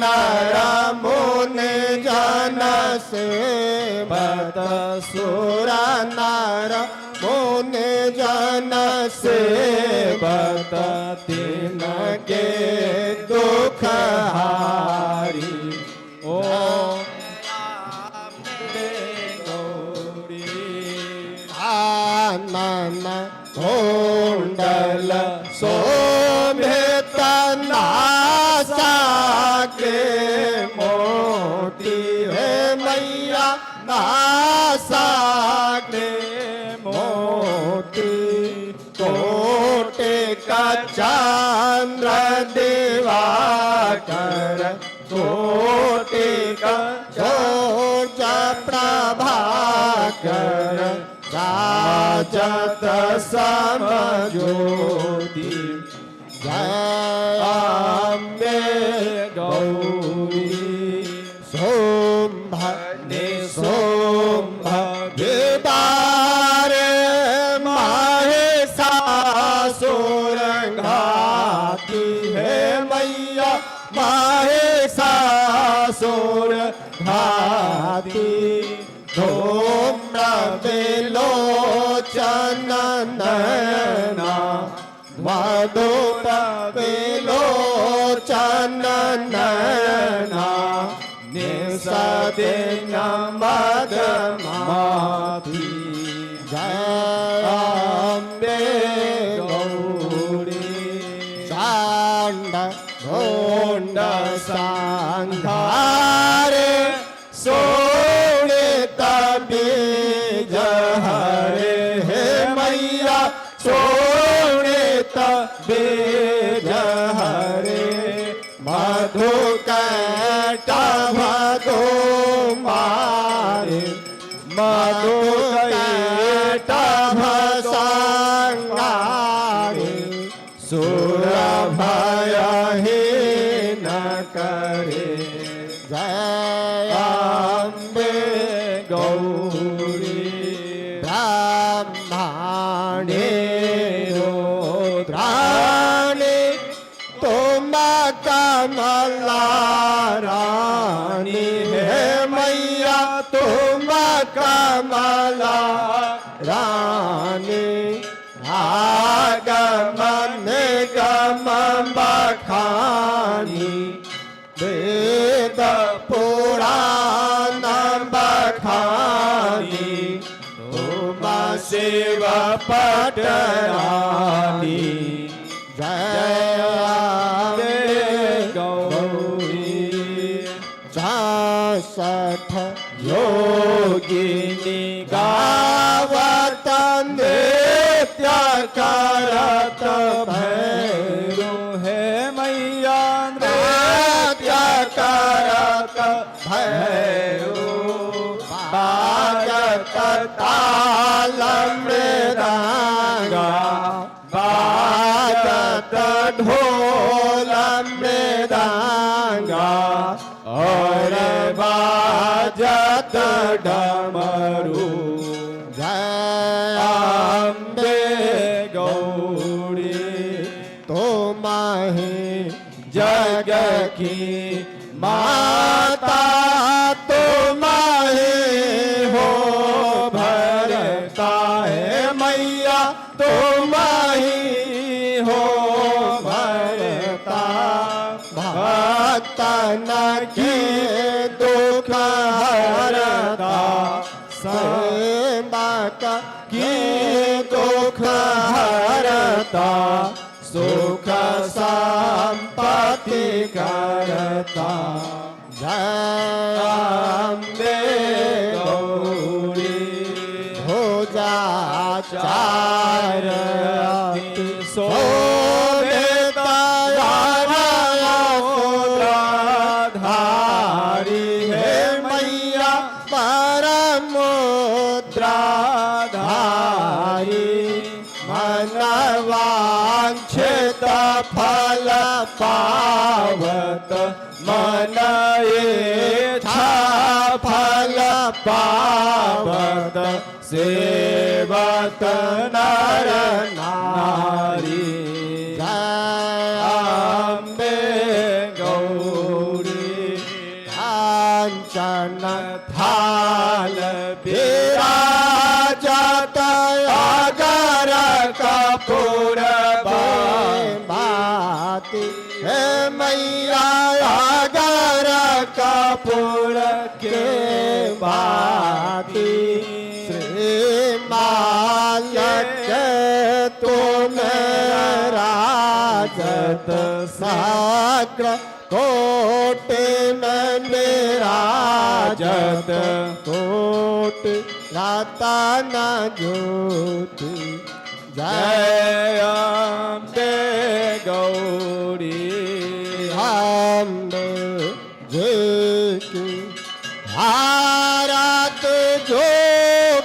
नर मुनि जन सेवत सुर नर मुनि जन सेवत तिनके दुख हारी ओम गौरी आनन कुंड चंद्र दिवाकर कोटिक जोज प्रभाकर राजत समज्योति जय अम्बे गौरी सोम्भ निसोम्भ विदारे महिषासुर घाती है मैया महिषासुर घाती धूम्र विलोचन नयना मधुर विलोचन नयना निसदिन मदमाती जय अम्बे गौरी चांड भोंड संघारे सोनित बीज हरे हे मैया सोनित बीज हरे मधु कैटभ मारे मधु कैटभ संगारे सुर भय न करे जय अम्बे गौरी ब्रह्माणे रुद्राणे तुम कमला रानी है मैया तुम कमला रानी आगमन गम बखानी वेद पुराण बखानी तुम शिव पटरानी जय अम्बे गौरी 66 योगिनी गावत नृत्य करत भैरो है मैया नृत्य करत भैरो बाजत ताल मृदंगा बाजत ढोल मृदंगा और बाजत डमरू जय अम्बे गौरी तुम ही जग की माता तुम ही हो भरता है मैया तुम ही हो भरता भक्तन के दुख हरता सेवक की दुख हरता सुख संपत्ति करता जय अम्बे गौरी हो जा चार धारी है मैया परम मुद्राधारी मनवांछित फल पावत मन इच्छा फल पावत सेवत नर नारी जय अम्बे गौरी कांचन थाल विराजत अगर कपूर बाती हे मैया अगर कपूर के बाती श्रीमाल्य तुम राजत साग्र कोटि में विराजत कोटि रतन ज्योति जय अम्बे हम जे की भारत जो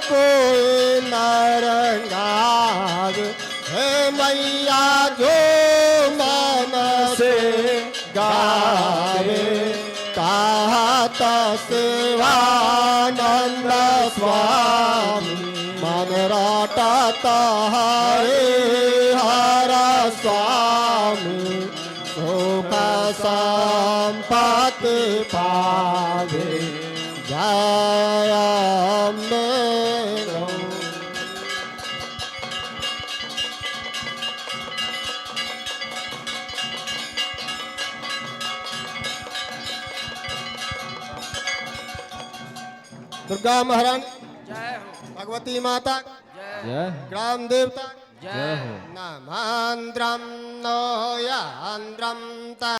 कोई नरंगाव हे मैया जो मन से गावे कहता शिवानंद स्वामी मन रटता हरे हर स्वामी सुख संपत्ति पावे जय अम्बे गौरी। दुर्गा महारानी भगवती माता जय ग्राम देवता जय हो। नमांद्रम नोयांद्रम